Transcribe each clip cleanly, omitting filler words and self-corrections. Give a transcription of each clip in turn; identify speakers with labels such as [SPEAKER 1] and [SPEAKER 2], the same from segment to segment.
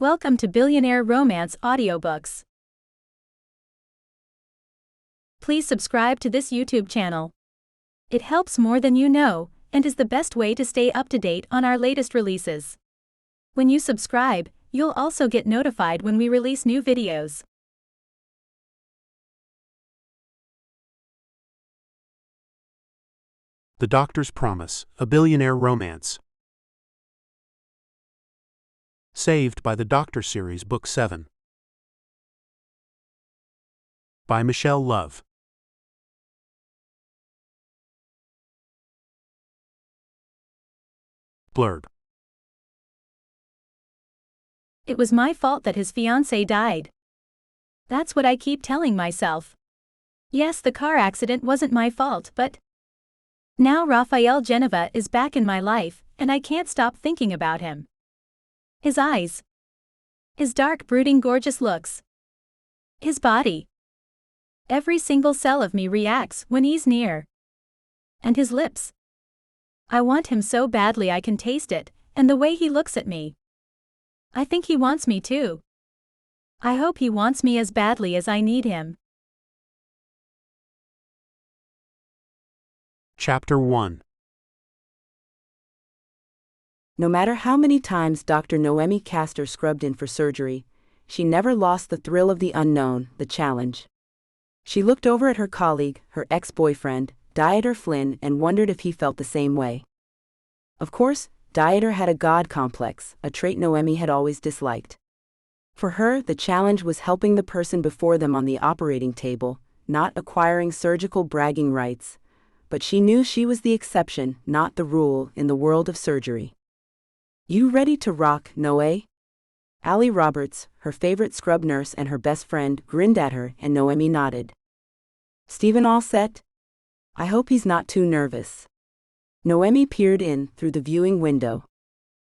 [SPEAKER 1] Welcome to Billionaire Romance Audiobooks. Please subscribe to this YouTube channel. It helps more than you know, and is the best way to stay up to date on our latest releases. When you subscribe, you'll also get notified when we release new videos.
[SPEAKER 2] The Doctor's Promise, a Billionaire Romance. Saved by the Doctor Series, Book 7. By Michelle Love. Blurb.
[SPEAKER 1] It was my fault that his fiancée died. That's what I keep telling myself. Yes, the car accident wasn't my fault, but now Rafael Geneva is back in my life, and I can't stop thinking about him. His eyes. His dark, brooding, gorgeous looks. His body. Every single cell of me reacts when he's near. And his lips. I want him so badly I can taste it, and the way he looks at me. I think he wants me too. I hope he wants me as badly as I need him.
[SPEAKER 2] Chapter 1.
[SPEAKER 3] No matter how many times Dr. Noemi Castor scrubbed in for surgery, she never lost the thrill of the unknown, the challenge. She looked over at her colleague, her ex-boyfriend, Dieter Flynn, and wondered if he felt the same way. Of course, Dieter had a god complex, a trait Noemi had always disliked. For her, the challenge was helping the person before them on the operating table, not acquiring surgical bragging rights. But she knew she was the exception, not the rule, in the world of surgery. "You ready to rock, Noe?" Allie Roberts, her favorite scrub nurse and her best friend, grinned at her, and Noemi nodded. "Stephen all set? I hope he's not too nervous." Noemi peered in through the viewing window.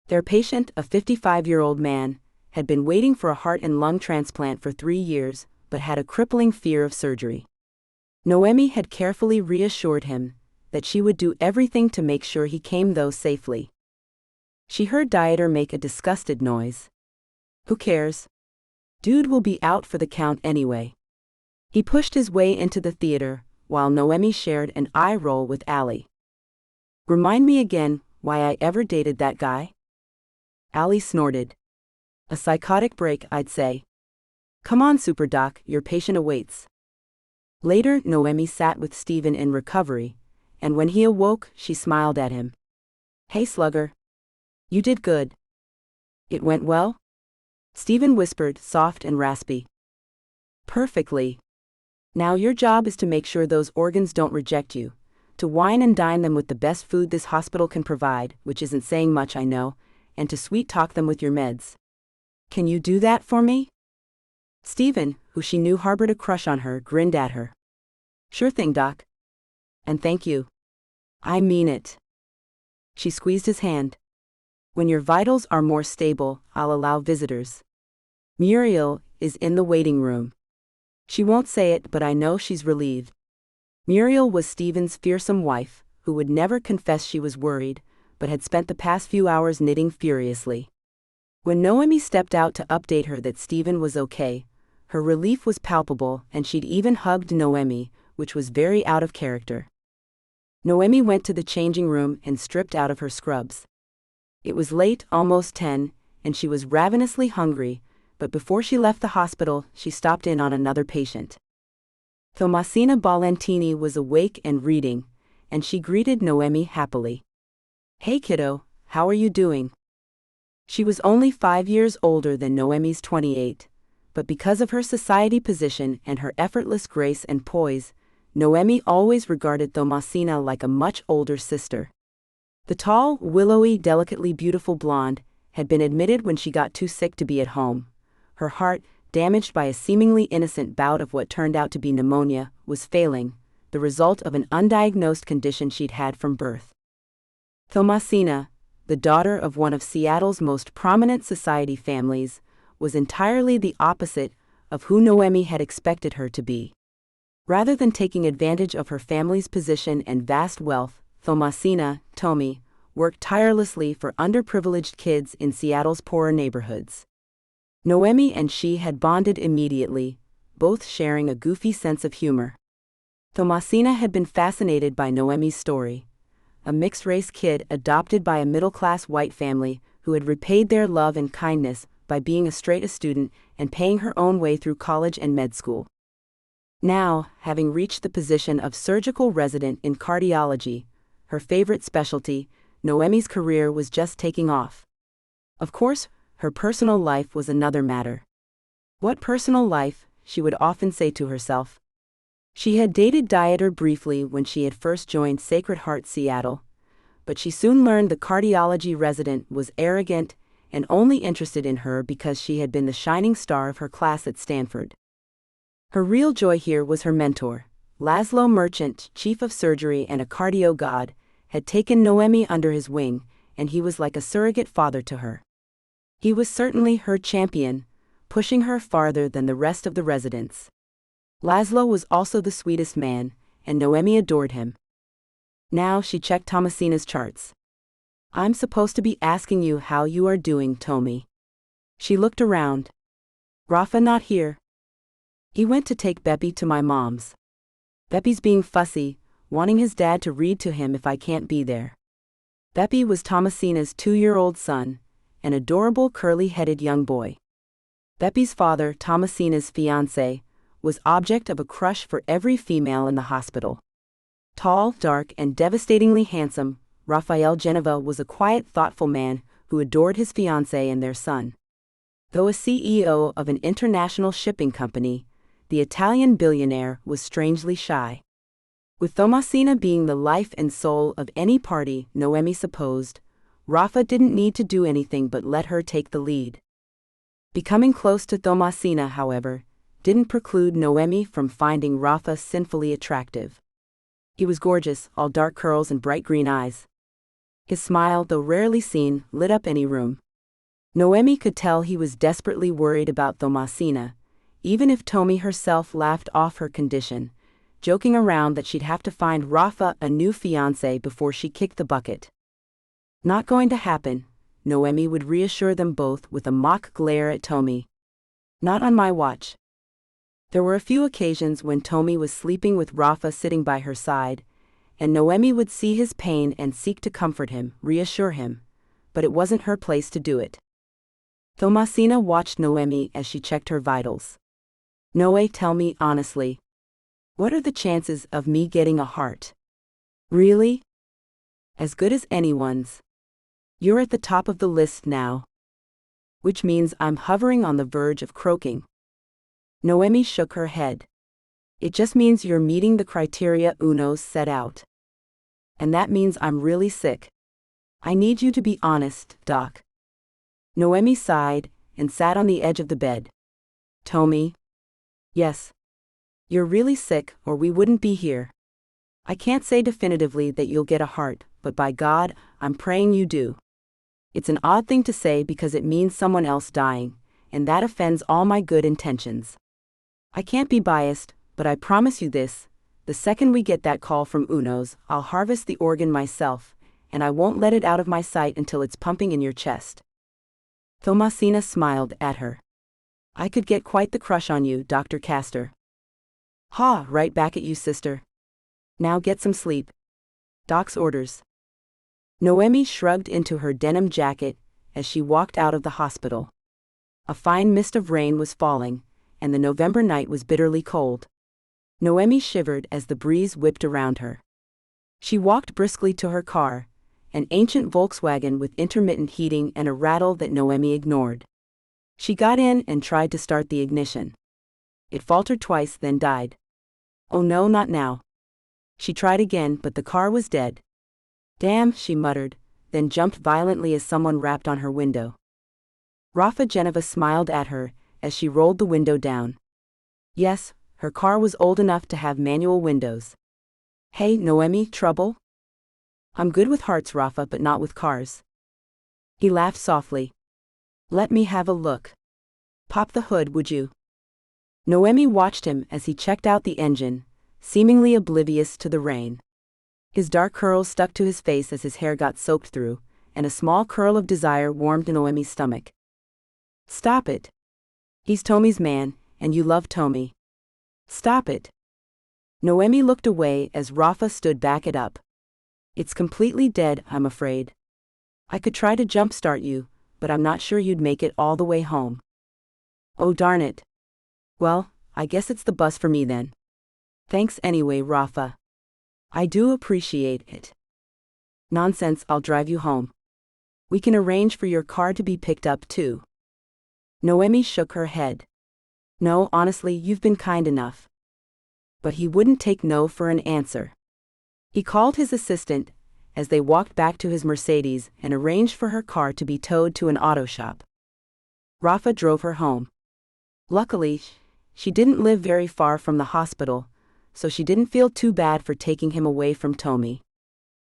[SPEAKER 3] Their patient, a 55-year-old man, had been waiting for a heart and lung transplant for 3 years, but had a crippling fear of surgery. Noemi had carefully reassured him that she would do everything to make sure he came through safely. She heard Dieter make a disgusted noise. "Who cares? Dude will be out for the count anyway." He pushed his way into the theater, while Noemi shared an eye roll with Allie. "Remind me again why I ever dated that guy?" Allie snorted. "A psychotic break, I'd say. Come on, Super Doc, your patient awaits." Later, Noemi sat with Stephen in recovery, and when he awoke, she smiled at him. "Hey, slugger. You did good." "It went well?" Stephen whispered, soft and raspy. "Perfectly. Now your job is to make sure those organs don't reject you, to wine and dine them with the best food this hospital can provide, which isn't saying much, I know, and to sweet-talk them with your meds. Can you do that for me?" Stephen, who she knew harbored a crush on her, grinned at her. "Sure thing, Doc. And thank you. I mean it." She squeezed his hand. "When your vitals are more stable, I'll allow visitors. Muriel is in the waiting room. She won't say it, but I know she's relieved." Muriel was Stephen's fearsome wife, who would never confess she was worried, but had spent the past few hours knitting furiously. When Noemi stepped out to update her that Stephen was okay, her relief was palpable, and she'd even hugged Noemi, which was very out of character. Noemi went to the changing room and stripped out of her scrubs. It was late, almost 10, and she was ravenously hungry, but before she left the hospital, she stopped in on another patient. Thomasina Ballantini was awake and reading, and she greeted Noemi happily. "Hey kiddo, how are you doing?" She was only 5 years older than Noemi's 28, but because of her society position and her effortless grace and poise, Noemi always regarded Thomasina like a much older sister. The tall, willowy, delicately beautiful blonde had been admitted when she got too sick to be at home. Her heart, damaged by a seemingly innocent bout of what turned out to be pneumonia, was failing, the result of an undiagnosed condition she'd had from birth. Thomasina, the daughter of one of Seattle's most prominent society families, was entirely the opposite of who Noemi had expected her to be. Rather than taking advantage of her family's position and vast wealth, Thomasina, Tommy, worked tirelessly for underprivileged kids in Seattle's poorer neighborhoods. Noemi and she had bonded immediately, both sharing a goofy sense of humor. Thomasina had been fascinated by Noemi's story, a mixed-race kid adopted by a middle-class white family who had repaid their love and kindness by being a straight-A student and paying her own way through college and med school. Now, having reached the position of surgical resident in cardiology, her favorite specialty, Noemi's career was just taking off. Of course, her personal life was another matter. What personal life, she would often say to herself. She had dated Dieter briefly when she had first joined Sacred Heart Seattle, but she soon learned the cardiology resident was arrogant and only interested in her because she had been the shining star of her class at Stanford. Her real joy here was her mentor, Laszlo Merchant, chief of surgery and a cardio god, had taken Noemi under his wing, and he was like a surrogate father to her. He was certainly her champion, pushing her farther than the rest of the residents. Laszlo was also the sweetest man, and Noemi adored him. Now she checked Thomasina's charts. "I'm supposed to be asking you how you are doing, Tommy." She looked around. "Rafa not here. He went to take Beppy to my mom's. Beppy's being fussy, wanting his dad to read to him if I can't be there." Beppy was Thomasina's 2-year-old son, an adorable curly-headed young boy. Beppy's father, Thomasina's fiancé, was object of a crush for every female in the hospital. Tall, dark, and devastatingly handsome, Raphael Genova was a quiet, thoughtful man who adored his fiancée and their son. Though a CEO of an international shipping company, the Italian billionaire was strangely shy. With Thomasina being the life and soul of any party, Noemi supposed, Rafa didn't need to do anything but let her take the lead. Becoming close to Thomasina, however, didn't preclude Noemi from finding Rafa sinfully attractive. He was gorgeous, all dark curls and bright green eyes. His smile, though rarely seen, lit up any room. Noemi could tell he was desperately worried about Thomasina, even if Tommy herself laughed off her condition, joking around that she'd have to find Rafa a new fiancé before she kicked the bucket. "Not going to happen," Noemi would reassure them both with a mock glare at Tommy. "Not on my watch." There were a few occasions when Tommy was sleeping with Rafa sitting by her side, and Noemi would see his pain and seek to comfort him, reassure him, but it wasn't her place to do it. Thomasina watched Noemi as she checked her vitals. "Noe, tell me honestly. What are the chances of me getting a heart?" "Really?" "As good as anyone's. You're at the top of the list now." "Which means I'm hovering on the verge of croaking." Noemi shook her head. "It just means you're meeting the criteria UNO's set out. And that means I'm really sick. I need you to be honest, Doc." Noemi sighed and sat on the edge of the bed. "Tommy?" "Yes. You're really sick, or we wouldn't be here. I can't say definitively that you'll get a heart, but by God, I'm praying you do. It's an odd thing to say because it means someone else dying, and that offends all my good intentions. I can't be biased, but I promise you this, the second we get that call from UNO's, I'll harvest the organ myself, and I won't let it out of my sight until it's pumping in your chest." Thomasina smiled at her. "I could get quite the crush on you, Dr. Castor." "Ha, right back at you, sister. Now get some sleep. Doc's orders." Noemi shrugged into her denim jacket as she walked out of the hospital. A fine mist of rain was falling, and the November night was bitterly cold. Noemi shivered as the breeze whipped around her. She walked briskly to her car, an ancient Volkswagen with intermittent heating and a rattle that Noemi ignored. She got in and tried to start the ignition. It faltered twice, then died. "Oh no, not now." She tried again, but the car was dead. "Damn," she muttered, then jumped violently as someone rapped on her window. Rafa Genova smiled at her as she rolled the window down. Yes, her car was old enough to have manual windows. "Hey, Noemi, trouble?" "I'm good with hearts, Rafa, but not with cars." He laughed softly. "Let me have a look. Pop the hood, would you?" Noemi watched him as he checked out the engine, seemingly oblivious to the rain. His dark curls stuck to his face as his hair got soaked through, and a small curl of desire warmed Noemi's stomach. "Stop it," He's Tommy's man, and you love Tommy. Stop it. Noemi looked away as Rafa stood back it up. It's completely dead, I'm afraid. I could try to jumpstart you, but I'm not sure you'd make it all the way home. Oh darn it. Well, I guess it's the bus for me then. Thanks anyway, Rafa. I do appreciate it. Nonsense, I'll drive you home. We can arrange for your car to be picked up too. Noemi shook her head. No, honestly, you've been kind enough. But he wouldn't take no for an answer. He called his assistant, as they walked back to his Mercedes, and arranged for her car to be towed to an auto shop. Rafa drove her home. Luckily, she didn't live very far from the hospital, so she didn't feel too bad for taking him away from Tommy.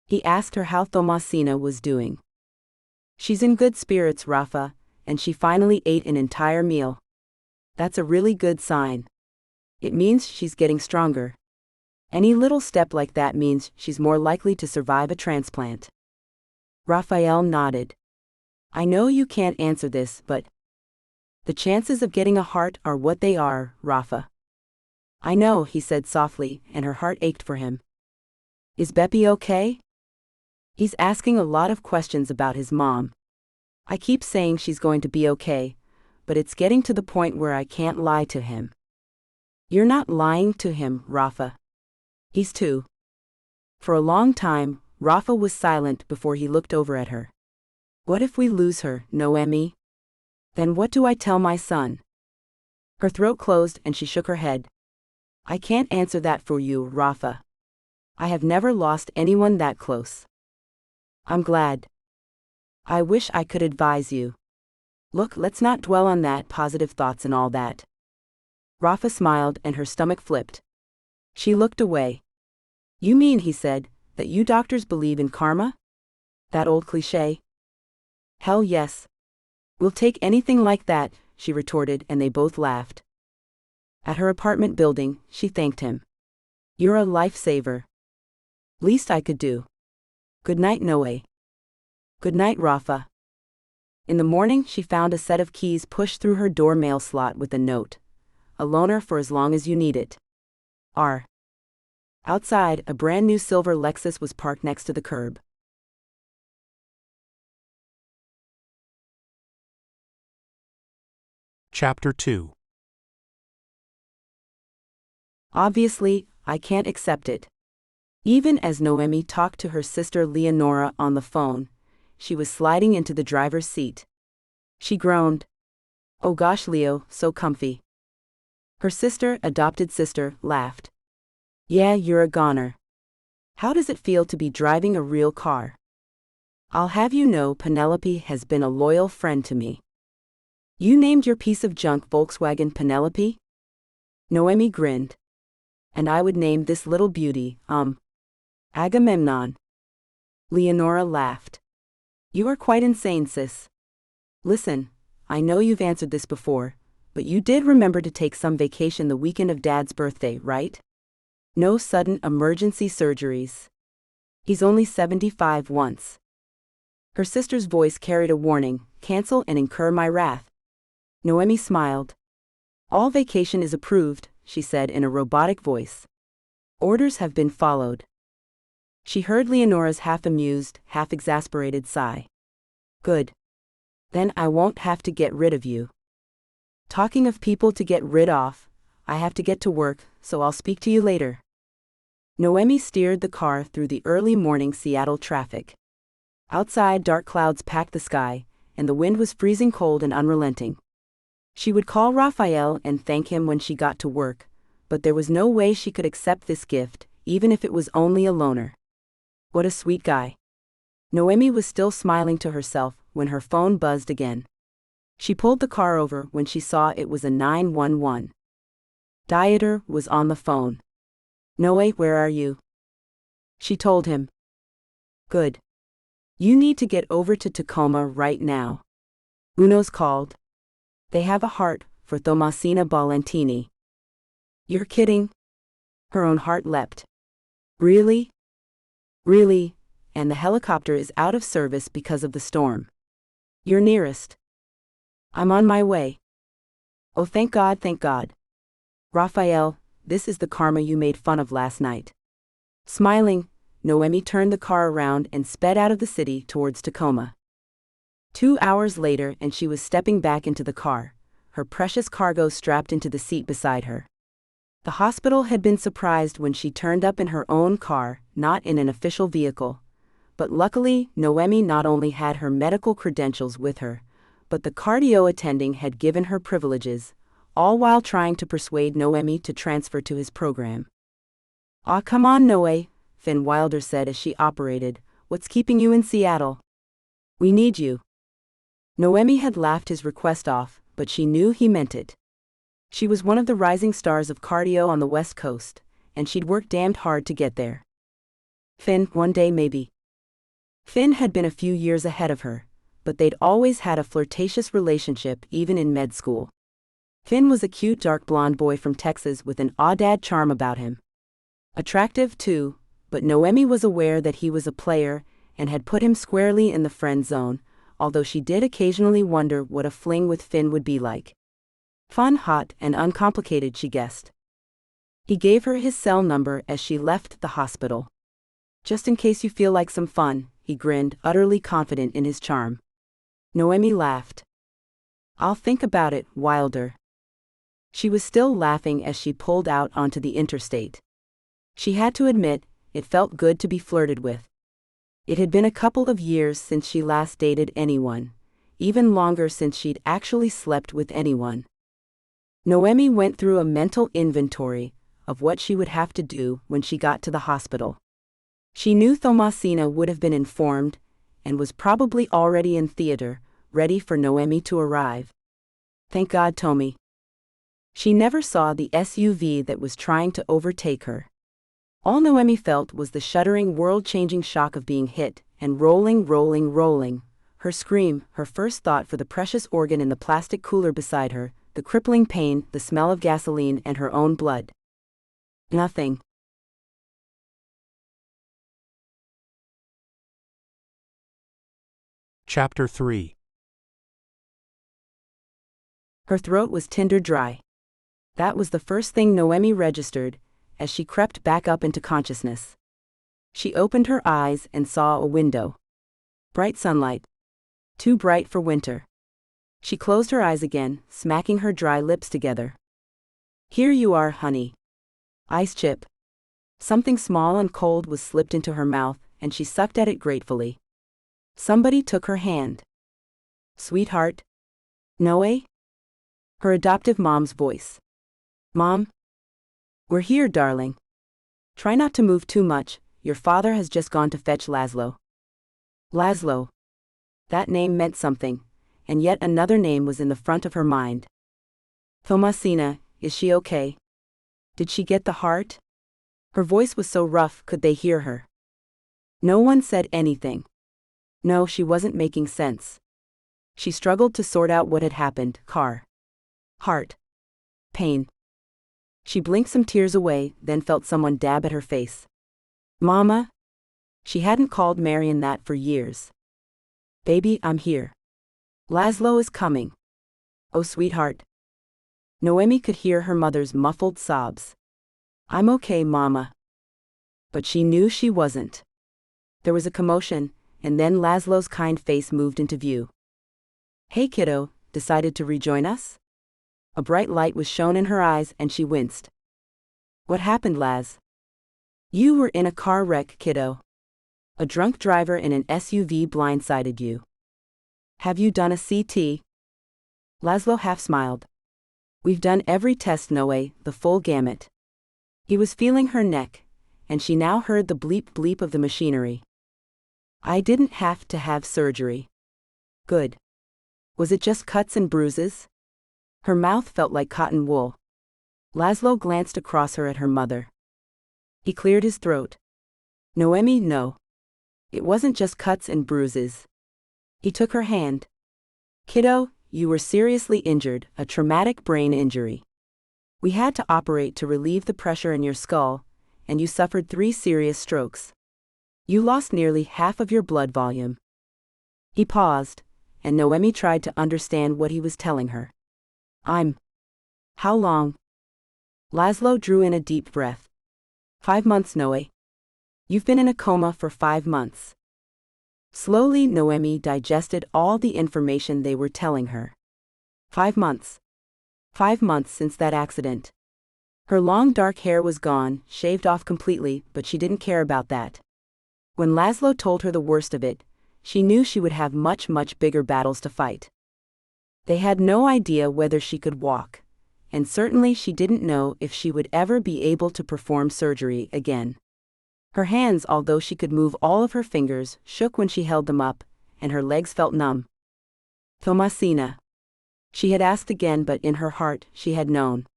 [SPEAKER 3] He asked her how Thomasina was doing. She's in good spirits, Rafa, and she finally ate an entire meal. That's a really good sign. It means she's getting stronger. Any little step like that means she's more likely to survive a transplant. Raphael nodded. I know you can't answer this, but the chances of getting a heart are what they are, Rafa. I know, he said softly, and her heart ached for him. Is Beppy okay? He's asking a lot of questions about his mom. I keep saying she's going to be okay, but it's getting to the point where I can't lie to him. You're not lying to him, Rafa. He's too. For a long time, Rafa was silent before he looked over at her. What if we lose her, Noemi? Then what do I tell my son? Her throat closed and she shook her head. I can't answer that for you, Rafa. I have never lost anyone that close. I'm glad. I wish I could advise you. Look, let's not dwell on that, positive thoughts and all that. Rafa smiled and her stomach flipped. She looked away. You mean, he said, that you doctors believe in karma? That old cliché? Hell yes. We'll take anything like that, she retorted, and they both laughed. At her apartment building, she thanked him. You're a lifesaver. Least I could do. Good night, Noe. Good night, Rafa. In the morning, she found a set of keys pushed through her door mail slot with a note. A loaner for as long as you need it. R. Outside, a brand new silver Lexus was parked next to the curb.
[SPEAKER 2] Chapter 2.
[SPEAKER 3] Obviously, I can't accept it. Even as Noemi talked to her sister Leonora on the phone, she was sliding into the driver's seat. She groaned. Oh gosh, Leo, so comfy. Her sister, adopted sister, laughed. Yeah, you're a goner. How does it feel to be driving a real car? I'll have you know Penelope has been a loyal friend to me. You named your piece of junk Volkswagen Penelope? Noemi grinned. And I would name this little beauty, Agamemnon. Leonora laughed. You are quite insane, sis. Listen, I know you've answered this before, but you did remember to take some vacation the weekend of Dad's birthday, right? No sudden emergency surgeries. He's only 75 once. Her sister's voice carried a warning, cancel and incur my wrath. Noemi smiled. All vacation is approved, she said in a robotic voice. Orders have been followed. She heard Leonora's half-amused, half-exasperated sigh. Good. Then I won't have to get rid of you. Talking of people to get rid of, I have to get to work, so I'll speak to you later. Noemi steered the car through the early morning Seattle traffic. Outside, dark clouds packed the sky, and the wind was freezing cold and unrelenting. She would call Raphael and thank him when she got to work, but there was no way she could accept this gift, even if it was only a loaner. What a sweet guy. Noemi was still smiling to herself when her phone buzzed again. She pulled the car over when she saw it was a 911. Dieter was on the phone. Noe, where are you? She told him. Good. You need to get over to Tacoma right now. Uno's called. They have a heart for Thomasina Ballantini. You're kidding? Her own heart leapt. Really? Really, and the helicopter is out of service because of the storm. You're nearest. I'm on my way. Oh, thank God, thank God. Raphael, this is the karma you made fun of last night. Smiling, Noemi turned the car around and sped out of the city towards Tacoma. 2 hours later, and she was stepping back into the car, her precious cargo strapped into the seat beside her. The hospital had been surprised when she turned up in her own car, not in an official vehicle. But luckily, Noemi not only had her medical credentials with her, but the cardio attending had given her privileges, all while trying to persuade Noemi to transfer to his program. "Ah, come on, Noe," Finn Wilder said as she operated. "What's keeping you in Seattle? We need you." Noemi had laughed his request off, but she knew he meant it. She was one of the rising stars of cardio on the West Coast, and she'd worked damned hard to get there. Finn, one day maybe. Finn had been a few years ahead of her, but they'd always had a flirtatious relationship even in med school. Finn was a cute dark blonde boy from Texas with an odd charm about him. Attractive too, but Noemi was aware that he was a player and had put him squarely in the friend zone, although she did occasionally wonder what a fling with Finn would be like. Fun, hot, and uncomplicated, she guessed. He gave her his cell number as she left the hospital. "Just in case you feel like some fun," he grinned, utterly confident in his charm. Noemi laughed. "I'll think about it, Wilder." She was still laughing as she pulled out onto the interstate. She had to admit, it felt good to be flirted with. It had been a couple of years since she last dated anyone, even longer since she'd actually slept with anyone. Noemi went through a mental inventory of what she would have to do when she got to the hospital. She knew Thomasina would have been informed, and was probably already in theater, ready for Noemi to arrive. Thank God, Tommy. She never saw the SUV that was trying to overtake her. All Noemi felt was the shuddering, world-changing shock of being hit, and rolling. Her scream, her first thought for the precious organ in the plastic cooler beside her, the crippling pain, the smell of gasoline and her own blood. Nothing.
[SPEAKER 2] Chapter 3.
[SPEAKER 3] Her throat was tinder dry. That was the first thing Noemi registered, as she crept back up into consciousness. She opened her eyes and saw a window. Bright sunlight. Too bright for winter. She closed her eyes again, smacking her dry lips together. "Here you are, honey." Ice chip. Something small and cold was slipped into her mouth, and she sucked at it gratefully. Somebody took her hand. "Sweetheart?" "Noe?" Her adoptive mom's voice. "Mom?" "We're here, darling. Try not to move too much, your father has just gone to fetch Laszlo." Laszlo. That name meant something, and yet another name was in the front of her mind. Thomasina, is she okay? Did she get the heart? Her voice was so rough, could they hear her? No one said anything. No, she wasn't making sense. She struggled to sort out what had happened. Car. Heart. Pain. She blinked some tears away, then felt someone dab at her face. "Mama?" She hadn't called Marion that for years. "Baby, I'm here. Laszlo is coming. Oh, sweetheart." Noemi could hear her mother's muffled sobs. "I'm okay, Mama." But she knew she wasn't. There was a commotion, and then Laszlo's kind face moved into view. "Hey, kiddo, decided to rejoin us?" A bright light was shone in her eyes and she winced. "What happened, Laz?" "You were in a car wreck, kiddo. A drunk driver in an SUV blindsided you. Have you done a CT?" Laszlo half smiled. "We've done every test, Noe, the full gamut." He was feeling her neck, and she now heard the bleep bleep of the machinery. "I didn't have to have surgery." "Good. Was it just cuts and bruises?" Her mouth felt like cotton wool. Laszlo glanced across her at her mother. He cleared his throat. "Noemi, no. It wasn't just cuts and bruises." He took her hand. "Kiddo, you were seriously injured, a traumatic brain injury. We had to operate to relieve the pressure in your skull, and you suffered 3 serious strokes. You lost nearly half of your blood volume." He paused, and Noemi tried to understand what he was telling her. How long? Laszlo drew in a deep breath. 5 months, Noe. You've been in a coma for 5 months. Slowly, Noemi digested all the information they were telling her. 5 months. 5 months since that accident. Her long dark hair was gone, shaved off completely, but she didn't care about that. When Laszlo told her the worst of it, she knew she would have much bigger battles to fight. They had no idea whether she could walk, and certainly she didn't know if she would ever be able to perform surgery again. Her hands, although she could move all of her fingers, shook when she held them up, and her legs felt numb. Thomasina. She had asked again, but in her heart she had known.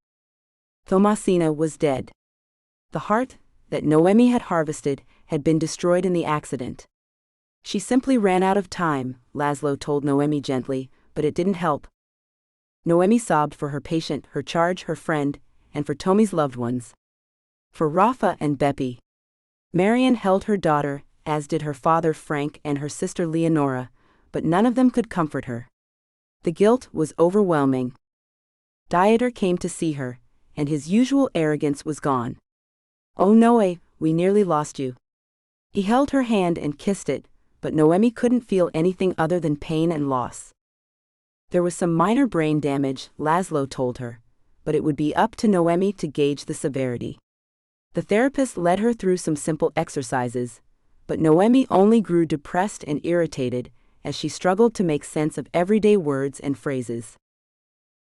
[SPEAKER 3] Thomasina was dead. The heart that Noemi had harvested had been destroyed in the accident. She simply ran out of time, Laszlo told Noemi gently, but it didn't help. Noemi sobbed for her patient, her charge, her friend, and for Tommy's loved ones. For Rafa and Beppy. Marion held her daughter, as did her father Frank and her sister Leonora, but none of them could comfort her. The guilt was overwhelming. Dieter came to see her, and his usual arrogance was gone. "Oh Noe, we nearly lost you." He held her hand and kissed it, but Noemi couldn't feel anything other than pain and loss. There was some minor brain damage, Laszlo told her, but it would be up to Noemi to gauge the severity. The therapist led her through some simple exercises, but Noemi only grew depressed and irritated as she struggled to make sense of everyday words and phrases.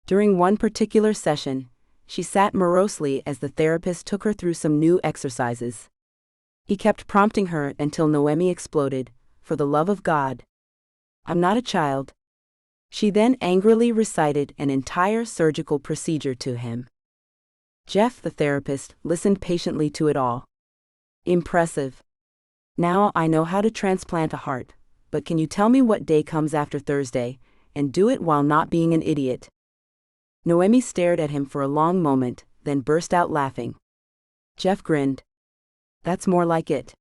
[SPEAKER 3] During one particular session, she sat morosely as the therapist took her through some new exercises. He kept prompting her until Noemi exploded, "For the love of God. I'm not a child." She then angrily recited an entire surgical procedure to him. Jeff, the therapist, listened patiently to it all. "Impressive. Now I know how to transplant a heart, but can you tell me what day comes after Thursday, and do it while not being an idiot?" Noemi stared at him for a long moment, then burst out laughing. Jeff grinned. "That's more like it.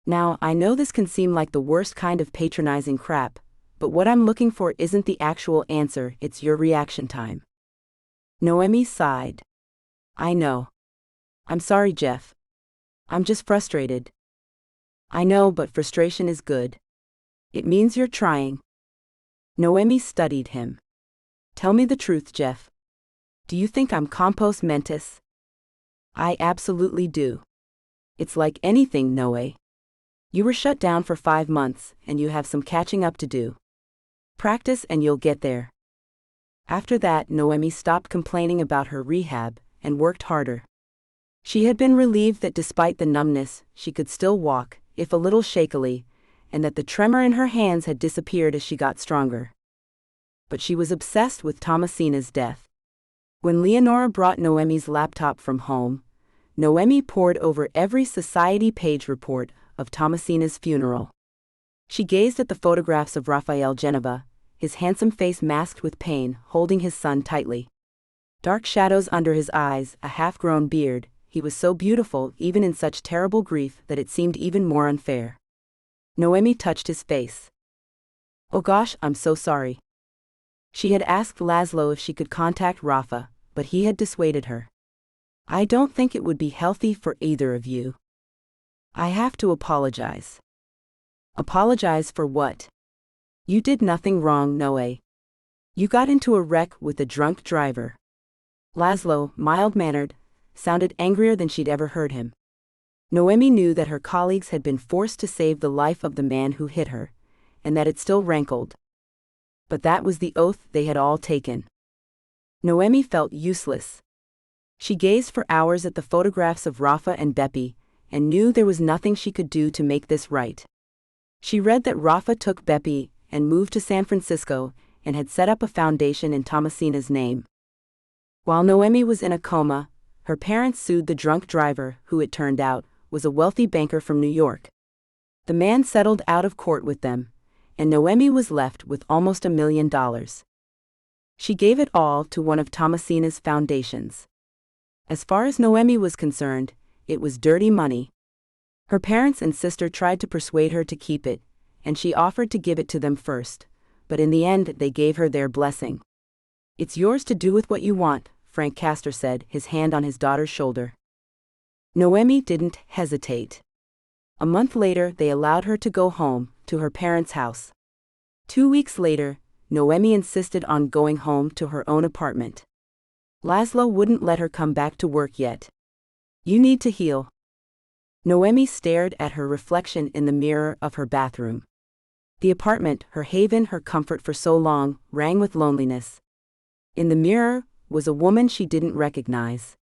[SPEAKER 3] Now, I know this can seem like the worst kind of patronizing crap, but what I'm looking for isn't the actual answer, it's your reaction time." Noemi sighed. "I know. I'm sorry, Jeff. I'm just frustrated." "I know, but frustration is good. It means you're trying." Noemi studied him. "Tell me the truth, Jeff. Do you think I'm compos mentis?" "I absolutely do. It's like anything, Noe. You were shut down for 5 months, and you have some catching up to do. Practice and you'll get there." After that, Noemi stopped complaining about her rehab and worked harder. She had been relieved that despite the numbness, she could still walk, if a little shakily, and that the tremor in her hands had disappeared as she got stronger. But she was obsessed with Thomasina's death. When Leonora brought Noemi's laptop from home, Noemi pored over every society page report of Thomasina's funeral. She gazed at the photographs of Raphael Geneva, his handsome face masked with pain, holding his son tightly. Dark shadows under his eyes, a half-grown beard, he was so beautiful even in such terrible grief that it seemed even more unfair. Noemi touched his face. "Oh gosh, I'm so sorry." She had asked Laszlo if she could contact Rafa, but he had dissuaded her. "I don't think it would be healthy for either of you. I have to apologize." "Apologize for what?" "You did nothing wrong, Noe. You got into a wreck with a drunk driver." Laszlo, mild-mannered, sounded angrier than she'd ever heard him. Noemi knew that her colleagues had been forced to save the life of the man who hit her, and that it still rankled. But that was the oath they had all taken. Noemi felt useless. She gazed for hours at the photographs of Rafa and Beppy, and knew there was nothing she could do to make this right. She read that Rafa took Beppy and moved to San Francisco and had set up a foundation in Thomasina's name. While Noemi was in a coma, her parents sued the drunk driver, who it turned out, was a wealthy banker from New York. The man settled out of court with them, and Noemi was left with almost $1 million. She gave it all to one of Thomasina's foundations. As far as Noemi was concerned, it was dirty money. Her parents and sister tried to persuade her to keep it, and she offered to give it to them first, but in the end they gave her their blessing. "It's yours to do with what you want," Frank Castor said, his hand on his daughter's shoulder. Noemi didn't hesitate. A month later, they allowed her to go home, to her parents' house. 2 weeks later, Noemi insisted on going home to her own apartment. Laszlo wouldn't let her come back to work yet. You need to heal. Noemi stared at her reflection in the mirror of her bathroom. The apartment, her haven, her comfort for so long, rang with loneliness. In the mirror was a woman she didn't recognize.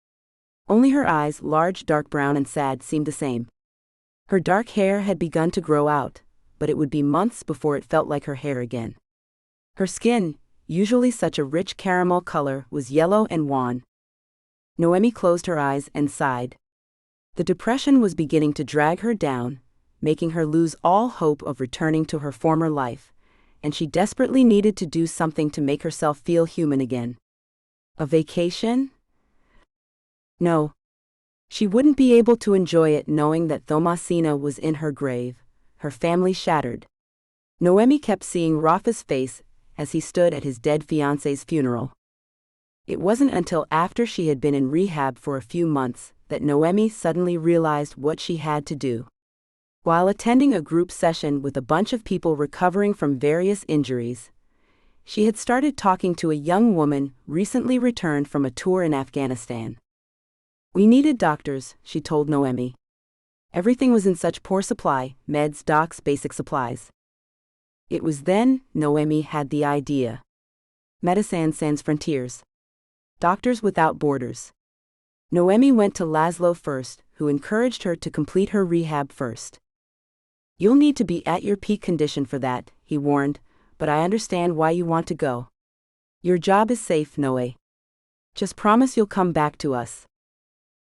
[SPEAKER 3] Only her eyes, large, dark brown and sad, seemed the same. Her dark hair had begun to grow out, but it would be months before it felt like her hair again. Her skin, usually such a rich caramel color, was yellow and wan. Noemi closed her eyes and sighed. The depression was beginning to drag her down, making her lose all hope of returning to her former life, and she desperately needed to do something to make herself feel human again. A vacation? No. She wouldn't be able to enjoy it knowing that Thomasina was in her grave, her family shattered. Noemi kept seeing Rafa's face as he stood at his dead fiancé's funeral. It wasn't until after she had been in rehab for a few months that Noemi suddenly realized what she had to do. While attending a group session with a bunch of people recovering from various injuries, she had started talking to a young woman recently returned from a tour in Afghanistan. We needed doctors, she told Noemi. Everything was in such poor supply, meds, docs, basic supplies. It was then Noemi had the idea. Médecins Sans Frontières. Doctors Without Borders. Noemi went to Laszlo first, who encouraged her to complete her rehab first. You'll need to be at your peak condition for that, he warned, but I understand why you want to go. Your job is safe, Noe. Just promise you'll come back to us.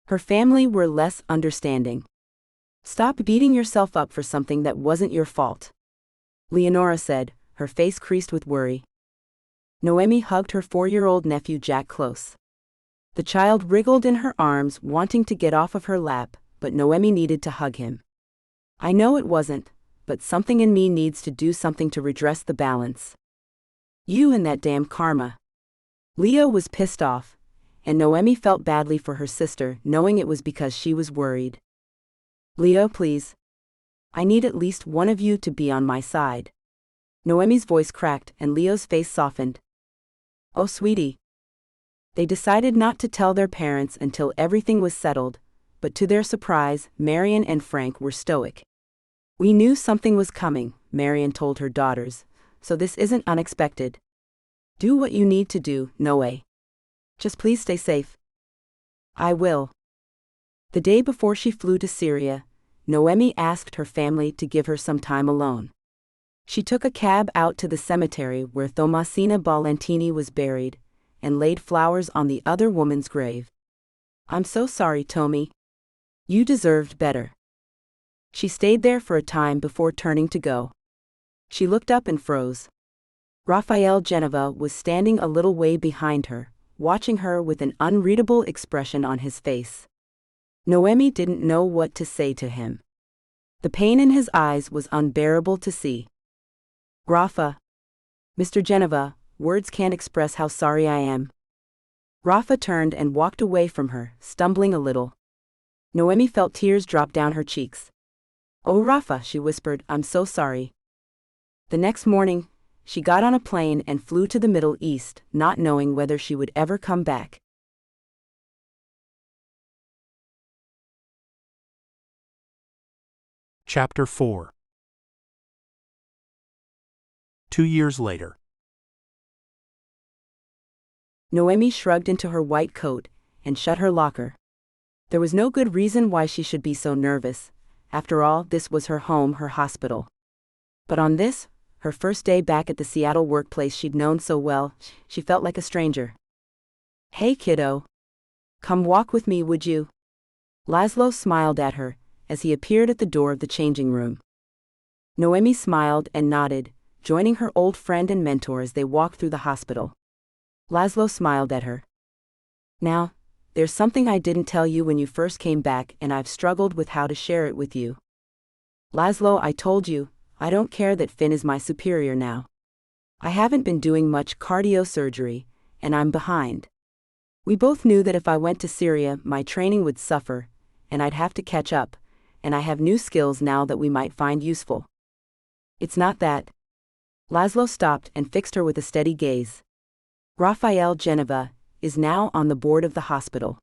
[SPEAKER 3] Her family were less understanding. Stop beating yourself up for something that wasn't your fault, Leonora said, her face creased with worry. Noemi hugged her 4-year-old nephew Jack close. The child wriggled in her arms, wanting to get off of her lap, but Noemi needed to hug him. I know it wasn't, but something in me needs to do something to redress the balance. You and that damn karma. Leo was pissed off, and Noemi felt badly for her sister, knowing it was because she was worried. Leo, please. I need at least one of you to be on my side. Noemi's voice cracked and Leo's face softened. Oh, sweetie. They decided not to tell their parents until everything was settled, but to their surprise, Marion and Frank were stoic. We knew something was coming, Marion told her daughters, so this isn't unexpected. Do what you need to do, Noe. Just please stay safe. I will. The day before she flew to Syria, Noemi asked her family to give her some time alone. She took a cab out to the cemetery where Thomasina Balentini was buried, and laid flowers on the other woman's grave. I'm so sorry, Tommy. You deserved better. She stayed there for a time before turning to go. She looked up and froze. Raphael Geneva was standing a little way behind her, watching her with an unreadable expression on his face. Noemi didn't know what to say to him. The pain in his eyes was unbearable to see. Rafa. Mr. Geneva, words can't express how sorry I am. Rafa turned and walked away from her, stumbling a little. Noemi felt tears drop down her cheeks. Oh, Rafa, she whispered, I'm so sorry. The next morning, she got on a plane and flew to the Middle East, not knowing whether she would ever come back.
[SPEAKER 2] Chapter 4. 2 years later.
[SPEAKER 3] Noemi shrugged into her white coat and shut her locker. There was no good reason why she should be so nervous. After all, this was her home, her hospital. But on this, her first day back at the Seattle workplace she'd known so well, she felt like a stranger. Hey, kiddo. Come walk with me, would you? Laszlo smiled at her as he appeared at the door of the changing room. Noemi smiled and nodded, joining her old friend and mentor as they walked through the hospital. Laszlo smiled at her. Now, there's something I didn't tell you when you first came back, and I've struggled with how to share it with you. Laszlo, I told you, I don't care that Finn is my superior now. I haven't been doing much cardio surgery, and I'm behind. We both knew that if I went to Syria, my training would suffer, and I'd have to catch up, and I have new skills now that we might find useful. It's not that. Laszlo stopped and fixed her with a steady gaze. Raphael Geneva is now on the board of the hospital.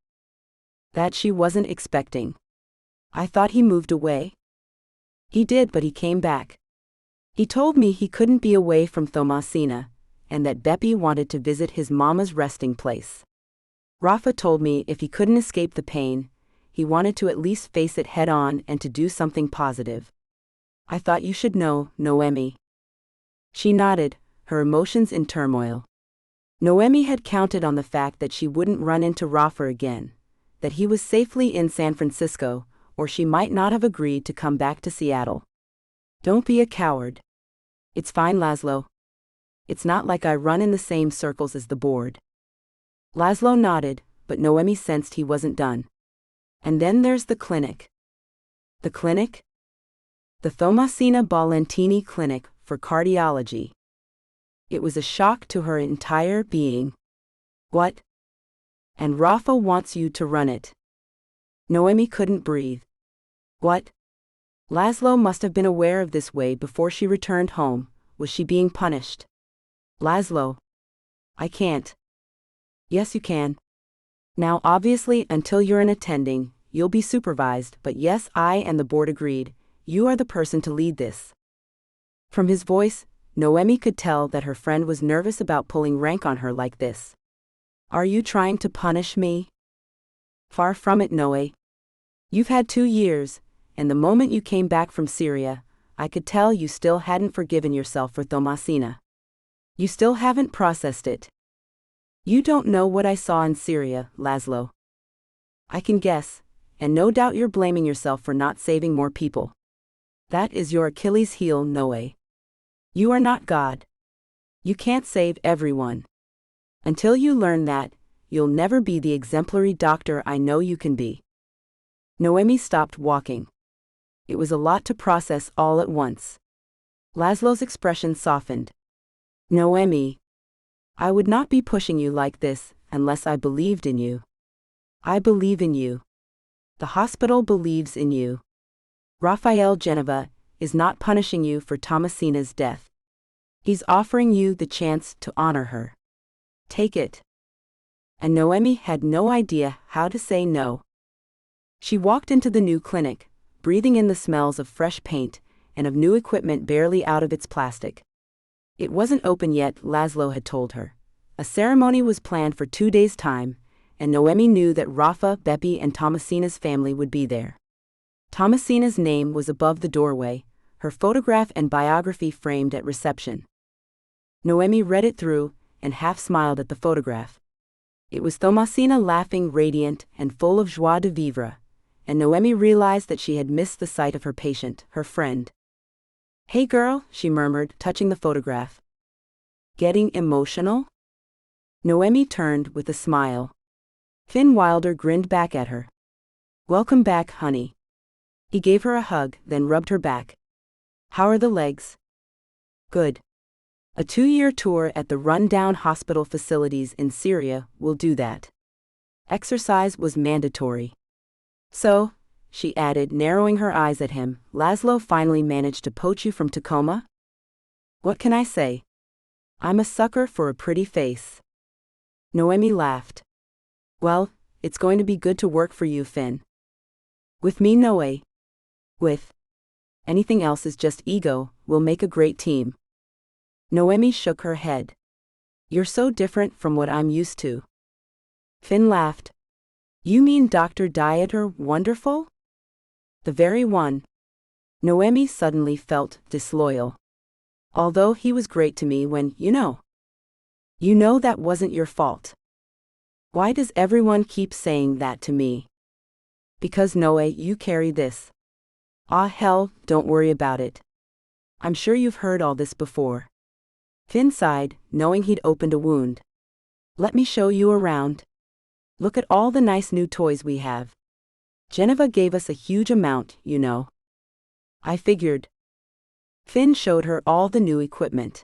[SPEAKER 3] That she wasn't expecting. I thought he moved away. He did, but he came back. He told me he couldn't be away from Thomasina, and that Beppy wanted to visit his mama's resting place. Rafa told me if he couldn't escape the pain, he wanted to at least face it head on and to do something positive. I thought you should know, Noemi. She nodded, her emotions in turmoil. Noemi had counted on the fact that she wouldn't run into Rafa again, that he was safely in San Francisco, or she might not have agreed to come back to Seattle. Don't be a coward. It's fine, Laszlo. It's not like I run in the same circles as the board. Laszlo nodded, but Noemi sensed he wasn't done. And then there's the clinic. The clinic? The Thomasina Balentini Clinic for Cardiology. It was a shock to her entire being. What? And Rafa wants you to run it. Noemi couldn't breathe. What? Laszlo must have been aware of this way before she returned home. Was she being punished? Laszlo. I can't. Yes, you can. Now, obviously, until you're an attending, you'll be supervised, but yes, I and the board agreed. You are the person to lead this. From his voice, Noemi could tell that her friend was nervous about pulling rank on her like this. Are you trying to punish me? Far from it, Noe. You've had 2 years, and the moment you came back from Syria, I could tell you still hadn't forgiven yourself for Thomasina. You still haven't processed it. You don't know what I saw in Syria, Laszlo. I can guess, and no doubt you're blaming yourself for not saving more people. That is your Achilles heel, Noe. You are not God. You can't save everyone. Until you learn that, you'll never be the exemplary doctor I know you can be. Noemi stopped walking. It was a lot to process all at once. Laszlo's expression softened. Noemi. I would not be pushing you like this unless I believed in you. I believe in you. The hospital believes in you. Raphael Geneva is not punishing you for Thomasina's death. He's offering you the chance to honor her. Take it. And Noemi had no idea how to say no. She walked into the new clinic, breathing in the smells of fresh paint and of new equipment barely out of its plastic. It wasn't open yet, Laszlo had told her. A ceremony was planned for 2 days' time, and Noemi knew that Rafa, Beppy, and Thomasina's family would be there. Thomasina's name was above the doorway, her photograph and biography framed at reception. Noemi read it through and half smiled at the photograph. It was Thomasina laughing, radiant, and full of joie de vivre, and Noemi realized that she had missed the sight of her patient, her friend. Hey girl, she murmured, touching the photograph. Getting emotional? Noemi turned with a smile. Finn Wilder grinned back at her. Welcome back, honey. He gave her a hug, then rubbed her back. How are the legs? Good. A 2-year tour at the run-down hospital facilities in Syria will do that. Exercise was mandatory. So, she added, narrowing her eyes at him, Laszlo finally managed to poach you from Tacoma? What can I say? I'm a sucker for a pretty face. Noemi laughed. Well, it's going to be good to work for you, Finn. With me, Noe. With. Anything else is just ego. We'll make a great team. Noemi shook her head. You're so different from what I'm used to. Finn laughed. You mean Dr. Dieter Wonderful? The very one. Noemi suddenly felt disloyal. Although he was great to me when, you know that wasn't your fault. Why does everyone keep saying that to me? Because Noe, you carry this. Ah hell, don't worry about it. I'm sure you've heard all this before. Finn sighed, knowing he'd opened a wound. Let me show you around. Look at all the nice new toys we have. Geneva gave us a huge amount, you know. I figured. Finn showed her all the new equipment.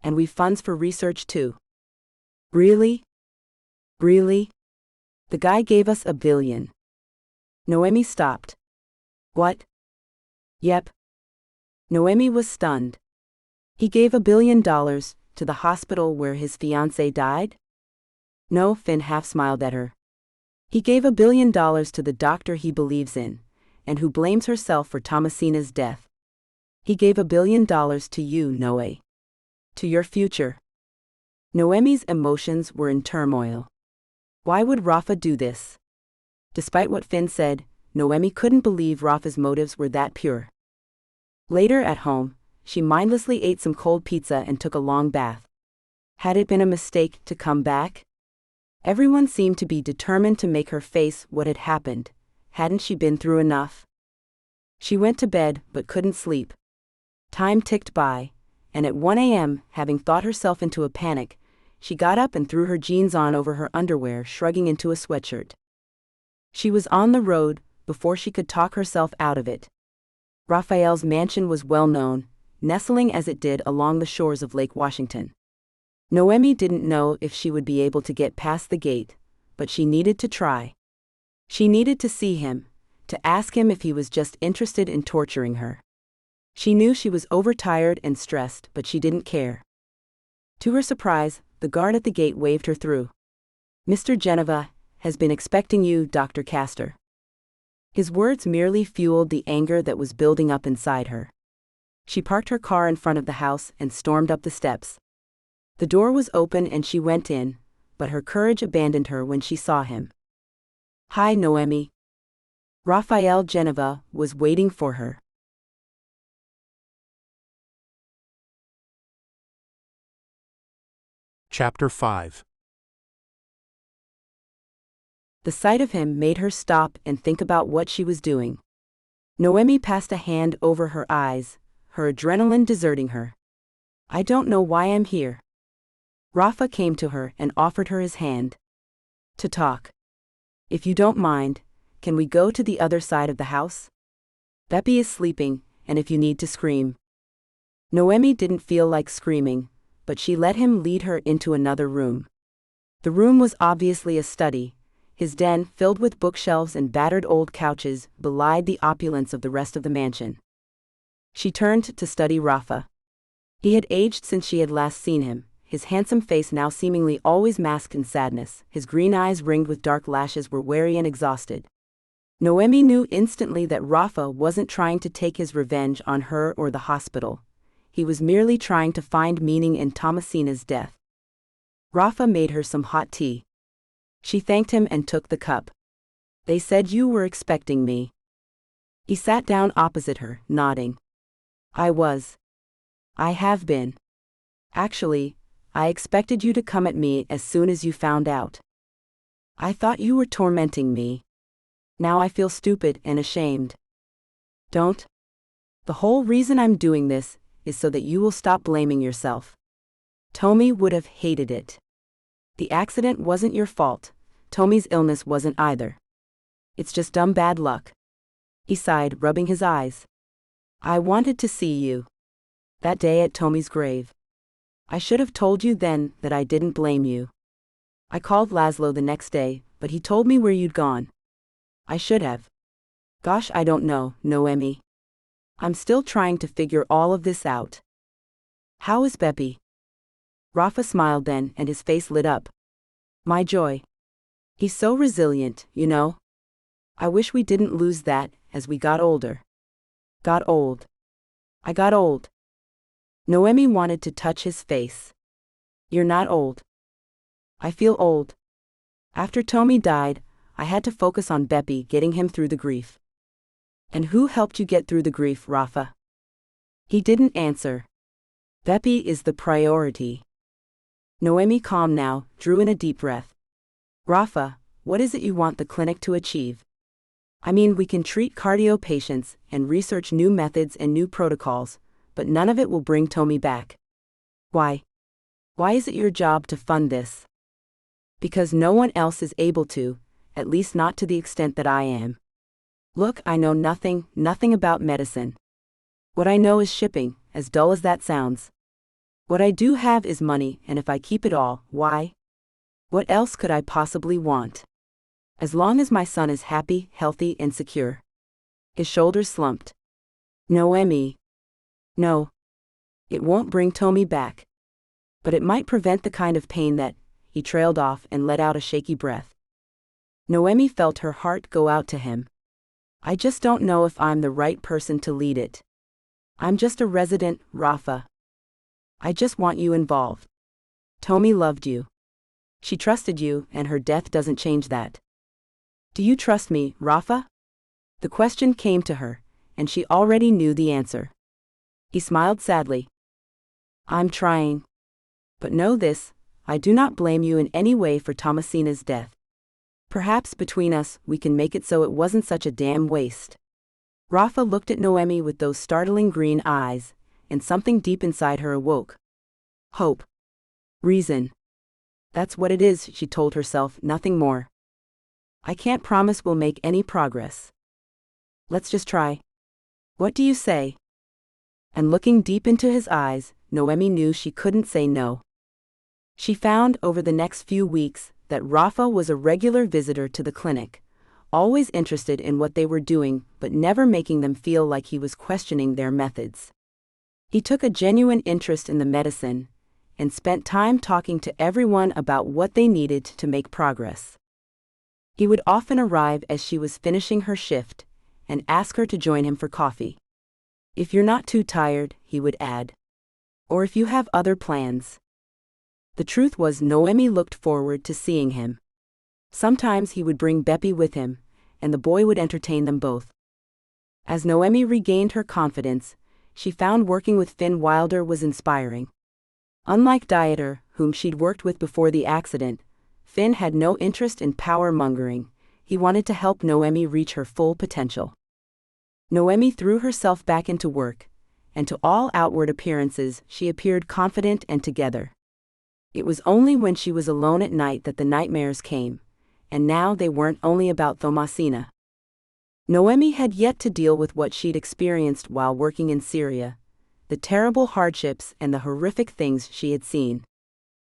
[SPEAKER 3] And we've funds for research too. Really? Really? The guy gave us $1 billion. Noemi stopped. What? Yep. Noemi was stunned. He gave $1 billion to the hospital where his fiancée died? No, Finn half smiled at her. He gave $1 billion to the doctor he believes in, and who blames herself for Thomasina's death. He gave $1 billion to you, Noe. To your future. Noemi's emotions were in turmoil. Why would Rafa do this? Despite what Finn said, Noemi couldn't believe Rafa's motives were that pure. Later at home, she mindlessly ate some cold pizza and took a long bath. Had it been a mistake to come back? Everyone seemed to be determined to make her face what had happened. Hadn't she been through enough? She went to bed but couldn't sleep. Time ticked by, and at 1 a.m., having thought herself into a panic, she got up and threw her jeans on over her underwear, shrugging into a sweatshirt. She was on the road before she could talk herself out of it. Raphael's mansion was well known, nestling as it did along the shores of Lake Washington. Noemi didn't know if she would be able to get past the gate, but she needed to try. She needed to see him, to ask him if he was just interested in torturing her. She knew she was overtired and stressed, but she didn't care. To her surprise, the guard at the gate waved her through. "Mr. Geneva has been expecting you, Dr. Castor." His words merely fueled the anger that was building up inside her. She parked her car in front of the house and stormed up the steps. The door was open and she went in, but her courage abandoned her when she saw him. "Hi, Noemi." Raphael Geneva was waiting for her.
[SPEAKER 2] Chapter 5.
[SPEAKER 3] The sight of him made her stop and think about what she was doing. Noemi passed a hand over her eyes, her adrenaline deserting her. "I don't know why I'm here." Rafa came to her and offered her his hand. "To talk. If you don't mind, can we go to the other side of the house? Beppy is sleeping, and if you need to scream." Noemi didn't feel like screaming, but she let him lead her into another room. The room was obviously a study. His den, filled with bookshelves and battered old couches, belied the opulence of the rest of the mansion. She turned to study Rafa. He had aged since she had last seen him, his handsome face now seemingly always masked in sadness. His green eyes ringed with dark lashes were wary and exhausted. Noemi knew instantly that Rafa wasn't trying to take his revenge on her or the hospital. He was merely trying to find meaning in Thomasina's death. Rafa made her some hot tea. She thanked him and took the cup. "They said you were expecting me." He sat down opposite her, nodding. "I was. I have been. Actually, I expected you to come at me as soon as you found out. I thought you were tormenting me. Now I feel stupid and ashamed." "Don't. The whole reason I'm doing this is so that you will stop blaming yourself. Tommy would have hated it. The accident wasn't your fault. Tommy's illness wasn't either. It's just dumb bad luck." He sighed, rubbing his eyes. "I wanted to see you. That day at Tommy's grave. I should have told you then that I didn't blame you. I called Laszlo the next day, but he told me where you'd gone. I should have. Gosh, I don't know, Noemi. I'm still trying to figure all of this out. How is Beppy?" Rafa smiled then, and his face lit up. "My joy. He's so resilient, you know. I wish we didn't lose that as we got older." "Got old." "I got old." Noemi wanted to touch his face. "You're not old." "I feel old. After Tommy died, I had to focus on Beppy, getting him through the grief." "And who helped you get through the grief, Rafa?" He didn't answer. "Beppy is the priority." Noemi, calm now, drew in a deep breath. "Rafa, what is it you want the clinic to achieve? I mean, we can treat cardio patients and research new methods and new protocols, but none of it will bring Tommy back. Why? Why is it your job to fund this?" "Because no one else is able to, at least not to the extent that I am. Look, I know nothing about medicine. What I know is shipping, as dull as that sounds. What I do have is money, and if I keep it all, why? What else could I possibly want?" As long as my son is happy, healthy, and secure. His shoulders slumped. Noemi. No. It won't bring Tommy back. But it might prevent the kind of pain that, he trailed off and let out a shaky breath. Noemi felt her heart go out to him. I just don't know if I'm the right person to lead it. I'm just a resident, Rafa. I just want you involved. Tommy loved you. She trusted you, and her death doesn't change that. Do you trust me, Rafa? The question came to her, and she already knew the answer. He smiled sadly. I'm trying. But know this, I do not blame you in any way for Thomasina's death. Perhaps between us we can make it so it wasn't such a damn waste. Rafa looked at Noemi with those startling green eyes, and something deep inside her awoke. Hope. Reason. That's what it is, she told herself, nothing more. I can't promise we'll make any progress. Let's just try. What do you say? And looking deep into his eyes, Noemi knew she couldn't say no. She found over the next few weeks that Rafa was a regular visitor to the clinic, always interested in what they were doing but never making them feel like he was questioning their methods. He took a genuine interest in the medicine, and spent time talking to everyone about what they needed to make progress. He would often arrive as she was finishing her shift, and ask her to join him for coffee. If you're not too tired, he would add. Or if you have other plans. The truth was Noemi looked forward to seeing him. Sometimes he would bring Beppy with him, and the boy would entertain them both. As Noemi regained her confidence, she found working with Finn Wilder was inspiring. Unlike Dieter, whom she'd worked with before the accident, Finn had no interest in power-mongering. He wanted to help Noemi reach her full potential. Noemi threw herself back into work, and to all outward appearances she appeared confident and together. It was only when she was alone at night that the nightmares came, and now they weren't only about Thomasina. Noemi had yet to deal with what she'd experienced while working in Syria, the terrible hardships and the horrific things she had seen.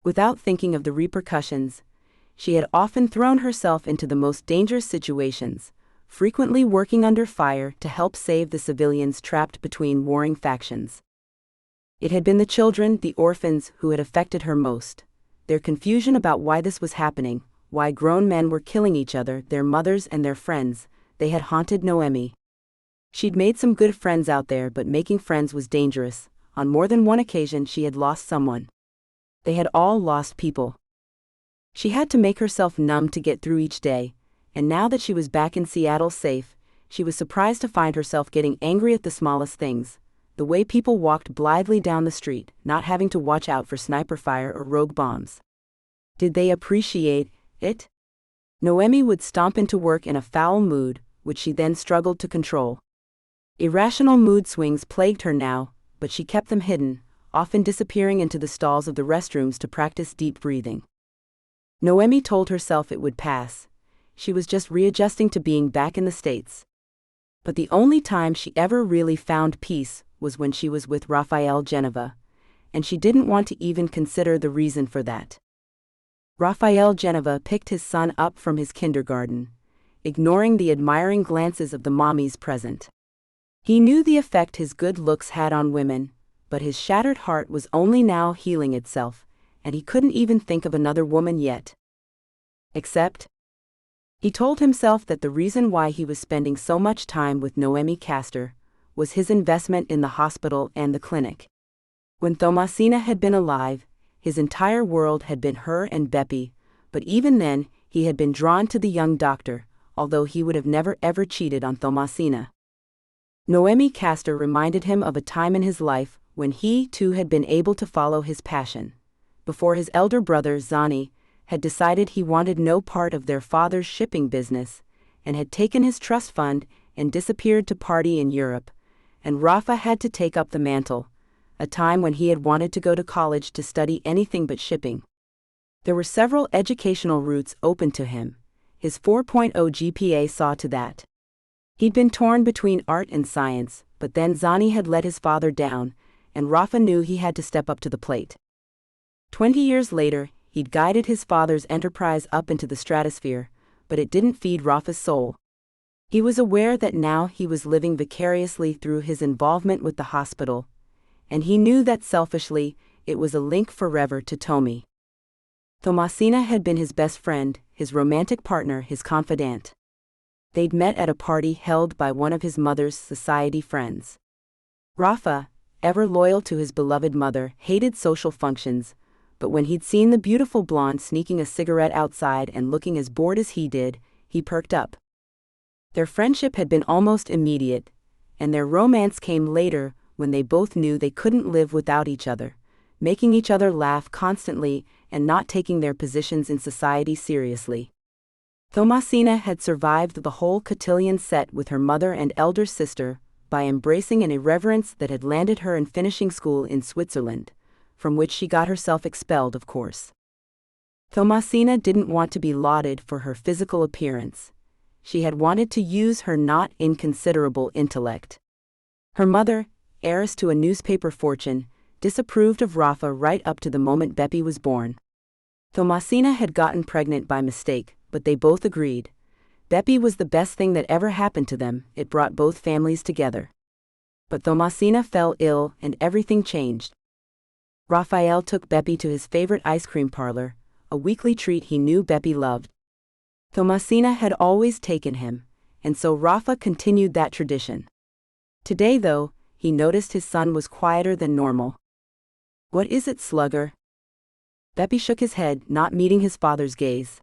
[SPEAKER 3] Without thinking of the repercussions, she had often thrown herself into the most dangerous situations, frequently working under fire to help save the civilians trapped between warring factions. It had been the children, the orphans, who had affected her most. Their confusion about why this was happening, why grown men were killing each other, their mothers and their friends, they had haunted Noemi. She'd made some good friends out there, but making friends was dangerous. On more than one occasion she had lost someone. They had all lost people. She had to make herself numb to get through each day, and now that she was back in Seattle safe, she was surprised to find herself getting angry at the smallest things. The way people walked blithely down the street, not having to watch out for sniper fire or rogue bombs. Did they appreciate it? Noemi would stomp into work in a foul mood, which she then struggled to control. Irrational mood swings plagued her now, but she kept them hidden, often disappearing into the stalls of the restrooms to practice deep breathing. Noemi told herself it would pass. She was just readjusting to being back in the States. But the only time she ever really found peace was when she was with Raphael Geneva, and she didn't want to even consider the reason for that. Raphael Geneva picked his son up from his kindergarten, ignoring the admiring glances of the mommies present. He knew the effect his good looks had on women, but his shattered heart was only now healing itself, and he couldn't even think of another woman yet. Except, he told himself that the reason why he was spending so much time with Noemi Castor was his investment in the hospital and the clinic. When Thomasina had been alive, his entire world had been her and Beppy, but even then, he had been drawn to the young doctor, although he would have never ever cheated on Thomasina. Noemi Castor reminded him of a time in his life when he, too, had been able to follow his passion. Before his elder brother, Zani, had decided he wanted no part of their father's shipping business, and had taken his trust fund and disappeared to party in Europe, and Rafa had to take up the mantle, a time when he had wanted to go to college to study anything but shipping. There were several educational routes open to him. His 4.0 GPA saw to that. He'd been torn between art and science, but then Zani had let his father down, and Rafa knew he had to step up to the plate. 20 years later, he'd guided his father's enterprise up into the stratosphere, but it didn't feed Rafa's soul. He was aware that now he was living vicariously through his involvement with the hospital, and he knew that selfishly, it was a link forever to Tommy. Thomasina had been his best friend, his romantic partner, his confidant. They'd met at a party held by one of his mother's society friends. Rafa, ever loyal to his beloved mother, hated social functions, but when he'd seen the beautiful blonde sneaking a cigarette outside and looking as bored as he did, he perked up. Their friendship had been almost immediate, and their romance came later when they both knew they couldn't live without each other, making each other laugh constantly and not taking their positions in society seriously. Thomasina had survived the whole cotillion set with her mother and elder sister by embracing an irreverence that had landed her in finishing school in Switzerland, from which she got herself expelled, of course. Thomasina didn't want to be lauded for her physical appearance. She had wanted to use her not inconsiderable intellect. Her mother, heiress to a newspaper fortune, disapproved of Rafa right up to the moment Beppy was born. Thomasina had gotten pregnant by mistake, but they both agreed. Beppy was the best thing that ever happened to them, it brought both families together. But Thomasina fell ill and everything changed. Raphael took Beppy to his favorite ice cream parlor, a weekly treat he knew Beppy loved. Thomasina had always taken him, and so Rafa continued that tradition. Today, though, he noticed his son was quieter than normal. "What is it, slugger?" Beppy shook his head, not meeting his father's gaze.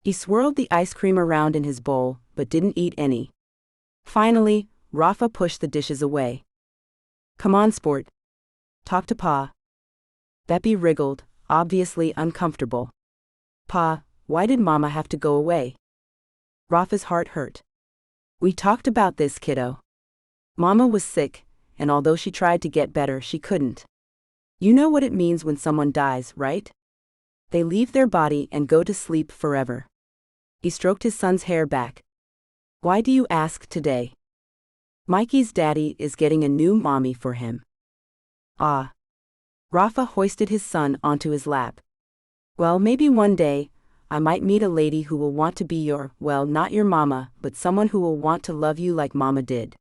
[SPEAKER 3] He swirled the ice cream around in his bowl, but didn't eat any. Finally, Rafa pushed the dishes away. "Come on, sport. Talk to Pa." Beppy wriggled, obviously uncomfortable. "Pa, why did Mama have to go away?" Rafa's heart hurt. "We talked about this, kiddo. Mama was sick, and although she tried to get better, she couldn't. You know what it means when someone dies, right? They leave their body and go to sleep forever." He stroked his son's hair back. "Why do you ask today?" "Mikey's daddy is getting a new mommy for him." "Ah." Rafa hoisted his son onto his lap. "Well, maybe one day, I might meet a lady who will want to be your, well, not your mama, but someone who will want to love you like Mama did."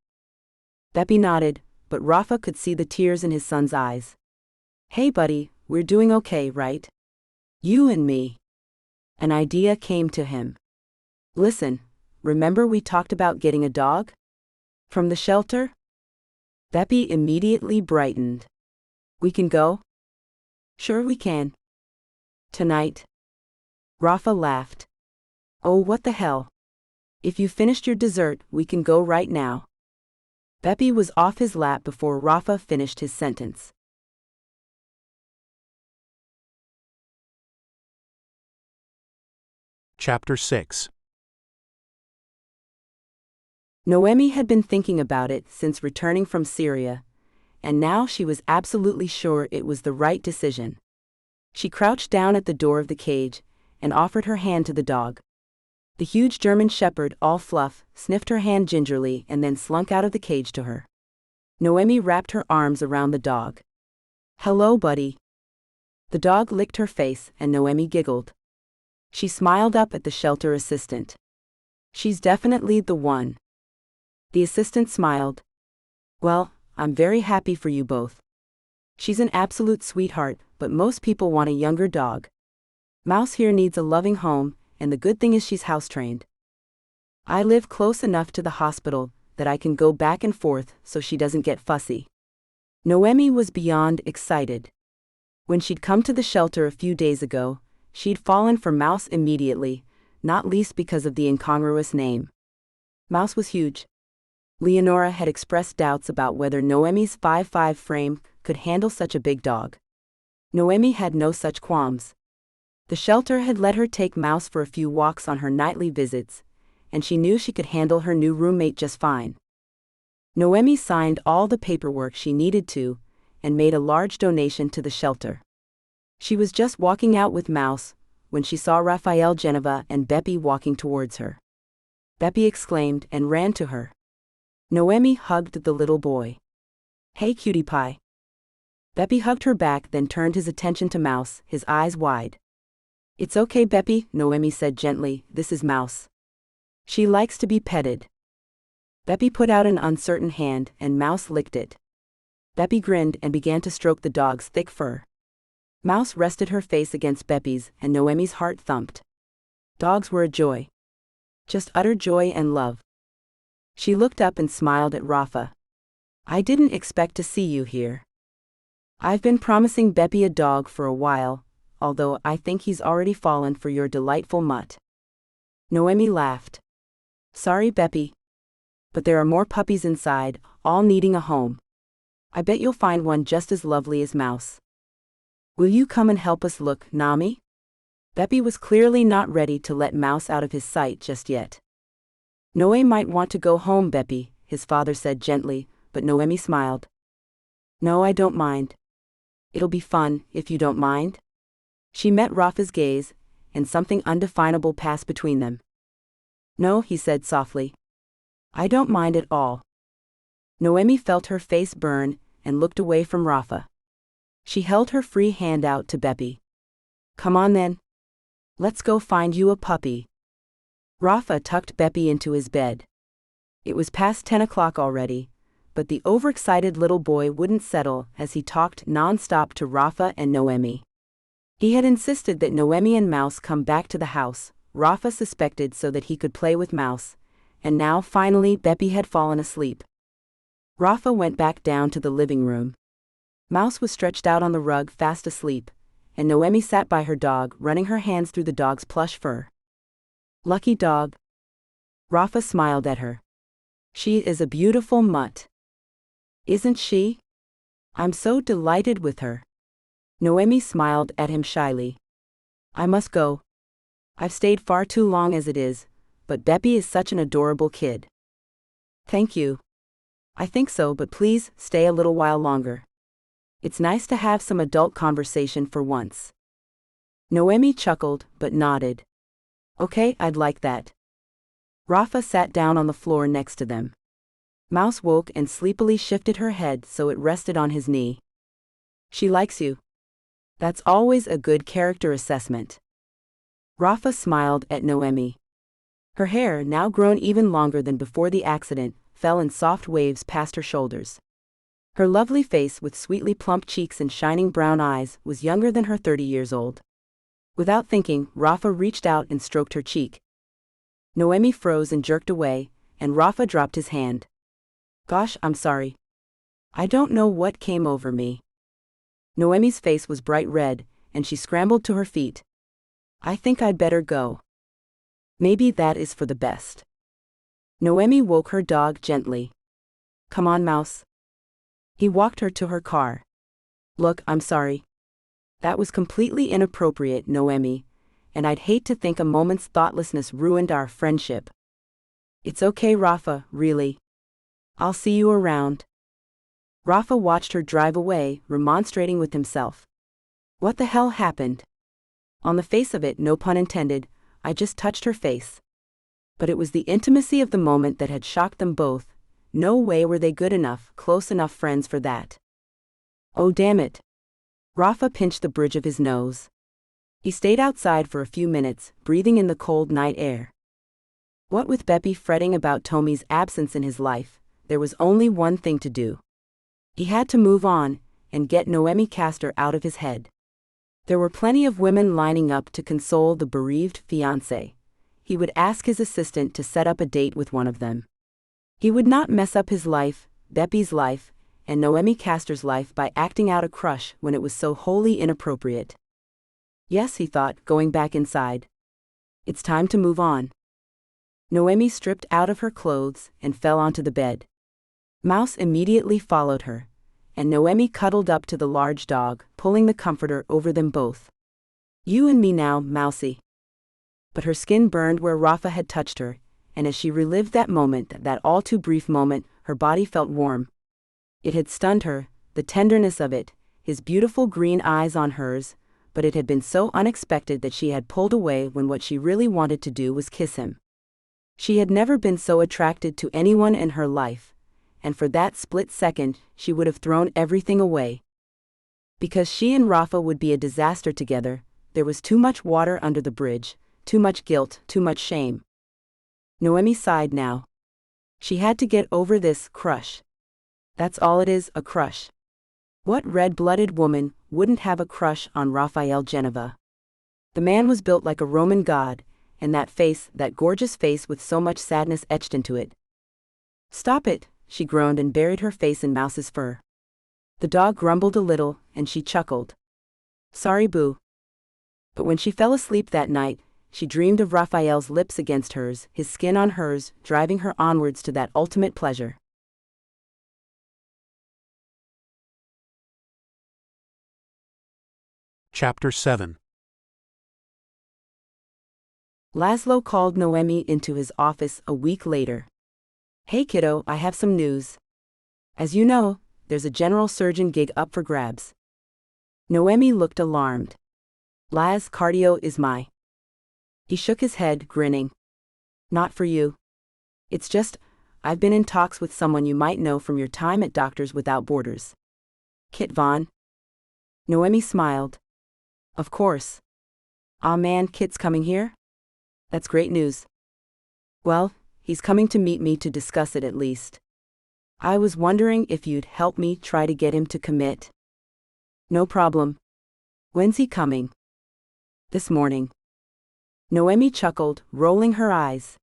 [SPEAKER 3] Beppy nodded, but Rafa could see the tears in his son's eyes. "Hey buddy, we're doing okay, right? You and me." An idea came to him. "Listen, remember we talked about getting a dog? From the shelter?" Beppy immediately brightened. "We can go?" "Sure we can." "Tonight?" Rafa laughed. "Oh, what the hell. If you finished your dessert, we can go right now." Beppy was off his lap before Rafa finished his sentence.
[SPEAKER 2] Chapter 6.
[SPEAKER 3] Noemi had been thinking about it since returning from Syria, and now she was absolutely sure it was the right decision. She crouched down at the door of the cage and offered her hand to the dog. The huge German shepherd, all fluff, sniffed her hand gingerly and then slunk out of the cage to her. Noemi wrapped her arms around the dog. "Hello, buddy." The dog licked her face and Noemi giggled. She smiled up at the shelter assistant. "She's definitely the one." The assistant smiled. "Well, I'm very happy for you both. She's an absolute sweetheart, but most people want a younger dog. Mouse here needs a loving home, and the good thing is she's house-trained. I live close enough to the hospital that I can go back and forth so she doesn't get fussy." Noemi was beyond excited. When she'd come to the shelter a few days ago, she'd fallen for Mouse immediately, not least because of the incongruous name. Mouse was huge. Leonora had expressed doubts about whether Noemi's 5'5" frame could handle such a big dog. Noemi had no such qualms. The shelter had let her take Mouse for a few walks on her nightly visits, and she knew she could handle her new roommate just fine. Noemi signed all the paperwork she needed to, and made a large donation to the shelter. She was just walking out with Mouse when she saw Raphael, Geneva, and Beppy walking towards her. Beppy exclaimed and ran to her. Noemi hugged the little boy. "Hey, cutie pie." Beppy hugged her back, then turned his attention to Mouse, his eyes wide. It's okay, Beppy, Noemi said gently, this is Mouse. She likes to be petted. Beppy put out an uncertain hand and Mouse licked it. Beppy grinned and began to stroke the dog's thick fur. Mouse rested her face against Beppy's and Noemi's heart thumped. Dogs were a joy. Just utter joy and love. She looked up and smiled at Rafa. I didn't expect to see you here. I've been promising Beppy a dog for a while, although I think he's already fallen for your delightful mutt. Noemi laughed. Sorry, Beppy. But there are more puppies inside, all needing a home. I bet you'll find one just as lovely as Mouse. Will you come and help us look, Nami? Beppy was clearly not ready to let Mouse out of his sight just yet. Noe might want to go home, Beppy, his father said gently, but Noemi smiled. No, I don't mind. It'll be fun, if you don't mind. She met Rafa's gaze, and something undefinable passed between them. No, he said softly. I don't mind at all. Noemi felt her face burn and looked away from Rafa. She held her free hand out to Beppy. Come on then. Let's go find you a puppy. Rafa tucked Beppy into his bed. It was past 10 o'clock already, but the overexcited little boy wouldn't settle as he talked non-stop to Rafa and Noemi. He had insisted that Noemi and Mouse come back to the house, Rafa suspected so that he could play with Mouse, and now finally Beppy had fallen asleep. Rafa went back down to the living room. Mouse was stretched out on the rug fast asleep, and Noemi sat by her dog running her hands through the dog's plush fur. Lucky dog. Rafa smiled at her. She is a beautiful mutt. Isn't she? I'm so delighted with her. Noemi smiled at him shyly. I must go. I've stayed far too long as it is, but Beppy is such an adorable kid. Thank you. I think so, but please stay a little while longer. It's nice to have some adult conversation for once. Noemi chuckled but nodded. Okay, I'd like that. Rafa sat down on the floor next to them. Mouse woke and sleepily shifted her head so it rested on his knee. She likes you. That's always a good character assessment. Rafa smiled at Noemi. Her hair, now grown even longer than before the accident, fell in soft waves past her shoulders. Her lovely face with sweetly plump cheeks and shining brown eyes was younger than her 30 years old. Without thinking, Rafa reached out and stroked her cheek. Noemi froze and jerked away, and Rafa dropped his hand. Gosh, I'm sorry. I don't know what came over me. Noemi's face was bright red, and she scrambled to her feet. I think I'd better go. Maybe that is for the best. Noemi woke her dog gently. Come on, Mouse. He walked her to her car. Look, I'm sorry. That was completely inappropriate, Noemi, and I'd hate to think a moment's thoughtlessness ruined our friendship. It's okay, Rafa, really. I'll see you around. Rafa watched her drive away, remonstrating with himself. What the hell happened? On the face of it, no pun intended, I just touched her face. But it was the intimacy of the moment that had shocked them both. No way were they good enough, close enough friends for that. Oh damn it. Rafa pinched the bridge of his nose. He stayed outside for a few minutes, breathing in the cold night air. What with Beppy fretting about Tommy's absence in his life, there was only one thing to do. He had to move on, and get Noemi Castor out of his head. There were plenty of women lining up to console the bereaved fiancé. He would ask his assistant to set up a date with one of them. He would not mess up his life, Beppy's life, and Noemi Castor's life by acting out a crush when it was so wholly inappropriate. Yes, he thought, going back inside. It's time to move on. Noemi stripped out of her clothes and fell onto the bed. Mouse immediately followed her, and Noemi cuddled up to the large dog, pulling the comforter over them both. You and me now, Mousy. But her skin burned where Rafa had touched her, and as she relived that moment, that all too brief moment, her body felt warm. It had stunned her, the tenderness of it, his beautiful green eyes on hers, but it had been so unexpected that she had pulled away when what she really wanted to do was kiss him. She had never been so attracted to anyone in her life, and for that split second, she would have thrown everything away. Because she and Rafa would be a disaster together, there was too much water under the bridge, too much guilt, too much shame. Noemi sighed now. She had to get over this crush. That's all it is, a crush. What red-blooded woman wouldn't have a crush on Raphael Geneva? The man was built like a Roman god, and that face, that gorgeous face with so much sadness etched into it. Stop it, she groaned and buried her face in Mouse's fur. The dog grumbled a little, and she chuckled. Sorry, Boo. But when she fell asleep that night, she dreamed of Raphael's lips against hers, his skin on hers, driving her onwards to that ultimate pleasure.
[SPEAKER 2] Chapter 7.
[SPEAKER 3] Laszlo called Noemi into his office a week later. Hey kiddo, I have some news. As you know, there's a general surgeon gig up for grabs. Noemi looked alarmed. Laz, cardio is my. He shook his head, grinning. Not for you. It's just, I've been in talks with someone you might know from your time at Doctors Without Borders. Kit Vaughn. Noemi smiled. Of course. Aw man, Kit's coming here? That's great news. Well, he's coming to meet me to discuss it at least. I was wondering if you'd help me try to get him to commit. No problem. When's he coming? This morning. Noemi chuckled, rolling her eyes.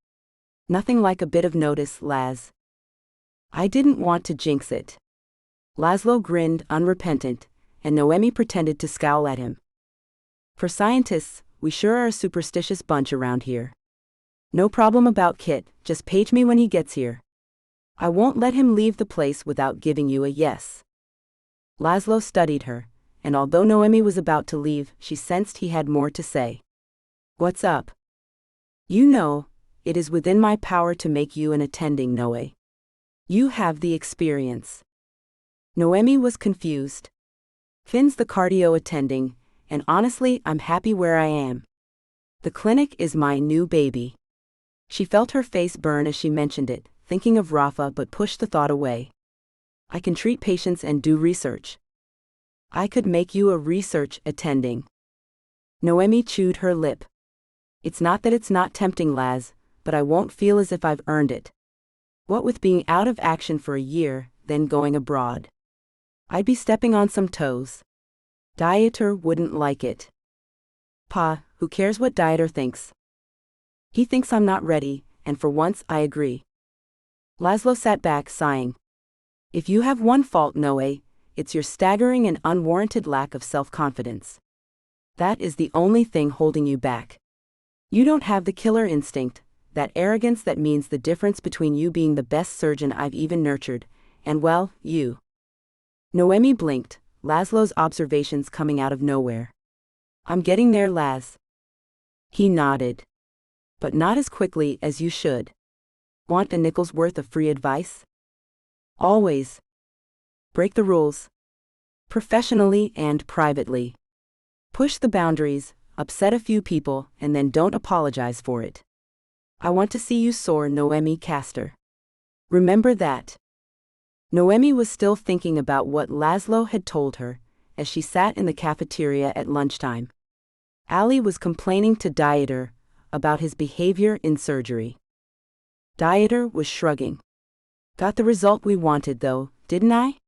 [SPEAKER 3] Nothing like a bit of notice, Laz. I didn't want to jinx it. Laszlo grinned, unrepentant, and Noemi pretended to scowl at him. For scientists, we sure are a superstitious bunch around here. No problem about Kit, just page me when he gets here. I won't let him leave the place without giving you a yes. Laszlo studied her, and although Noemi was about to leave, she sensed he had more to say. What's up? You know, it is within my power to make you an attending, Noe. You have the experience. Noemi was confused. Finn's the cardio attending, and honestly, I'm happy where I am. The clinic is my new baby. She felt her face burn as she mentioned it, thinking of Rafa but pushed the thought away. I can treat patients and do research. I could make you a research attending. Noemi chewed her lip. It's not that it's not tempting, Laz, but I won't feel as if I've earned it. What with being out of action for a year, then going abroad? I'd be stepping on some toes. Dieter wouldn't like it. Pa, who cares what Dieter thinks? He thinks I'm not ready, and for once I agree. Laszlo sat back, sighing. If you have one fault, Noe, it's your staggering and unwarranted lack of self-confidence. That is the only thing holding you back. You don't have the killer instinct, that arrogance that means the difference between you being the best surgeon I've even nurtured, and well, you. Noemi blinked, Laszlo's observations coming out of nowhere. I'm getting there, Laz. He nodded. But not as quickly as you should. Want a nickel's worth of free advice? Always. Break the rules. Professionally and privately. Push the boundaries, upset a few people, and then don't apologize for it. I want to see you soar, Noemi Castor. Remember that. Noemi was still thinking about what Laszlo had told her, as she sat in the cafeteria at lunchtime. Ali was complaining to Dieter about his behavior in surgery. Dieter was shrugging. Got the result we wanted though, didn't I?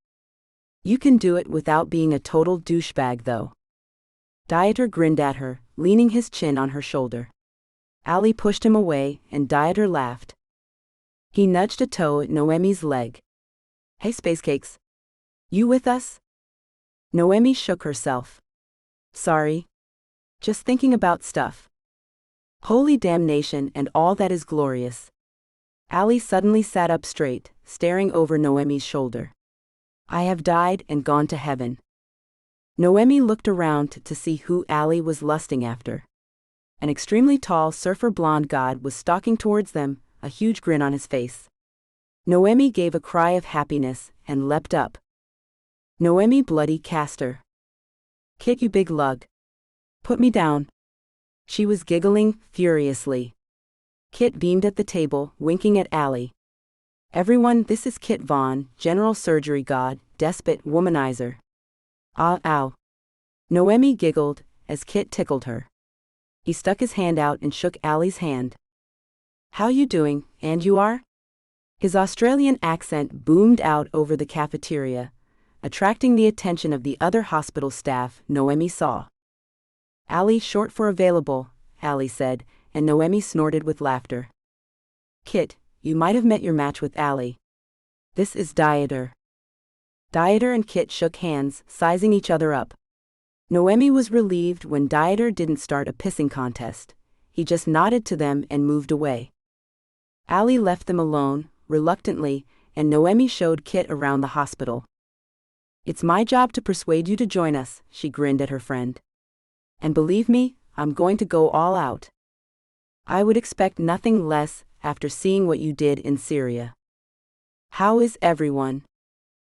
[SPEAKER 3] You can do it without being a total douchebag though. Dieter grinned at her, leaning his chin on her shoulder. Ali pushed him away, and Dieter laughed. He nudged a toe at Noemi's leg. Hey Spacecakes. You with us? Noemi shook herself. Sorry. Just thinking about stuff. Holy damnation and all that is glorious. Ali suddenly sat up straight, staring over Noemi's shoulder. I have died and gone to heaven. Noemi looked around to see who Ali was lusting after. An extremely tall surfer blonde god was stalking towards them, a huge grin on his face. Noemi gave a cry of happiness and leapt up. Noemi bloody Castor. Kit, you big lug. Put me down. She was giggling furiously. Kit beamed at the table, winking at Ali. Everyone, this is Kit Vaughn, general surgery god, despot, womanizer. Ah, ow. Noemi giggled, as Kit tickled her. He stuck his hand out and shook Allie's hand. "How you doing, and you are?" His Australian accent boomed out over the cafeteria, attracting the attention of the other hospital staff Noemi saw. "Allie, short for available," Allie said, and Noemi snorted with laughter. "Kit, you might have met your match with Allie. This is Dieter." Dieter and Kit shook hands, sizing each other up. Noemi was relieved when Dieter didn't start a pissing contest. He just nodded to them and moved away. Allie left them alone, reluctantly, and Noemi showed Kit around the hospital. "It's my job to persuade you to join us," she grinned at her friend. "And believe me, I'm going to go all out. I would expect nothing less after seeing what you did in Syria." "How is everyone?"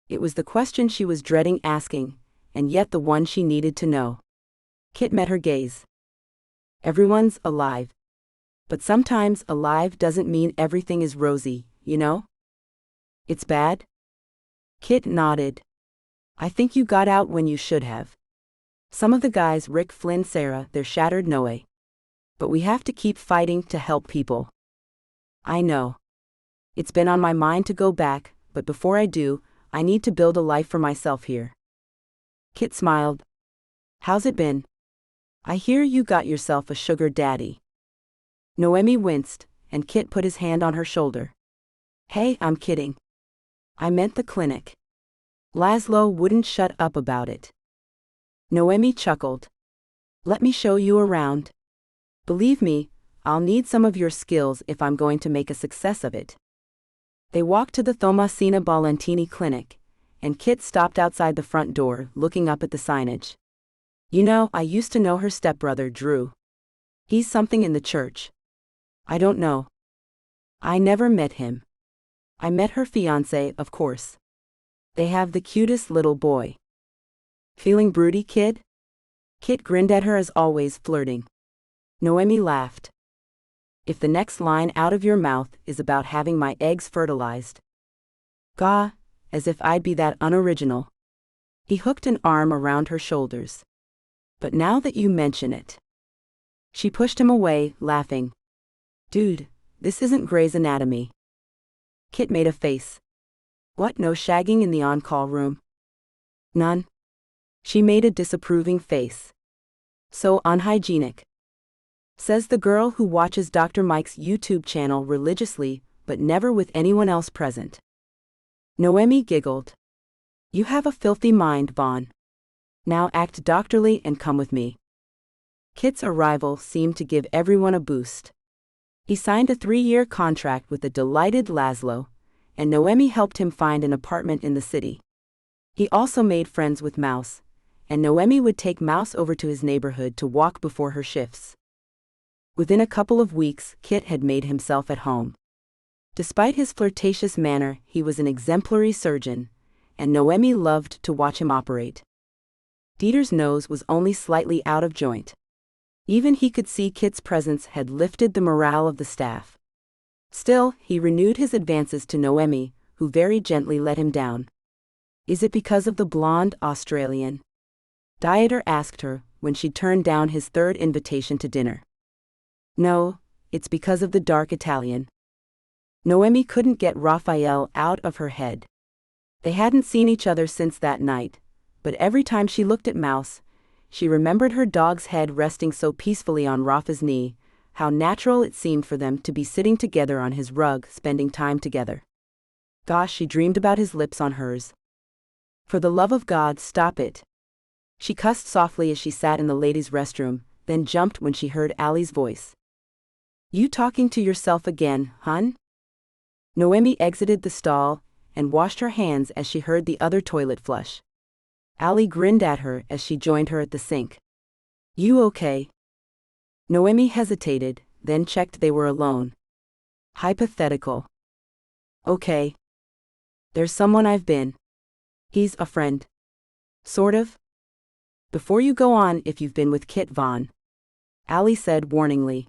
[SPEAKER 3] It was the question she was dreading asking, and yet the one she needed to know. Kit met her gaze. "Everyone's alive. But sometimes alive doesn't mean everything is rosy, you know?" "It's bad?" Kit nodded. "I think you got out when you should have. Some of the guys, Rick, Flynn, Sarah, they're shattered no way. But we have to keep fighting to help people." "I know. It's been on my mind to go back, but before I do, I need to build a life for myself here." Kit smiled. "How's it been? I hear you got yourself a sugar daddy." Noemi winced, and Kit put his hand on her shoulder. "Hey, I'm kidding. I meant the clinic. Laszlo wouldn't shut up about it." Noemi chuckled. "Let me show you around. Believe me, I'll need some of your skills if I'm going to make a success of it." They walked to the Thomasina Balentini clinic, and Kit stopped outside the front door, looking up at the signage. "You know, I used to know her stepbrother, Drew. He's something in the church." "I don't know. I never met him. I met her fiancé, of course. They have the cutest little boy." "Feeling broody, kid?" Kit grinned at her as always, flirting. Noemi laughed. "If the next line out of your mouth is about having my eggs fertilized." "Gah, as if I'd be that unoriginal." He hooked an arm around her shoulders. "But now that you mention it." She pushed him away, laughing. "Dude, this isn't Grey's Anatomy." Kit made a face. "What, no shagging in the on-call room?" "None." She made a disapproving face. "So unhygienic." Says the girl who watches Dr. Mike's YouTube channel religiously, but never with anyone else present. Noemi giggled. "You have a filthy mind, Vaughn. Now act doctorly and come with me." Kit's arrival seemed to give everyone a boost. He signed a 3-year contract with the delighted Laszlo, and Noemi helped him find an apartment in the city. He also made friends with Mouse, and Noemi would take Mouse over to his neighborhood to walk before her shifts. Within a couple of weeks, Kit had made himself at home. Despite his flirtatious manner, he was an exemplary surgeon, and Noemi loved to watch him operate. Dieter's nose was only slightly out of joint. Even he could see Kit's presence had lifted the morale of the staff. Still, he renewed his advances to Noemi, who very gently let him down. "Is it because of the blonde Australian?" Dieter asked her when she turned down his third invitation to dinner. "No, it's because of the dark Italian." Noemi couldn't get Raphael out of her head. They hadn't seen each other since that night, but every time she looked at Mouse, she remembered her dog's head resting so peacefully on Rafa's knee, how natural it seemed for them to be sitting together on his rug, spending time together. Gosh, she dreamed about his lips on hers. "For the love of God, stop it." She cussed softly as she sat in the ladies' restroom, then jumped when she heard Allie's voice. "You talking to yourself again, hun?" Noemi exited the stall and washed her hands as she heard the other toilet flush. Allie grinned at her as she joined her at the sink. "You okay?" Noemi hesitated, then checked they were alone. Hypothetical. "Okay. There's someone I've been. He's a friend. Sort of." "Before you go on, if you've been with Kit Vaughn," Allie said warningly.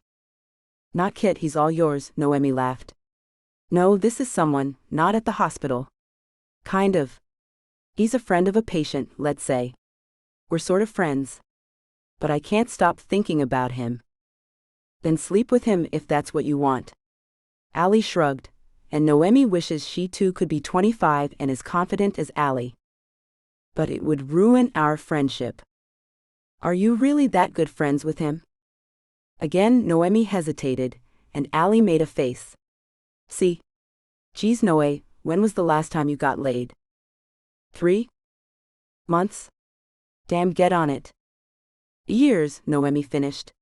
[SPEAKER 3] "Not Kit, he's all yours," Noemi laughed. "No, this is someone, not at the hospital. Kind of. He's a friend of a patient, let's say. We're sort of friends." But I can't stop thinking about him. Then sleep with him if that's what you want. Allie shrugged, and Noemi wishes she too could be 25 and as confident as Allie. But it would ruin our friendship. Are you really that good friends with him? Again Noemi hesitated, and Allie made a face. See? Geez Noe, when was the last time you got laid? 3 months? Damn, get on it. Years, Noemi finished.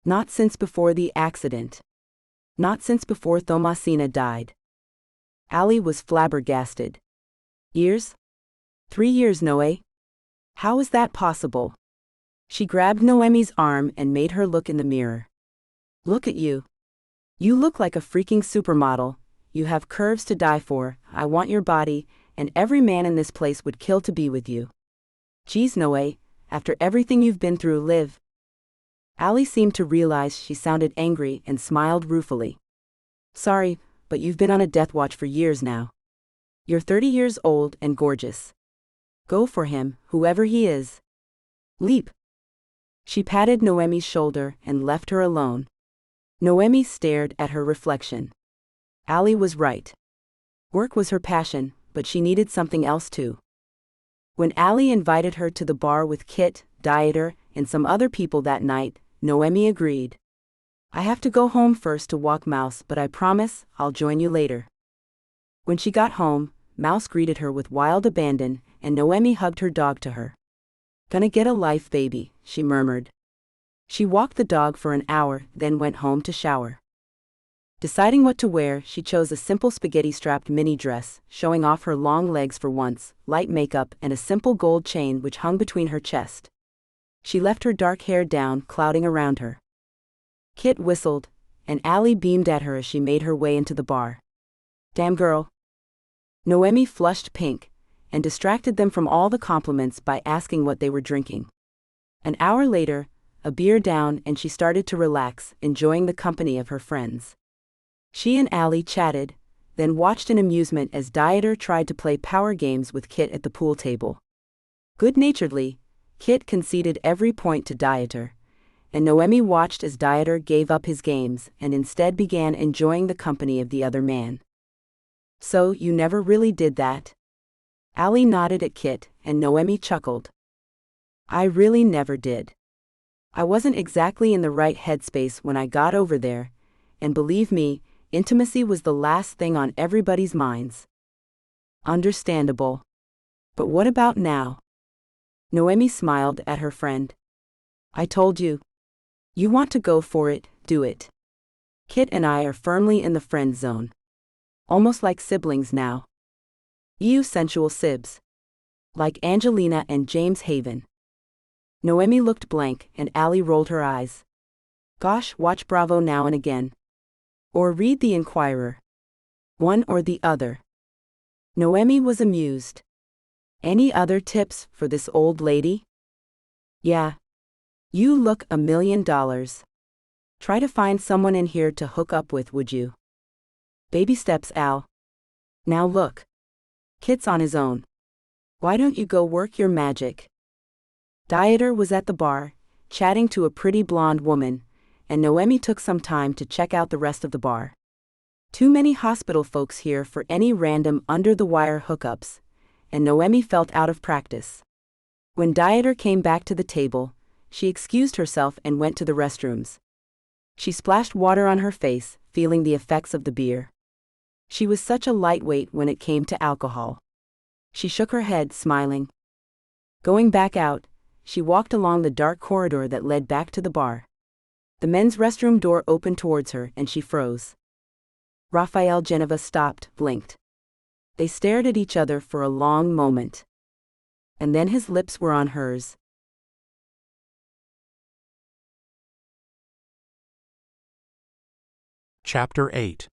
[SPEAKER 3] Not since before the accident. Not since before Thomasina died. Allie was flabbergasted. Years? 3 years, Noe? How is that possible? She grabbed Noemi's arm and made her look in the mirror. Look at you. You look like a freaking supermodel. You have curves to die for. I want your body, and every man in this place would kill to be with you. Geez Noe, after everything you've been through, live. Allie seemed to realize she sounded angry and smiled ruefully. Sorry, but you've been on a death watch for years now. You're 30 years old and gorgeous. Go for him, whoever he is. Leap. She patted Noemi's shoulder and left her alone. Noemi stared at her reflection. Allie was right. Work was her passion, but she needed something else too. When Allie invited her to the bar with Kit, Dieter, and some other people that night, Noemi agreed. I have to go home first to walk Mouse, but I promise I'll join you later. When she got home, Mouse greeted her with wild abandon, and Noemi hugged her dog to her. Gonna get a life, baby, she murmured. She walked the dog for an hour, then went home to shower. Deciding what to wear, she chose a simple spaghetti-strapped mini dress, showing off her long legs for once, light makeup, and a simple gold chain which hung between her chest. She left her dark hair down, clouding around her. Kit whistled, and Allie beamed at her as she made her way into the bar. Damn girl. Noemi flushed pink, and distracted them from all the compliments by asking what they were drinking. An hour later, a beer down, and she started to relax, enjoying the company of her friends. She and Allie chatted, then watched in amusement as Dieter tried to play power games with Kit at the pool table. Good-naturedly, Kit conceded every point to Dieter, and Noemi watched as Dieter gave up his games and instead began enjoying the company of the other man. So you never really did that? Allie nodded at Kit, and Noemi chuckled. I really never did. I wasn't exactly in the right headspace when I got over there, and believe me, intimacy was the last thing on everybody's minds. Understandable. But what about now? Noemi smiled at her friend. I told you. You want to go for it, do it. Kit and I are firmly in the friend zone. Almost like siblings now. You sensual sibs. Like Angelina and James Haven. Noemi looked blank, and Allie rolled her eyes. Gosh, watch Bravo now and again. Or read The Inquirer. One or the other. Noemi was amused. Any other tips for this old lady? Yeah. You look $1 million. Try to find someone in here to hook up with, would you? Baby steps, Al. Now look. Kit's on his own. Why don't you go work your magic? Dieter was at the bar, chatting to a pretty blonde woman, and Noemi took some time to check out the rest of the bar. Too many hospital folks here for any random under-the-wire hookups, and Noemi felt out of practice. When Dieter came back to the table, she excused herself and went to the restrooms. She splashed water on her face, feeling the effects of the beer. She was such a lightweight when it came to alcohol. She shook her head, smiling. Going back out, she walked along the dark corridor that led back to the bar. The men's restroom door opened towards her, and she froze. Raphael Geneva stopped, blinked. They stared at each other for a long moment. And then his lips were on hers.
[SPEAKER 2] Chapter 8.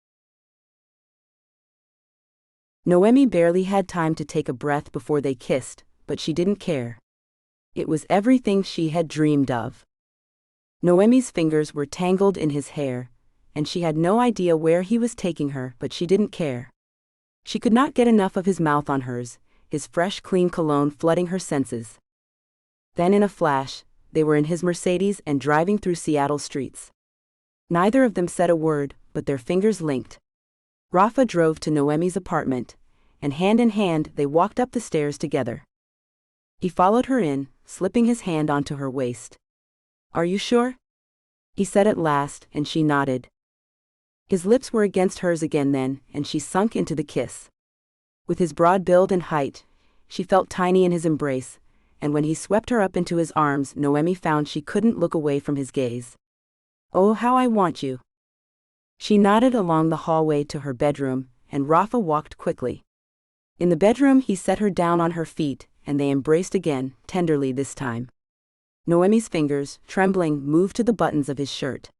[SPEAKER 3] Noemi barely had time to take a breath before they kissed, but she didn't care. It was everything she had dreamed of. Noemi's fingers were tangled in his hair, and she had no idea where he was taking her, but she didn't care. She could not get enough of his mouth on hers, his fresh, clean cologne flooding her senses. Then in a flash, they were in his Mercedes and driving through Seattle streets. Neither of them said a word, but their fingers linked. Rafa drove to Noemi's apartment, and hand in hand they walked up the stairs together. He followed her in, slipping his hand onto her waist. "Are you sure?" he said at last, and she nodded. His lips were against hers again then, and she sunk into the kiss. With his broad build and height, she felt tiny in his embrace, and when he swept her up into his arms, Noemi found she couldn't look away from his gaze. "Oh, how I want you." She nodded along the hallway to her bedroom, and Rafa walked quickly. In the bedroom he set her down on her feet, and they embraced again, tenderly this time. Noemi's fingers, trembling, moved to the buttons of his shirt.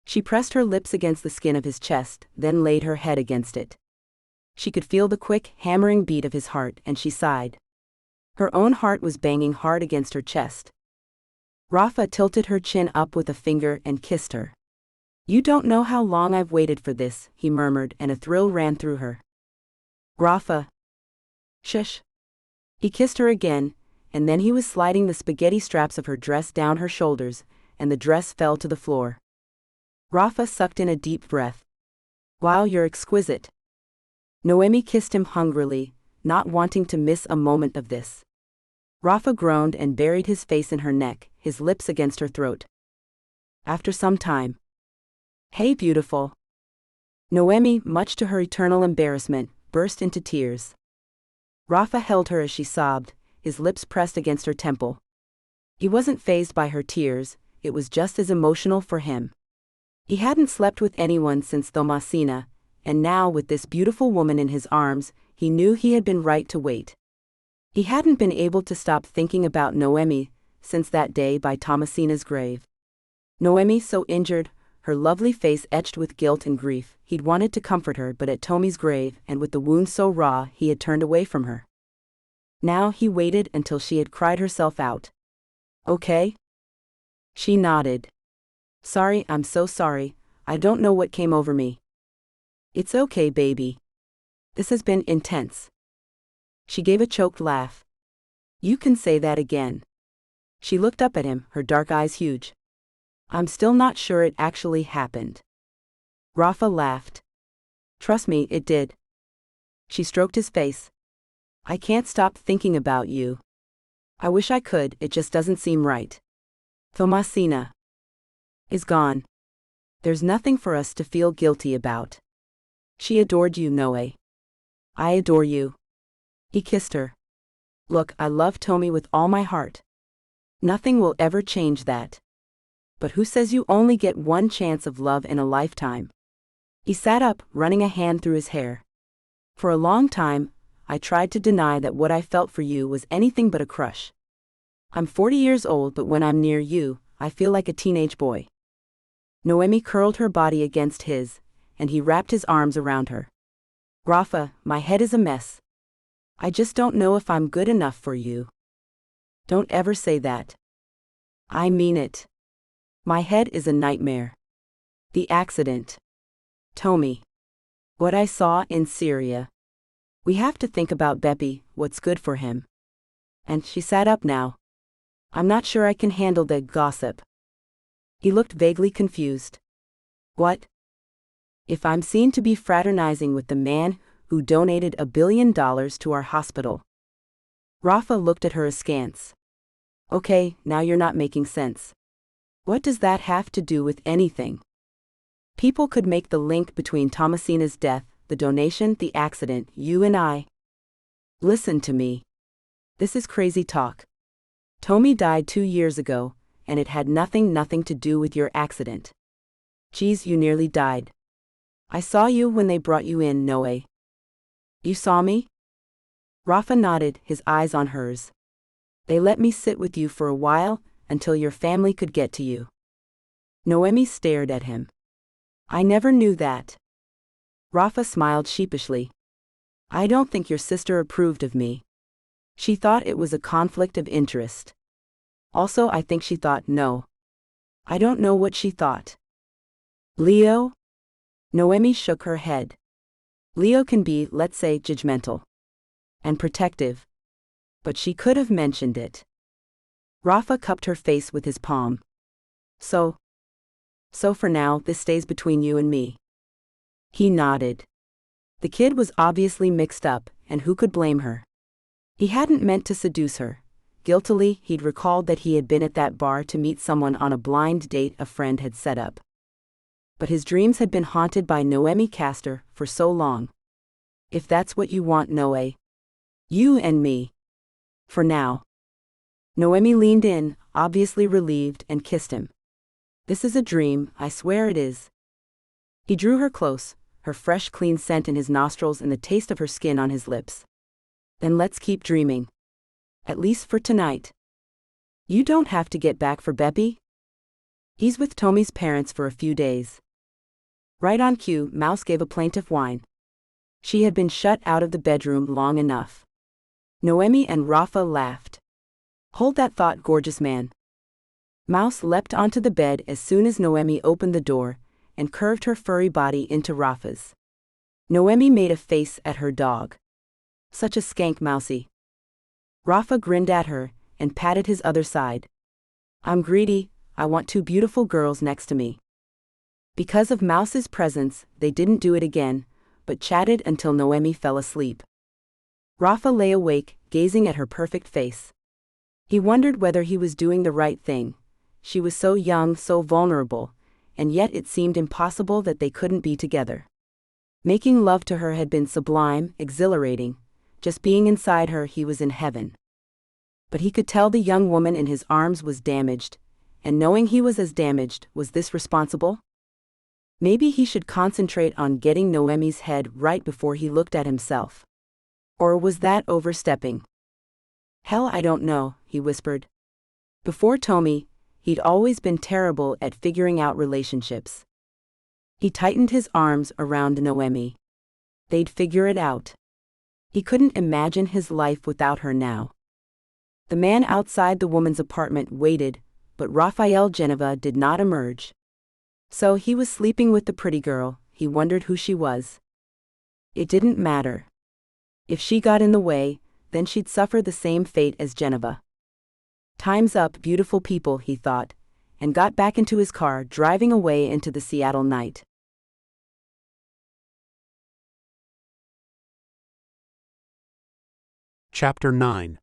[SPEAKER 3] She pressed her lips against the skin of his chest, then laid her head against it. She could feel the quick, hammering beat of his heart, and she sighed. Her own heart was banging hard against her chest. Rafa tilted her chin up with a finger and kissed her. "You don't know how long I've waited for this," he murmured, and a thrill ran through her. "Rafa." "Shush." He kissed her again, and then he was sliding the spaghetti straps of her dress down her shoulders, and the dress fell to the floor. Rafa sucked in a deep breath. "Wow, you're exquisite." Noemi kissed him hungrily, not wanting to miss a moment of this. Rafa groaned and buried his face in her neck, his lips against her throat. After some time, "Hey, beautiful." Noemi, much to her eternal embarrassment, burst into tears. Rafa held her as she sobbed, his lips pressed against her temple. He wasn't fazed by her tears, it was just as emotional for him. He hadn't slept with anyone since Thomasina, and now with this beautiful woman in his arms, he knew he had been right to wait. He hadn't been able to stop thinking about Noemi since that day by Thomasina's grave. Noemi so injured, her lovely face etched with guilt and grief, he'd wanted to comfort her, but at Tommy's grave, and with the wound so raw, he had turned away from her. Now he waited until she had cried herself out. "Okay?" She nodded. "Sorry, I'm so sorry, I don't know what came over me." "It's okay, baby. This has been intense." She gave a choked laugh. "You can say that again." She looked up at him, her dark eyes huge. "I'm still not sure it actually happened." Rafa laughed. "Trust me, it did." She stroked his face. "I can't stop thinking about you. I wish I could, it just doesn't seem right. Thomasina is gone. There's nothing for us to feel guilty about. She adored you, Noe. I adore you." He kissed her. "Look, I love Tommy with all my heart. Nothing will ever change that. But who says you only get one chance of love in a lifetime?" He sat up, running a hand through his hair. "For a long time, I tried to deny that what I felt for you was anything but a crush. I'm 40 years old, but when I'm near you, I feel like a teenage boy." Noemi curled her body against his, and he wrapped his arms around her. "Rafa, my head is a mess. I just don't know if I'm good enough for you." "Don't ever say that." "I mean it. My head is a nightmare. The accident. Tommy. What I saw in Syria. We have to think about Beppy, what's good for him." And she sat up now. "I'm not sure I can handle the gossip." He looked vaguely confused. "What? If I'm seen to be fraternizing with the man who donated $1 billion to our hospital?" Rafa looked at her askance. "Okay, now you're not making sense. What does that have to do with anything?" People could make the link between Thomasina's death, the donation, the accident, you and I. Listen to me. This is crazy talk. Tommy died 2 years ago, and it had nothing to do with your accident. Geez, you nearly died. I saw you when they brought you in, Noe. You saw me? Rafa nodded, his eyes on hers. They let me sit with you for a while, until your family could get to you. Noemi stared at him. I never knew that. Rafa smiled sheepishly. I don't think your sister approved of me. She thought it was a conflict of interest. Also, I think she thought no. I don't know what she thought. Leo? Noemi shook her head. Leo can be, let's say, judgmental. And protective. But she could have mentioned it. Rafa cupped her face with his palm. So for now, this stays between you and me. He nodded. The kid was obviously mixed up, and who could blame her? He hadn't meant to seduce her. Guiltily, he'd recalled that he had been at that bar to meet someone on a blind date a friend had set up. But his dreams had been haunted by Noemi Castor for so long. If that's what you want, Noe. You and me. For now. Noemi leaned in, obviously relieved, and kissed him. This is a dream, I swear it is. He drew her close, her fresh clean scent in his nostrils and the taste of her skin on his lips. Then let's keep dreaming. At least for tonight. You don't have to get back for Beppy. He's with Tommy's parents for a few days. Right on cue, Mouse gave a plaintive whine. She had been shut out of the bedroom long enough. Noemi and Rafa laughed. Hold that thought, gorgeous man. Mouse leapt onto the bed as soon as Noemi opened the door, and curved her furry body into Rafa's. Noemi made a face at her dog. Such a skank, Mousy. Rafa grinned at her, and patted his other side. I'm greedy, I want two beautiful girls next to me. Because of Mouse's presence, they didn't do it again, but chatted until Noemi fell asleep. Rafa lay awake, gazing at her perfect face. He wondered whether he was doing the right thing. She was so young, so vulnerable, and yet it seemed impossible that they couldn't be together. Making love to her had been sublime, exhilarating. Just being inside her, he was in heaven. But he could tell the young woman in his arms was damaged, and knowing he was as damaged, was this responsible? Maybe he should concentrate on getting Noemi's head right before he looked at himself. Or was that overstepping? Hell, I don't know, he whispered. Before Tommy, he'd always been terrible at figuring out relationships. He tightened his arms around Noemi. They'd figure it out. He couldn't imagine his life without her now. The man outside the woman's apartment waited, but Raphael Geneva did not emerge. So he was sleeping with the pretty girl. He wondered who she was. It didn't matter. If she got in the way, then she'd suffer the same fate as Geneva. Time's up, beautiful people, he thought, and got back into his car, driving away into the Seattle night.
[SPEAKER 2] Chapter 9.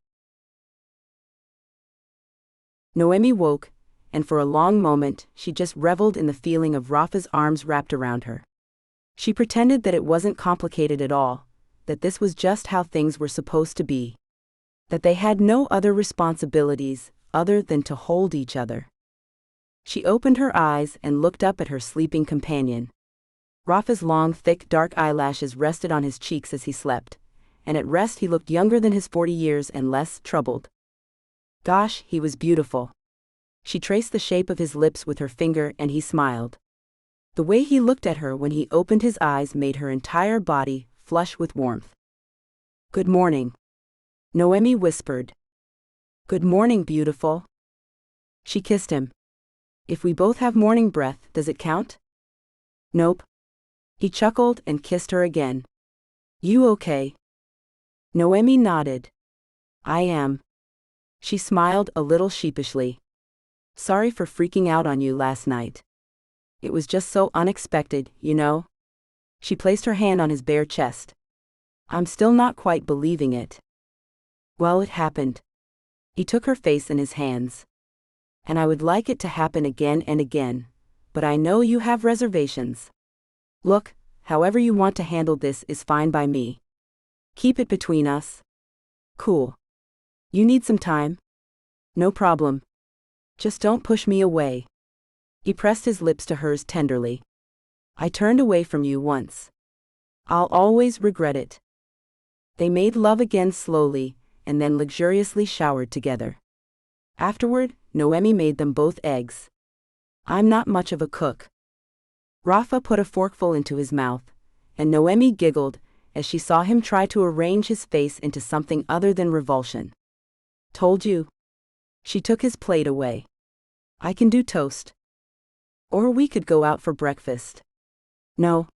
[SPEAKER 3] Noemi woke, and for a long moment, she just reveled in the feeling of Rafa's arms wrapped around her. She pretended that it wasn't complicated at all, that this was just how things were supposed to be. That they had no other responsibilities other than to hold each other. She opened her eyes and looked up at her sleeping companion. Rafa's long, thick, dark eyelashes rested on his cheeks as he slept, and at rest he looked younger than his 40 years and less troubled. Gosh, he was beautiful. She traced the shape of his lips with her finger and he smiled. The way he looked at her when he opened his eyes made her entire body flush with warmth. Good morning. Noemi whispered. Good morning, beautiful. She kissed him. If we both have morning breath, does it count? Nope. He chuckled and kissed her again. You okay? Noemi nodded. I am. She smiled a little sheepishly. Sorry for freaking out on you last night. It was just so unexpected, you know? She placed her hand on his bare chest. I'm still not quite believing it. Well, it happened. He took her face in his hands. And I would like it to happen again and again, but I know you have reservations. Look, however you want to handle this is fine by me. Keep it between us. Cool. You need some time? No problem. Just don't push me away. He pressed his lips to hers tenderly. I turned away from you once. I'll always regret it. They made love again slowly, and then luxuriously showered together. Afterward, Noemi made them both eggs. I'm not much of a cook. Rafa put a forkful into his mouth, and Noemi giggled as she saw him try to arrange his face into something other than revulsion. Told you. She took his plate away. I can do toast. Or we could go out for breakfast. No.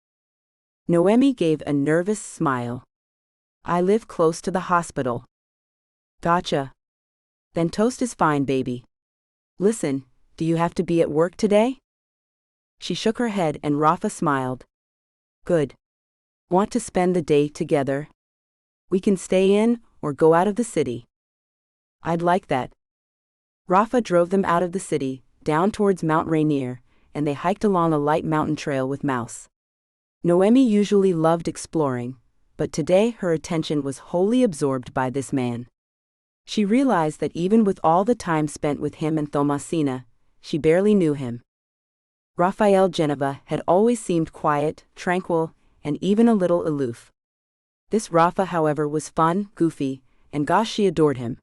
[SPEAKER 3] Noemi gave a nervous smile. I live close to the hospital. Gotcha. Then toast is fine, baby. Listen, do you have to be at work today? She shook her head and Rafa smiled. Good. Want to spend the day together? We can stay in, or go out of the city. I'd like that. Rafa drove them out of the city, down towards Mount Rainier, and they hiked along a light mountain trail with Mouse. Noemi usually loved exploring, but today her attention was wholly absorbed by this man. She realized that even with all the time spent with him and Thomasina, she barely knew him. Raphael Geneva had always seemed quiet, tranquil, and even a little aloof. This Rafa, however, was fun, goofy, and gosh, she adored him.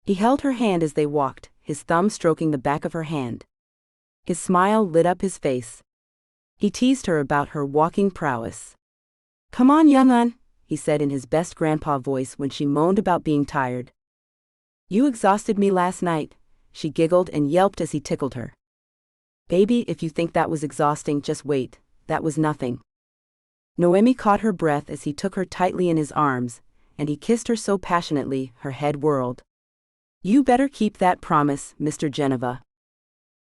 [SPEAKER 3] He held her hand as they walked, his thumb stroking the back of her hand. His smile lit up his face. He teased her about her walking prowess. Come on, young un, he said in his best grandpa voice when she moaned about being tired. You exhausted me last night, she giggled and yelped as he tickled her. Baby, if you think that was exhausting, just wait, that was nothing. Noemi caught her breath as he took her tightly in his arms, and he kissed her so passionately, her head whirled. You better keep that promise, Mr. Geneva.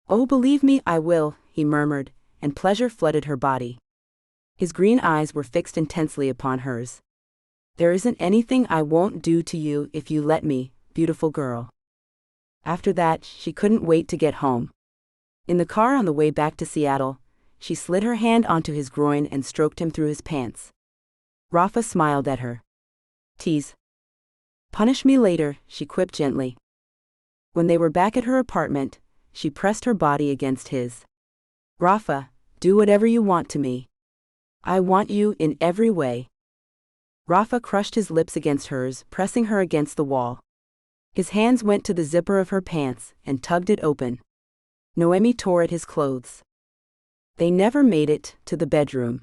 [SPEAKER 3] Oh, believe me, I will, he murmured, and pleasure flooded her body. His green eyes were fixed intensely upon hers. There isn't anything I won't do to you if you let me, beautiful girl. After that, she couldn't wait to get home. In the car on the way back to Seattle, she slid her hand onto his groin and stroked him through his pants. Rafa smiled at her. Tease. Punish me later, she quipped gently. When they were back at her apartment, she pressed her body against his. Rafa, do whatever you want to me. I want you in every way. Rafa crushed his lips against hers, pressing her against the wall. His hands went to the zipper of her pants and tugged it open. Noemi tore at his clothes. They never made it to the bedroom.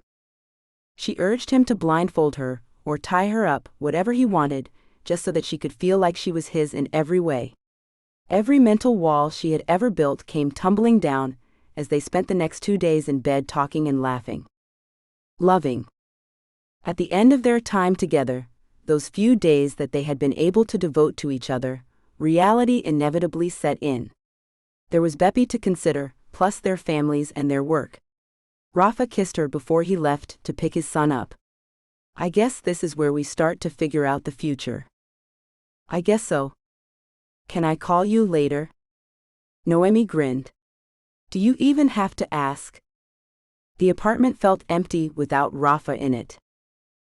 [SPEAKER 3] She urged him to blindfold her, or tie her up, whatever he wanted, just so that she could feel like she was his in every way. Every mental wall she had ever built came tumbling down, as they spent the next 2 days in bed talking and laughing. Loving. At the end of their time together, those few days that they had been able to devote to each other, reality inevitably set in. There was Beppy to consider, plus their families and their work. Rafa kissed her before he left to pick his son up. I guess this is where we start to figure out the future. I guess so. Can I call you later? Noemi grinned. Do you even have to ask? The apartment felt empty without Rafa in it.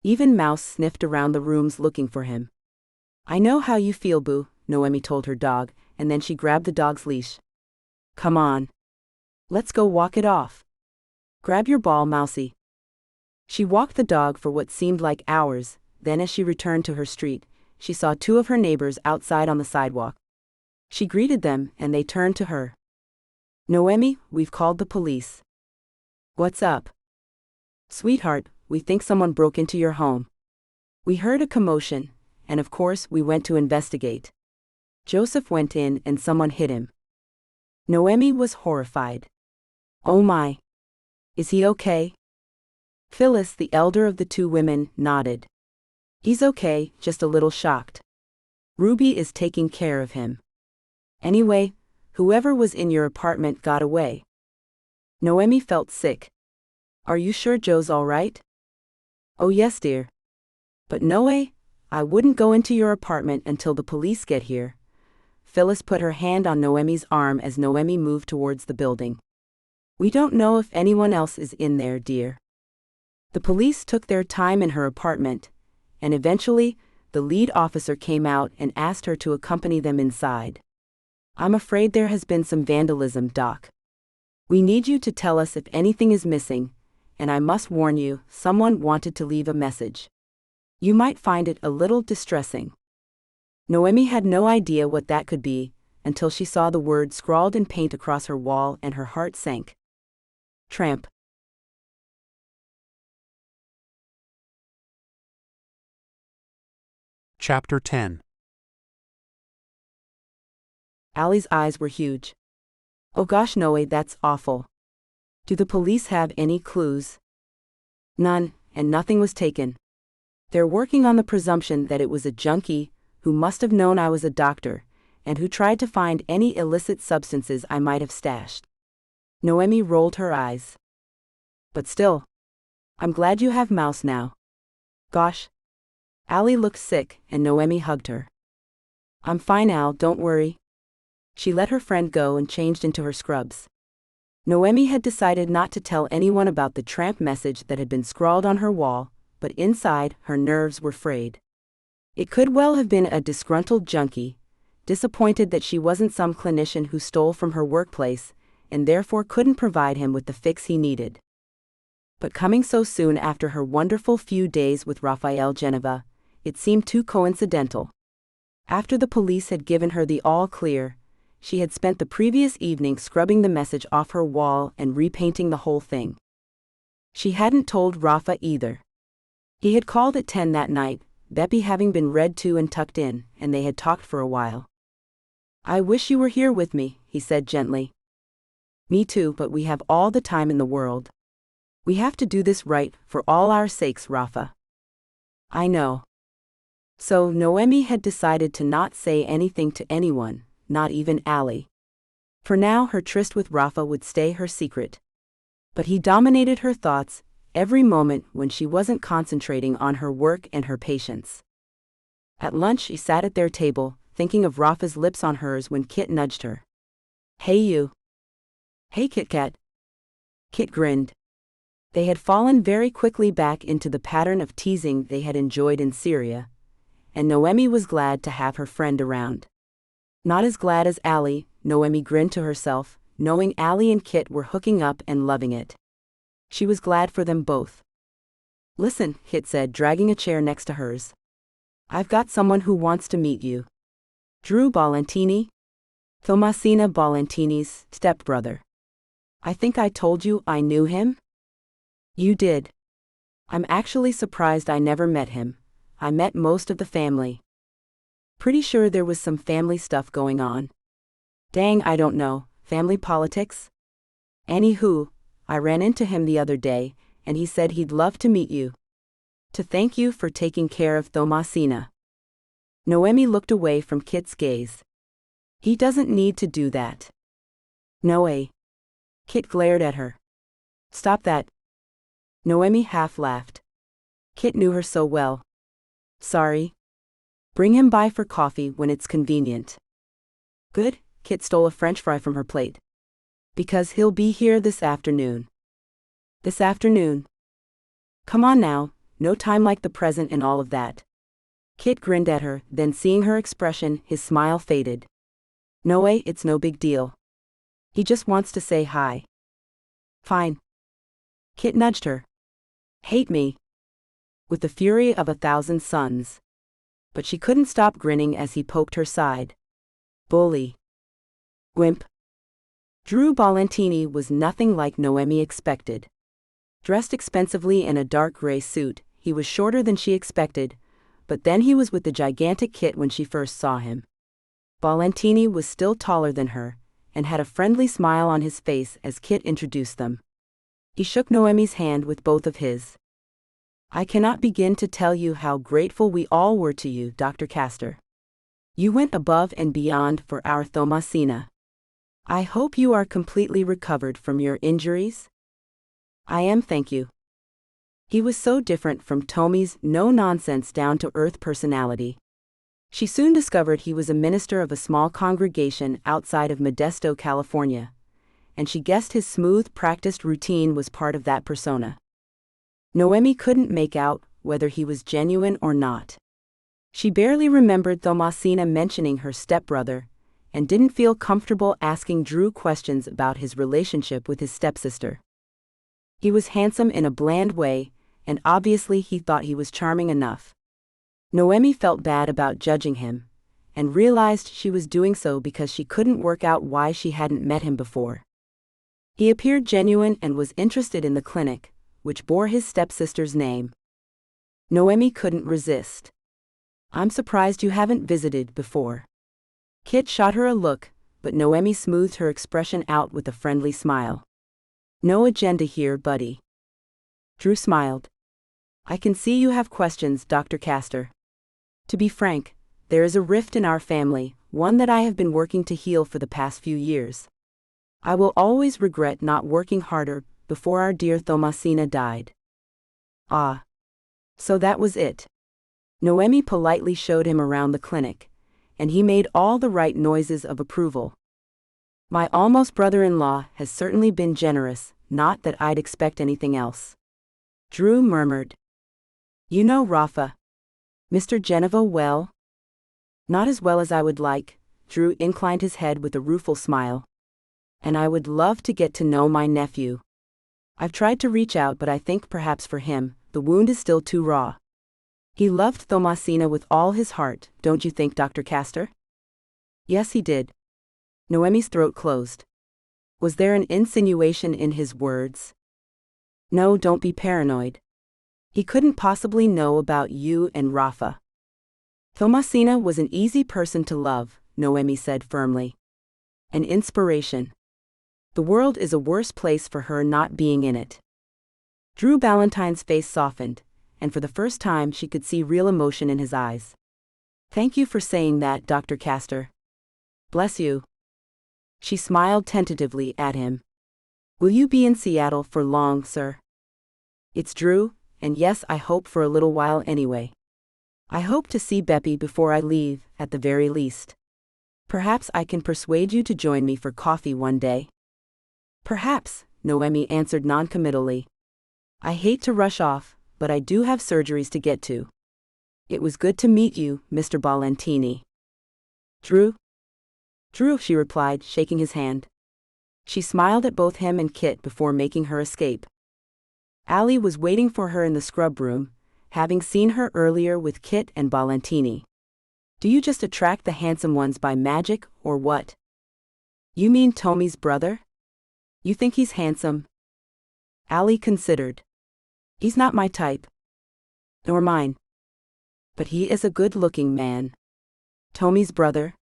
[SPEAKER 3] Even Mouse sniffed around the rooms looking for him. I know how you feel, Boo, Noemi told her dog, and then she grabbed the dog's leash. Come on. Let's go walk it off. Grab your ball, Mousie. She walked the dog for what seemed like hours, then as she returned to her street, she saw 2 of her neighbors outside on the sidewalk. She greeted them and they turned to her. Noemi, we've called the police. What's up? Sweetheart, we think someone broke into your home. We heard a commotion, and of course we went to investigate. Joseph went in and someone hit him. Noemi was horrified. Oh my. Is he okay? Phyllis, the elder of the 2 women, nodded. He's okay, just a little shocked. Ruby is taking care of him. Anyway, whoever was in your apartment got away. Noemi felt sick. Are you sure Joe's all right? Oh yes, dear. But Noe, I wouldn't go into your apartment until the police get here. Phyllis put her hand on Noemi's arm as Noemi moved towards the building. We don't know if anyone else is in there, dear. The police took their time in her apartment, and eventually, the lead officer came out and asked her to accompany them inside. I'm afraid there has been some vandalism, Doc. We need you to tell us if anything is missing, and I must warn you, someone wanted to leave a message. You might find it a little distressing. Noemi had no idea what that could be, until she saw the word scrawled in paint across her wall and her heart sank. Tramp.
[SPEAKER 2] Chapter 10.
[SPEAKER 3] Allie's eyes were huge. Oh gosh, Noe, that's awful. Do the police have any clues? None, and nothing was taken. They're working on the presumption that it was a junkie who must have known I was a doctor, and who tried to find any illicit substances I might have stashed. Noemi rolled her eyes. But still, I'm glad you have Mouse now. Gosh. Allie looked sick, and Noemi hugged her. I'm fine, Al, don't worry. She let her friend go and changed into her scrubs. Noemi had decided not to tell anyone about the tramp message that had been scrawled on her wall, but inside, her nerves were frayed. It could well have been a disgruntled junkie, disappointed that she wasn't some clinician who stole from her workplace, and therefore couldn't provide him with the fix he needed. But coming so soon after her wonderful few days with Raphael Geneva, it seemed too coincidental. After the police had given her the all-clear, she had spent the previous evening scrubbing the message off her wall and repainting the whole thing. She hadn't told Rafa either. He had called at 10 that night, Beppy having been read to and tucked in, and they had talked for a while. I wish you were here with me, he said gently. Me too, but we have all the time in the world. We have to do this right, for all our sakes, Rafa. I know. So Noemi had decided to not say anything to anyone, not even Allie. For now her tryst with Rafa would stay her secret. But he dominated her thoughts, every moment when she wasn't concentrating on her work and her patients. At lunch she sat at their table, thinking of Rafa's lips on hers when Kit nudged her. Hey you. Hey Kit Kat. Kit grinned. They had fallen very quickly back into the pattern of teasing they had enjoyed in Syria, and Noemi was glad to have her friend around. Not as glad as Allie, Noemi grinned to herself, knowing Allie and Kit were hooking up and loving it. She was glad for them both. Listen, Kit said, dragging a chair next to hers. I've got someone who wants to meet you. Drew Ballantini? Thomasina Ballantini's stepbrother. I think I told you I knew him? You did. I'm actually surprised I never met him. I met most of the family. Pretty sure there was some family stuff going on. Dang, I don't know, family politics? Anywho, I ran into him the other day, and he said he'd love to meet you. To thank you for taking care of Thomasina. Noemi looked away from Kit's gaze. He doesn't need to do that. No way. Kit glared at her. Stop that. Noemi half laughed. Kit knew her so well. Sorry. Bring him by for coffee when it's convenient. Good, Kit stole a French fry from her plate. Because he'll be here this afternoon. This afternoon. Come on now, no time like the present and all of that. Kit grinned at her, then seeing her expression, his smile faded. No way, it's no big deal. He just wants to say hi. Fine. Kit nudged her. Hate me. With the fury of 1,000 suns. But she couldn't stop grinning as he poked her side. Bully. Wimp. Drew Ballantini was nothing like Noemi expected. Dressed expensively in a dark gray suit, he was shorter than she expected, but then he was with the gigantic Kit when she first saw him. Ballantini was still taller than her, and had a friendly smile on his face as Kit introduced them. He shook Noemi's hand with both of his. I cannot begin to tell you how grateful we all were to you, Dr. Castor. You went above and beyond for our Thomasina. I hope you are completely recovered from your injuries. I am, thank you. He was so different from Tommy's no-nonsense down-to-earth personality. She soon discovered he was a minister of a small congregation outside of Modesto, California, and she guessed his smooth, practiced routine was part of that persona. Noemi couldn't make out whether he was genuine or not. She barely remembered Thomasina mentioning her stepbrother, and didn't feel comfortable asking Drew questions about his relationship with his stepsister. He was handsome in a bland way, and obviously he thought he was charming enough. Noemi felt bad about judging him, and realized she was doing so because she couldn't work out why she hadn't met him before. He appeared genuine and was interested in the clinic, which bore his stepsister's name. Noemi couldn't resist. I'm surprised you haven't visited before. Kit shot her a look, but Noemi smoothed her expression out with a friendly smile. No agenda here, buddy. Drew smiled. I can see you have questions, Dr. Castor. To be frank, there is a rift in our family, one that I have been working to heal for the past few years. I will always regret not working harder before our dear Thomasina died. Ah. So that was it. Noemi politely showed him around the clinic, and he made all the right noises of approval. My almost brother-in-law has certainly been generous, not that I'd expect anything else. Drew murmured. You know Rafa. Mr. Geneva well? Not as well as I would like, Drew inclined his head with a rueful smile. And I would love to get to know my nephew. I've tried to reach out, but I think perhaps for him, the wound is still too raw. He loved Thomasina with all his heart, don't you think, Dr. Castor? Yes, he did. Noemi's throat closed. Was there an insinuation in his words? No, don't be paranoid. He couldn't possibly know about you and Rafa. Thomasina was an easy person to love, Noemi said firmly. An inspiration. The world is a worse place for her not being in it. Drew Ballantyne's face softened, and for the first time she could see real emotion in his eyes. Thank you for saying that, Dr. Castor. Bless you. She smiled tentatively at him. Will you be in Seattle for long, sir? It's Drew, and yes, I hope for a little while anyway. I hope to see Beppy before I leave, at the very least. Perhaps I can persuade you to join me for coffee one day. Perhaps, Noemi answered noncommittally. I hate to rush off, but I do have surgeries to get to. It was good to meet you, Mr. Ballantini. Drew? Drew, she replied, shaking his hand. She smiled at both him and Kit before making her escape. Allie was waiting for her in the scrub room, having seen her earlier with Kit and Ballantini. Do you just attract the handsome ones by magic, or what? You mean Tommy's brother? You think he's handsome? Allie considered. He's not my type. Nor mine. But he is a good-looking man. Tommy's brother?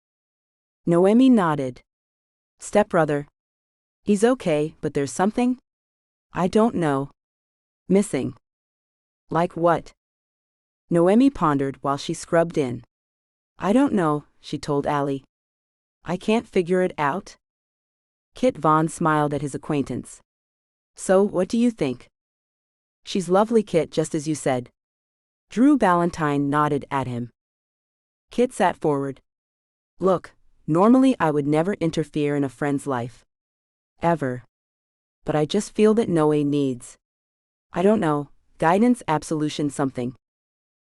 [SPEAKER 3] Noemi nodded. Stepbrother. He's okay, but there's something? I don't know. Missing. Like what? Noemi pondered while she scrubbed in. I don't know, she told Allie. I can't figure it out. Kit Vaughn smiled at his acquaintance. So, what do you think? She's lovely, Kit, just as you said. Drew Ballantyne nodded at him. Kit sat forward. Look, normally I would never interfere in a friend's life. Ever. But I just feel that Noe needs, I don't know, guidance, absolution, something.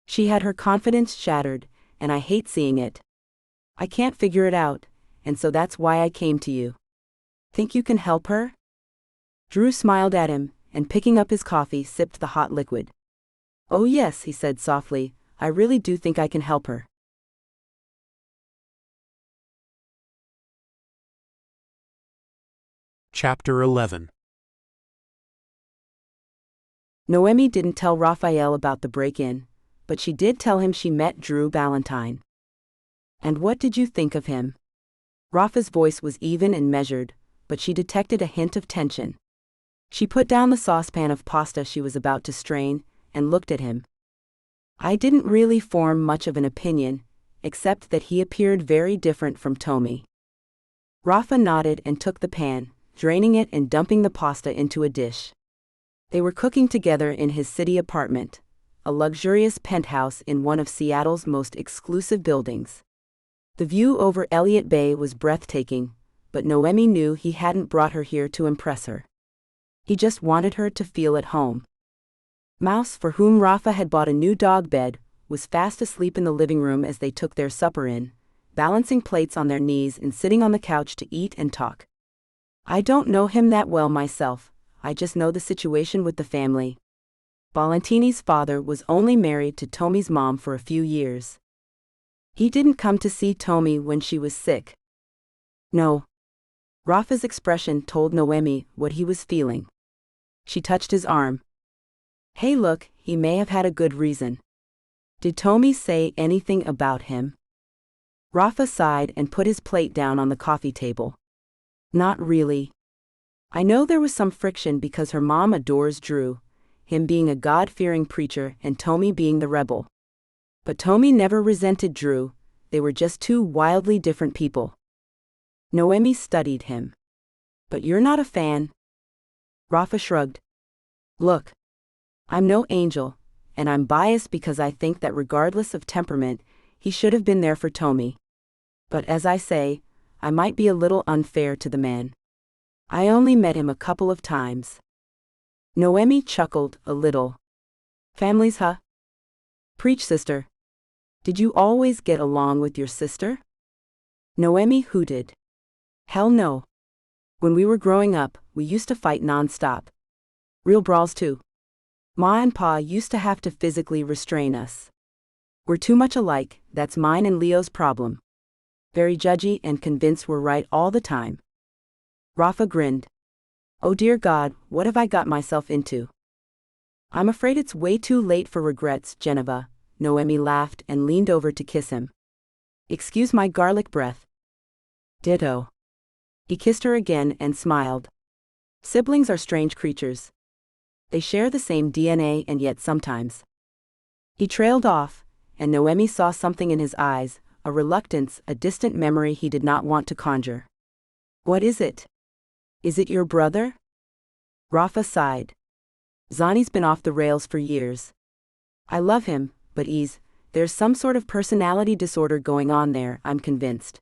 [SPEAKER 3] She had her confidence shattered, and I hate seeing it. I can't figure it out, and so that's why I came to you. Think you can help her? Drew smiled at him, and picking up his coffee, sipped the hot liquid. Oh yes, he said softly, I really do think I can help her.
[SPEAKER 2] Chapter 11.
[SPEAKER 3] Noemi didn't tell Raphael about the break-in, but she did tell him she met Drew Ballantyne. And what did you think of him? Rafa's voice was even and measured, but she detected a hint of tension. She put down the saucepan of pasta she was about to strain, and looked at him. I didn't really form much of an opinion, except that he appeared very different from Tommy. Rafa nodded and took the pan, draining it and dumping the pasta into a dish. They were cooking together in his city apartment, a luxurious penthouse in one of Seattle's most exclusive buildings. The view over Elliott Bay was breathtaking, but Noemi knew he hadn't brought her here to impress her. He just wanted her to feel at home. Mouse, for whom Rafa had bought a new dog bed, was fast asleep in the living room as they took their supper in, balancing plates on their knees and sitting on the couch to eat and talk. I don't know him that well myself, I just know the situation with the family. Ballantini's father was only married to Tommy's mom for a few years. He didn't come to see Tommy when she was sick. No. Rafa's expression told Noemi what he was feeling. She touched his arm. Hey look, he may have had a good reason. Did Tommy say anything about him? Rafa sighed and put his plate down on the coffee table. Not really. I know there was some friction because her mom adores Drew, him being a God-fearing preacher and Tommy being the rebel. But Tommy never resented Drew, they were just two wildly different people. Noemi studied him. But you're not a fan? Rafa shrugged. Look. I'm no angel, and I'm biased because I think that regardless of temperament, he should have been there for Tommy. But as I say, I might be a little unfair to the man. I only met him a couple of times. Noemi chuckled a little. Families, huh? Preach, sister. Did you always get along with your sister? Noemi hooted. Hell no. When we were growing up, we used to fight non-stop. Real brawls too. Ma and Pa used to have to physically restrain us. We're too much alike, that's mine and Leo's problem. Very judgy and convinced we're right all the time. Rafa grinned. Oh dear God, what have I got myself into? I'm afraid it's way too late for regrets, Geneva. Noemi laughed and leaned over to kiss him. Excuse my garlic breath. Ditto. He kissed her again and smiled. Siblings are strange creatures. They share the same DNA and yet sometimes. He trailed off, and Noemi saw something in his eyes, a reluctance, a distant memory he did not want to conjure. What is it? Is it your brother? Rafa sighed. Zani's been off the rails for years. I love him, but there's some sort of personality disorder going on there, I'm convinced.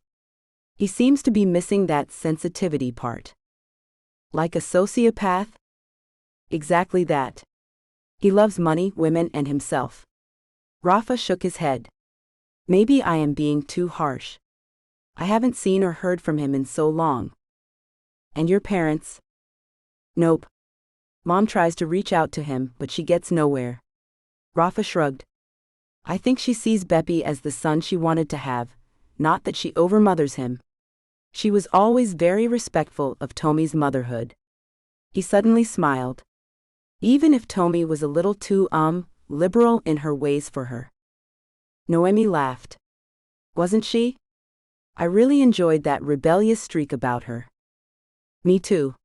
[SPEAKER 3] He seems to be missing that sensitivity part. Like a sociopath? Exactly that. He loves money, women, and himself. Rafa shook his head. Maybe I am being too harsh. I haven't seen or heard from him in so long. And your parents? Nope. Mom tries to reach out to him, but she gets nowhere. Rafa shrugged. I think she sees Beppy as the son she wanted to have, not that she overmothers him. She was always very respectful of Tommy's motherhood. He suddenly smiled. Even if Tommy was a little too, liberal in her ways for her. Noemi laughed. Wasn't she? I really enjoyed that rebellious streak about her. Me too.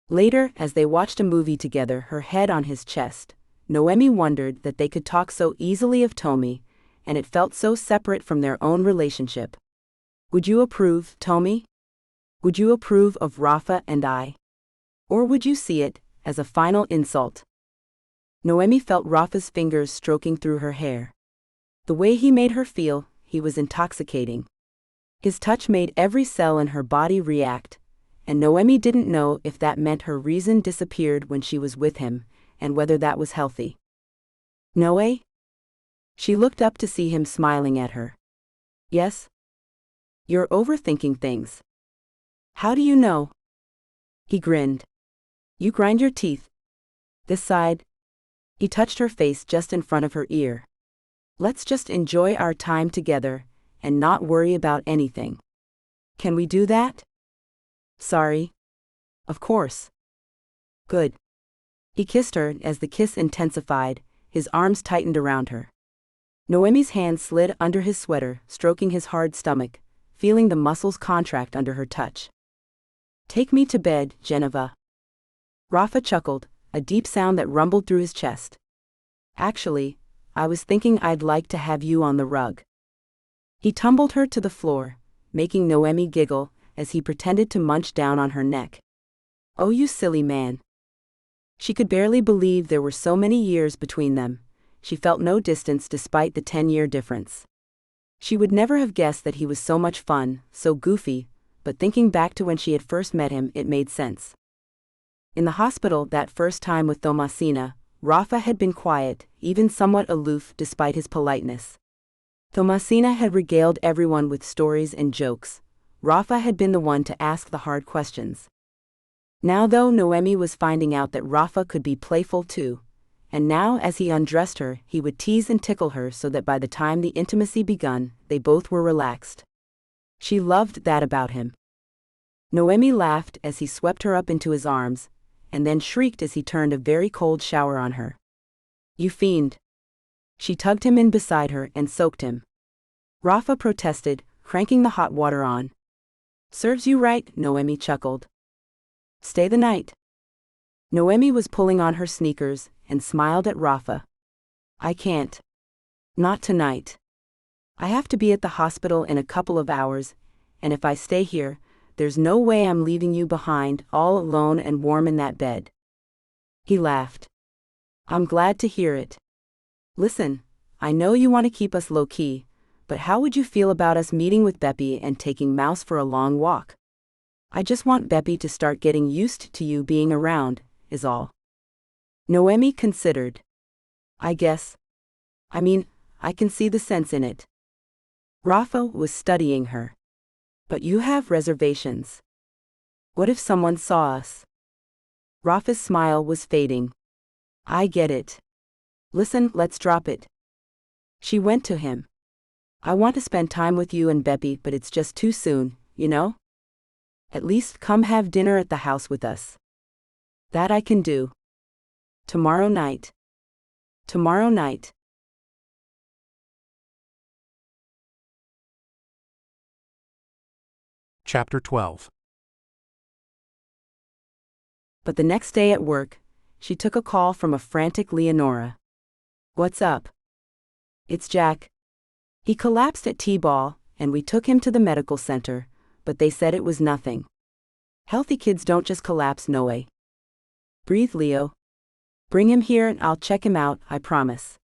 [SPEAKER 3] Later, as they watched a movie together, her head on his chest, Noemi wondered that they could talk so easily of Tommy, and it felt so separate from their own relationship. Would you approve, Tommy? Would you approve of Rafa and I? Or would you see it as a final insult? Noemi felt Rafa's fingers stroking through her hair. The way he made her feel, he was intoxicating. His touch made every cell in her body react, and Noemi didn't know if that meant her reason disappeared when she was with him, and whether that was healthy. Noe? She looked up to see him smiling at her. Yes? You're overthinking things. How do you know? He grinned. You grind your teeth. This side. He touched her face just in front of her ear. Let's just enjoy our time together, and not worry about anything. Can we do that? Sorry. Of course. Good. He kissed her as the kiss intensified, his arms tightened around her. Noemi's hand slid under his sweater, stroking his hard stomach, feeling the muscles contract under her touch. Take me to bed, Geneva. Rafa chuckled, a deep sound that rumbled through his chest. Actually, I was thinking I'd like to have you on the rug. He tumbled her to the floor, making Noemi giggle as he pretended to munch down on her neck. Oh, you silly man. She could barely believe there were so many years between them. She felt no distance despite the 10-year difference. She would never have guessed that he was so much fun, so goofy, but thinking back to when she had first met him, it made sense. In the hospital that first time with Thomasina, Rafa had been quiet, even somewhat aloof despite his politeness. Thomasina had regaled everyone with stories and jokes. Rafa had been the one to ask the hard questions. Now though, Noemi was finding out that Rafa could be playful too, and now as he undressed her, he would tease and tickle her so that by the time the intimacy begun, they both were relaxed. She loved that about him. Noemi laughed as he swept her up into his arms, and then shrieked as he turned a very cold shower on her. You fiend. She tugged him in beside her and soaked him. Rafa protested, cranking the hot water on. Serves you right, Noemi chuckled. Stay the night. Noemi was pulling on her sneakers and smiled at Rafa. I can't. Not tonight. I have to be at the hospital in a couple of hours, and if I stay here, there's no way I'm leaving you behind, all alone and warm in that bed." He laughed. "I'm glad to hear it. Listen, I know you want to keep us low-key, but how would you feel about us meeting with Beppy and taking Mouse for a long walk? I just want Beppy to start getting used to you being around, is all." Noemi considered. I can see the sense in it." Rafa was studying her. "But you have reservations. What if someone saw us?" Rafa's smile was fading. "I get it. Listen, let's drop it." She went to him. "I want to spend time with you and Beppy, but it's just too soon, you know? At least come have dinner at the house with us." "That I can do. Tomorrow night." "Tomorrow night."
[SPEAKER 2] Chapter 12.
[SPEAKER 3] But the next day at work, she took a call from a frantic Leonora. "What's up?" "It's Jack. He collapsed at T-ball, and we took him to the medical center, but they said it was nothing. Healthy kids don't just collapse, no way. Breathe, Leo. Bring him here and I'll check him out, I promise."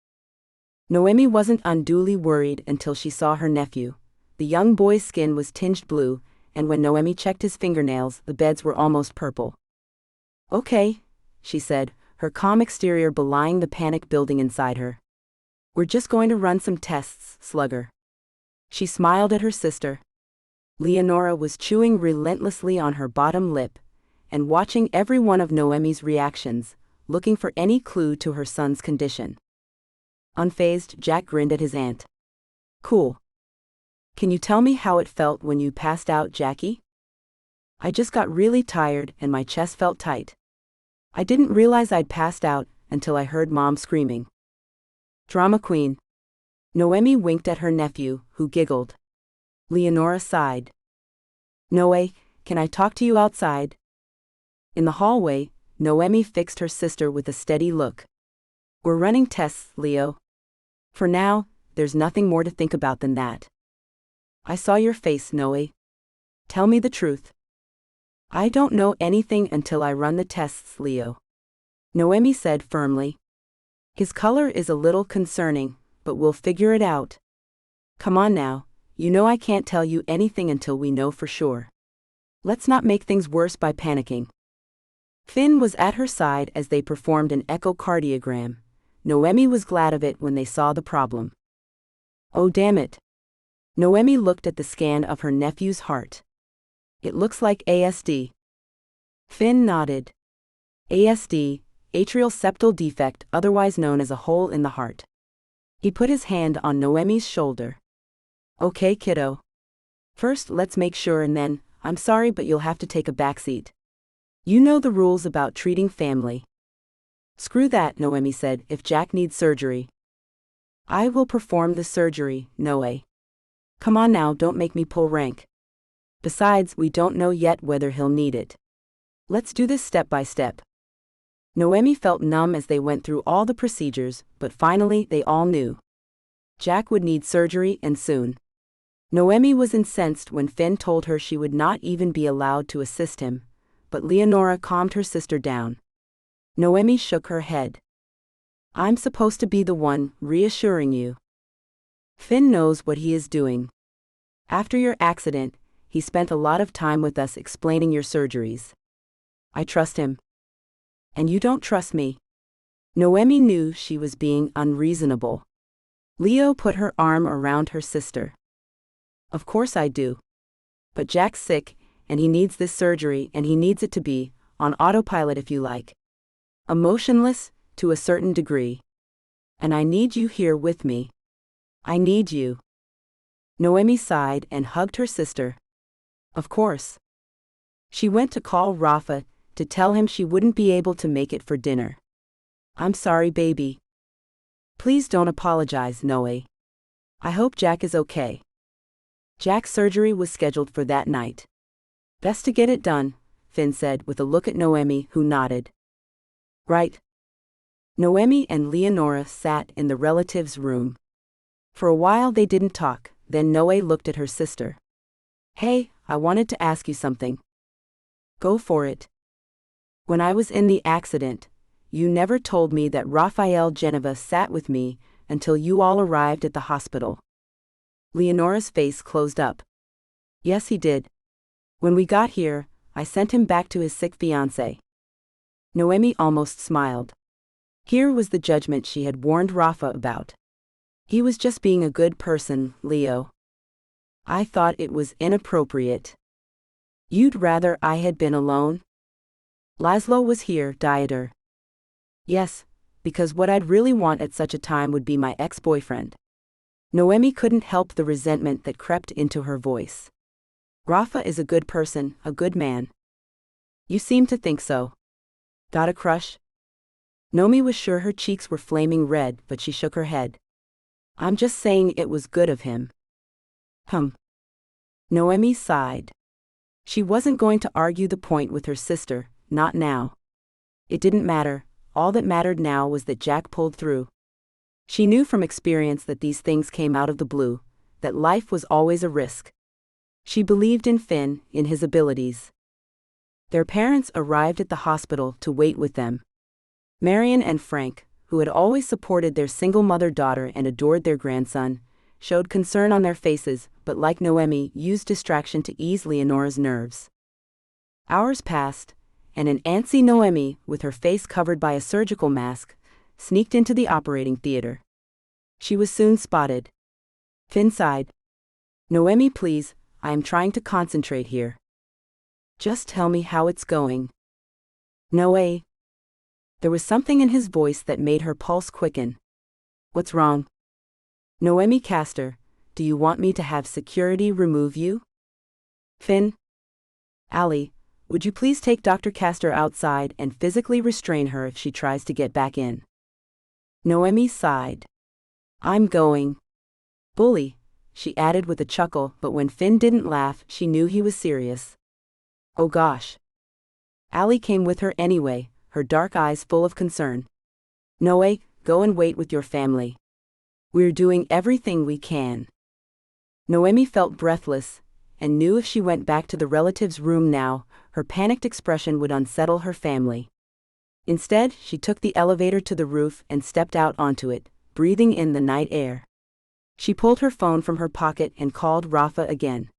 [SPEAKER 3] Noemi wasn't unduly worried until she saw her nephew. The young boy's skin was tinged blue, and when Noemi checked his fingernails, the beds were almost purple. "Okay," she said, her calm exterior belying the panic building inside her. "We're just going to run some tests, slugger." She smiled at her sister. Leonora was chewing relentlessly on her bottom lip, and watching every one of Noemi's reactions, looking for any clue to her son's condition. Unfazed, Jack grinned at his aunt. "Cool. Can you tell me how it felt when you passed out, Jackie?" "I just got really tired and my chest felt tight. I didn't realize I'd passed out until I heard Mom screaming." Drama queen. Noemi winked at her nephew, who giggled. Leonora sighed. "Noe, can I talk to you outside?" In the hallway, Noemi fixed her sister with a steady look. "We're running tests, Leo. For now, there's nothing more to think about than that." "I saw your face, Noe. Tell me the truth." "I don't know anything until I run the tests, Leo," Noemi said firmly. "His color is a little concerning, but we'll figure it out. Come on now, you know I can't tell you anything until we know for sure. Let's not make things worse by panicking." Finn was at her side as they performed an echocardiogram. Noemi was glad of it when they saw the problem. "Oh damn it." Noemi looked at the scan of her nephew's heart. "It looks like ASD." Finn nodded. ASD, atrial septal defect, otherwise known as a hole in the heart. He put his hand on Noemi's shoulder. "Okay, kiddo. First, let's make sure and then, I'm sorry but you'll have to take a backseat. You know the rules about treating family." "Screw that," Noemi said, "if Jack needs surgery." "I will perform the surgery, Noe. Come on now, don't make me pull rank. Besides, we don't know yet whether he'll need it. Let's do this step by step." Noemi felt numb as they went through all the procedures, but finally they all knew. Jack would need surgery and soon. Noemi was incensed when Finn told her she would not even be allowed to assist him, but Leonora calmed her sister down. Noemi shook her head. "I'm supposed to be the one reassuring you. Finn knows what he is doing. After your accident, he spent a lot of time with us explaining your surgeries. I trust him. And you don't trust me." Noemi knew she was being unreasonable. Leo put her arm around her sister. "Of course I do. But Jack's sick, and he needs this surgery, and he needs it to be on autopilot if you like. Emotionless, to a certain degree. And I need you here with me. I need you." Noemi sighed and hugged her sister. "Of course." She went to call Rafa to tell him she wouldn't be able to make it for dinner. "I'm sorry, baby." "Please don't apologize, Noe. I hope Jack is okay." Jack's surgery was scheduled for that night. "Best to get it done," Finn said with a look at Noemi, who nodded. "Right." Noemi and Leonora sat in the relatives' room. For a while they didn't talk, then Noe looked at her sister. Hey, I wanted to ask you something. Go for it. When I was in the accident, you never told me that Raphael Geneva sat with me until you all arrived at the hospital. Leonora's face closed up. Yes, he did. When we got here, I sent him back to his sick fiancé. Noemi almost smiled. Here was the judgment she had warned Rafa about. He was just being a good person, Leo. I thought it was inappropriate. You'd rather I had been alone? Laszlo was here, dieter. Yes, because what I'd really want at such a time would be my ex-boyfriend. Noemi couldn't help the resentment that crept into her voice. Rafa is a good person, a good man. You seem to think so. Got a crush? Noemi was sure her cheeks were flaming red, but she shook her head. I'm just saying it was good of him. Noemi sighed. She wasn't going to argue the point with her sister, not now. It didn't matter, all that mattered now was that Jack pulled through. She knew from experience that these things came out of the blue, that life was always a risk. She believed in Finn, in his abilities. Their parents arrived at the hospital to wait with them. Marion and Frank, who had always supported their single mother-daughter and adored their grandson, showed concern on their faces, but like Noemi, used distraction to ease Leonora's nerves. Hours passed, and an antsy Noemi, with her face covered by a surgical mask, sneaked into the operating theater. She was soon spotted. Finn sighed. Noemi, please, I am trying to concentrate here. Just tell me how it's going. Noe. There was something in his voice that made her pulse quicken. What's wrong? Noemi Castor, do you want me to have security remove you? Finn? Allie, would you please take Dr. Castor outside and physically restrain her if she tries to get back in? Noemi sighed. I'm going. Bully, she added with a chuckle, but when Finn didn't laugh, she knew he was serious. Oh gosh. Allie came with her anyway, her dark eyes full of concern. Noe, go and wait with your family. We're doing everything we can. Noemi felt breathless, and knew if she went back to the relative's room now, her panicked expression would unsettle her family. Instead, she took the elevator to the roof and stepped out onto it, breathing in the night air. She pulled her phone from her pocket and called Rafa again.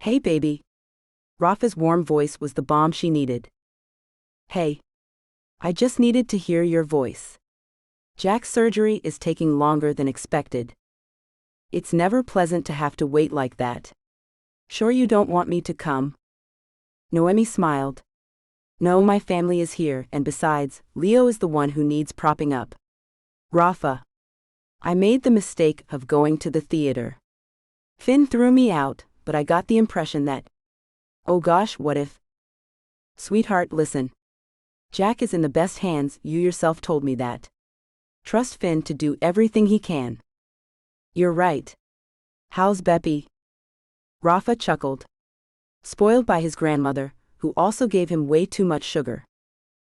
[SPEAKER 3] Hey baby. Rafa's warm voice was the balm she needed. Hey. I just needed to hear your voice. Jack's surgery is taking longer than expected. It's never pleasant to have to wait like that. Sure you don't want me to come? Noemi smiled. No, my family is here, and besides, Leo is the one who needs propping up. Rafa. I made the mistake of going to the theater. Finn threw me out, but I got the impression that... Oh gosh, what if... Sweetheart, listen. Jack is in the best hands, you yourself told me that. Trust Finn to do everything he can. You're right. How's Beppy? Rafa chuckled. Spoiled by his grandmother, who also gave him way too much sugar.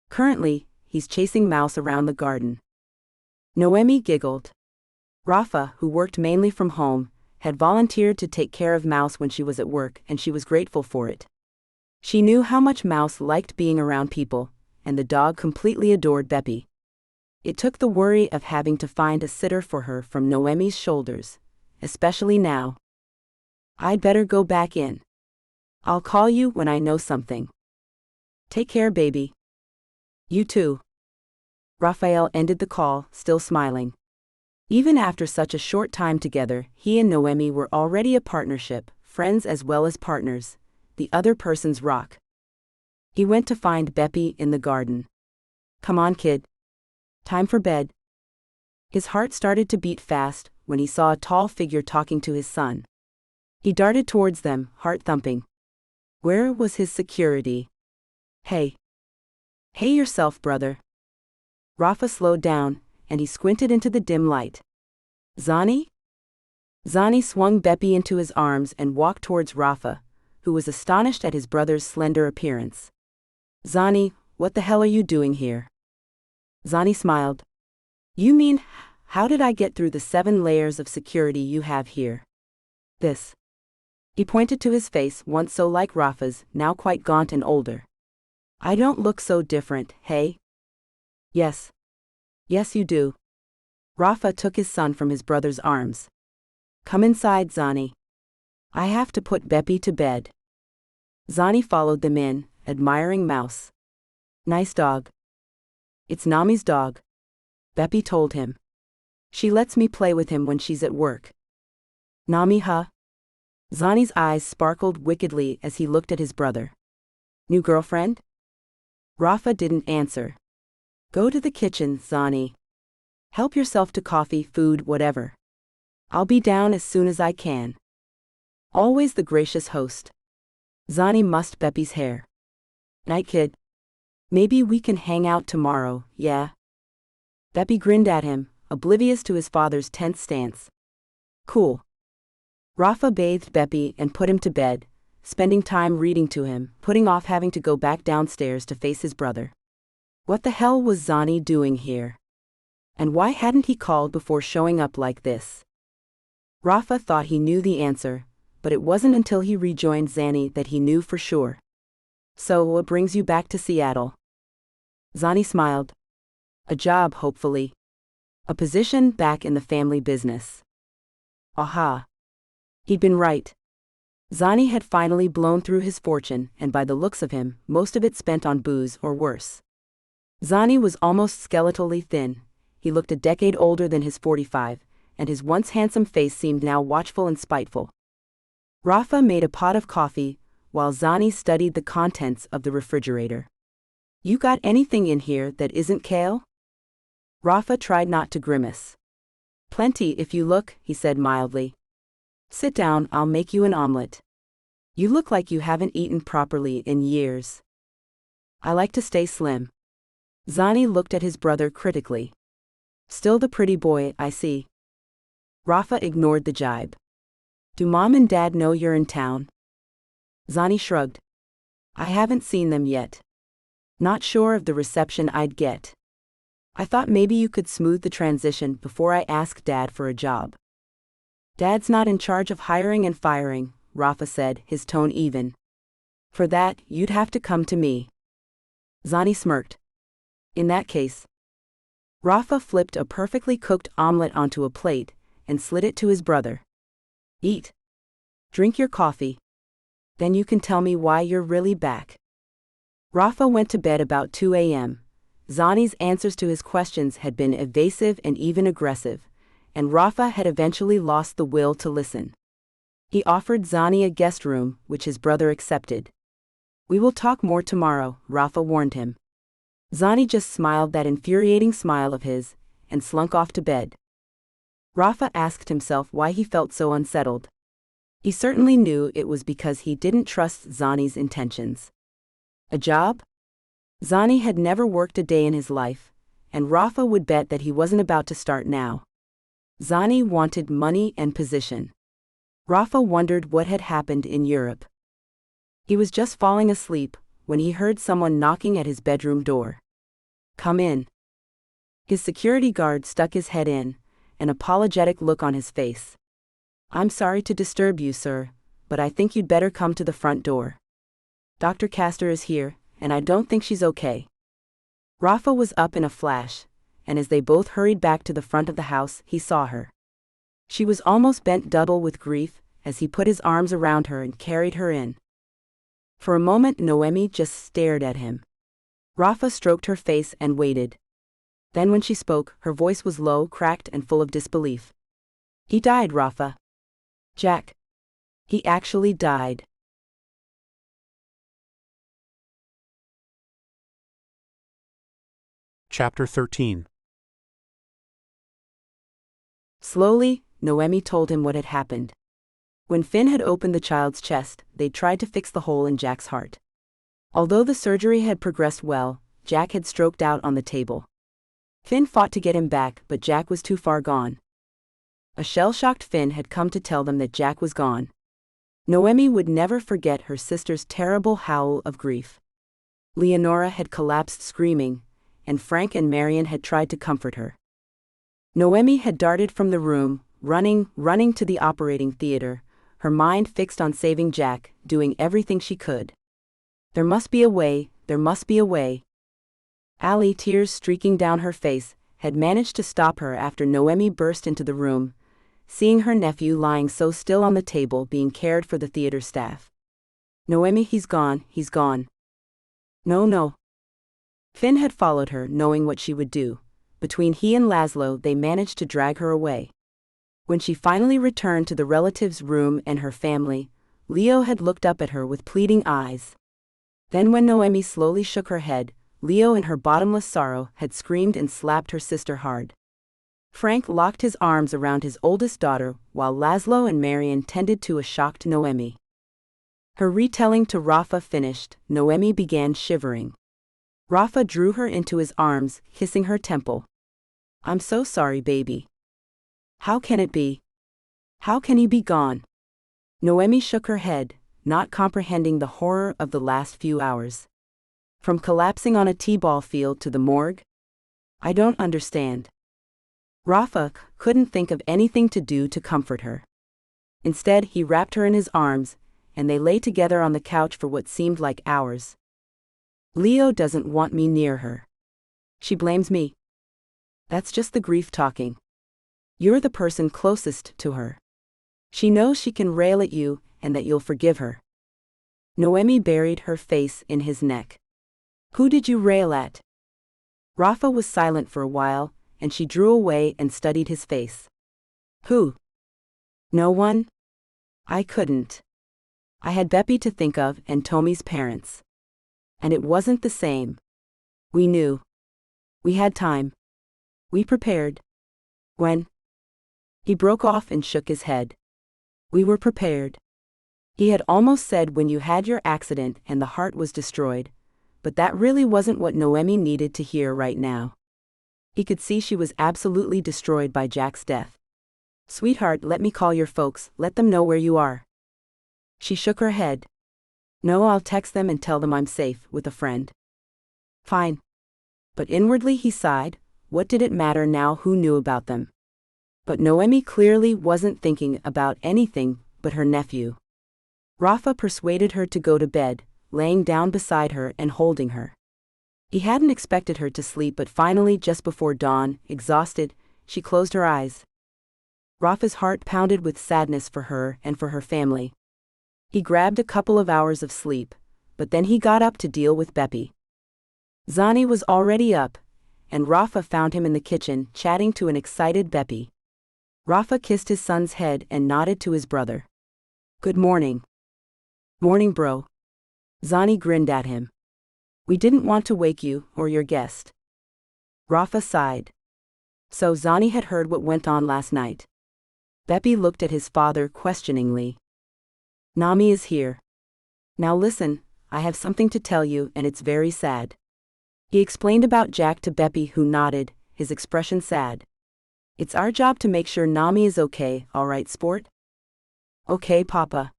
[SPEAKER 3] Currently, he's chasing Mouse around the garden. Noemi giggled. Rafa, who worked mainly from home, had volunteered to take care of Mouse when she was at work, and she was grateful for it. She knew how much Mouse liked being around people, and the dog completely adored Beppy. It took the worry of having to find a sitter for her from Noemi's shoulders, especially now. I'd better go back in. I'll call you when I know something. Take care, baby. You too. Raphael ended the call, still smiling. Even after such a short time together, he and Noemi were already a partnership, friends as well as partners, the other person's rock. He went to find Beppy in the garden. Come on, kid. Time for bed. His heart started to beat fast when he saw a tall figure talking to his son. He darted towards them, heart thumping. Where was his security? Hey. Hey yourself, brother. Rafa slowed down, and he squinted into the dim light. Zani? Zani swung Beppy into his arms and walked towards Rafa, who was astonished at his brother's slender appearance. Zani, what the hell are you doing here? Zani smiled. You mean, How did I get through the 7 layers of security you have here? This. He pointed to his face, once so like Rafa's, now quite gaunt and older. I don't look so different, hey? Yes. Yes you do. Rafa took his son from his brother's arms. Come inside, Zani. I have to put Beppy to bed. Zani followed them in, admiring Mouse. Nice dog. It's Nami's dog. Beppy told him. She lets me play with him when she's at work. Nami, huh? Zani's eyes sparkled wickedly as he looked at his brother. New girlfriend? Rafa didn't answer. Go to the kitchen, Zani. Help yourself to coffee, food, whatever. I'll be down as soon as I can. Always the gracious host. Zani mussed Beppy's hair. Night, kid. Maybe we can hang out tomorrow, yeah? Beppy grinned at him, oblivious to his father's tense stance. Cool. Rafa bathed Beppy and put him to bed, spending time reading to him, putting off having to go back downstairs to face his brother. What the hell was Zani doing here? And why hadn't he called before showing up like this? Rafa thought he knew the answer, but it wasn't until he rejoined Zani that he knew for sure. So what brings you back to Seattle? Zani smiled. A job, hopefully. A position back in the family business. Aha. He'd been right. Zani had finally blown through his fortune, and by the looks of him, most of it spent on booze or worse. Zani was almost skeletally thin. He looked a decade older than his 45, and his once handsome face seemed now watchful and spiteful. Rafa made a pot of coffee, while Zani studied the contents of the refrigerator. You got anything in here that isn't kale? Rafa tried not to grimace. Plenty if you look, he said mildly. Sit down, I'll make you an omelet. You look like you haven't eaten properly in years. I like to stay slim. Zani looked at his brother critically. Still the pretty boy, I see. Rafa ignored the jibe. Do Mom and Dad know you're in town? Zani shrugged. I haven't seen them yet. Not sure of the reception I'd get. I thought maybe you could smooth the transition before I ask Dad for a job. Dad's not in charge of hiring and firing, Rafa said, his tone even. For that, you'd have to come to me. Zani smirked. In that case. Rafa flipped a perfectly cooked omelet onto a plate and slid it to his brother. Eat. Drink your coffee. Then you can tell me why you're really back. Rafa went to bed about 2 a.m. Zani's answers to his questions had been evasive and even aggressive, and Rafa had eventually lost the will to listen. He offered Zani a guest room, which his brother accepted. We will talk more tomorrow, Rafa warned him. Zani just smiled that infuriating smile of his, and slunk off to bed. Rafa asked himself why he felt so unsettled. He certainly knew it was because he didn't trust Zani's intentions. A job? Zani had never worked a day in his life, and Rafa would bet that he wasn't about to start now. Zani wanted money and position. Rafa wondered what had happened in Europe. He was just falling asleep when he heard someone knocking at his bedroom door. Come in. His security guard stuck his head in, an apologetic look on his face. I'm sorry to disturb you, sir, but I think you'd better come to the front door. Dr. Castor is here, and I don't think she's okay. Rafa was up in a flash, and as they both hurried back to the front of the house, he saw her. She was almost bent double with grief as he put his arms around her and carried her in. For a moment Noemi just stared at him. Rafa stroked her face and waited. Then when she spoke, her voice was low, cracked, and full of disbelief. He died, Rafa. Jack. He actually died.
[SPEAKER 2] Chapter 13.
[SPEAKER 3] Slowly, Noemi told him what had happened. When Finn had opened the child's chest, they'd tried to fix the hole in Jack's heart. Although the surgery had progressed well, Jack had stroked out on the table. Finn fought to get him back, but Jack was too far gone. A shell-shocked Finn had come to tell them that Jack was gone. Noemi would never forget her sister's terrible howl of grief. Leonora had collapsed screaming, and Frank and Marion had tried to comfort her. Noemi had darted from the room, running to the operating theater, her mind fixed on saving Jack, doing everything she could. There must be a way, there must be a way. Allie, tears streaking down her face, had managed to stop her after Noemi burst into the room, seeing her nephew lying so still on the table being cared for the theater staff. Noemi, he's gone, he's gone. No. Finn had followed her, knowing what she would do. Between he and Laszlo, they managed to drag her away. When she finally returned to the relative's room and her family, Leo had looked up at her with pleading eyes. Then when Noemi slowly shook her head, Leo in her bottomless sorrow had screamed and slapped her sister hard. Frank locked his arms around his oldest daughter while Laszlo and Marion tended to a shocked Noemi. Her retelling to Rafa finished, Noemi began shivering. Rafa drew her into his arms, kissing her temple. I'm so sorry, baby. How can it be? How can he be gone? Noemi shook her head, not comprehending the horror of the last few hours. From collapsing on a t-ball field to the morgue? I don't understand. Rafa couldn't think of anything to do to comfort her. Instead, he wrapped her in his arms, and they lay together on the couch for what seemed like hours. Leo doesn't want me near her. She blames me. That's just the grief talking. You're the person closest to her. She knows she can rail at you and that you'll forgive her. Noemi buried her face in his neck. Who did you rail at? Rafa was silent for a while, and she drew away and studied his face. Who? No one? I couldn't. I had Beppy to think of and Tommy's parents. And it wasn't the same. We knew. We had time. We prepared. When? He broke off and shook his head. We were prepared. He had almost said when you had your accident and the heart was destroyed, but that really wasn't what Noemi needed to hear right now. He could see she was absolutely destroyed by Jack's death. Sweetheart, let me call your folks, let them know where you are. She shook her head. No, I'll text them and tell them I'm safe with a friend. Fine. But inwardly he sighed, what did it matter now who knew about them? But Noemi clearly wasn't thinking about anything but her nephew. Rafa persuaded her to go to bed, laying down beside her and holding her. He hadn't expected her to sleep, but finally, just before dawn, exhausted, she closed her eyes. Rafa's heart pounded with sadness for her and for her family. He grabbed a couple of hours of sleep, but then he got up to deal with Beppy. Zani was already up, and Rafa found him in the kitchen chatting to an excited Beppy. Rafa kissed his son's head and nodded to his brother. Good morning. Morning, bro. Zani grinned at him. We didn't want to wake you or your guest. Rafa sighed. So Zani had heard what went on last night. Beppy looked at his father questioningly. Nami is here. Now listen, I have something to tell you and it's very sad. He explained about Jack to Beppy, who nodded, his expression sad. It's our job to make sure Nami is okay, all right, sport? Okay, Papa.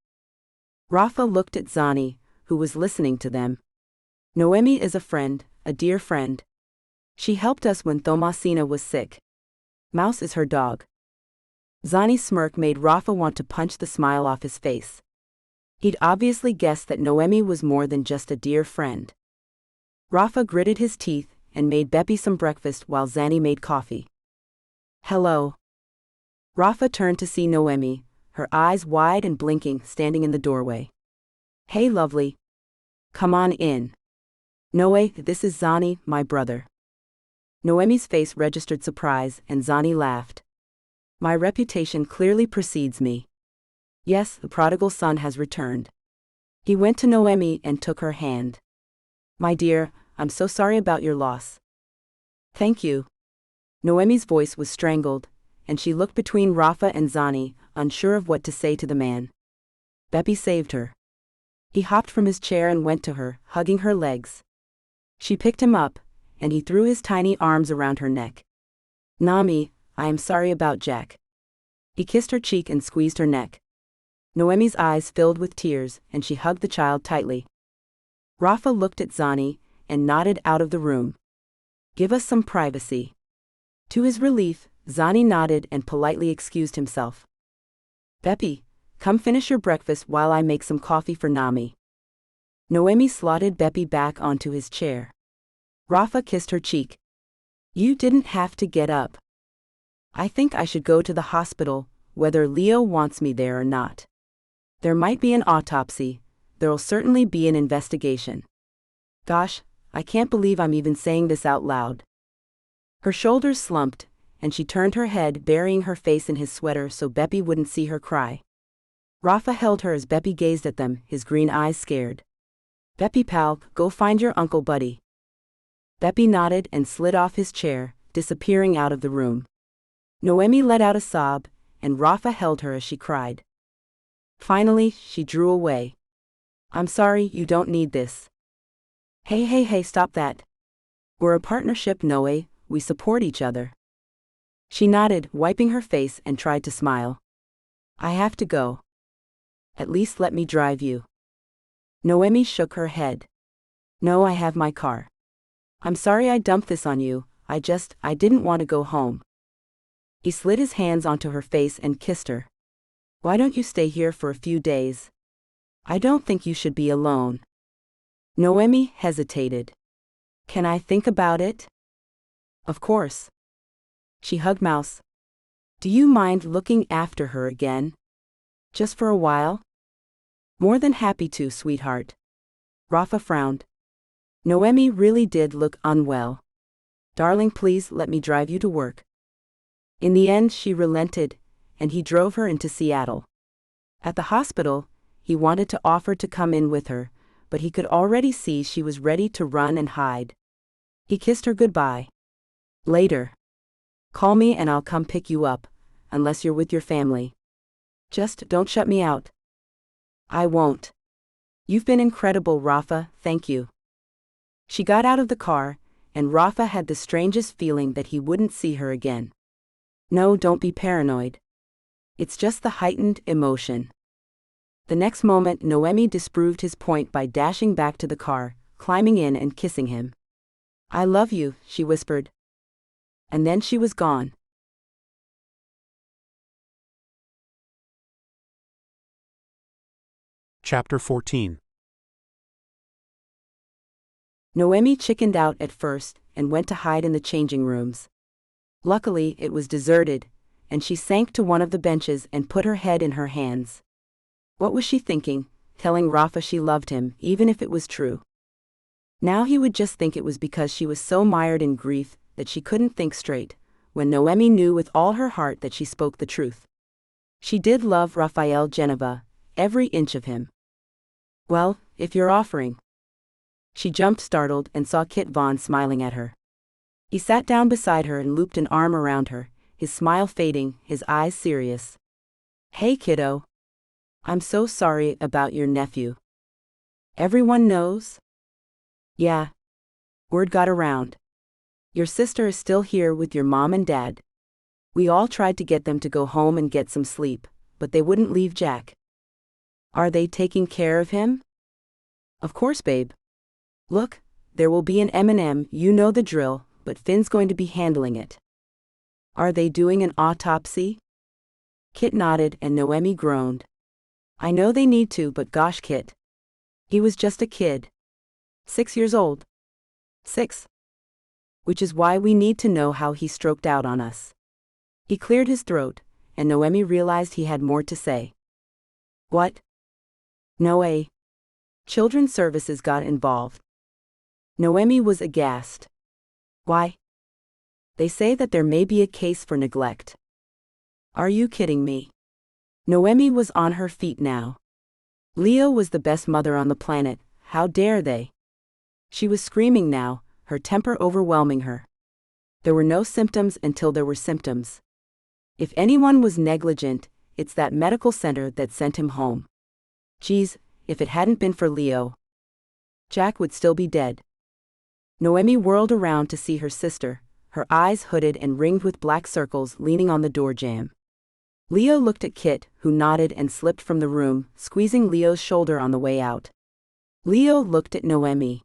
[SPEAKER 3] Rafa looked at Zani, who was listening to them. Noemi is a friend, a dear friend. She helped us when Thomasina was sick. Mouse is her dog. Zani's smirk made Rafa want to punch the smile off his face. He'd obviously guessed that Noemi was more than just a dear friend. Rafa gritted his teeth and made Beppy some breakfast while Zani made coffee. Hello. Rafa turned to see Noemi, her eyes wide and blinking, standing in the doorway. Hey, lovely. Come on in. Noe, this is Zani, my brother. Noemi's face registered surprise, and Zani laughed. My reputation clearly precedes me. Yes, the prodigal son has returned. He went to Noemi and took her hand. My dear, I'm so sorry about your loss. Thank you. Noemi's voice was strangled, and she looked between Rafa and Zani, unsure of what to say to the man. Beppy saved her. He hopped from his chair and went to her, hugging her legs. She picked him up, and he threw his tiny arms around her neck. Nami, I am sorry about Jack. He kissed her cheek and squeezed her neck. Noemi's eyes filled with tears, and she hugged the child tightly. Rafa looked at Zani, and nodded out of the room. Give us some privacy. To his relief, Zani nodded and politely excused himself. Beppy, come finish your breakfast while I make some coffee for Nami. Noemi slotted Beppy back onto his chair. Rafa kissed her cheek. You didn't have to get up. I think I should go to the hospital, whether Leo wants me there or not. There might be an autopsy, there'll certainly be an investigation. Gosh, I can't believe I'm even saying this out loud. Her shoulders slumped, and she turned her head, burying her face in his sweater so Beppy wouldn't see her cry. Rafa held her as Beppy gazed at them, his green eyes scared. Beppy pal, go find your Uncle Buddy. Beppy nodded and slid off his chair, disappearing out of the room. Noemi let out a sob, and Rafa held her as she cried. Finally, she drew away. I'm sorry, you don't need this. Hey, stop that. We're a partnership, Noe, we support each other. She nodded, wiping her face, and tried to smile. I have to go. At least let me drive you. Noemi shook her head. No, I have my car. I'm sorry I dumped this on you, I didn't want to go home. He slid his hands onto her face and kissed her. Why don't you stay here for a few days? I don't think you should be alone. Noemi hesitated. Can I think about it? Of course. She hugged Mouse. Do you mind looking after her again? Just for a while? More than happy to, sweetheart. Rafa frowned. Noemi really did look unwell. Darling, please let me drive you to work. In the end, she relented, and he drove her into Seattle. At the hospital, he wanted to offer to come in with her, but he could already see she was ready to run and hide. He kissed her goodbye. Later. Call me and I'll come pick you up, unless you're with your family. Just don't shut me out. I won't. You've been incredible, Rafa, thank you. She got out of the car, and Rafa had the strangest feeling that he wouldn't see her again. No, don't be paranoid. It's just the heightened emotion. The next moment, Noemi disproved his point by dashing back to the car, climbing in and kissing him. I love you, she whispered. And then she was gone.
[SPEAKER 2] Chapter 14.
[SPEAKER 3] Noemi chickened out at first and went to hide in the changing rooms. Luckily, it was deserted, and she sank to one of the benches and put her head in her hands. What was she thinking, telling Rafa she loved him, even if it was true? Now he would just think it was because she was so mired in grief that she couldn't think straight, when Noemi knew with all her heart that she spoke the truth. She did love Raphael Geneva, every inch of him. Well, if you're offering. She jumped startled and saw Kit Vaughn smiling at her. He sat down beside her and looped an arm around her, his smile fading, his eyes serious. Hey kiddo. I'm so sorry about your nephew. Everyone knows? Yeah. Word got around. Your sister is still here with your mom and dad. We all tried to get them to go home and get some sleep, but they wouldn't leave Jack. Are they taking care of him? Of course, babe. Look, there will be an M&M, you know the drill, but Finn's going to be handling it. Are they doing an autopsy? Kit nodded and Noemi groaned. I know they need to, but gosh, Kit. He was just a kid. 6 years old. 6. Which is why we need to know how he stroked out on us. He cleared his throat, and Noemi realized he had more to say. What? No. Children's Services got involved. Noemi was aghast. Why? They say that there may be a case for neglect. Are you kidding me? Noemi was on her feet now. Leo was the best mother on the planet, how dare they? She was screaming now, her temper overwhelming her. There were no symptoms until there were symptoms. If anyone was negligent, it's that medical center that sent him home. Geez, if it hadn't been for Leo, Jack would still be dead. Noemi whirled around to see her sister, her eyes hooded and ringed with black circles, leaning on the door jamb. Leo looked at Kit, who nodded and slipped from the room, squeezing Leo's shoulder on the way out. Leo looked at Noemi.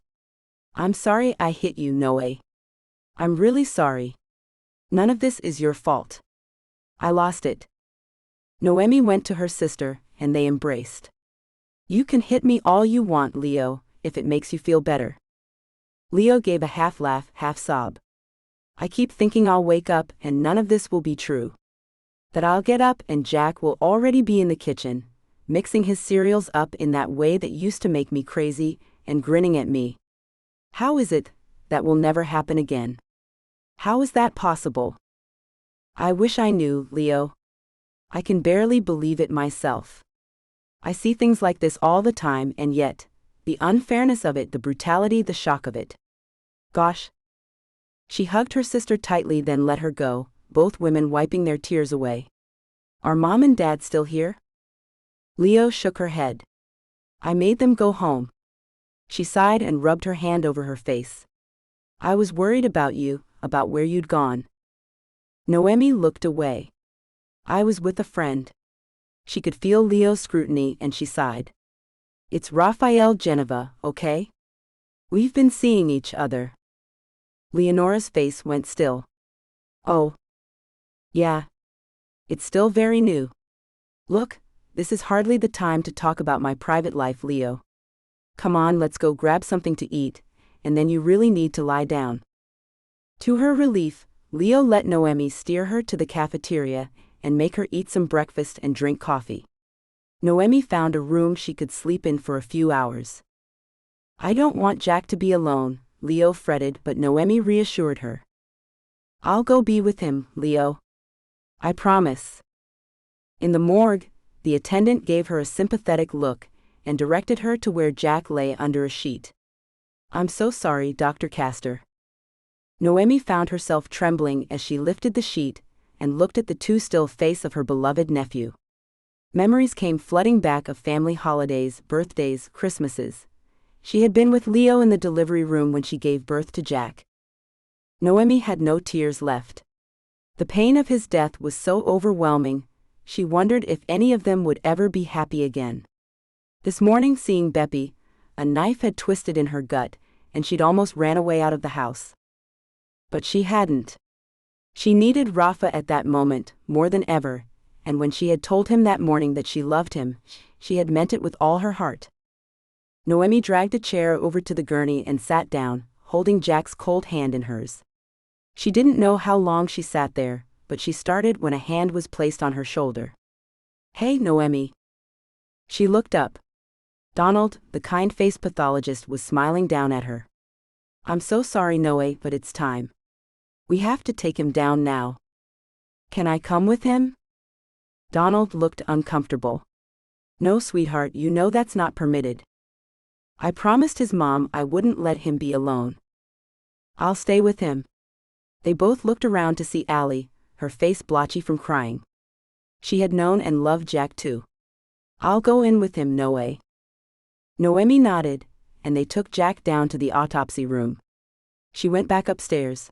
[SPEAKER 3] I'm sorry I hit you, Noe. I'm really sorry. None of this is your fault. I lost it. Noemi went to her sister, and they embraced. You can hit me all you want, Leo, if it makes you feel better. Leo gave a half laugh, half sob. I keep thinking I'll wake up and none of this will be true. That I'll get up and Jack will already be in the kitchen, mixing his cereals up in that way that used to make me crazy, and grinning at me. How is it that will never happen again? How is that possible? I wish I knew, Leo. I can barely believe it myself. I see things like this all the time, and yet, the unfairness of it, the brutality, the shock of it. Gosh. She hugged her sister tightly, then let her go, both women wiping their tears away. Are Mom and Dad still here? Leo shook her head. I made them go home. She sighed and rubbed her hand over her face. I was worried about you, about where you'd gone. Noemi looked away. I was with a friend. She could feel Leo's scrutiny and she sighed. It's Raphael Geneva, okay? We've been seeing each other. Leonora's face went still. Oh. Yeah. It's still very new. Look, this is hardly the time to talk about my private life, Leo. Come on, let's go grab something to eat, and then you really need to lie down. To her relief, Leo let Noemi steer her to the cafeteria and make her eat some breakfast and drink coffee. Noemi found a room she could sleep in for a few hours. I don't want Jack to be alone, Leo fretted, but Noemi reassured her. I'll go be with him, Leo. I promise. In the morgue, the attendant gave her a sympathetic look and directed her to where Jack lay under a sheet. I'm so sorry, Dr. Castor. Noemi found herself trembling as she lifted the sheet and looked at the too still face of her beloved nephew. Memories came flooding back of family holidays, birthdays, Christmases. She had been with Leo in the delivery room when she gave birth to Jack. Noemi had no tears left. The pain of his death was so overwhelming, she wondered if any of them would ever be happy again. This morning, seeing Beppy, a knife had twisted in her gut, and she'd almost ran away out of the house. But she hadn't. She needed Rafa at that moment, more than ever, and when she had told him that morning that she loved him, she had meant it with all her heart. Noemi dragged a chair over to the gurney and sat down, holding Jack's cold hand in hers. She didn't know how long she sat there, but she started when a hand was placed on her shoulder. Hey, Noemi. She looked up. Donald, the kind-faced pathologist, was smiling down at her. I'm so sorry, Noe, but it's time. We have to take him down now. Can I come with him? Donald looked uncomfortable. No, sweetheart, you know that's not permitted. I promised his mom I wouldn't let him be alone. I'll stay with him. They both looked around to see Allie, her face blotchy from crying. She had known and loved Jack too. I'll go in with him, Noe. Noemi nodded, and they took Jack down to the autopsy room. She went back upstairs.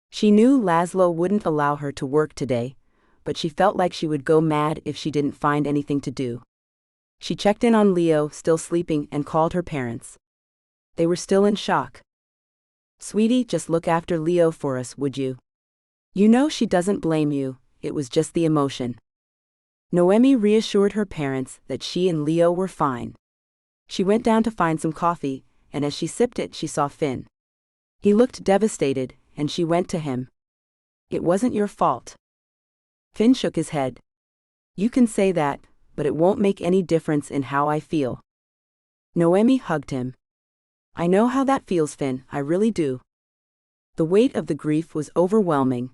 [SPEAKER 3] She knew Laszlo wouldn't allow her to work today, but she felt like she would go mad if she didn't find anything to do. She checked in on Leo, still sleeping, and called her parents. They were still in shock. Sweetie, just look after Leo for us, would you? You know she doesn't blame you, it was just the emotion. Noemi reassured her parents that she and Leo were fine. She went down to find some coffee, and as she sipped it, she saw Finn. He looked devastated, and she went to him. It wasn't your fault. Finn shook his head. You can say that, but it won't make any difference in how I feel. Noemi hugged him. I know how that feels, Finn, I really do. The weight of the grief was overwhelming,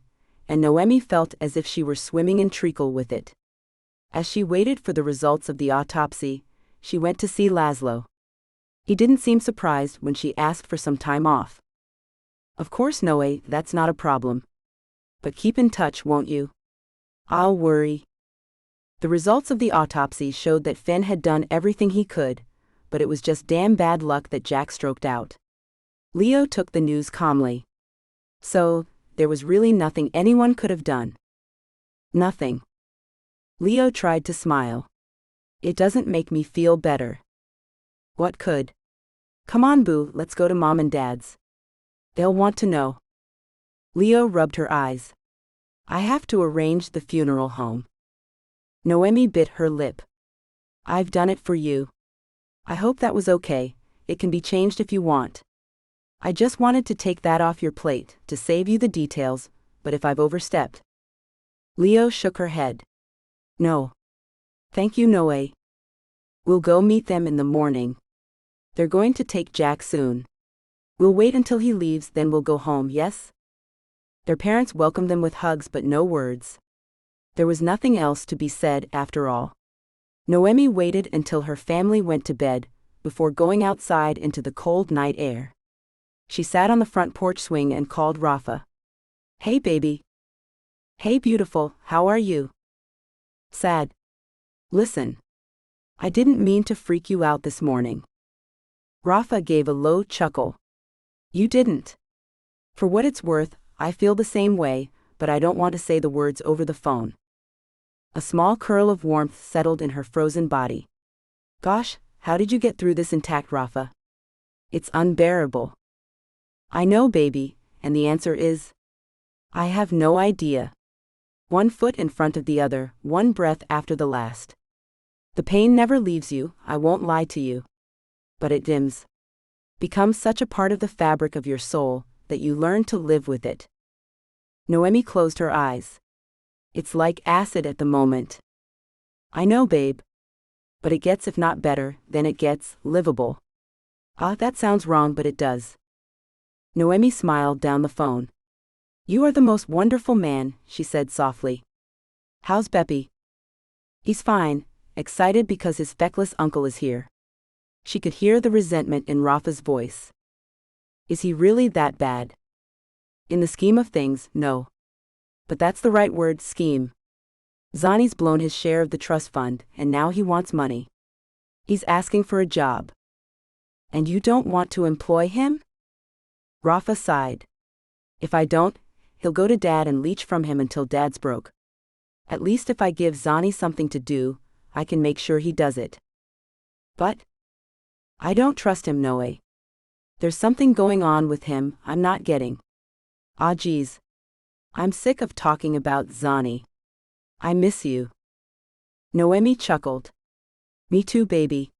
[SPEAKER 3] and Noemi felt as if she were swimming in treacle with it. As she waited for the results of the autopsy, she went to see Laszlo. He didn't seem surprised when she asked for some time off. Of course, Noe, that's not a problem. But keep in touch, won't you? I'll worry. The results of the autopsy showed that Finn had done everything he could, but it was just damn bad luck that Jack stroked out. Leo took the news calmly. So, there was really nothing anyone could have done. Nothing. Leo tried to smile. It doesn't make me feel better. What could? Come on, Boo, let's go to Mom and Dad's. They'll want to know. Leo rubbed her eyes. I have to arrange the funeral home. Noemi bit her lip. I've done it for you. I hope that was okay. It can be changed if you want. I just wanted to take that off your plate, to save you the details, but if I've overstepped. Leo shook her head. No. Thank you, Noe. We'll go meet them in the morning. They're going to take Jack soon. We'll wait until he leaves, then we'll go home, yes? Their parents welcomed them with hugs but no words. There was nothing else to be said after all. Noemi waited until her family went to bed, before going outside into the cold night air. She sat on the front porch swing and called Rafa. Hey baby. Hey beautiful, how are you? Sad. Listen. I didn't mean to freak you out this morning. Rafa gave a low chuckle. You didn't. For what it's worth, I feel the same way, but I don't want to say the words over the phone. A small curl of warmth settled in her frozen body. Gosh, how did you get through this intact, Rafa? It's unbearable. I know, baby, and the answer is? I have no idea. One foot in front of the other, one breath after the last. The pain never leaves you, I won't lie to you. But it dims. Becomes such a part of the fabric of your soul, that you learn to live with it. Noemi closed her eyes. It's like acid at the moment. I know, babe. But it gets, if not better, then it gets livable. That sounds wrong, but it does. Noemi smiled down the phone. You are the most wonderful man, she said softly. How's Beppy? He's fine, excited because his feckless uncle is here. She could hear the resentment in Rafa's voice. Is he really that bad? In the scheme of things, no. But that's the right word, scheme. Zani's blown his share of the trust fund, and now he wants money. He's asking for a job. And you don't want to employ him? Rafa sighed. If I don't, he'll go to Dad and leech from him until Dad's broke. At least if I give Zani something to do, I can make sure he does it. But I don't trust him, Noe. There's something going on with him I'm not getting. Geez. I'm sick of talking about Zani. I miss you. Noemi chuckled. Me too, baby.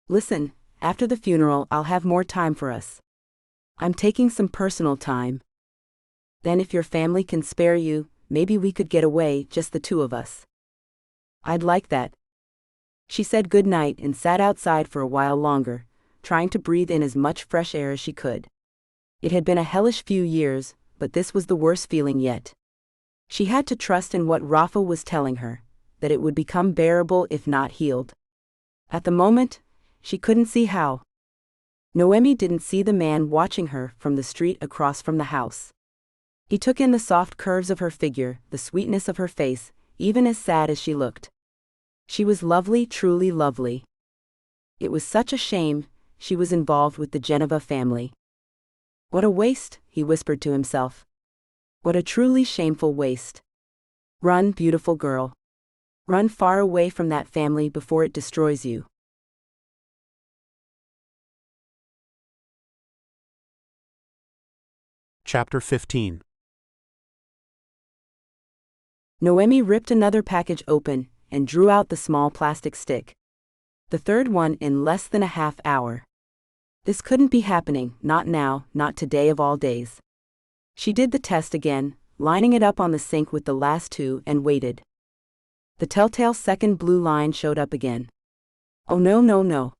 [SPEAKER 3] Listen, after the funeral I'll have more time for us. I'm taking some personal time. Then if your family can spare you, maybe we could get away, just the two of us. I'd like that. She said good night and sat outside for a while longer, trying to breathe in as much fresh air as she could. It had been a hellish few years, but this was the worst feeling yet. She had to trust in what Rafa was telling her, that it would become bearable if not healed. At the moment, she couldn't see how. Noemi didn't see the man watching her from the street across from the house. He took in the soft curves of her figure, the sweetness of her face, even as sad as she looked. She was lovely, truly lovely. It was such a shame she was involved with the Geneva family. What a waste, he whispered to himself. What a truly shameful waste. Run, beautiful girl. Run far away from that family before it destroys you.
[SPEAKER 2] Chapter 15.
[SPEAKER 3] Noemi ripped another package open and drew out the small plastic stick. The third one in less than a half hour. This couldn't be happening, not now, not today of all days. She did the test again, lining it up on the sink with the last two, and waited. The telltale second blue line showed up again. Oh no, no, no.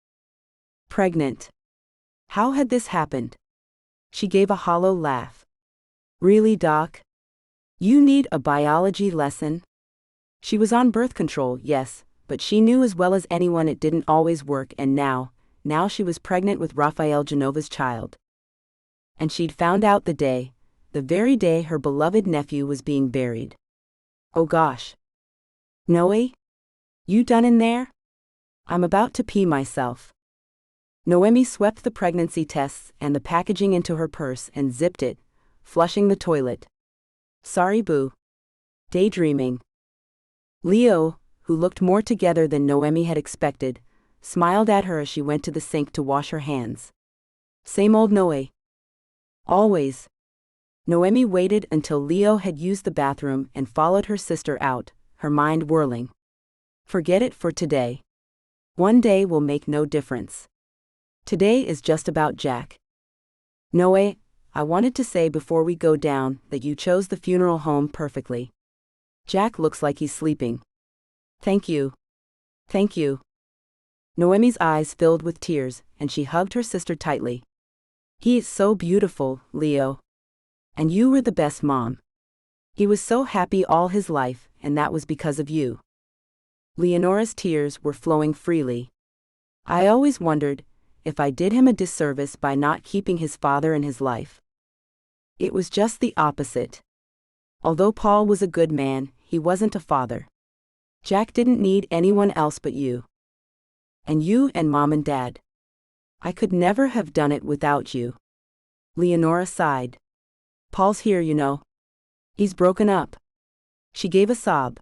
[SPEAKER 3] Pregnant. How had this happened? She gave a hollow laugh. Really, Doc? You need a biology lesson? She was on birth control, yes, but she knew as well as anyone it didn't always work, and now she was pregnant with Raphael Genova's child. And she'd found out the very day her beloved nephew was being buried. Oh gosh. Noe? You done in there? I'm about to pee myself. Noemi swept the pregnancy tests and the packaging into her purse and zipped it, flushing the toilet. Sorry, boo. Daydreaming. Leo, who looked more together than Noemi had expected, smiled at her as she went to the sink to wash her hands. Same old Noe. Always. Noemi waited until Leo had used the bathroom and followed her sister out, her mind whirling. Forget it for today. One day will make no difference. Today is just about Jack. Noe, I wanted to say before we go down that you chose the funeral home perfectly. Jack looks like he's sleeping. Thank you. Thank you. Noemi's eyes filled with tears, and she hugged her sister tightly. He is so beautiful, Leo. And you were the best mom. He was so happy all his life, and that was because of you. Leonora's tears were flowing freely. I always wondered if I did him a disservice by not keeping his father in his life. It was just the opposite. Although Paul was a good man, he wasn't a father. Jack didn't need anyone else but you. And you and Mom and Dad. I could never have done it without you. Leonora sighed. Paul's here, you know. He's broken up. She gave a sob.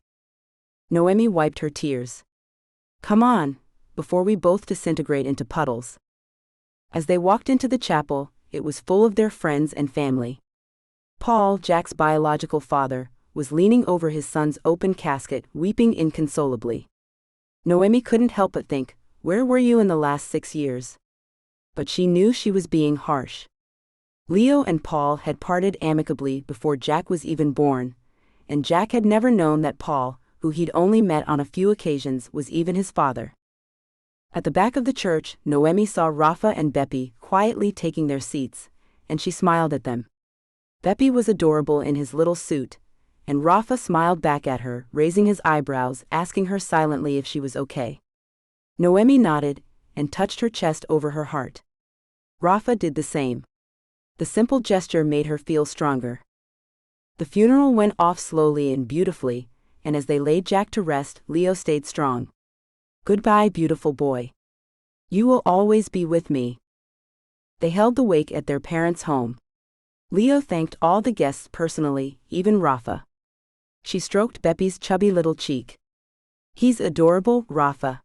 [SPEAKER 3] Noemi wiped her tears. Come on, before we both disintegrate into puddles. As they walked into the chapel, it was full of their friends and family. Paul, Jack's biological father, was leaning over his son's open casket, weeping inconsolably. Noemi couldn't help but think, where were you in the last 6 years? But she knew she was being harsh. Leo and Paul had parted amicably before Jack was even born, and Jack had never known that Paul, who he'd only met on a few occasions, was even his father. At the back of the church, Noemi saw Rafa and Beppy quietly taking their seats, and she smiled at them. Beppy was adorable in his little suit, and Rafa smiled back at her, raising his eyebrows, asking her silently if she was okay. Noemi nodded and touched her chest over her heart. Rafa did the same. The simple gesture made her feel stronger. The funeral went off slowly and beautifully, and as they laid Jack to rest, Leo stayed strong. Goodbye, beautiful boy. You will always be with me. They held the wake at their parents' home. Leo thanked all the guests personally, even Rafa. She stroked Beppy's chubby little cheek. He's adorable, Rafa.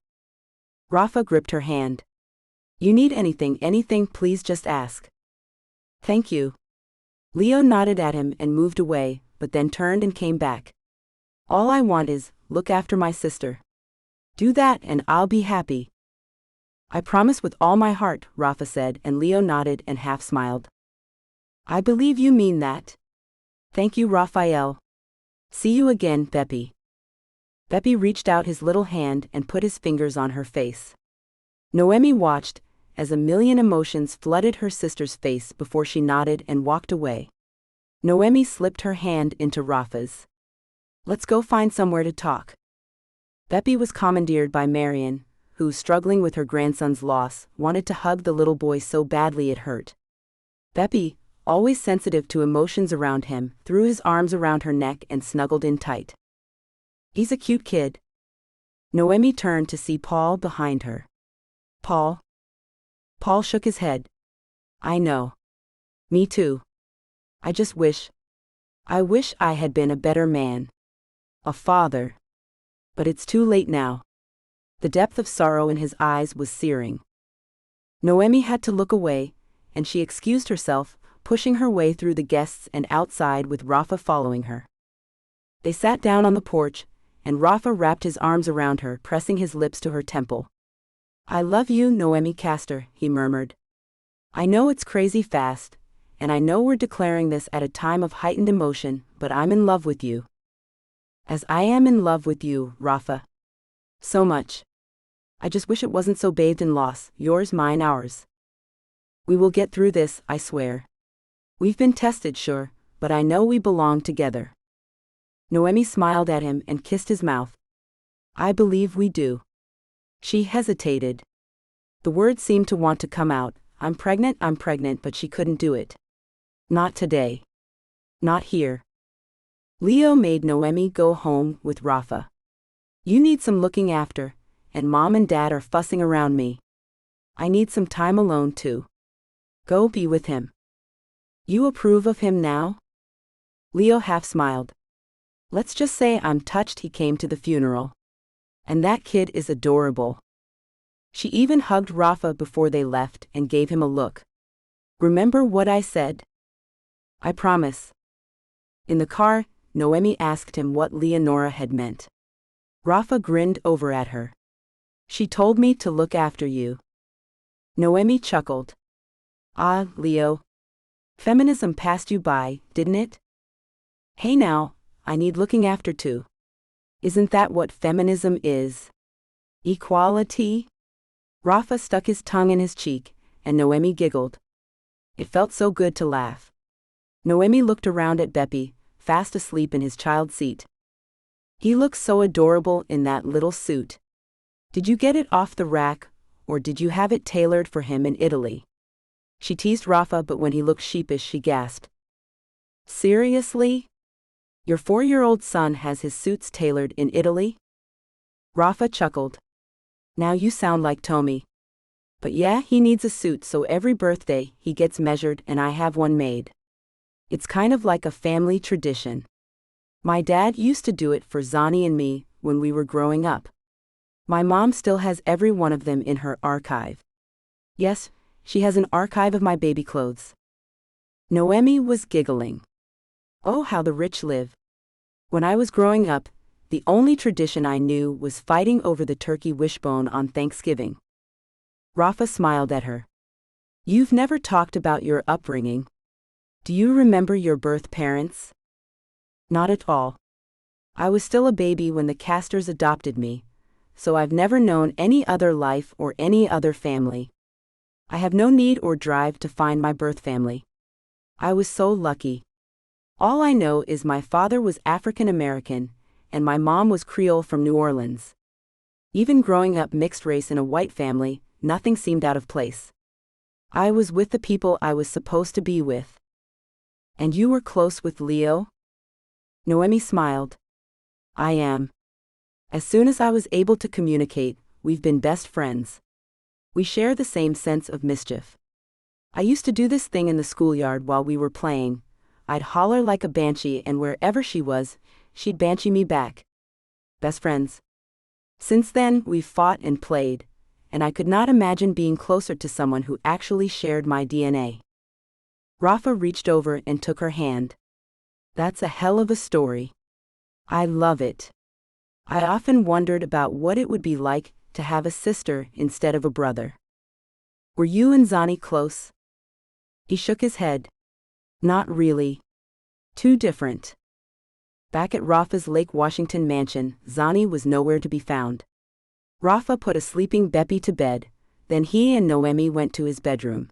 [SPEAKER 3] Rafa gripped her hand. You need anything, please just ask. Thank you. Leo nodded at him and moved away, but then turned and came back. All I want is, look after my sister. Do that and I'll be happy. I promise with all my heart, Rafa said, and Leo nodded and half smiled. I believe you mean that. Thank you, Raphael. See you again, Beppy. Beppy reached out his little hand and put his fingers on her face. Noemi watched as a million emotions flooded her sister's face before she nodded and walked away. Noemi slipped her hand into Rafa's. Let's go find somewhere to talk. Beppy was commandeered by Marion, who, struggling with her grandson's loss, wanted to hug the little boy so badly it hurt. Beppy, always sensitive to emotions around him, threw his arms around her neck and snuggled in tight. He's a cute kid. Noemi turned to see Paul behind her. Paul? Paul shook his head. I know. Me too. I wish I had been a better man. A father. But it's too late now. The depth of sorrow in his eyes was searing. Noemi had to look away, and she excused herself, pushing her way through the guests and outside with Rafa following her. They sat down on the porch, and Rafa wrapped his arms around her, pressing his lips to her temple. I love you, Noemi Castor, he murmured. I know it's crazy fast, and I know we're declaring this at a time of heightened emotion, but I'm in love with you. As I am in love with you, Rafa. So much. I just wish it wasn't so bathed in loss, yours, mine, ours. We will get through this, I swear. We've been tested, sure, but I know we belong together. Noemi smiled at him and kissed his mouth. I believe we do. She hesitated. The words seemed to want to come out, I'm pregnant, but she couldn't do it. Not today. Not here. Leo made Noemi go home with Rafa. You need some looking after, and Mom and Dad are fussing around me. I need some time alone too. Go be with him. You approve of him now? Leo half smiled. Let's just say I'm touched he came to the funeral. And that kid is adorable. She even hugged Rafa before they left and gave him a look. Remember what I said? I promise. In the car, Noemi asked him what Leonora had meant. Rafa grinned over at her. She told me to look after you. Noemi chuckled. Ah, Leo. Feminism passed you by, didn't it? Hey now, I need looking after too. Isn't that what feminism is? Equality? Rafa stuck his tongue in his cheek, and Noemi giggled. It felt so good to laugh. Noemi looked around at Beppy, fast asleep in his child seat. He looks so adorable in that little suit. Did you get it off the rack, or did you have it tailored for him in Italy? She teased Rafa, but when he looked sheepish, she gasped. Seriously? Your 4-year-old son has his suits tailored in Italy? Rafa chuckled. Now you sound like Tommy. But yeah, he needs a suit, so every birthday he gets measured and I have one made. It's kind of like a family tradition. My dad used to do it for Zani and me when we were growing up. My mom still has every one of them in her archive. Yes, she has an archive of my baby clothes. Noemi was giggling. Oh, how the rich live. When I was growing up, the only tradition I knew was fighting over the turkey wishbone on Thanksgiving. Rafa smiled at her. You've never talked about your upbringing. Do you remember your birth parents? Not at all. I was still a baby when the Castors adopted me, so I've never known any other life or any other family. I have no need or drive to find my birth family. I was so lucky. All I know is my father was African American, and my mom was Creole from New Orleans. Even growing up mixed race in a white family, nothing seemed out of place. I was with the people I was supposed to be with. And you were close with Leo? Noemi smiled. I am. As soon as I was able to communicate, we've been best friends. We share the same sense of mischief. I used to do this thing in the schoolyard while we were playing. I'd holler like a banshee, and wherever she was, she'd banshee me back. Best friends. Since then, we've fought and played, and I could not imagine being closer to someone who actually shared my DNA. Rafa reached over and took her hand. That's a hell of a story. I love it. I often wondered about what it would be like to have a sister instead of a brother. Were you and Zani close? He shook his head. Not really. Too different. Back at Rafa's Lake Washington mansion, Zani was nowhere to be found. Rafa put a sleeping Beppy to bed, then he and Noemi went to his bedroom.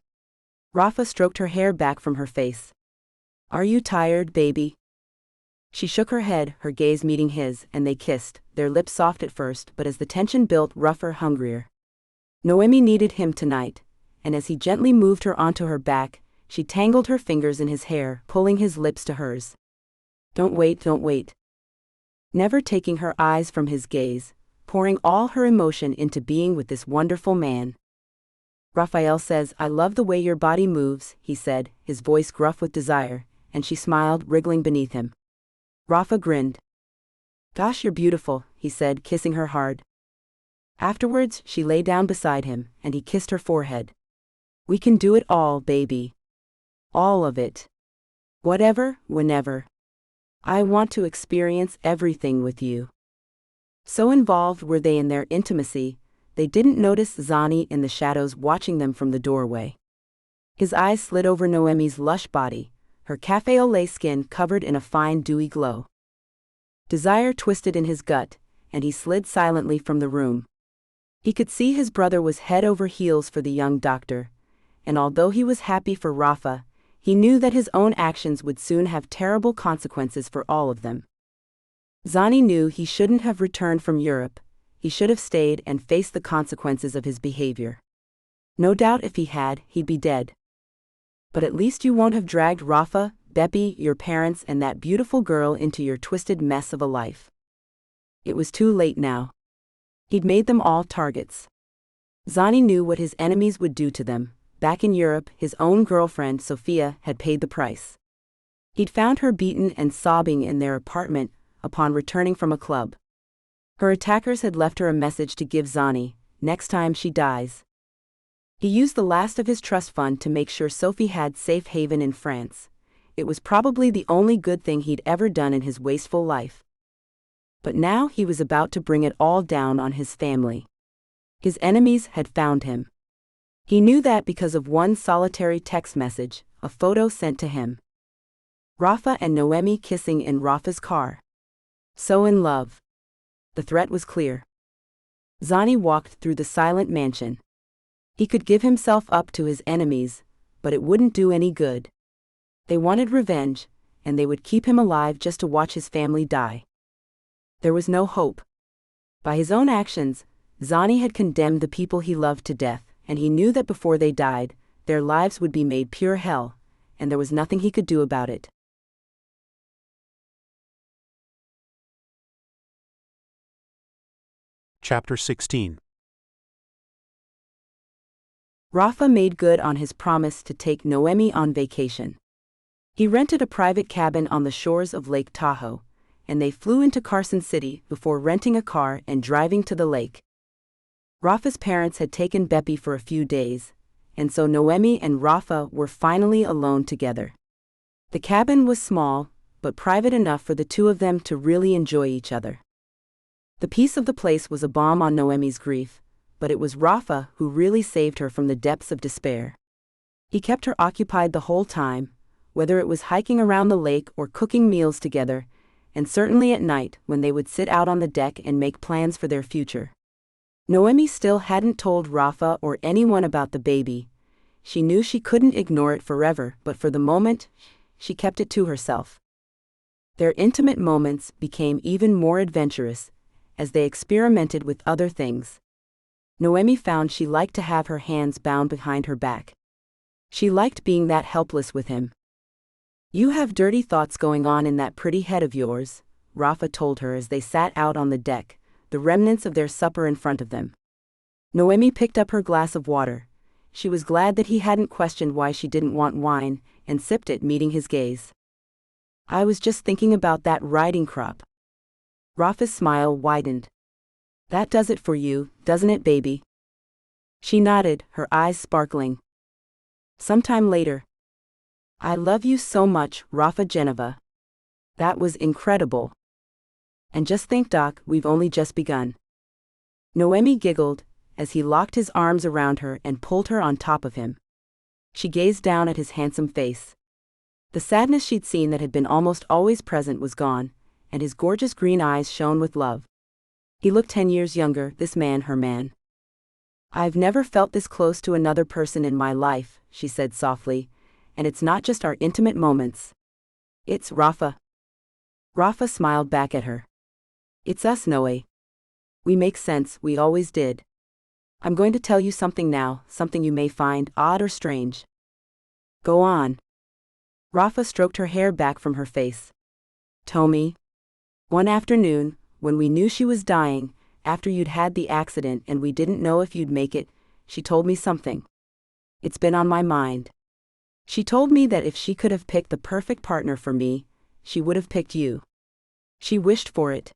[SPEAKER 3] Rafa stroked her hair back from her face. Are you tired, baby? She shook her head, her gaze meeting his, and they kissed, their lips soft at first, but as the tension built, rougher, hungrier. Noemi needed him tonight, and as he gently moved her onto her back, she tangled her fingers in his hair, pulling his lips to hers. Don't wait, don't wait. Never taking her eyes from his gaze, pouring all her emotion into being with this wonderful man. Raphael says, I love the way your body moves, he said, his voice gruff with desire, and she smiled, wriggling beneath him. Rafa grinned. Gosh, you're beautiful, he said, kissing her hard. Afterwards, she lay down beside him, and he kissed her forehead. We can do it all, baby. All of it. Whatever, whenever. I want to experience everything with you. So involved were they in their intimacy, they didn't notice Zani in the shadows watching them from the doorway. His eyes slid over Noemi's lush body, her café au lait skin covered in a fine dewy glow. Desire twisted in his gut, and he slid silently from the room. He could see his brother was head over heels for the young doctor, and although he was happy for Rafa, he knew that his own actions would soon have terrible consequences for all of them. Zani knew he shouldn't have returned from Europe, he should have stayed and faced the consequences of his behavior. No doubt if he had, he'd be dead. But at least you won't have dragged Rafa, Beppy, your parents, and that beautiful girl into your twisted mess of a life. It was too late now. He'd made them all targets. Zani knew what his enemies would do to them. Back in Europe, his own girlfriend, Sophia, had paid the price. He'd found her beaten and sobbing in their apartment upon returning from a club. Her attackers had left her a message to give Zani, next time she dies. He used the last of his trust fund to make sure Sophie had safe haven in France, It was probably the only good thing he'd ever done in his wasteful life. But now he was about to bring it all down on his family. His enemies had found him. He knew that because of one solitary text message, a photo sent to him. Rafa and Noemi kissing in Rafa's car. So in love. The threat was clear. Zani walked through the silent mansion. He could give himself up to his enemies, but it wouldn't do any good. They wanted revenge, and they would keep him alive just to watch his family die. There was no hope. By his own actions, Zani had condemned the people he loved to death, and he knew that before they died, their lives would be made pure hell, and there was nothing he could do about it.
[SPEAKER 2] Chapter 16.
[SPEAKER 3] Rafa made good on his promise to take Noemi on vacation. He rented a private cabin on the shores of Lake Tahoe, and they flew into Carson City before renting a car and driving to the lake. Rafa's parents had taken Beppy for a few days, and so Noemi and Rafa were finally alone together. The cabin was small, but private enough for the two of them to really enjoy each other. The peace of the place was a balm on Noemi's grief, but it was Rafa who really saved her from the depths of despair. He kept her occupied the whole time, whether it was hiking around the lake or cooking meals together, and certainly at night when they would sit out on the deck and make plans for their future. Noemi still hadn't told Rafa or anyone about the baby. She knew she couldn't ignore it forever, but for the moment, she kept it to herself. Their intimate moments became even more adventurous as they experimented with other things. Noemi found she liked to have her hands bound behind her back. She liked being that helpless with him. "You have dirty thoughts going on in that pretty head of yours," Rafa told her as they sat out on the deck, the remnants of their supper in front of them. Noemi picked up her glass of water. She was glad that he hadn't questioned why she didn't want wine, and sipped it, meeting his gaze. "I was just thinking about that riding crop." Rafa's smile widened. "That does it for you, doesn't it, baby?" She nodded, her eyes sparkling. Sometime later. "I love you so much, Rafa Geneva. That was incredible. And just think, Doc, we've only just begun." Noemi giggled as he locked his arms around her and pulled her on top of him. She gazed down at his handsome face. The sadness she'd seen that had been almost always present was gone, and his gorgeous green eyes shone with love. He looked 10 years younger, this man, her man. "I've never felt this close to another person in my life," she said softly, "and it's not just our intimate moments. It's Rafa." Rafa smiled back at her. "It's us, Noe. We make sense, we always did. I'm going to tell you something now, something you may find odd or strange." "Go on." Rafa stroked her hair back from her face. "Tommy. One afternoon, when we knew she was dying, after you'd had the accident and we didn't know if you'd make it, she told me something. It's been on my mind. She told me that if she could have picked the perfect partner for me, she would have picked you. She wished for it.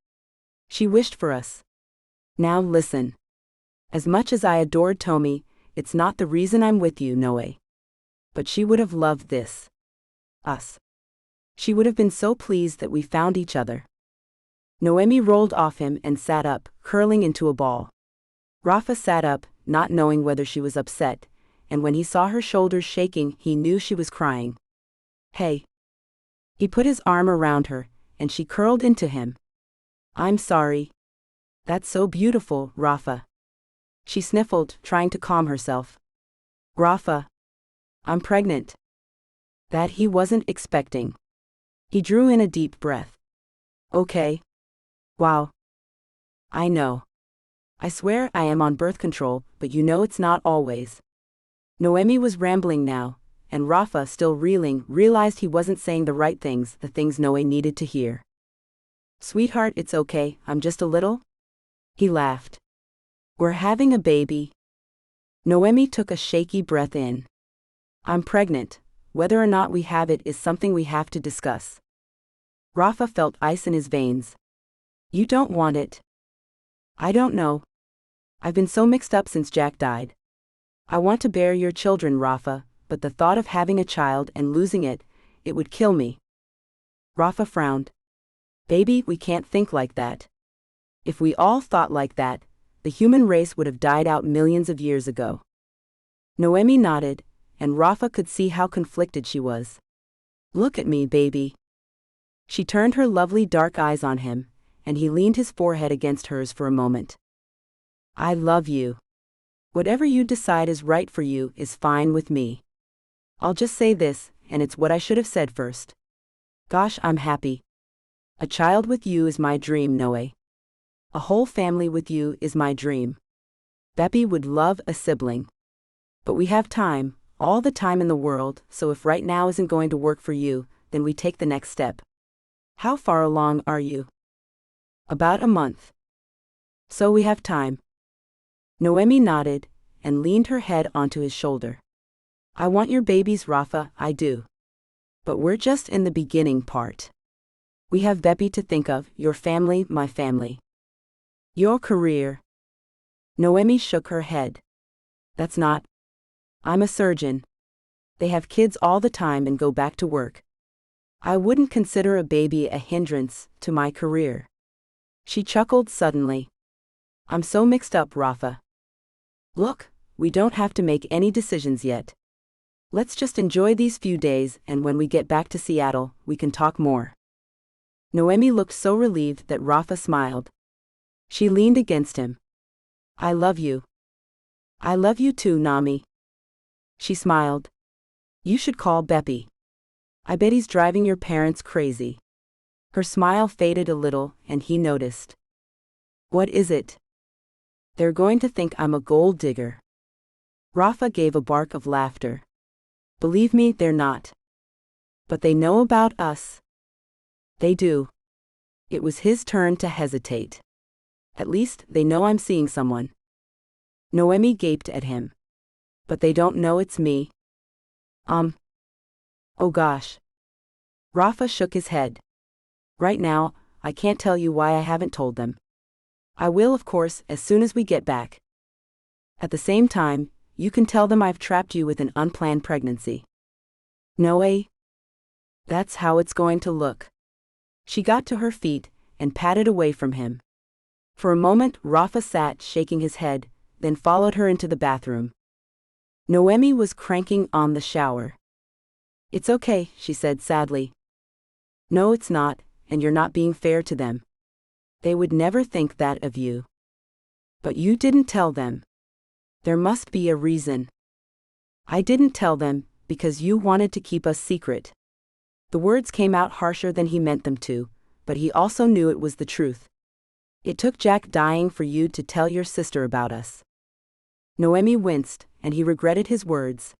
[SPEAKER 3] She wished for us. Now listen. As much as I adored Tommy, it's not the reason I'm with you, Noe. But she would have loved this. Us. She would have been so pleased that we found each other." Noemi rolled off him and sat up, curling into a ball. Rafa sat up, not knowing whether she was upset, and when he saw her shoulders shaking, he knew she was crying. "Hey." He put his arm around her, and she curled into him. "I'm sorry." "That's so beautiful, Rafa." She sniffled, trying to calm herself. "Rafa. I'm pregnant." That he wasn't expecting. He drew in a deep breath. "Okay. Wow. I know. I swear I am on birth control, but you know it's not always." Noemi was rambling now, and Rafa, still reeling, realized he wasn't saying the right things, the things Noe needed to hear. "Sweetheart, it's okay, I'm just a little." He laughed. "We're having a baby." Noemi took a shaky breath in. "I'm pregnant. Whether or not we have it is something we have to discuss." Rafa felt ice in his veins. "You don't want it." "I don't know. I've been so mixed up since Jack died. I want to bear your children, Rafa, but the thought of having a child and losing it, it would kill me. Rafa frowned. Baby, we can't think like that. If we all thought like that, the human race would have died out millions of years ago. Noemi nodded, and Rafa could see how conflicted she was. Look at me, baby. She turned her lovely dark eyes on him, and he leaned his forehead against hers for a moment. I love you. Whatever you decide is right for you is fine with me. I'll just say this, and it's what I should have said first. Gosh, I'm happy. A child with you is my dream, Noe. A whole family with you is my dream. Beppy would love a sibling. But we have time, all the time in the world, so if right now isn't going to work for you, then we take the next step. How far along are you? About a month. So we have time. Noemi nodded, and leaned her head onto his shoulder. I want your babies, Rafa, I do. But we're just in the beginning part. We have Beppy to think of, your family, my family. Your career. Noemi shook her head. That's not. I'm a surgeon. They have kids all the time and go back to work. I wouldn't consider a baby a hindrance to my career. She chuckled suddenly. I'm so mixed up, Rafa. Look, we don't have to make any decisions yet. Let's just enjoy these few days, and when we get back to Seattle, we can talk more. Noemi looked so relieved that Rafa smiled. She leaned against him. I love you. I love you too, Nami. She smiled. You should call Beppy. I bet he's driving your parents crazy. Her smile faded a little, and he noticed. What is it? They're going to think I'm a gold digger. Rafa gave a bark of laughter. Believe me, they're not. But they know about us. They do. It was his turn to hesitate. At least, they know I'm seeing someone. Noemi gaped at him. But they don't know it's me. Oh gosh. Rafa shook his head. Right now, I can't tell you why I haven't told them. I will, of course, as soon as we get back. At the same time, you can tell them I've trapped you with an unplanned pregnancy. Noe? That's how it's going to look. She got to her feet and padded away from him. For a moment, Rafa sat shaking his head, then followed her into the bathroom. Noemi was cranking on the shower. It's okay, she said sadly. No, it's not, and you're not being fair to them. They would never think that of you. But you didn't tell them. There must be a reason. I didn't tell them, because you wanted to keep us secret. The words came out harsher than he meant them to, but he also knew it was the truth. It took Jack dying for you to tell your sister about us. Noemi winced, and he regretted his words.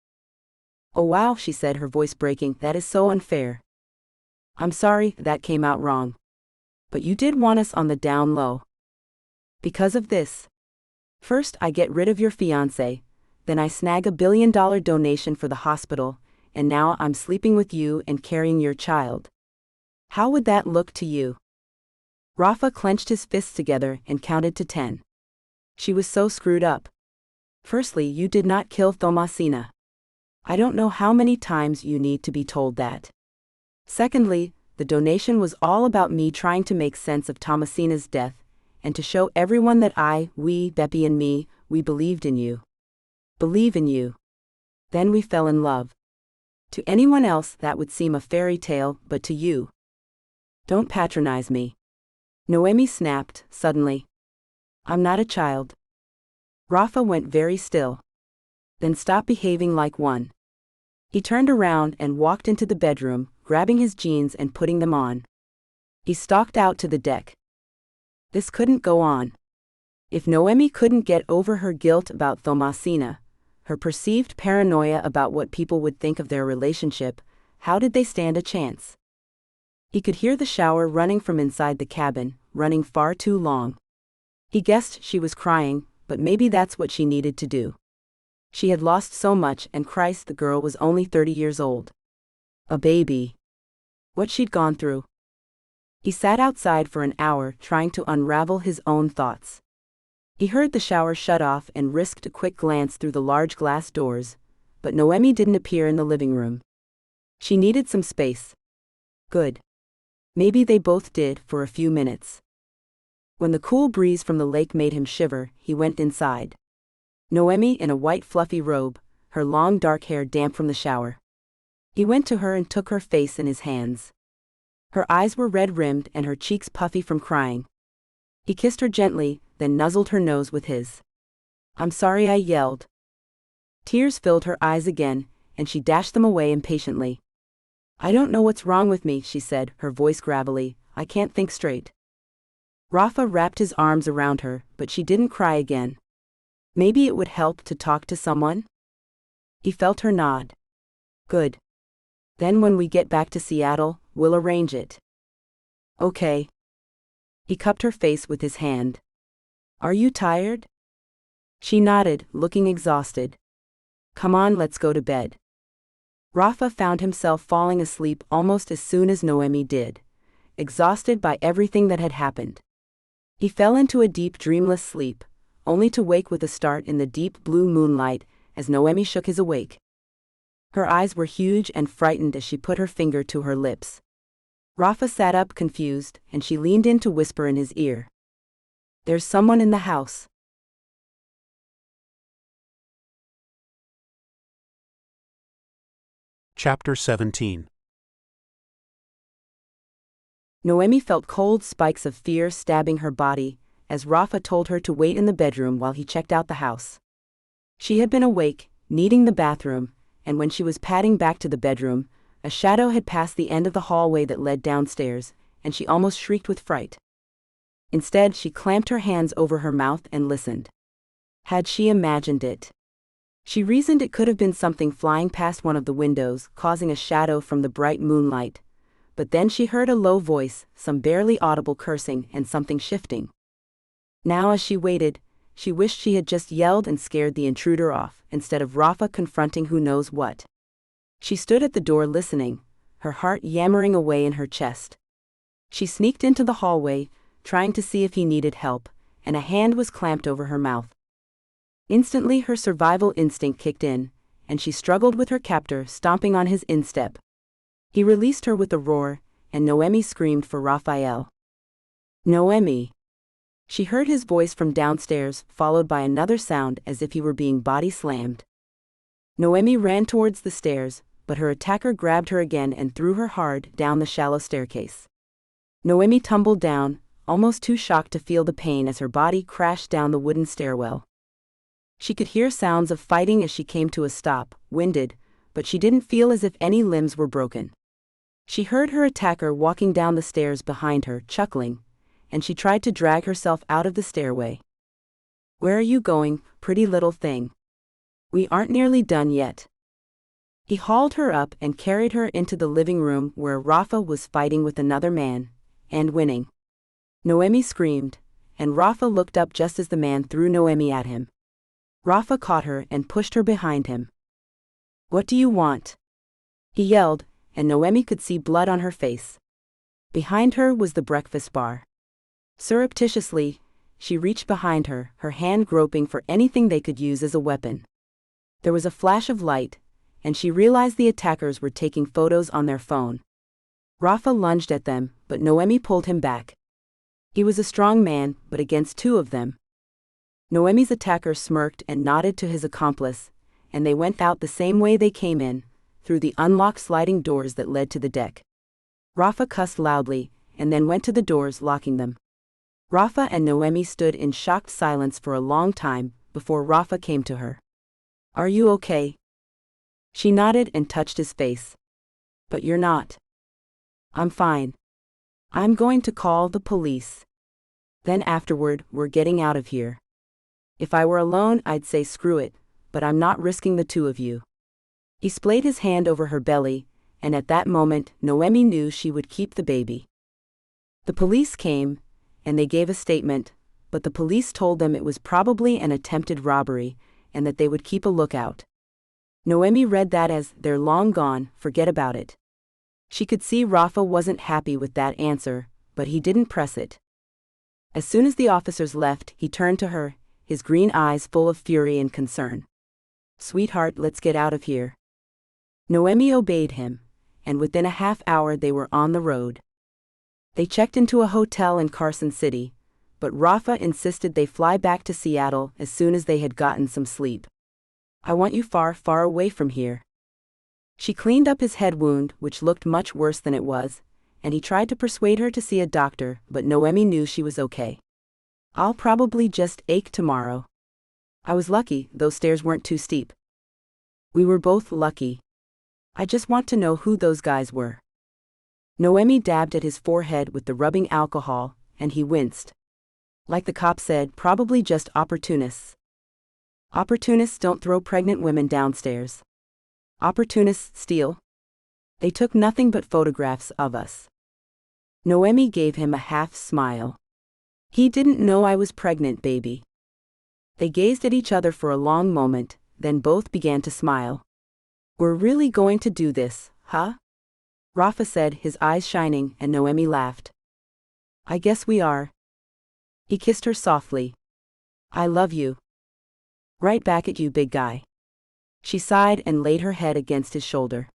[SPEAKER 3] Oh wow, she said, her voice breaking, that is so unfair. I'm sorry, that came out wrong. But you did want us on the down low. Because of this. First I get rid of your fiancé, then I snag $1 billion donation for the hospital, and now I'm sleeping with you and carrying your child. How would that look to you? Rafa clenched his fists together and counted to 10. She was so screwed up. Firstly, you did not kill Thomasina. I don't know how many times you need to be told that. Secondly, the donation was all about me trying to make sense of Thomasina's death, and to show everyone that we, Beppy and me, we believed in you. Believe in you. Then we fell in love. To anyone else that would seem a fairy tale, but to you. Don't patronize me. Noemi snapped, suddenly. I'm not a child. Rafa went very still. Then stop behaving like one. He turned around and walked into the bedroom, grabbing his jeans and putting them on. He stalked out to the deck. This couldn't go on. If Noemi couldn't get over her guilt about Thomasina, her perceived paranoia about what people would think of their relationship, how did they stand a chance? He could hear the shower running from inside the cabin, running far too long. He guessed she was crying, but maybe that's what she needed to do. She had lost so much, and Christ, the girl was only 30 years old. A baby. What she'd gone through. He sat outside for an hour trying to unravel his own thoughts. He heard the shower shut off and risked a quick glance through the large glass doors, but Noemi didn't appear in the living room. She needed some space. Good. Maybe they both did for a few minutes. When the cool breeze from the lake made him shiver, he went inside. Noemi in a white fluffy robe, her long dark hair damp from the shower. He went to her and took her face in his hands. Her eyes were red-rimmed and her cheeks puffy from crying. He kissed her gently, then nuzzled her nose with his. "I'm sorry," I yelled. Tears filled her eyes again, and she dashed them away impatiently. "I don't know what's wrong with me," she said, her voice gravelly. "I can't think straight." Rafa wrapped his arms around her, but she didn't cry again. Maybe it would help to talk to someone? He felt her nod. "Good. Then when we get back to Seattle, we'll arrange it." "Okay." He cupped her face with his hand. "Are you tired?" She nodded, looking exhausted. "Come on, let's go to bed." Rafa found himself falling asleep almost as soon as Noemi did, exhausted by everything that had happened. He fell into a deep dreamless sleep, only to wake with a start in the deep blue moonlight as Noemi shook his awake. Her eyes were huge and frightened as she put her finger to her lips. Rafa sat up confused, and she leaned in to whisper in his ear. "There's someone in the house."
[SPEAKER 2] Chapter 17.
[SPEAKER 3] Noemi felt cold spikes of fear stabbing her body, as Rafa told her to wait in the bedroom while he checked out the house. She had been awake, needing the bathroom, and when she was padding back to the bedroom, a shadow had passed the end of the hallway that led downstairs, and she almost shrieked with fright. Instead, she clamped her hands over her mouth and listened. Had she imagined it? She reasoned it could have been something flying past one of the windows, causing a shadow from the bright moonlight. But then she heard a low voice, some barely audible cursing, and something shifting. Now as she waited, she wished she had just yelled and scared the intruder off, instead of Rafa confronting who knows what. She stood at the door listening, her heart yammering away in her chest. She sneaked into the hallway, trying to see if he needed help, and a hand was clamped over her mouth. Instantly her survival instinct kicked in, and she struggled with her captor stomping on his instep. He released her with a roar, and Noemi screamed for Raphael. "Noemi!" She heard his voice from downstairs, followed by another sound as if he were being body slammed. Noemi ran towards the stairs, but her attacker grabbed her again and threw her hard down the shallow staircase. Noemi tumbled down, almost too shocked to feel the pain as her body crashed down the wooden stairwell. She could hear sounds of fighting as she came to a stop, winded, but she didn't feel as if any limbs were broken. She heard her attacker walking down the stairs behind her, chuckling, and she tried to drag herself out of the stairway. "Where are you going, pretty little thing? We aren't nearly done yet." He hauled her up and carried her into the living room where Rafa was fighting with another man, and winning. Noemi screamed, and Rafa looked up just as the man threw Noemi at him. Rafa caught her and pushed her behind him. "What do you want?" he yelled, and Noemi could see blood on her face. Behind her was the breakfast bar. Surreptitiously, she reached behind her, her hand groping for anything they could use as a weapon. There was a flash of light, and she realized the attackers were taking photos on their phone. Rafa lunged at them, but Noemi pulled him back. He was a strong man, but against two of them. Noemi's attacker smirked and nodded to his accomplice, and they went out the same way they came in, through the unlocked sliding doors that led to the deck. Rafa cussed loudly, and then went to the doors, locking them. Rafa and Noemi stood in shocked silence for a long time, before Rafa came to her. "Are you okay?" She nodded and touched his face. "But you're not." "I'm fine. I'm going to call the police. Then afterward, we're getting out of here. If I were alone, I'd say screw it, but I'm not risking the two of you." He splayed his hand over her belly, and at that moment, Noemi knew she would keep the baby. The police came, and they gave a statement, but the police told them it was probably an attempted robbery, and that they would keep a lookout. Noemi read that as, "They're long gone, forget about it." She could see Rafa wasn't happy with that answer, but he didn't press it. As soon as the officers left, he turned to her, his green eyes full of fury and concern. "Sweetheart, let's get out of here." Noemi obeyed him, and within a half hour they were on the road. They checked into a hotel in Carson City, but Rafa insisted they fly back to Seattle as soon as they had gotten some sleep. "I want you far, far away from here." She cleaned up his head wound, which looked much worse than it was, and he tried to persuade her to see a doctor, but Noemi knew she was okay. "I'll probably just ache tomorrow. I was lucky, those stairs weren't too steep." "We were both lucky. I just want to know who those guys were." Noemi dabbed at his forehead with the rubbing alcohol, and he winced. "Like the cop said, probably just opportunists." "Opportunists don't throw pregnant women downstairs. Opportunists steal. They took nothing but photographs of us." Noemi gave him a half smile. "He didn't know I was pregnant, baby." They gazed at each other for a long moment, then both began to smile. "We're really going to do this, huh?" Rafa said, his eyes shining, and Noemi laughed. "I guess we are." He kissed her softly. "I love you." "Right back at you, big guy." She sighed and laid her head against his shoulder.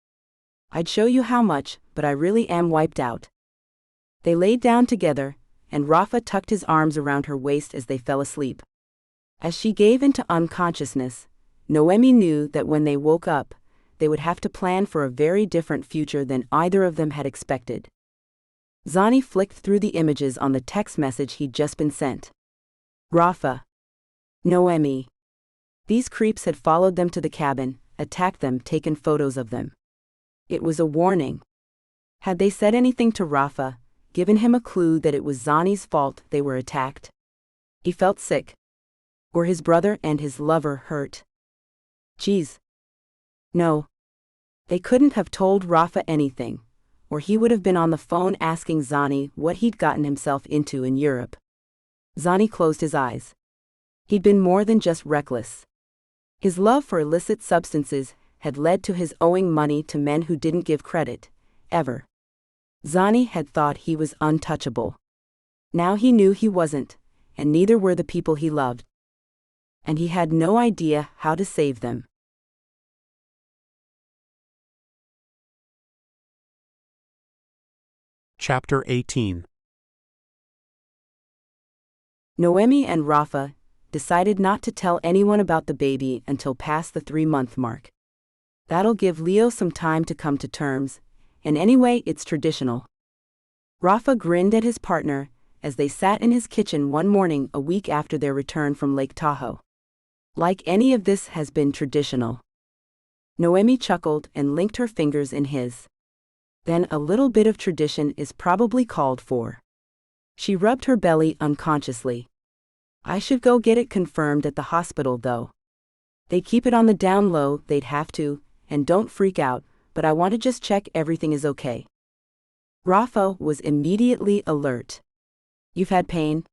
[SPEAKER 3] "I'd show you how much, but I really am wiped out." They laid down together, and Rafa tucked his arms around her waist as they fell asleep. As she gave into unconsciousness, Noemi knew that when they woke up, they would have to plan for a very different future than either of them had expected. Zani flicked through the images on the text message he'd just been sent. Rafa. Noemi. These creeps had followed them to the cabin, attacked them, taken photos of them. It was a warning. Had they said anything to Rafa, given him a clue that it was Zani's fault they were attacked? He felt sick. Were his brother and his lover hurt? Geez. No. They couldn't have told Rafa anything, or he would have been on the phone asking Zani what he'd gotten himself into in Europe. Zani closed his eyes. He'd been more than just reckless. His love for illicit substances had led to his owing money to men who didn't give credit, ever. Zani had thought he was untouchable. Now he knew he wasn't, and neither were the people he loved. And he had no idea how to save them.
[SPEAKER 2] Chapter 18.
[SPEAKER 3] Noemi and Rafa decided not to tell anyone about the baby until past the 3-month mark. That'll give Leo some time to come to terms, and anyway, it's traditional. Rafa grinned at his partner as they sat in his kitchen one morning a week after their return from Lake Tahoe. Like any of this has been traditional. Noemi chuckled and linked her fingers in his. Then a little bit of tradition is probably called for. She rubbed her belly unconsciously. I should go get it confirmed at the hospital though. They keep it on the down low, they'd have to, and don't freak out, but I want to just check everything is okay. Rafa was immediately alert. You've had pain?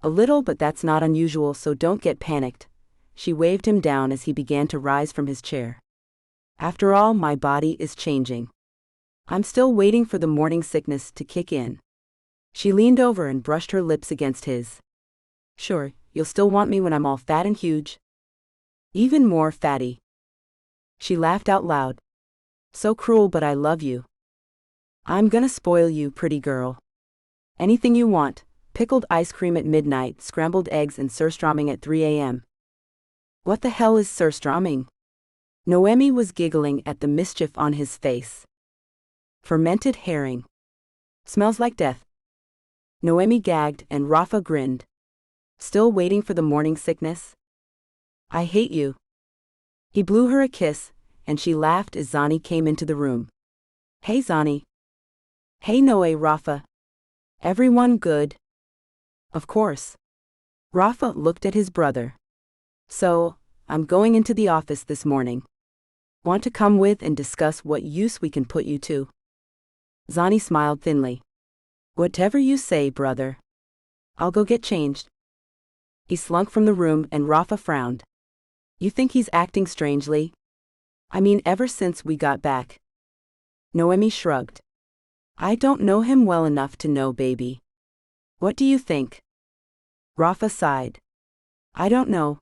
[SPEAKER 3] A little, but that's not unusual, so don't get panicked. She waved him down as he began to rise from his chair. After all, my body is changing. I'm still waiting for the morning sickness to kick in. She leaned over and brushed her lips against his. Sure, you'll still want me when I'm all fat and huge? Even more fatty. She laughed out loud. So cruel, but I love you. I'm gonna spoil you, pretty girl. Anything you want, pickled ice cream at midnight, scrambled eggs and surströmming at 3 a.m. What the hell is surströmming? Noemi was giggling at the mischief on his face. Fermented herring. Smells like death. Noemi gagged and Rafa grinned. Still waiting for the morning sickness? I hate you. He blew her a kiss, and she laughed as Zani came into the room. Hey Zani. Hey Noe, Rafa. Everyone good? Of course. Rafa looked at his brother. So, I'm going into the office this morning. Want to come with and discuss what use we can put you to? Zani smiled thinly. Whatever you say, brother. I'll go get changed. He slunk from the room and Rafa frowned. You think he's acting strangely? I mean, ever since we got back. Noemi shrugged. I don't know him well enough to know, baby. What do you think? Rafa sighed. I don't know.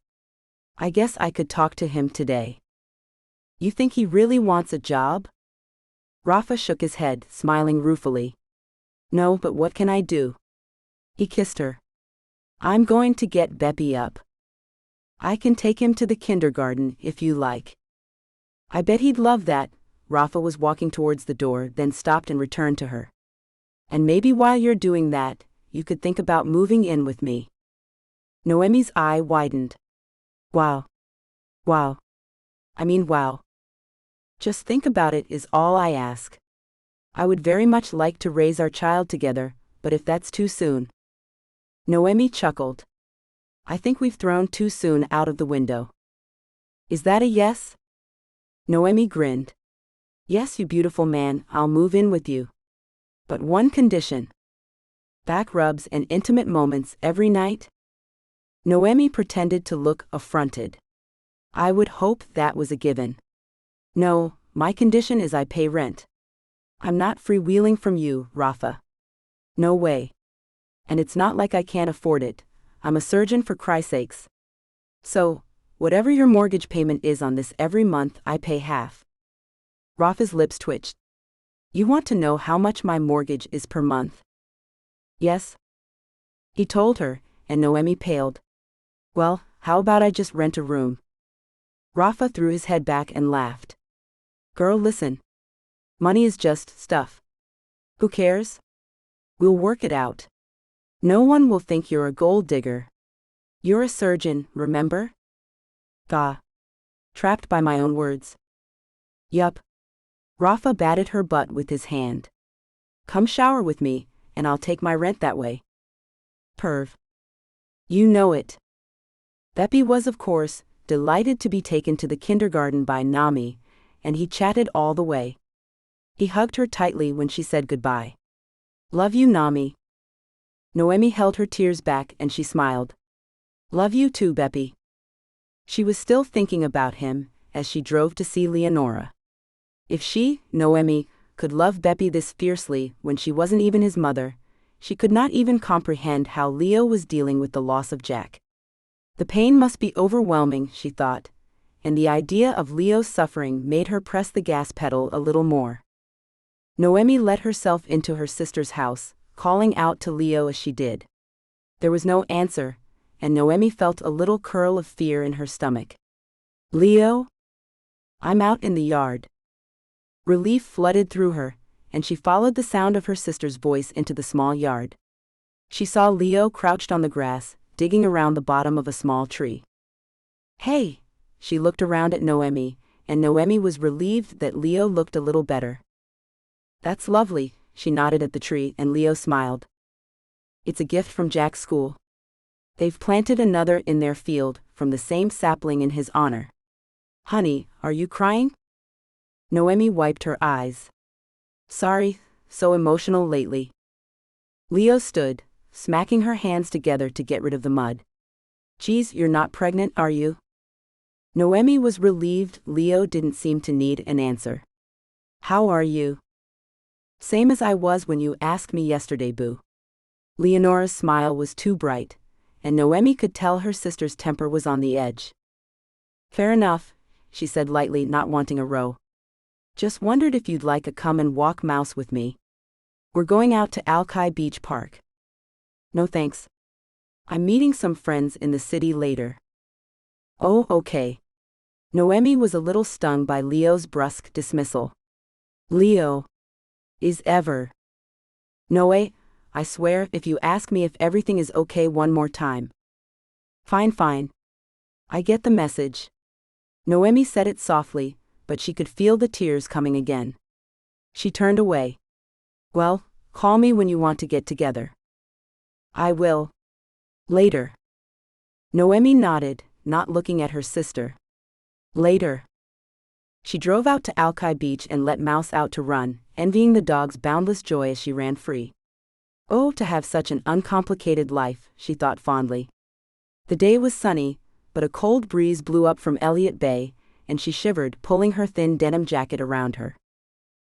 [SPEAKER 3] I guess I could talk to him today. You think he really wants a job? Rafa shook his head, smiling ruefully. No, but what can I do? He kissed her. I'm going to get Beppy up. I can take him to the kindergarten if you like. I bet he'd love that. Rafa was walking towards the door, then stopped and returned to her. And maybe while you're doing that, you could think about moving in with me. Noemi's eye widened. Wow. Wow. Wow. Just think about it is all I ask. I would very much like to raise our child together, but if that's too soon. Noemi chuckled. I think we've thrown too soon out of the window. Is that a yes? Noemi grinned. Yes, you beautiful man, I'll move in with you. But one condition. Back rubs and intimate moments every night? Noemi pretended to look affronted. I would hope that was a given. No, my condition is I pay rent. I'm not freewheeling from you, Rafa. No way. And it's not like I can't afford it. I'm a surgeon for Christ's sakes. So, whatever your mortgage payment is on this every month, I pay half. Rafa's lips twitched. You want to know how much my mortgage is per month? Yes. He told her, and Noemi paled. Well, how about I just rent a room? Rafa threw his head back and laughed. Girl, listen. Money is just stuff. Who cares? We'll work it out. No one will think you're a gold digger. You're a surgeon, remember? Gah. Trapped by my own words. Yup. Rafa batted her butt with his hand. Come shower with me, and I'll take my rent that way. Perv. You know it. Beppy was, of course, delighted to be taken to the kindergarten by Nami, and he chatted all the way. He hugged her tightly when she said goodbye. Love you, Nami. Noemi held her tears back and she smiled. Love you too, Beppy. She was still thinking about him as she drove to see Leonora. If she, Noemi, could love Beppy this fiercely when she wasn't even his mother, she could not even comprehend how Leo was dealing with the loss of Jack. The pain must be overwhelming, she thought, and the idea of Leo's suffering made her press the gas pedal a little more. Noemi let herself into her sister's house, calling out to Leo as she did. There was no answer, and Noemi felt a little curl of fear in her stomach. Leo? I'm out in the yard. Relief flooded through her, and she followed the sound of her sister's voice into the small yard. She saw Leo crouched on the grass, digging around the bottom of a small tree. Hey! She looked around at Noemi, and Noemi was relieved that Leo looked a little better. That's lovely, she nodded at the tree, and Leo smiled. It's a gift from Jack's school. They've planted another in their field, from the same sapling in his honor. Honey, are you crying? Noemi wiped her eyes. Sorry, so emotional lately. Leo stood, smacking her hands together to get rid of the mud. Geez, you're not pregnant, are you? Noemi was relieved Leo didn't seem to need an answer. How are you? Same as I was when you asked me yesterday, boo. Leonora's smile was too bright, and Noemi could tell her sister's temper was on the edge. Fair enough, she said lightly, not wanting a row. Just wondered if you'd like a come and walk mouse with me. We're going out to Alki Beach Park. No thanks. I'm meeting some friends in the city later. Oh, okay. Noemi was a little stung by Leo's brusque dismissal. Leo. Is ever. Noe, I swear if you ask me if everything is okay one more time. Fine. I get the message. Noemi said it softly, but she could feel the tears coming again. She turned away. Well, call me when you want to get together. I will. Later. Noemi nodded, not looking at her sister. Later. She drove out to Alki Beach and let Mouse out to run, envying the dog's boundless joy as she ran free. Oh, to have such an uncomplicated life, she thought fondly. The day was sunny, but a cold breeze blew up from Elliott Bay, and she shivered, pulling her thin denim jacket around her.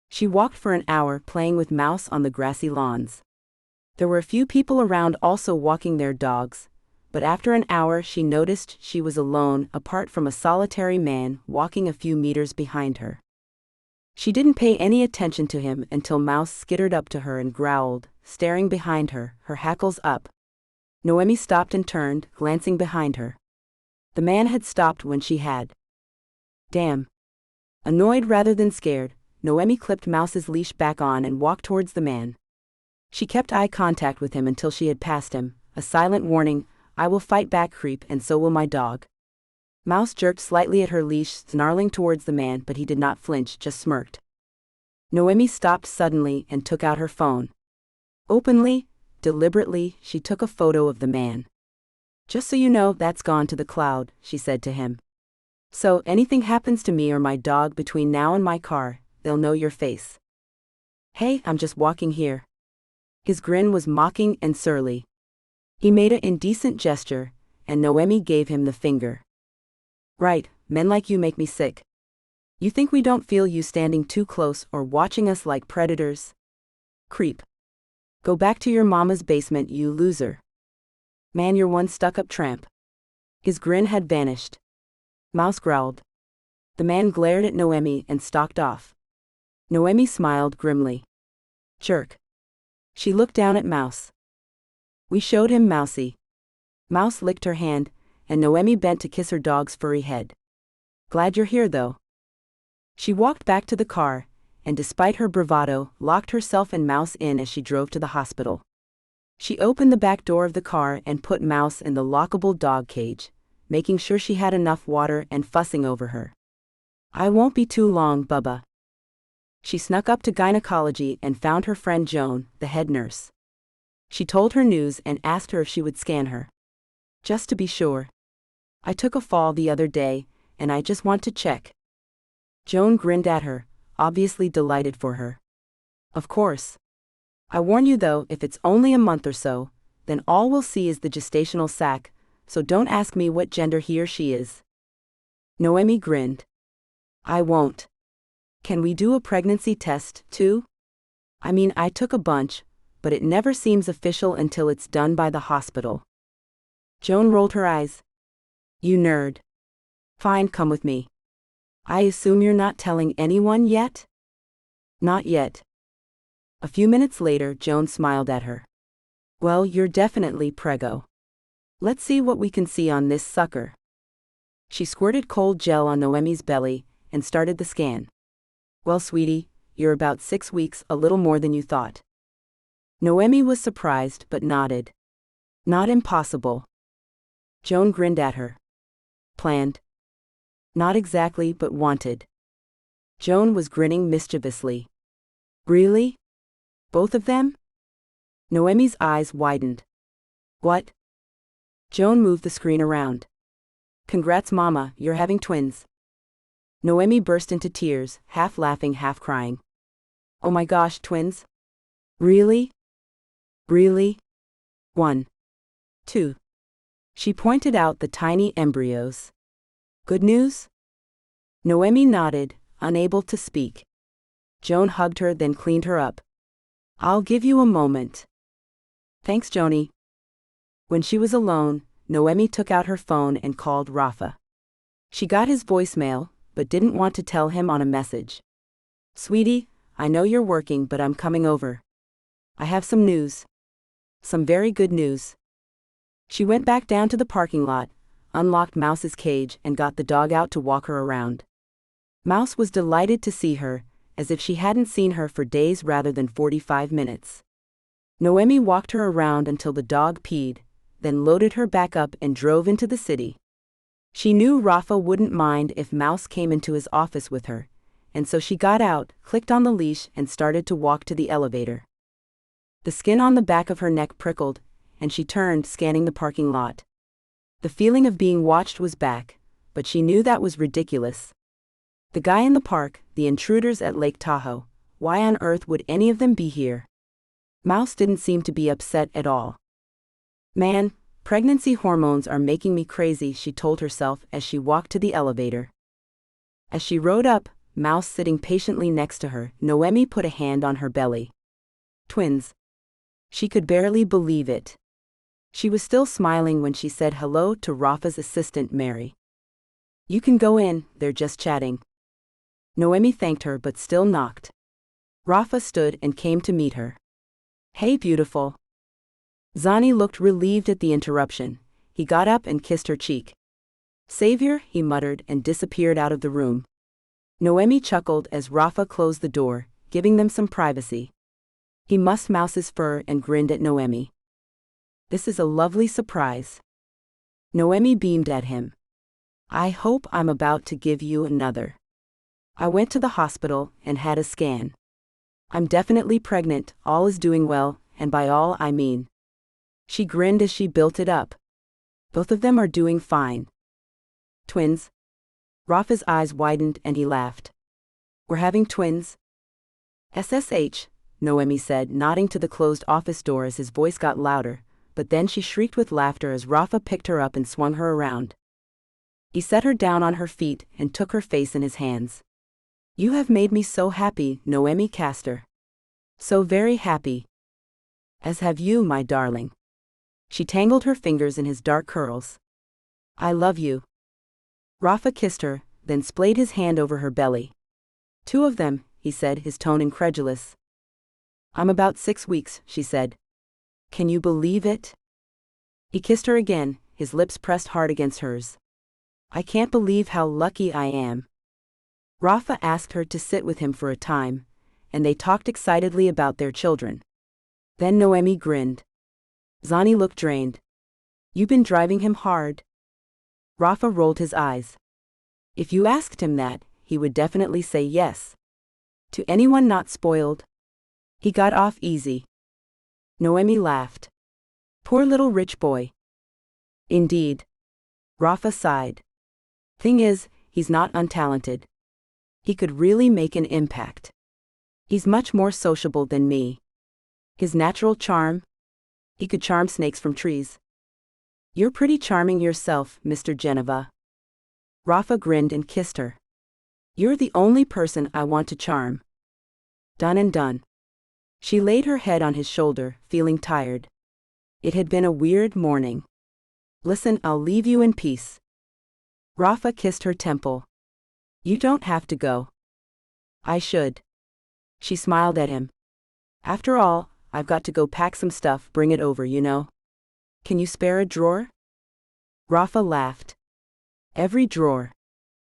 [SPEAKER 3] She walked for an hour playing with Mouse on the grassy lawns. There were a few people around also walking their dogs, but after an hour she noticed she was alone apart from a solitary man walking a few meters behind her. She didn't pay any attention to him until Mouse skittered up to her and growled, staring behind her, her hackles up. Noemi stopped and turned, glancing behind her. The man had stopped when she had. Damn. Annoyed rather than scared, Noemi clipped Mouse's leash back on and walked towards the man. She kept eye contact with him until she had passed him, a silent warning, "I will fight back, creep, and so will my dog." Mouse jerked slightly at her leash, snarling towards the man, but he did not flinch, just smirked. Noemi stopped suddenly and took out her phone. Openly, deliberately, she took a photo of the man. "Just so you know, that's gone to the cloud," she said to him. "So, anything happens to me or my dog between now and my car, they'll know your face." "Hey, I'm just walking here." His grin was mocking and surly. He made an indecent gesture, and Noemi gave him the finger. "Right, men like you make me sick. You think we don't feel you standing too close or watching us like predators? Creep. Go back to your mama's basement, you loser. Man, you're one stuck-up tramp." His grin had vanished. Mouse growled. The man glared at Noemi and stalked off. Noemi smiled grimly. "Jerk." She looked down at Mouse. "We showed him, Mousy." Mouse licked her hand, and Noemi bent to kiss her dog's furry head. "Glad you're here, though." She walked back to the car, and despite her bravado, locked herself and Mouse in as she drove to the hospital. She opened the back door of the car and put Mouse in the lockable dog cage, making sure she had enough water and fussing over her. "I won't be too long, Bubba." She snuck up to gynecology and found her friend Joan, the head nurse. She told her news and asked her if she would scan her. "Just to be sure. I took a fall the other day, and I just want to check." Joan grinned at her, obviously delighted for her. "Of course. I warn you though, if it's only a month or so, then all we'll see is the gestational sac, so don't ask me what gender he or she is." Noemi grinned. "I won't. Can we do a pregnancy test, too? I mean, I took a bunch, but it never seems official until it's done by the hospital." Joan rolled her eyes. "You nerd. Fine, come with me. I assume you're not telling anyone yet?" "Not yet." A few minutes later, Joan smiled at her. "Well, you're definitely preggo. Let's see what we can see on this sucker." She squirted cold gel on Noemi's belly and started the scan. "Well, sweetie, you're about 6 weeks, a little more than you thought." Noemi was surprised but nodded. "Not impossible." Joan grinned at her. "Planned?" "Not exactly, but wanted." Joan was grinning mischievously. "Really? Both of them?" Noemi's eyes widened. "What?" Joan moved the screen around. "Congrats, Mama, you're having twins." Noemi burst into tears, half laughing, half crying. "Oh my gosh, twins? Really? Really? 1. 2. She pointed out the tiny embryos. "Good news?" Noemi nodded, unable to speak. Joan hugged her, then cleaned her up. "I'll give you a moment." "Thanks, Joni." When she was alone, Noemi took out her phone and called Rafa. She got his voicemail, but didn't want to tell him on a message. "Sweetie, I know you're working, but I'm coming over. I have some news. Some very good news." She went back down to the parking lot, unlocked Mouse's cage, and got the dog out to walk her around. Mouse was delighted to see her, as if she hadn't seen her for days rather than 45 minutes. Noemi walked her around until the dog peed, then loaded her back up and drove into the city. She knew Rafa wouldn't mind if Mouse came into his office with her, and so she got out, clicked on the leash, and started to walk to the elevator. The skin on the back of her neck prickled, and she turned, scanning the parking lot. The feeling of being watched was back, but she knew that was ridiculous. The guy in the park, the intruders at Lake Tahoe, why on earth would any of them be here? Mouse didn't seem to be upset at all. "Man, pregnancy hormones are making me crazy," she told herself as she walked to the elevator. As she rode up, Mouse sitting patiently next to her, Noemi put a hand on her belly. Twins. She could barely believe it. She was still smiling when she said hello to Rafa's assistant, Mary. "You can go in, they're just chatting." Noemi thanked her but still knocked. Rafa stood and came to meet her. "Hey, beautiful." Zani looked relieved at the interruption. He got up and kissed her cheek. "Savior," he muttered and disappeared out of the room. Noemi chuckled as Rafa closed the door, giving them some privacy. He mussed Mouse's fur and grinned at Noemi. "This is a lovely surprise." Noemi beamed at him. "I hope I'm about to give you another. I went to the hospital and had a scan. I'm definitely pregnant, all is doing well, and by all I mean." She grinned as she built it up. "Both of them are doing fine." "Twins?" Rafa's eyes widened and he laughed. "We're having twins?" "SSH," Noemi said, nodding to the closed office door as his voice got louder, but then she shrieked with laughter as Rafa picked her up and swung her around. He set her down on her feet and took her face in his hands. "You have made me so happy, Noemi Castor. So very happy. As have you, my darling." She tangled her fingers in his dark curls. "I love you." Rafa kissed her, then splayed his hand over her belly. "Two of them," he said, his tone incredulous. "I'm about 6 weeks," she said. "Can you believe it?" He kissed her again, his lips pressed hard against hers. "I can't believe how lucky I am." Rafa asked her to sit with him for a time, and they talked excitedly about their children. Then Noemi grinned. Zani looked drained. "You've been driving him hard." Rafa rolled his eyes. If you asked him that, he would definitely say yes. To anyone not spoiled, he got off easy. Noemi laughed. "Poor little rich boy." "Indeed." Rafa sighed. "Thing is, he's not untalented. He could really make an impact. He's much more sociable than me. His natural charm? He could charm snakes from trees." "You're pretty charming yourself, Mr. Geneva." Rafa grinned and kissed her. "You're the only person I want to charm." Done and done. She laid her head on his shoulder, feeling tired. It had been a weird morning. "Listen, I'll leave you in peace." Rafa kissed her temple. "You don't have to go." "I should." She smiled at him. "After all, I've got to go pack some stuff, bring it over, you know. Can you spare a drawer?" Rafa laughed. "Every drawer.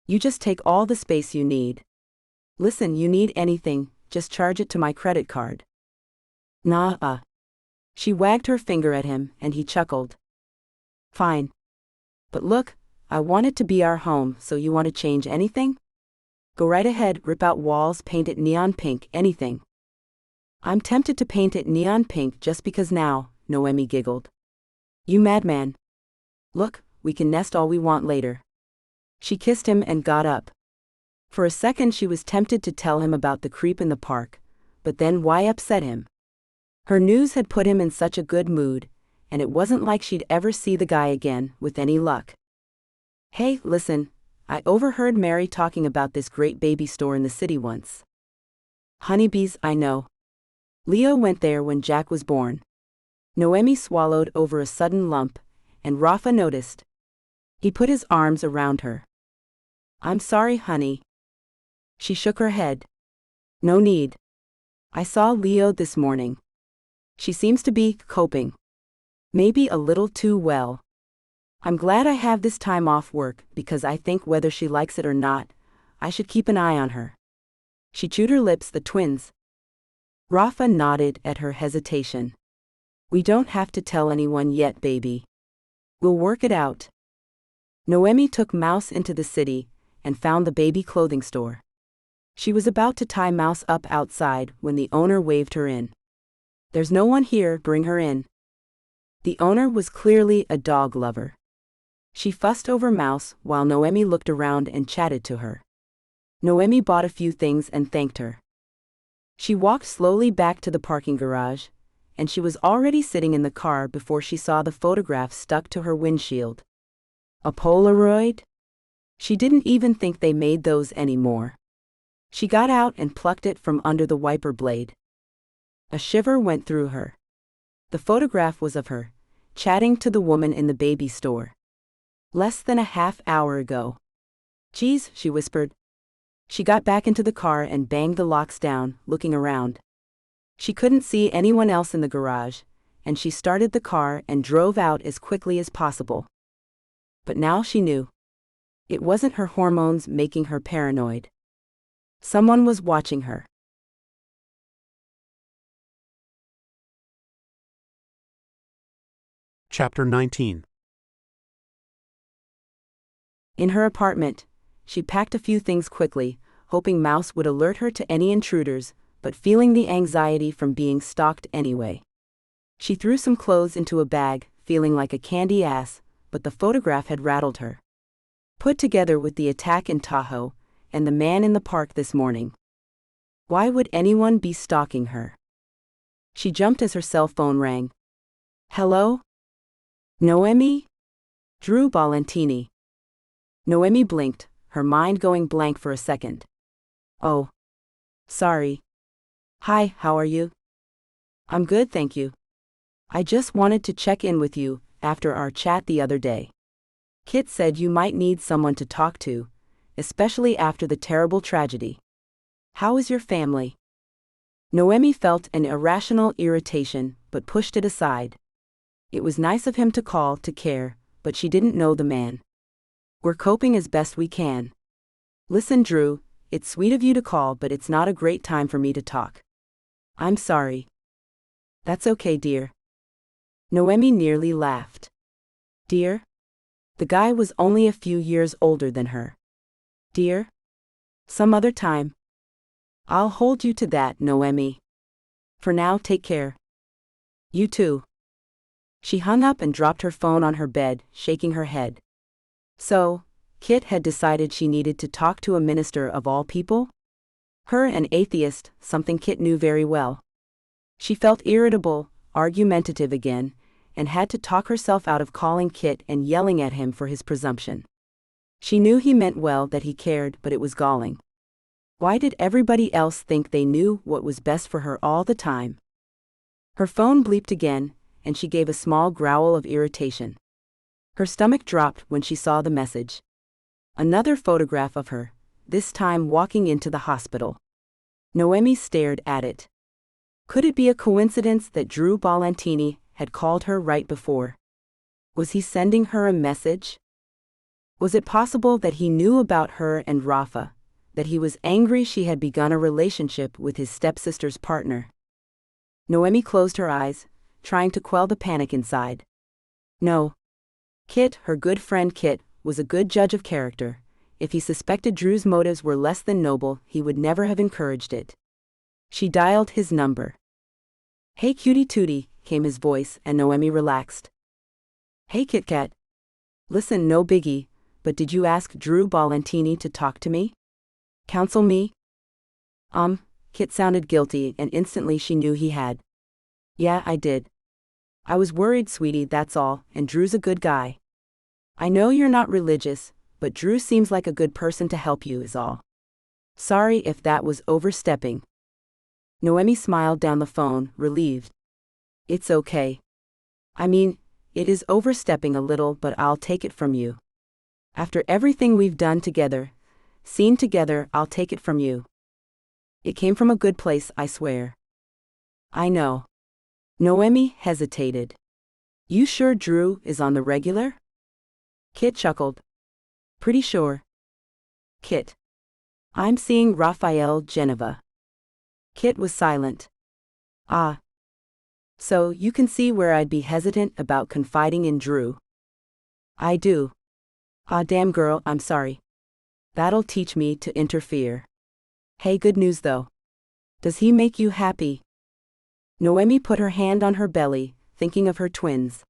[SPEAKER 3] You just take all the space you need. Listen, you need anything, just charge it to my credit card." "Nah. She wagged her finger at him, and he chuckled. "Fine. But look, I want it to be our home, so you want to change anything? Go right ahead, rip out walls, paint it neon pink, anything." "I'm tempted to paint it neon pink just because now," Noemi giggled. "You madman. Look, we can nest all we want later." She kissed him and got up. For a second she was tempted to tell him about the creep in the park, but then why upset him? Her news had put him in such a good mood, and it wasn't like she'd ever see the guy again, with any luck. "Hey, listen, I overheard Mary talking about this great baby store in the city once." "Honeybees, I know. Leo went there when Jack was born." Noemi swallowed over a sudden lump, and Rafa noticed. He put his arms around her. "I'm sorry, honey." She shook her head. "No need. I saw Leo this morning. She seems to be coping. Maybe a little too well. I'm glad I have this time off work because I think whether she likes it or not, I should keep an eye on her." She chewed her lips, the twins. Rafa nodded at her hesitation. "We don't have to tell anyone yet, baby. We'll work it out." Noemi took Mouse into the city and found the baby clothing store. She was about to tie Mouse up outside when the owner waved her in. "There's no one here, bring her in." The owner was clearly a dog lover. She fussed over Mouse while Noemi looked around and chatted to her. Noemi bought a few things and thanked her. She walked slowly back to the parking garage, and she was already sitting in the car before she saw the photograph stuck to her windshield. A Polaroid? She didn't even think they made those anymore. She got out and plucked it from under the wiper blade. A shiver went through her. The photograph was of her, chatting to the woman in the baby store. Less than a half hour ago. "Geez," she whispered. She got back into the car and banged the locks down, looking around. She couldn't see anyone else in the garage, and she started the car and drove out as quickly as possible. But now she knew. It wasn't her hormones making her paranoid. Someone was watching her.
[SPEAKER 2] Chapter 19.
[SPEAKER 3] In her apartment, she packed a few things quickly, hoping Mouse would alert her to any intruders, but feeling the anxiety from being stalked anyway. She threw some clothes into a bag, feeling like a candy ass, but the photograph had rattled her. Put together with the attack in Tahoe, and the man in the park this morning. Why would anyone be stalking her? She jumped as her cell phone rang. Hello? Noemi? Drew Valentini. Noemi blinked, her mind going blank for a second. Oh. Sorry. Hi, how are you? I'm good, thank you. I just wanted to check in with you, after our chat the other day. Kit said you might need someone to talk to, especially after the terrible tragedy. How is your family? Noemi felt an irrational irritation, but pushed it aside. It was nice of him to call to care, but she didn't know the man. We're coping as best we can. Listen, Drew, it's sweet of you to call, but it's not a great time for me to talk. I'm sorry. That's okay, dear. Noemi nearly laughed. Dear? The guy was only a few years older than her. Dear? Some other time. I'll hold you to that, Noemi. For now, take care. You too. She hung up and dropped her phone on her bed, shaking her head. So, Kit had decided she needed to talk to a minister of all people? Her, an atheist, something Kit knew very well. She felt irritable, argumentative again, and had to talk herself out of calling Kit and yelling at him for his presumption. She knew he meant well, that he cared, but it was galling. Why did everybody else think they knew what was best for her all the time? Her phone bleeped again, and she gave a small growl of irritation. Her stomach dropped when she saw the message. Another photograph of her, this time walking into the hospital. Noemi stared at it. Could it be a coincidence that Drew Valentini had called her right before? Was he sending her a message? Was it possible that he knew about her and Rafa, that he was angry she had begun a relationship with his stepsister's partner? Noemi closed her eyes, trying to quell the panic inside. No. Kit, her good friend Kit, was a good judge of character. If he suspected Drew's motives were less than noble, he would never have encouraged it. She dialed his number. Hey cutie tootie, came his voice, and Noemi relaxed. Hey Kit Kat. Listen, no biggie, but did you ask Drew Valentini to talk to me? Counsel me? Kit sounded guilty, and instantly she knew he had. Yeah, I did. I was worried, sweetie, that's all, and Drew's a good guy. I know you're not religious, but Drew seems like a good person to help you is all. Sorry if that was overstepping. Noemi smiled down the phone, relieved. It's okay. I mean, it is overstepping a little, but I'll take it from you. After everything we've done together, seen together, I'll take it from you. It came from a good place, I swear. I know. Noemi hesitated. You sure Drew is on the regular? Kit chuckled. Pretty sure. Kit. I'm seeing Raphael Geneva. Kit was silent. Ah. So you can see where I'd be hesitant about confiding in Drew. I do. Ah, damn girl, I'm sorry. That'll teach me to interfere. Hey, good news though. Does he make you happy? Noemi put her hand on her belly, thinking of her twins.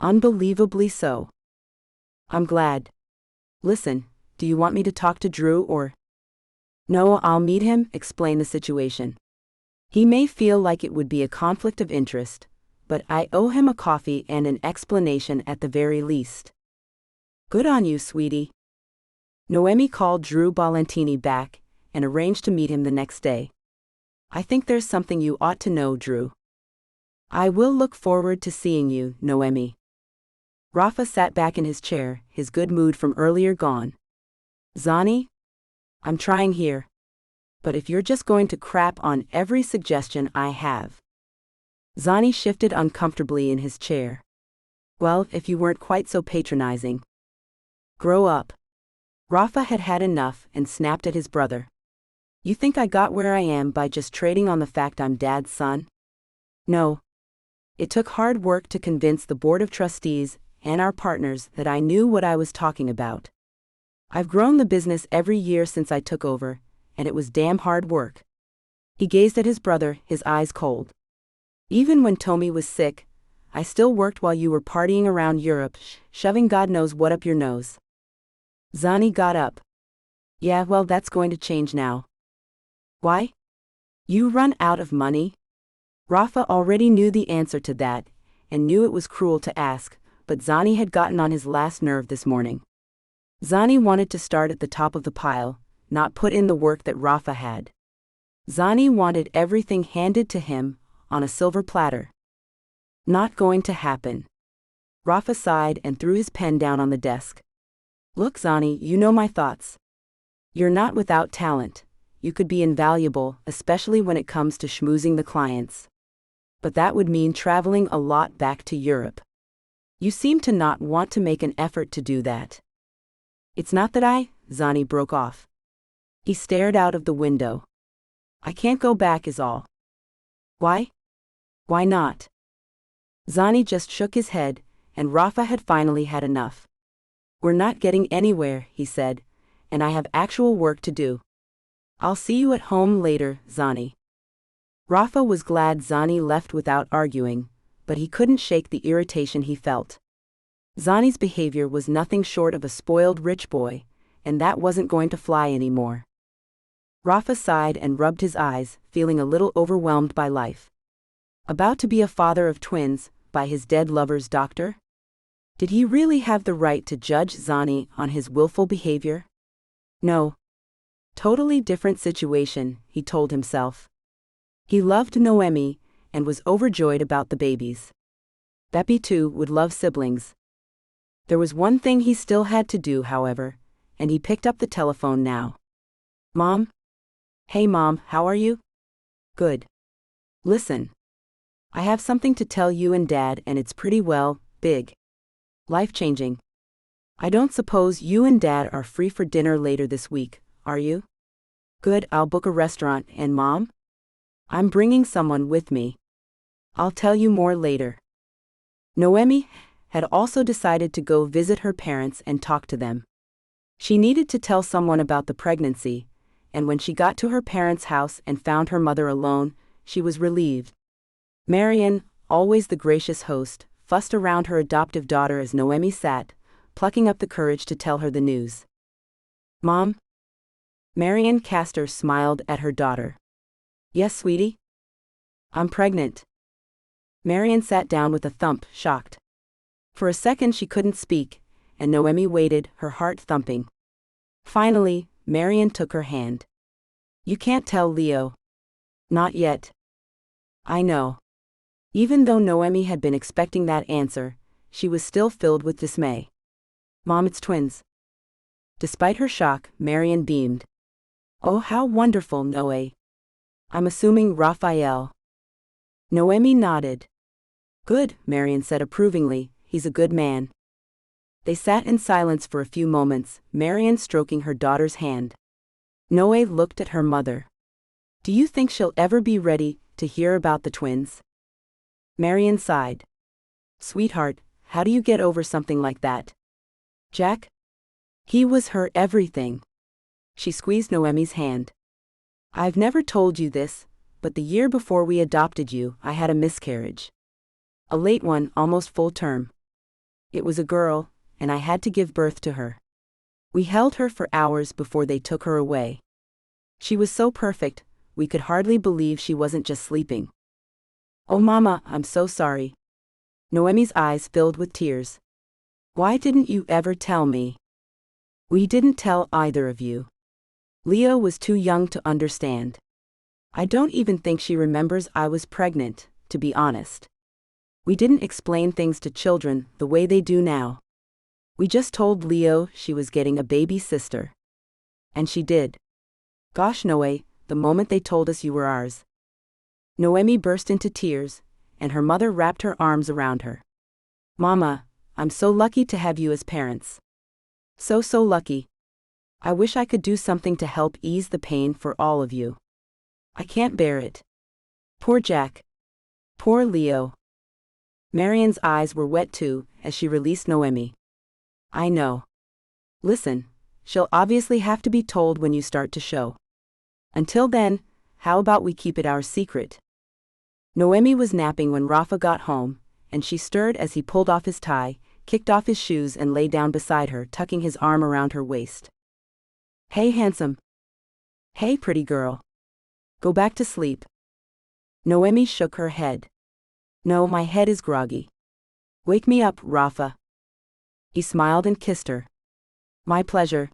[SPEAKER 3] Unbelievably so. I'm glad. Listen, do you want me to talk to Drew or? No, I'll meet him, explain the situation. He may feel like it would be a conflict of interest, but I owe him a coffee and an explanation at the very least. Good on you, sweetie. Noemi called Drew Valentini back and arranged to meet him the next day. I think there's something you ought to know, Drew. I will look forward to seeing you, Noemi. Rafa sat back in his chair, his good mood from earlier gone. Zani? I'm trying here. But if you're just going to crap on every suggestion I have. Zani shifted uncomfortably in his chair. Well, if you weren't quite so patronizing. Grow up. Rafa had had enough and snapped at his brother. You think I got where I am by just trading on the fact I'm Dad's son? No. It took hard work to convince the board of trustees and our partners that I knew what I was talking about. I've grown the business every year since I took over, and it was damn hard work. He gazed at his brother, his eyes cold. Even when Tommy was sick, I still worked while you were partying around Europe, shoving God knows what up your nose. Zani got up. Yeah, well, that's going to change now. Why? You run out of money? Rafa already knew the answer to that, and knew it was cruel to ask, but Zani had gotten on his last nerve this morning. Zani wanted to start at the top of the pile, not put in the work that Rafa had. Zani wanted everything handed to him, on a silver platter. Not going to happen. Rafa sighed and threw his pen down on the desk. Look, Zani, you know my thoughts. You're not without talent. You could be invaluable, especially when it comes to schmoozing the clients. But that would mean traveling a lot back to Europe. You seem to not want to make an effort to do that. It's not that Zani broke off. He stared out of the window. I can't go back is all. Why? Why not? Zani just shook his head, and Rafa had finally had enough. We're not getting anywhere, he said, and I have actual work to do. I'll see you at home later, Zani. Rafa was glad Zani left without arguing, but he couldn't shake the irritation he felt. Zani's behavior was nothing short of a spoiled rich boy, and that wasn't going to fly anymore. Rafa sighed and rubbed his eyes, feeling a little overwhelmed by life. About to be a father of twins, by his dead lover's doctor? Did he really have the right to judge Zani on his willful behavior? No. Totally different situation, he told himself. He loved Noemi, and was overjoyed about the babies. Beppy too would love siblings. There was one thing he still had to do, however, and he picked up the telephone now. Mom? Hey Mom, how are you? Good. Listen. I have something to tell you and Dad, and it's pretty, well, big. Life-changing. I don't suppose you and Dad are free for dinner later this week, are you? Good, I'll book a restaurant, and Mom? I'm bringing someone with me. I'll tell you more later. Noemi had also decided to go visit her parents and talk to them. She needed to tell someone about the pregnancy, and when she got to her parents' house and found her mother alone, she was relieved. Marian, always the gracious host, fussed around her adoptive daughter as Noemi sat, plucking up the courage to tell her the news. Mom? Marian Castor smiled at her daughter. Yes, sweetie? I'm pregnant. Marian sat down with a thump, shocked. For a second she couldn't speak, and Noemi waited, her heart thumping. Finally, Marian took her hand. You can't tell Leo. Not yet. I know. Even though Noemi had been expecting that answer, she was still filled with dismay. Mom, it's twins. Despite her shock, Marian beamed. Oh, how wonderful, Noe. I'm assuming Raphael. Noemi nodded. Good, Marian said approvingly, he's a good man. They sat in silence for a few moments, Marian stroking her daughter's hand. Noe looked at her mother. Do you think she'll ever be ready to hear about the twins? Marian sighed. Sweetheart, how do you get over something like that? Jack? He was her everything. She squeezed Noemi's hand. I've never told you this, but the year before we adopted you, I had a miscarriage. A late one, almost full term. It was a girl, and I had to give birth to her. We held her for hours before they took her away. She was so perfect, we could hardly believe she wasn't just sleeping. Oh Mama, I'm so sorry. Noemi's eyes filled with tears. Why didn't you ever tell me? We didn't tell either of you. Leo was too young to understand. I don't even think she remembers I was pregnant, to be honest. We didn't explain things to children the way they do now. We just told Leo she was getting a baby sister. And she did. Gosh, Noe, the moment they told us you were ours. Noemi burst into tears, and her mother wrapped her arms around her. Mama, I'm so lucky to have you as parents. So lucky. I wish I could do something to help ease the pain for all of you. I can't bear it. Poor Jack. Poor Leo. Marian's eyes were wet too, as she released Noemi. I know. Listen, she'll obviously have to be told when you start to show. Until then, how about we keep it our secret? Noemi was napping when Rafa got home, and she stirred as he pulled off his tie, kicked off his shoes and lay down beside her, tucking his arm around her waist. Hey, handsome. Hey, pretty girl. Go back to sleep. Noemi shook her head. No, my head is groggy. Wake me up, Rafa. He smiled and kissed her. My pleasure.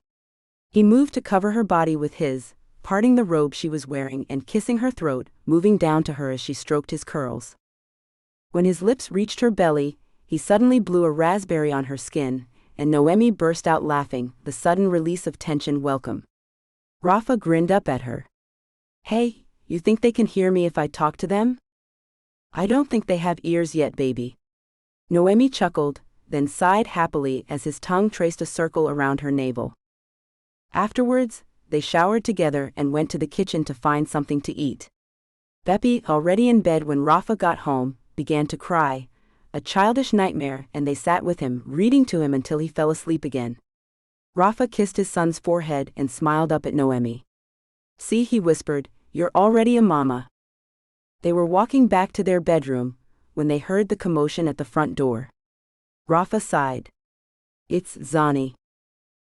[SPEAKER 3] He moved to cover her body with his, parting the robe she was wearing and kissing her throat, moving down to her as she stroked his curls. When his lips reached her belly, he suddenly blew a raspberry on her skin, and Noemi burst out laughing, the sudden release of tension welcome. Rafa grinned up at her. Hey, you think they can hear me if I talk to them? I don't think they have ears yet, baby. Noemi chuckled, then sighed happily as his tongue traced a circle around her navel. Afterwards, they showered together and went to the kitchen to find something to eat. Beppy, already in bed when Rafa got home, began to cry, a childish nightmare, and they sat with him, reading to him until he fell asleep again. Rafa kissed his son's forehead and smiled up at Noemi. See, he whispered, you're already a mama. They were walking back to their bedroom, when they heard the commotion at the front door. Rafa sighed. It's Zani.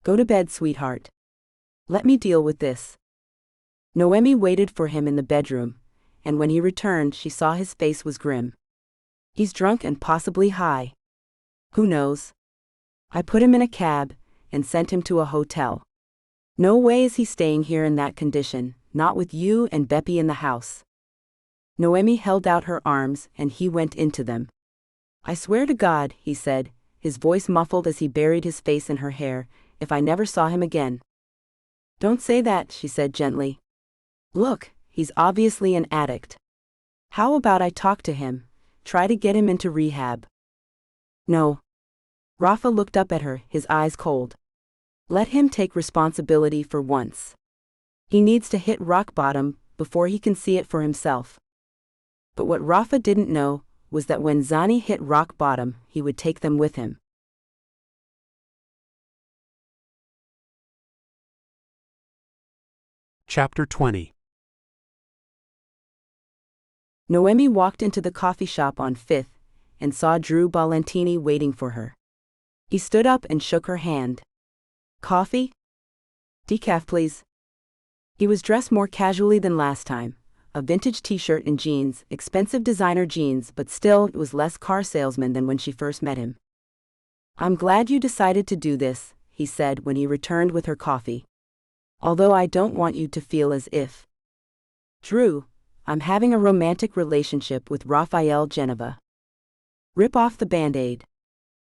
[SPEAKER 3] Go to bed, sweetheart. Let me deal with this. Noemi waited for him in the bedroom, and when he returned she saw his face was grim. He's drunk and possibly high. Who knows? I put him in a cab, and sent him to a hotel. No way is he staying here in that condition, not with you and Beppy in the house. Noemi held out her arms and he went into them. I swear to God, he said, his voice muffled as he buried his face in her hair, if I never saw him again. Don't say that, she said gently. Look, he's obviously an addict. How about I talk to him, try to get him into rehab? No. Rafa looked up at her, his eyes cold. Let him take responsibility for once. He needs to hit rock bottom before he can see it for himself. But what Rafa didn't know was that when Zani hit rock bottom, he would take them with him.
[SPEAKER 2] Chapter 20.
[SPEAKER 3] Noemi walked into the coffee shop on 5th and saw Drew Valentini waiting for her. He stood up and shook her hand. Coffee? Decaf, please. He was dressed more casually than last time. A vintage t-shirt and jeans, expensive designer jeans, but still it was less car salesman than when she first met him. I'm glad you decided to do this, he said when he returned with her coffee. Although I don't want you to feel as if. Drew, I'm having a romantic relationship with Raphael Geneva. Rip off the band-aid.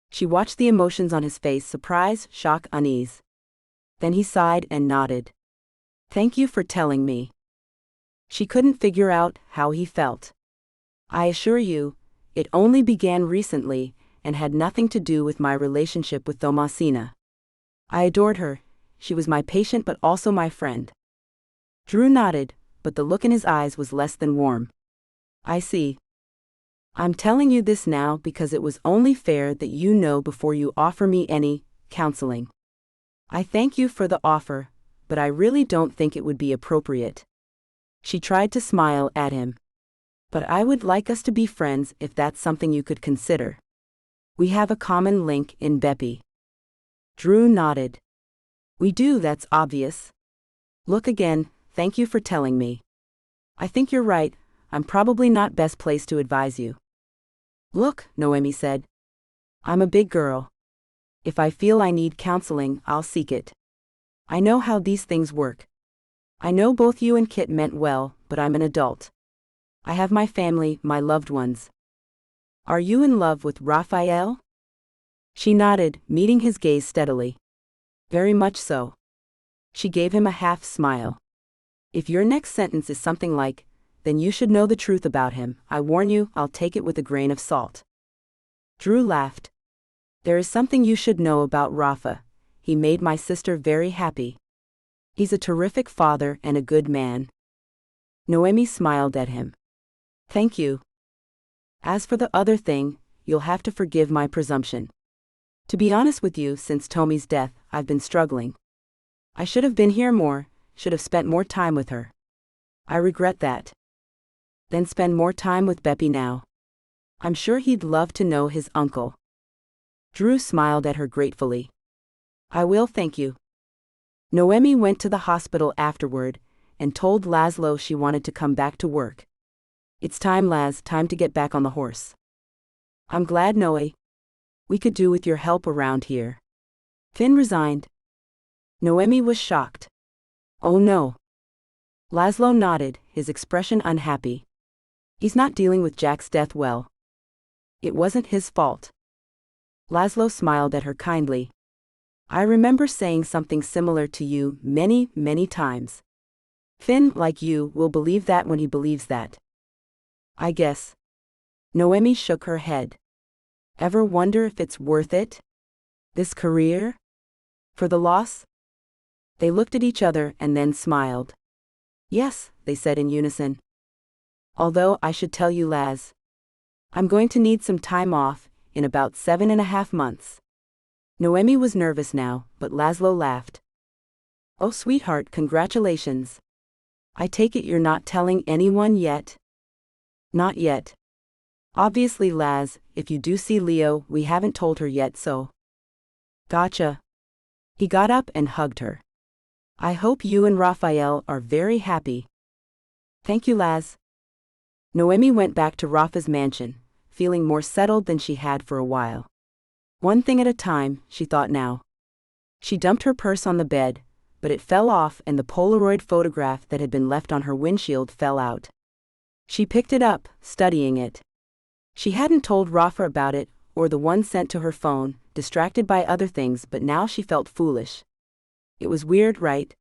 [SPEAKER 3] She watched the emotions on his face, surprise, shock, unease. Then he sighed and nodded. Thank you for telling me. She couldn't figure out how he felt. I assure you, it only began recently and had nothing to do with my relationship with Thomasina. I adored her, she was my patient but also my friend. Drew nodded, but the look in his eyes was less than warm. I see. I'm telling you this now because it was only fair that you know before you offer me any counseling. I thank you for the offer, but I really don't think it would be appropriate. She tried to smile at him. But I would like us to be friends if that's something you could consider. We have a common link in Beppy. Drew nodded. We do, that's obvious. Look again, thank you for telling me. I think you're right, I'm probably not best placed to advise you. Look, Noemi said. I'm a big girl. If I feel I need counseling, I'll seek it. I know how these things work. I know both you and Kit meant well, but I'm an adult. I have my family, my loved ones. Are you in love with Raphael? She nodded, meeting his gaze steadily. Very much so. She gave him a half smile. If your next sentence is something like, then you should know the truth about him, I warn you, I'll take it with a grain of salt. Drew laughed. There is something you should know about Rafa. He made my sister very happy. He's a terrific father and a good man. Noemi smiled at him. Thank you. As for the other thing, you'll have to forgive my presumption. To be honest with you, since Tomi's death, I've been struggling. I should have been here more, should have spent more time with her. I regret that. Then spend more time with Beppy now. I'm sure he'd love to know his uncle. Drew smiled at her gratefully. I will, thank you. Noemi went to the hospital afterward and told Laszlo she wanted to come back to work. It's time, Laz, time to get back on the horse. I'm glad, Noe. We could do with your help around here. Finn resigned. Noemi was shocked. Oh no. Laszlo nodded, his expression unhappy. He's not dealing with Jack's death well. It wasn't his fault. Laszlo smiled at her kindly. I remember saying something similar to you many, many times. Finn, like you, will believe that when he believes that. I guess. Noemi shook her head. Ever wonder if it's worth it? This career? For the loss? They looked at each other and then smiled. Yes, they said in unison. Although I should tell you, Laz, I'm going to need some time off, in about 7.5 months. Noemi was nervous now, but Laszlo laughed. Oh, sweetheart, congratulations. I take it you're not telling anyone yet? Not yet. Obviously, Laz, if you do see Leo, we haven't told her yet, so. Gotcha. He got up and hugged her. I hope you and Raphael are very happy. Thank you, Laz. Noemi went back to Rafa's mansion, feeling more settled than she had for a while. One thing at a time, she thought now. She dumped her purse on the bed, but it fell off and the Polaroid photograph that had been left on her windshield fell out. She picked it up, studying it. She hadn't told Rafa about it, or the one sent to her phone, distracted by other things, but now she felt foolish. It was weird, right?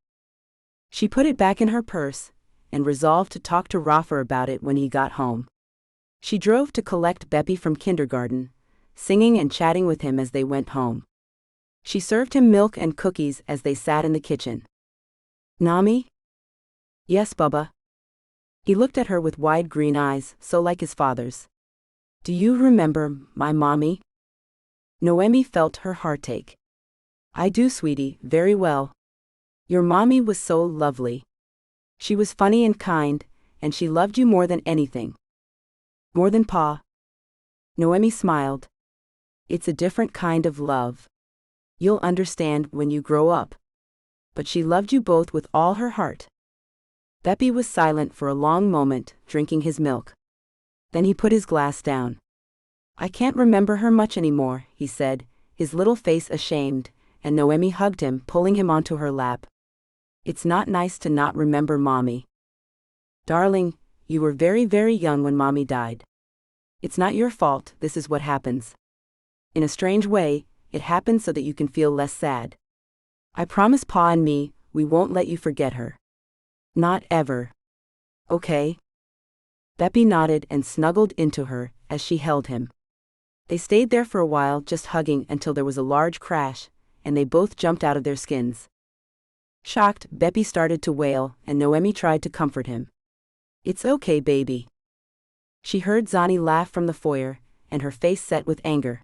[SPEAKER 3] She put it back in her purse, and resolved to talk to Rafa about it when he got home. She drove to collect Beppy from kindergarten, singing and chatting with him as they went home. She served him milk and cookies as they sat in the kitchen. Nami? Yes, Bubba. He looked at her with wide green eyes, so like his father's. Do you remember my mommy? Noemi felt her heart ache. I do, sweetie, very well. Your mommy was so lovely. She was funny and kind, and she loved you more than anything. More than Pa. Noemi smiled. It's a different kind of love. You'll understand when you grow up. But she loved you both with all her heart. Beppy was silent for a long moment, drinking his milk. Then he put his glass down. I can't remember her much anymore, he said, his little face ashamed, and Noemi hugged him, pulling him onto her lap. It's not nice to not remember Mommy. Darling, you were very, very young when Mommy died. It's not your fault, this is what happens. In a strange way, it happens so that you can feel less sad. I promise Pa and me, we won't let you forget her. Not ever. Okay? Beppy nodded and snuggled into her as she held him. They stayed there for a while, just hugging until there was a large crash, and they both jumped out of their skins. Shocked, Beppy started to wail, and Noemi tried to comfort him. It's okay, baby. She heard Zani laugh from the foyer, and her face set with anger.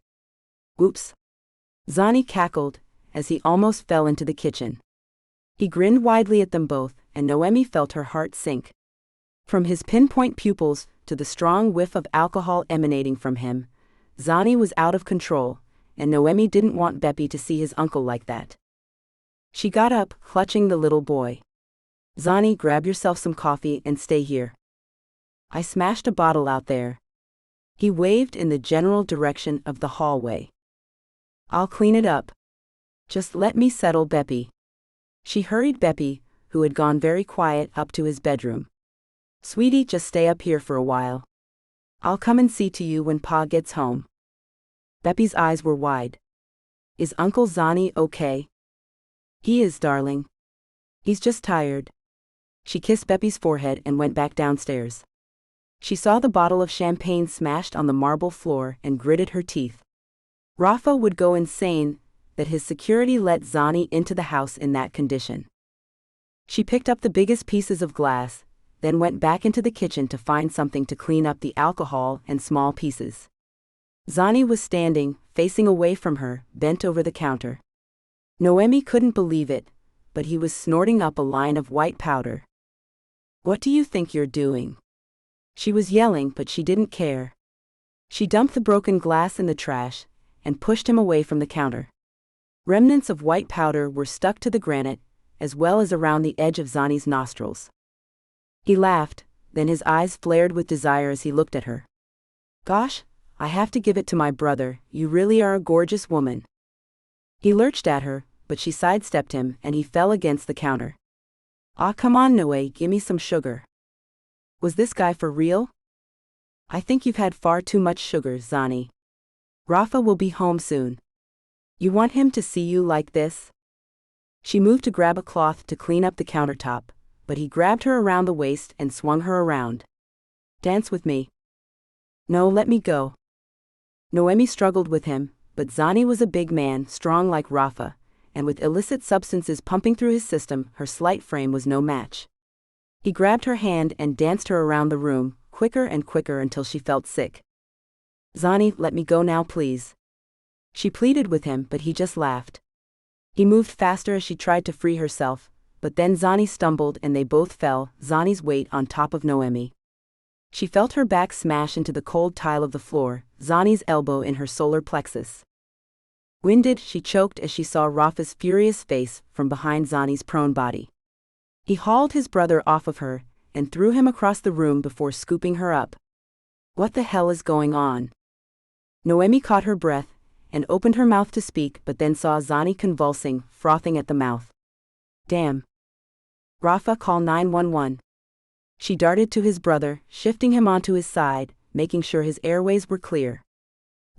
[SPEAKER 3] Oops. Zani cackled, as he almost fell into the kitchen. He grinned widely at them both, and Noemi felt her heart sink. From his pinpoint pupils to the strong whiff of alcohol emanating from him, Zani was out of control, and Noemi didn't want Beppy to see his uncle like that. She got up, clutching the little boy. Zani, grab yourself some coffee and stay here. I smashed a bottle out there. He waved in the general direction of the hallway. I'll clean it up. Just let me settle Beppy. She hurried Beppy, who had gone very quiet, up to his bedroom. Sweetie, just stay up here for a while. I'll come and see to you when Pa gets home. Beppy's eyes were wide. Is Uncle Zani okay? He is, darling. He's just tired. She kissed Beppy's forehead and went back downstairs. She saw the bottle of champagne smashed on the marble floor and gritted her teeth. Rafa would go insane that his security let Zani into the house in that condition. She picked up the biggest pieces of glass, then went back into the kitchen to find something to clean up the alcohol and small pieces. Zani was standing, facing away from her, bent over the counter. Noemi couldn't believe it, but he was snorting up a line of white powder. "What do you think you're doing?" She was yelling, but she didn't care. She dumped the broken glass in the trash and pushed him away from the counter. Remnants of white powder were stuck to the granite, as well as around the edge of Zani's nostrils. He laughed, then his eyes flared with desire as he looked at her. "Gosh, I have to give it to my brother, you really are a gorgeous woman." He lurched at her, but she sidestepped him and he fell against the counter. "Ah, come on, Noe, gimme some sugar." Was this guy for real? "I think you've had far too much sugar, Zani. Rafa will be home soon. You want him to see you like this?" She moved to grab a cloth to clean up the countertop, but he grabbed her around the waist and swung her around. "Dance with me." "No, let me go." Noemi struggled with him, but Zani was a big man, strong like Rafa, and with illicit substances pumping through his system, her slight frame was no match. He grabbed her hand and danced her around the room, quicker and quicker until she felt sick. "Zani, let me go now, please." She pleaded with him, but he just laughed. He moved faster as she tried to free herself, but then Zani stumbled and they both fell, Zani's weight on top of Noemi. She felt her back smash into the cold tile of the floor, Zani's elbow in her solar plexus. Winded, she choked as she saw Rafa's furious face from behind Zani's prone body. He hauled his brother off of her and threw him across the room before scooping her up. What the hell is going on? Noemi caught her breath and opened her mouth to speak, but then saw Zani convulsing, frothing at the mouth. Damn. Rafa, call 911. She darted to his brother, shifting him onto his side, making sure his airways were clear.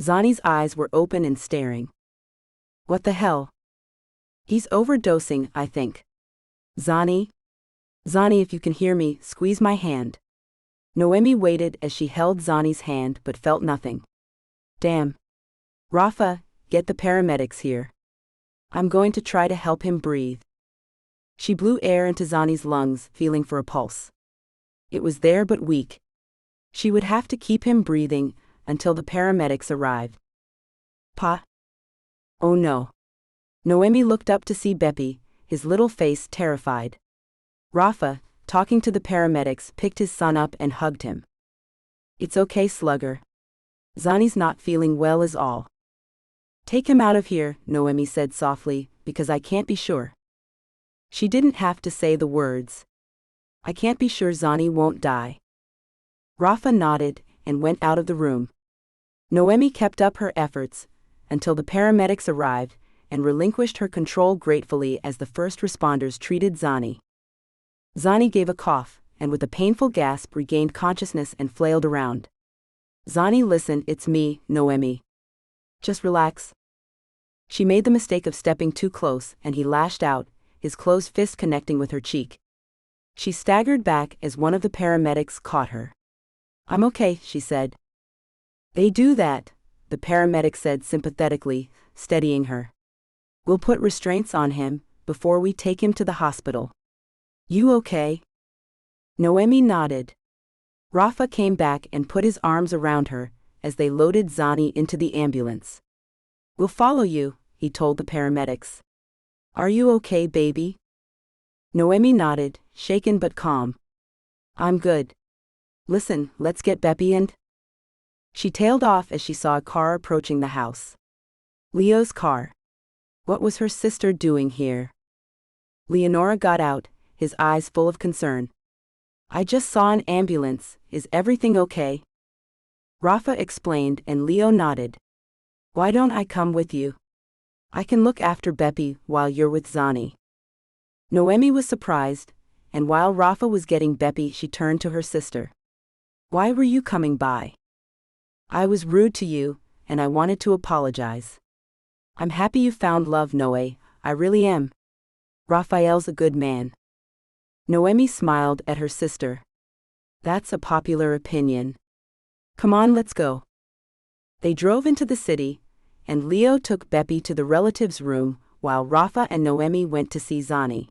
[SPEAKER 3] Zani's eyes were open and staring. What the hell? He's overdosing, I think. Zani? Zani, if you can hear me, squeeze my hand. Noemi waited as she held Zani's hand but felt nothing. Damn. Rafa, get the paramedics here. I'm going to try to help him breathe. She blew air into Zani's lungs, feeling for a pulse. It was there but weak. She would have to keep him breathing until the paramedics arrived. Pa? Oh no. Noemi looked up to see Beppy, his little face terrified. Rafa, talking to the paramedics, picked his son up and hugged him. It's okay, slugger. Zani's not feeling well is all. Take him out of here, Noemi said softly, because I can't be sure. She didn't have to say the words. I can't be sure Zani won't die. Rafa nodded and went out of the room. Noemi kept up her efforts until the paramedics arrived and relinquished her control gratefully as the first responders treated Zani. Zani gave a cough and with a painful gasp regained consciousness and flailed around. Zani, listen, it's me, Noemi. Just relax. She made the mistake of stepping too close and he lashed out, his closed fist connecting with her cheek. She staggered back as one of the paramedics caught her. I'm okay, she said. They do that, the paramedic said sympathetically, steadying her. We'll put restraints on him before we take him to the hospital. You okay? Noemi nodded. Rafa came back and put his arms around her as they loaded Zani into the ambulance. We'll follow you, he told the paramedics. Are you okay, baby? Noemi nodded, shaken but calm. I'm good. Listen, let's get Beppy and... She tailed off as she saw a car approaching the house. Leo's car. What was her sister doing here? Leonora got out, his eyes full of concern. I just saw an ambulance, is everything okay? Rafa explained and Leo nodded. Why don't I come with you? I can look after Beppy while you're with Zani. Noemi was surprised, and while Rafa was getting Beppy, she turned to her sister. Why were you coming by? I was rude to you, and I wanted to apologize. I'm happy you found love, Noe, I really am. Raphael's a good man. Noemi smiled at her sister. That's a popular opinion. Come on, let's go. They drove into the city, and Leo took Beppy to the relative's room while Rafa and Noemi went to see Zani.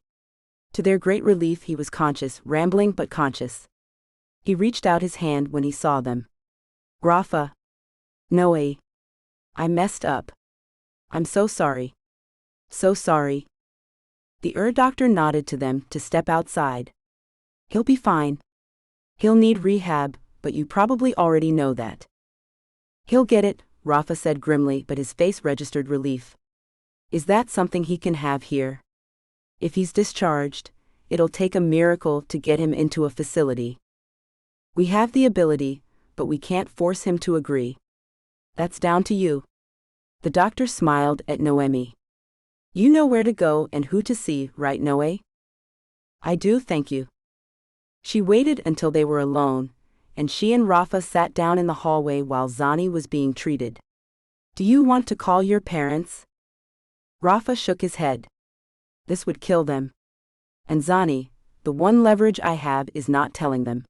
[SPEAKER 3] To their great relief, he was conscious, rambling but conscious. He reached out his hand when he saw them. Rafa. Noe. I messed up. I'm so sorry. So sorry. The doctor nodded to them to step outside. He'll be fine. He'll need rehab, but you probably already know that. He'll get it, Rafa said grimly, but his face registered relief. Is that something he can have here? If he's discharged, it'll take a miracle to get him into a facility. We have the ability, but we can't force him to agree. That's down to you. The doctor smiled at Noemi. You know where to go and who to see, right, Noe? I do, thank you. She waited until they were alone, and she and Rafa sat down in the hallway while Zani was being treated. Do you want to call your parents? Rafa shook his head. This would kill them. And Zani, the one leverage I have is not telling them.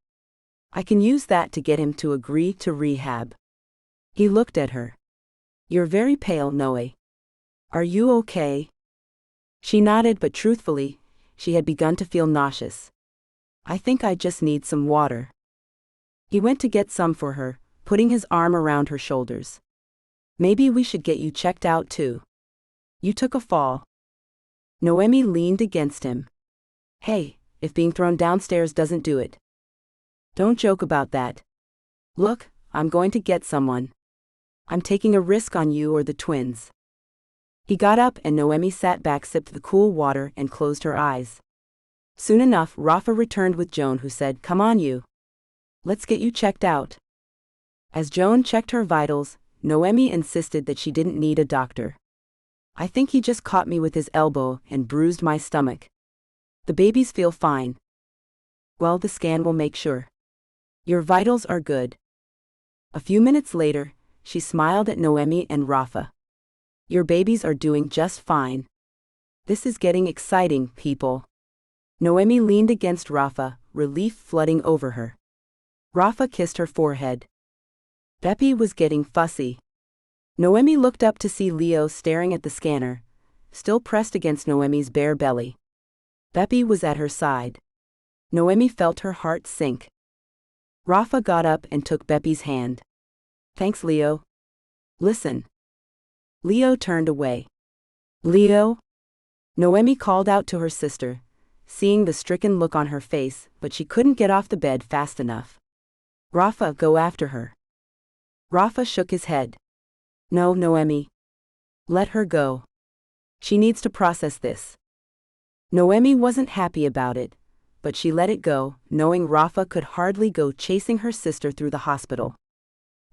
[SPEAKER 3] I can use that to get him to agree to rehab. He looked at her. You're very pale, Noe. Are you okay? She nodded, but truthfully, she had begun to feel nauseous. I think I just need some water. He went to get some for her, putting his arm around her shoulders. Maybe we should get you checked out too. You took a fall. Noemi leaned against him. Hey, if being thrown downstairs doesn't do it. Don't joke about that. Look, I'm going to get someone. I'm taking a risk on you or the twins. He got up and Noemi sat back, sipped the cool water, and closed her eyes. Soon enough, Rafa returned with Joan, who said, Come on, you. Let's get you checked out. As Joan checked her vitals, Noemi insisted that she didn't need a doctor. I think he just caught me with his elbow and bruised my stomach. The babies feel fine. Well, the scan will make sure. Your vitals are good. A few minutes later, she smiled at Noemi and Rafa. Your babies are doing just fine. This is getting exciting, people. Noemi leaned against Rafa, relief flooding over her. Rafa kissed her forehead. Beppy was getting fussy. Noemi looked up to see Leo staring at the scanner, still pressed against Noemi's bare belly. Beppy was at her side. Noemi felt her heart sink. Rafa got up and took Beppy's hand. Thanks, Leo. Listen. Leo turned away. Leo? Noemi called out to her sister, seeing the stricken look on her face, but she couldn't get off the bed fast enough. Rafa, go after her. Rafa shook his head. No, Noemi. Let her go. She needs to process this. Noemi wasn't happy about it, but she let it go, knowing Rafa could hardly go chasing her sister through the hospital.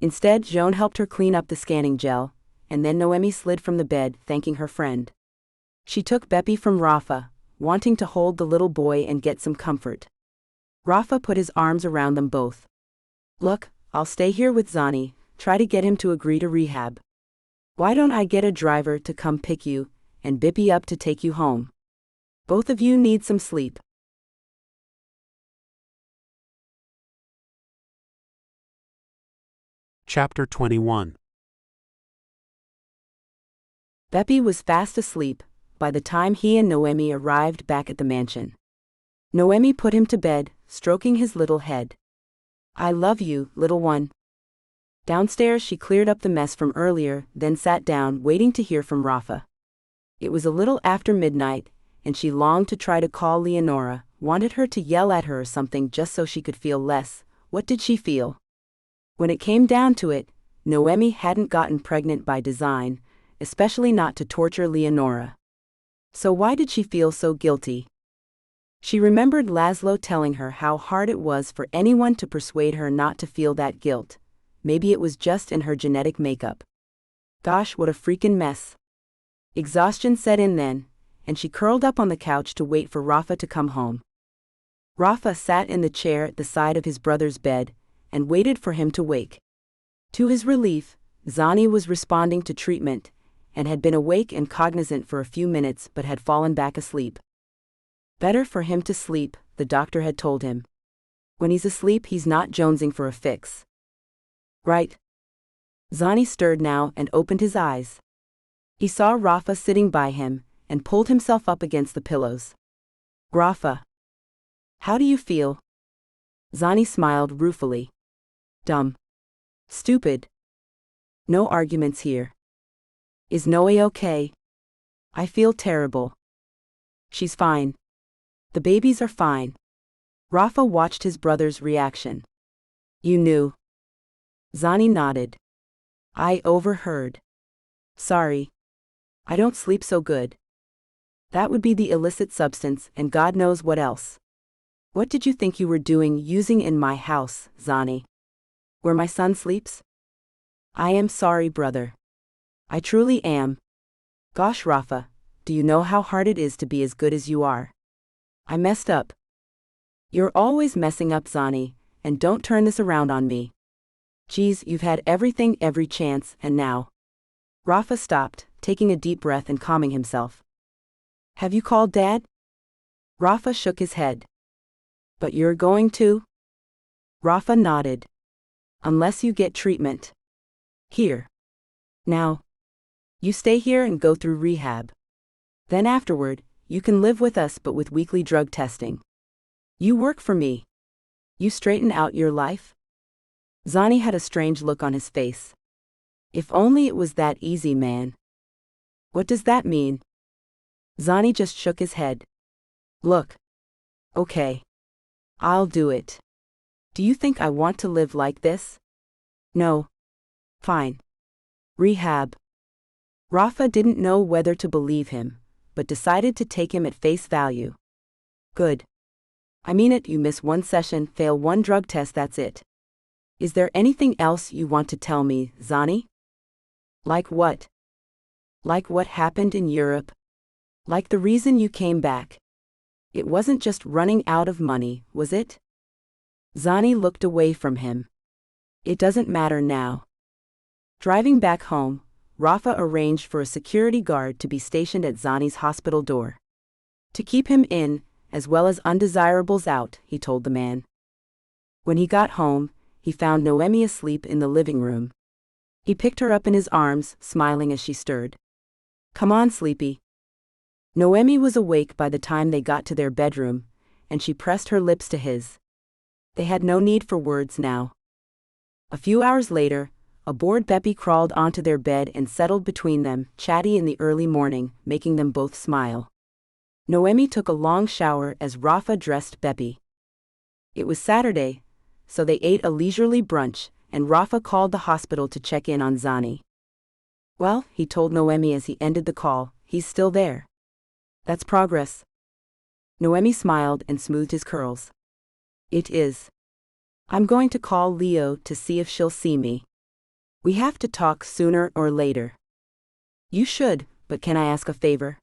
[SPEAKER 3] Instead, Joan helped her clean up the scanning gel, and then Noemi slid from the bed, thanking her friend. She took Beppy from Rafa, wanting to hold the little boy and get some comfort. Rafa put his arms around them both. Look, I'll stay here with Zani, try to get him to agree to rehab. Why don't I get a driver to come pick you, and Beppy up to take you home? Both of you need some sleep.
[SPEAKER 2] Chapter 21.
[SPEAKER 3] Beppy was fast asleep by the time he and Noemi arrived back at the mansion. Noemi put him to bed, stroking his little head. I love you, little one. Downstairs she cleared up the mess from earlier, then sat down, waiting to hear from Rafa. It was a little after midnight, and she longed to try to call Leonora, wanted her to yell at her or something just so she could feel less. What did she feel? When it came down to it, Noemi hadn't gotten pregnant by design, especially not to torture Leonora. So why did she feel so guilty? She remembered Laszlo telling her how hard it was for anyone to persuade her not to feel that guilt. Maybe it was just in her genetic makeup. Gosh, what a freaking mess. Exhaustion set in then, and she curled up on the couch to wait for Rafa to come home. Rafa sat in the chair at the side of his brother's bed and waited for him to wake. To his relief, Zani was responding to treatment and had been awake and cognizant for a few minutes but had fallen back asleep. Better for him to sleep, the doctor had told him. When he's asleep, he's not jonesing for a fix. Right. Zani stirred now and opened his eyes. He saw Rafa sitting by him and pulled himself up against the pillows. Rafa. How do you feel? Zani smiled ruefully. Dumb. Stupid. No arguments here. Is Noe okay? I feel terrible. She's fine. The babies are fine. Rafa watched his brother's reaction. You knew. Zani nodded. I overheard. Sorry. I don't sleep so good. That would be the illicit substance and God knows what else. What did you think you were doing using in my house, Zani? Where my son sleeps? I am sorry, brother. I truly am. Gosh, Rafa, do you know how hard it is to be as good as you are? I messed up. You're always messing up, Zani, and don't turn this around on me. Geez, you've had everything, every chance, and now. Rafa stopped, taking a deep breath and calming himself. Have you called Dad? Rafa shook his head. But you're going to? Rafa nodded. Unless you get treatment. Here. Now. You stay here and go through rehab. Then afterward, you can live with us but with weekly drug testing. You work for me. You straighten out your life? Zani had a strange look on his face. If only it was that easy, man. What does that mean? Zani just shook his head. Look. Okay. I'll do it. Do you think I want to live like this? No. Fine. Rehab. Rafa didn't know whether to believe him, but decided to take him at face value. Good. I mean it, you miss one session, fail one drug test, that's it. Is there anything else you want to tell me, Zani? Like what? Like what happened in Europe? Like the reason you came back? It wasn't just running out of money, was it? Zani looked away from him. It doesn't matter now. Driving back home, Rafa arranged for a security guard to be stationed at Zani's hospital door. To keep him in, as well as undesirables out, he told the man. When he got home, he found Noemi asleep in the living room. He picked her up in his arms, smiling as she stirred. Come on, sleepy. Noemi was awake by the time they got to their bedroom, and she pressed her lips to his. They had no need for words now. A few hours later, a bored Beppy crawled onto their bed and settled between them, chatty in the early morning, making them both smile. Noemi took a long shower as Rafa dressed Beppy. It was Saturday, so they ate a leisurely brunch, and Rafa called the hospital to check in on Zani. Well, he told Noemi as he ended the call, he's still there. That's progress. Noemi smiled and smoothed his curls. It is. I'm going to call Leo to see if she'll see me. We have to talk sooner or later. You should, but can I ask a favor?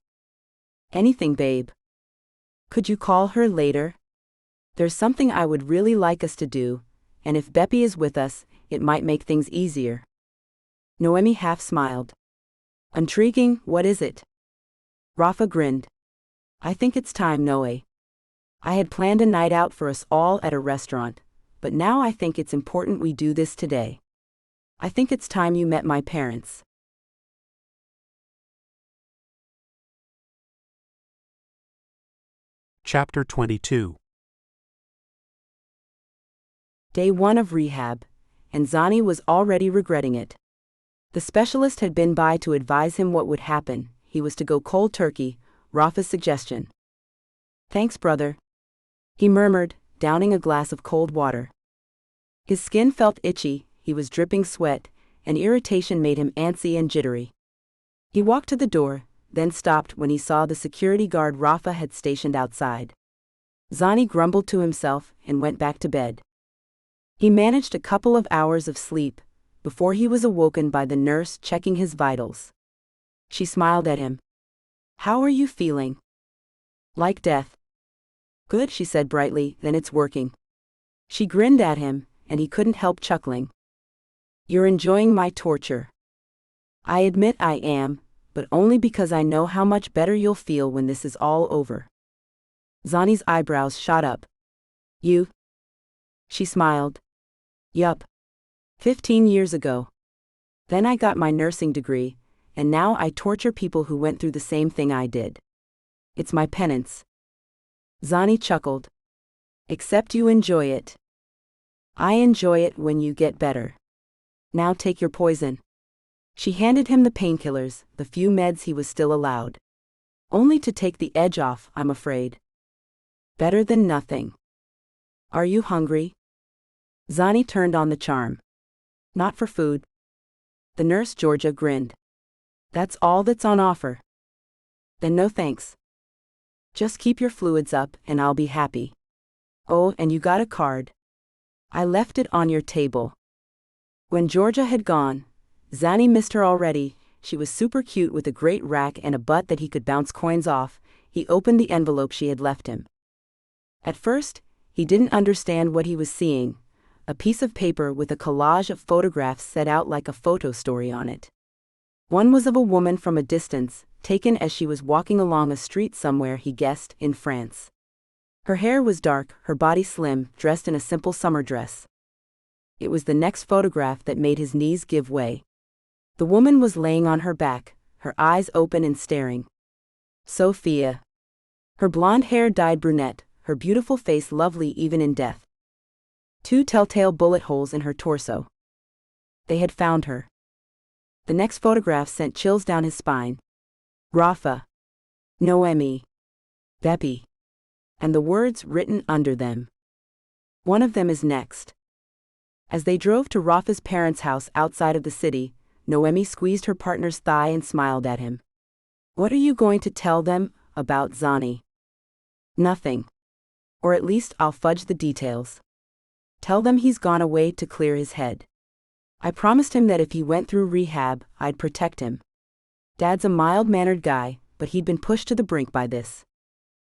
[SPEAKER 3] Anything, babe. Could you call her later? There's something I would really like us to do, and if Beppy is with us, it might make things easier. Noemi half smiled. Intriguing, what is it? Rafa grinned. I think it's time, Noe. I had planned a night out for us all at a restaurant, but now I think it's important we do this today. I think it's time you met my parents.
[SPEAKER 2] Chapter 22.
[SPEAKER 3] Day 1 of rehab, and Zani was already regretting it. The specialist had been by to advise him what would happen. He was to go cold turkey, Rafa's suggestion. Thanks, brother. He murmured, downing a glass of cold water. His skin felt itchy, he was dripping sweat, and irritation made him antsy and jittery. He walked to the door, then stopped when he saw the security guard Rafa had stationed outside. Zani grumbled to himself and went back to bed. He managed a couple of hours of sleep before he was awoken by the nurse checking his vitals. She smiled at him. How are you feeling? Like death. Good, she said brightly, then it's working. She grinned at him, and he couldn't help chuckling. You're enjoying my torture. I admit I am, but only because I know how much better you'll feel when this is all over. Zani's eyebrows shot up. You? She smiled. Yup. 15 years ago. Then I got my nursing degree, and now I torture people who went through the same thing I did. It's my penance. Zani chuckled. Except you enjoy it. I enjoy it when you get better. Now take your poison. She handed him the painkillers, the few meds he was still allowed. Only to take the edge off, I'm afraid. Better than nothing. Are you hungry? Zani turned on the charm. Not for food. The nurse Georgia grinned. That's all that's on offer. Then no thanks. Just keep your fluids up and I'll be happy. Oh, and you got a card. I left it on your table. When Georgia had gone, Zani missed her already. She was super cute with a great rack and a butt that he could bounce coins off. He opened the envelope she had left him. At first, he didn't understand what he was seeing. A piece of paper with a collage of photographs set out like a photo story on it. One was of a woman from a distance, taken as she was walking along a street somewhere, he guessed, in France. Her hair was dark, her body slim, dressed in a simple summer dress. It was the next photograph that made his knees give way. The woman was laying on her back, her eyes open and staring. Sophia. Her blonde hair dyed brunette, her beautiful face lovely even in death. 2 telltale bullet holes in her torso. They had found her. The next photograph sent chills down his spine. Rafa. Noemi. Beppy. And the words written under them. One of them is next. As they drove to Rafa's parents' house outside of the city, Noemi squeezed her partner's thigh and smiled at him. What are you going to tell them about Zani? Nothing. Or at least I'll fudge the details. Tell them he's gone away to clear his head. I promised him that if he went through rehab, I'd protect him. Dad's a mild-mannered guy, but he'd been pushed to the brink by this.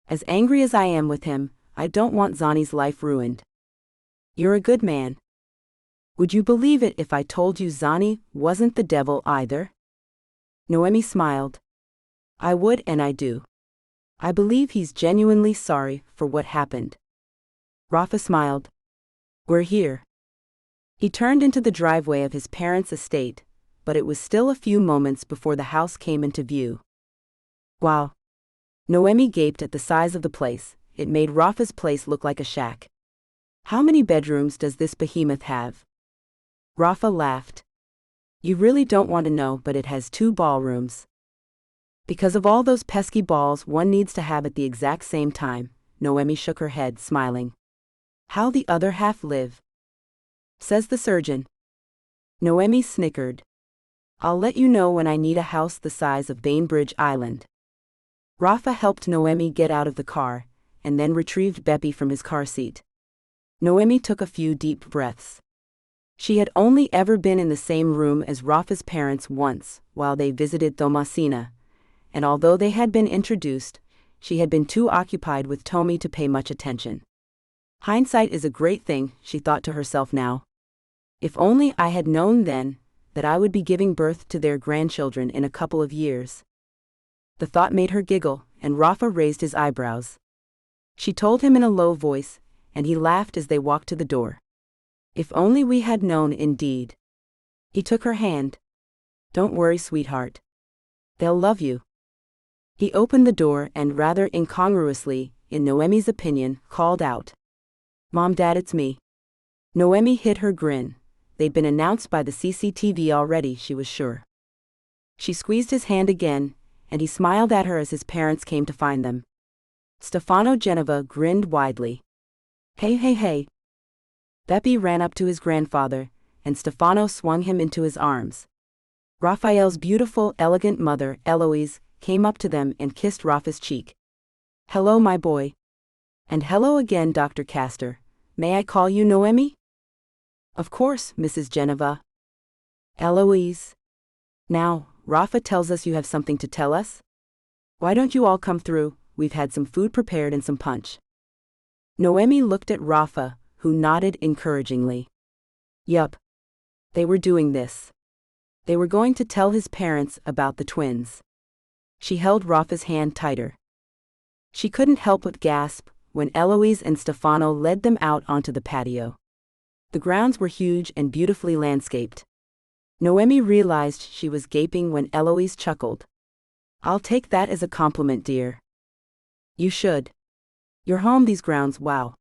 [SPEAKER 3] As angry as I am with him, I don't want Zani's life ruined. You're a good man. Would you believe it if I told you Zani wasn't the devil either? Noemi smiled. I would and I do. I believe he's genuinely sorry for what happened. Rafa smiled. We're here. He turned into the driveway of his parents' estate, but it was still a few moments before the house came into view. Wow. Noemi gaped at the size of the place. It made Rafa's place look like a shack. How many bedrooms does this behemoth have? Rafa laughed. You really don't want to know, but it has 2 ballrooms. Because of all those pesky balls one needs to have at the exact same time, Noemi shook her head, smiling. How the other half live? Says the surgeon. Noemi snickered. I'll let you know when I need a house the size of Bainbridge Island. Rafa helped Noemi get out of the car, and then retrieved Beppy from his car seat. Noemi took a few deep breaths. She had only ever been in the same room as Rafa's parents once, while they visited Thomasina, and although they had been introduced, she had been too occupied with Tommy to pay much attention. Hindsight is a great thing, she thought to herself now. If only I had known then that I would be giving birth to their grandchildren in a couple of years. The thought made her giggle, and Rafa raised his eyebrows. She told him in a low voice, and he laughed as they walked to the door. If only we had known, indeed. He took her hand. Don't worry, sweetheart. They'll love you. He opened the door and, rather incongruously, in Noemi's opinion, called out. Mom, Dad, it's me. Noemi hid her grin. They'd been announced by the CCTV already, she was sure. She squeezed his hand again, and he smiled at her as his parents came to find them. Stefano Genova grinned widely. Hey, hey, hey. Beppy ran up to his grandfather, and Stefano swung him into his arms. Raphael's beautiful, elegant mother, Eloise, came up to them and kissed Rafa's cheek. Hello, my boy. And hello again, Dr. Castor. May I call you Noemi? Of course, Mrs. Geneva. Eloise. Now, Rafa tells us you have something to tell us? Why don't you all come through? We've had some food prepared and some punch. Noemi looked at Rafa, who nodded encouragingly. Yup. They were doing this. They were going to tell his parents about the twins. She held Rafa's hand tighter. She couldn't help but gasp when Eloise and Stefano led them out onto the patio. The grounds were huge and beautifully landscaped. Noemi realized she was gaping when Eloise chuckled. "I'll take that as a compliment, dear." "You should. You're home, these grounds, wow."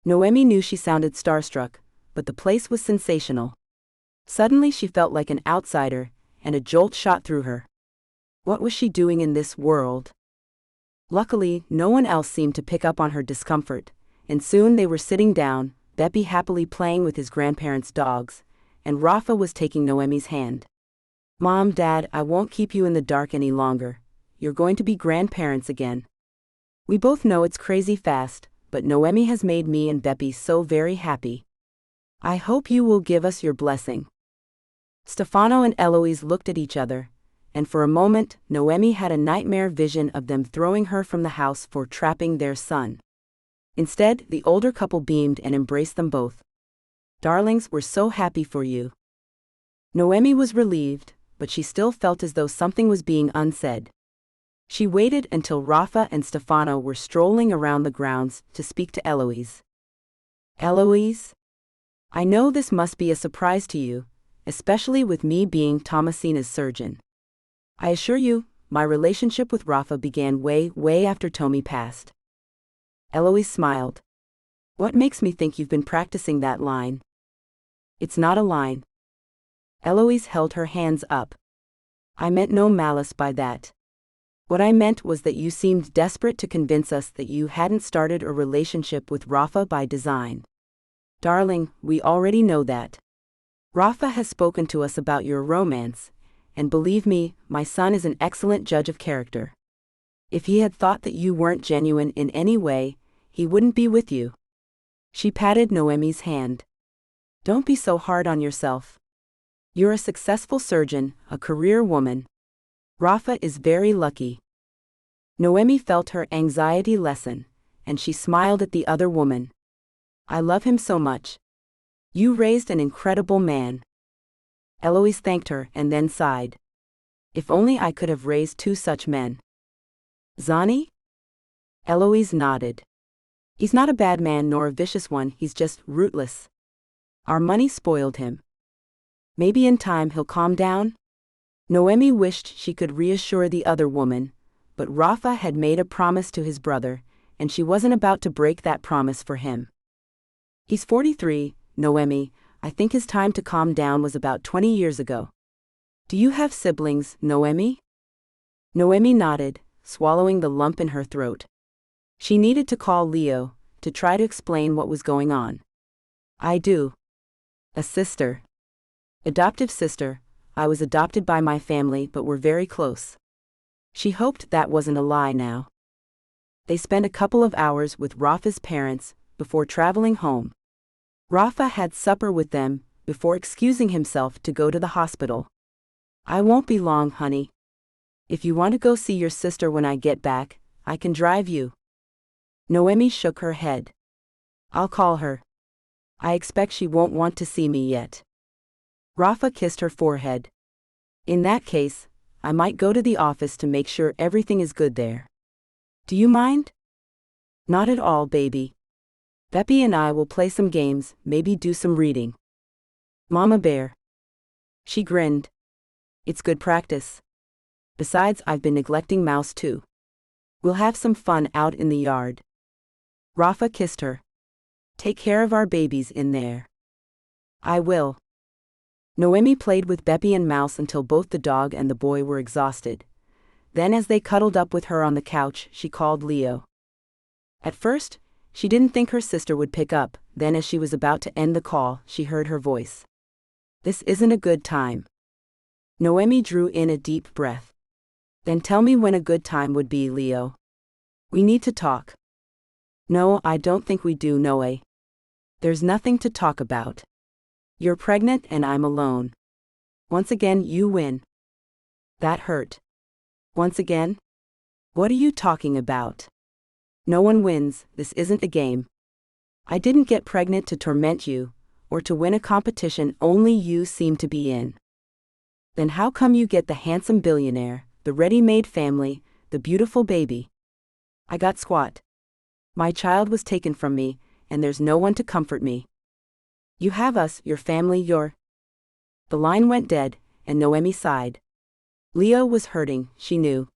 [SPEAKER 3] Noemi knew she sounded starstruck, but the place was sensational. Suddenly she felt like an outsider, and a jolt shot through her. What was she doing in this world? Luckily, no one else seemed to pick up on her discomfort, and soon they were sitting down, Beppe happily playing with his grandparents' dogs, and Rafa was taking Noemi's hand. "Mom, Dad, I won't keep you in the dark any longer. You're going to be grandparents again. We both know it's crazy fast, but Noemi has made me and Beppe so very happy. I hope you will give us your blessing." Stefano and Eloise looked at each other, and for a moment, Noemi had a nightmare vision of them throwing her from the house for trapping their son. Instead, the older couple beamed and embraced them both. "Darlings, we're so happy for you." Noemi was relieved, but she still felt as though something was being unsaid. She waited until Rafa and Stefano were strolling around the grounds to speak to Eloise. "Eloise? I know this must be a surprise to you, especially with me being Thomasina's surgeon. I assure you, my relationship with Rafa began way after Tommy passed." Eloise smiled. "What makes me think you've been practicing that line?" "It's not a line." Eloise held her hands up. "I meant no malice by that. What I meant was that you seemed desperate to convince us that you hadn't started a relationship with Rafa by design. Darling, we already know that. Rafa has spoken to us about your romance, and believe me, my son is an excellent judge of character. If he had thought that you weren't genuine in any way, he wouldn't be with you." She patted Noemi's hand. "Don't be so hard on yourself. You're a successful surgeon, a career woman. Rafa is very lucky." Noemi felt her anxiety lessen, and she smiled at the other woman. "I love him so much. You raised an incredible man." Eloise thanked her and then sighed. "If only I could have raised two such men." "Zani?" Eloise nodded. "He's not a bad man nor a vicious one, he's just rootless. Our money spoiled him. Maybe in time he'll calm down." Noemi wished she could reassure the other woman, but Rafa had made a promise to his brother, and she wasn't about to break that promise for him. "He's 43, Noemi. I think his time to calm down was about 20 years ago. Do you have siblings, Noemi?" Noemi nodded, swallowing the lump in her throat. She needed to call Leo, to try to explain what was going on. "I do. A sister. Adoptive sister. I was adopted by my family but we're very close." She hoped that wasn't a lie now. They spent a couple of hours with Rafa's parents before traveling home. Rafa had supper with them before excusing himself to go to the hospital. "I won't be long, honey. If you want to go see your sister when I get back, I can drive you." Noemi shook her head. "I'll call her. I expect she won't want to see me yet." Rafa kissed her forehead. "In that case, I might go to the office to make sure everything is good there. Do you mind?" "Not at all, baby. Beppe and I will play some games, maybe do some reading." "Mama Bear." She grinned. "It's good practice. Besides, I've been neglecting Mouse too. We'll have some fun out in the yard." Rafa kissed her. "Take care of our babies in there." "I will." Noemi played with Beppe and Mouse until both the dog and the boy were exhausted. Then as they cuddled up with her on the couch, she called Leo. At first, she didn't think her sister would pick up, then as she was about to end the call, she heard her voice. "This isn't a good time." Noemi drew in a deep breath. "Then tell me when a good time would be, Leo. We need to talk." "No, I don't think we do, Noe. There's nothing to talk about. You're pregnant and I'm alone. Once again, you win." That hurt. "Once again? What are you talking about? No one wins, this isn't a game. I didn't get pregnant to torment you, or to win a competition only you seem to be in. Then how come you get the handsome billionaire, the ready-made family, the beautiful baby?" I got squat. My child was taken from me, and there's no one to comfort me. You have us, your family, your... The line went dead, and Noemi sighed. Leo was hurting, she knew.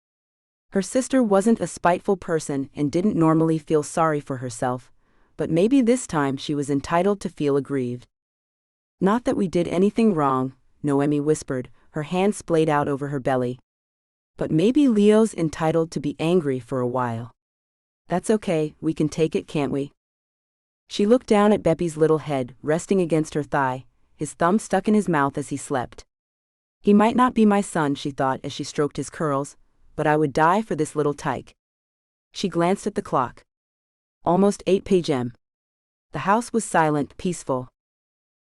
[SPEAKER 3] Her sister wasn't a spiteful person and didn't normally feel sorry for herself, but maybe this time she was entitled to feel aggrieved. Not that we did anything wrong, Noemi whispered, her hand splayed out over her belly. But maybe Leo's entitled to be angry for a while. That's okay, we can take it, can't we? She looked down at Beppy's little head, resting against her thigh, his thumb stuck in his mouth as he slept. He might not be my son, she thought as she stroked his curls, but I would die for this little tyke. She glanced at the clock. Almost 8 p.m. The house was silent, peaceful.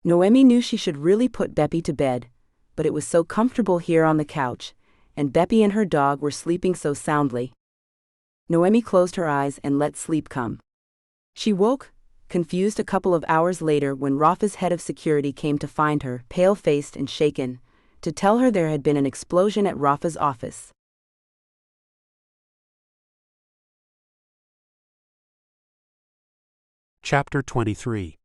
[SPEAKER 3] Noemi knew she should really put Beppy to bed, but it was so comfortable here on the couch, and Beppy and her dog were sleeping so soundly. Noemi closed her eyes and let sleep come. She woke, confused a couple of hours later when Rafa's head of security came to find her, pale-faced and shaken, to tell her there had been an explosion at Rafa's office.
[SPEAKER 2] Chapter 23.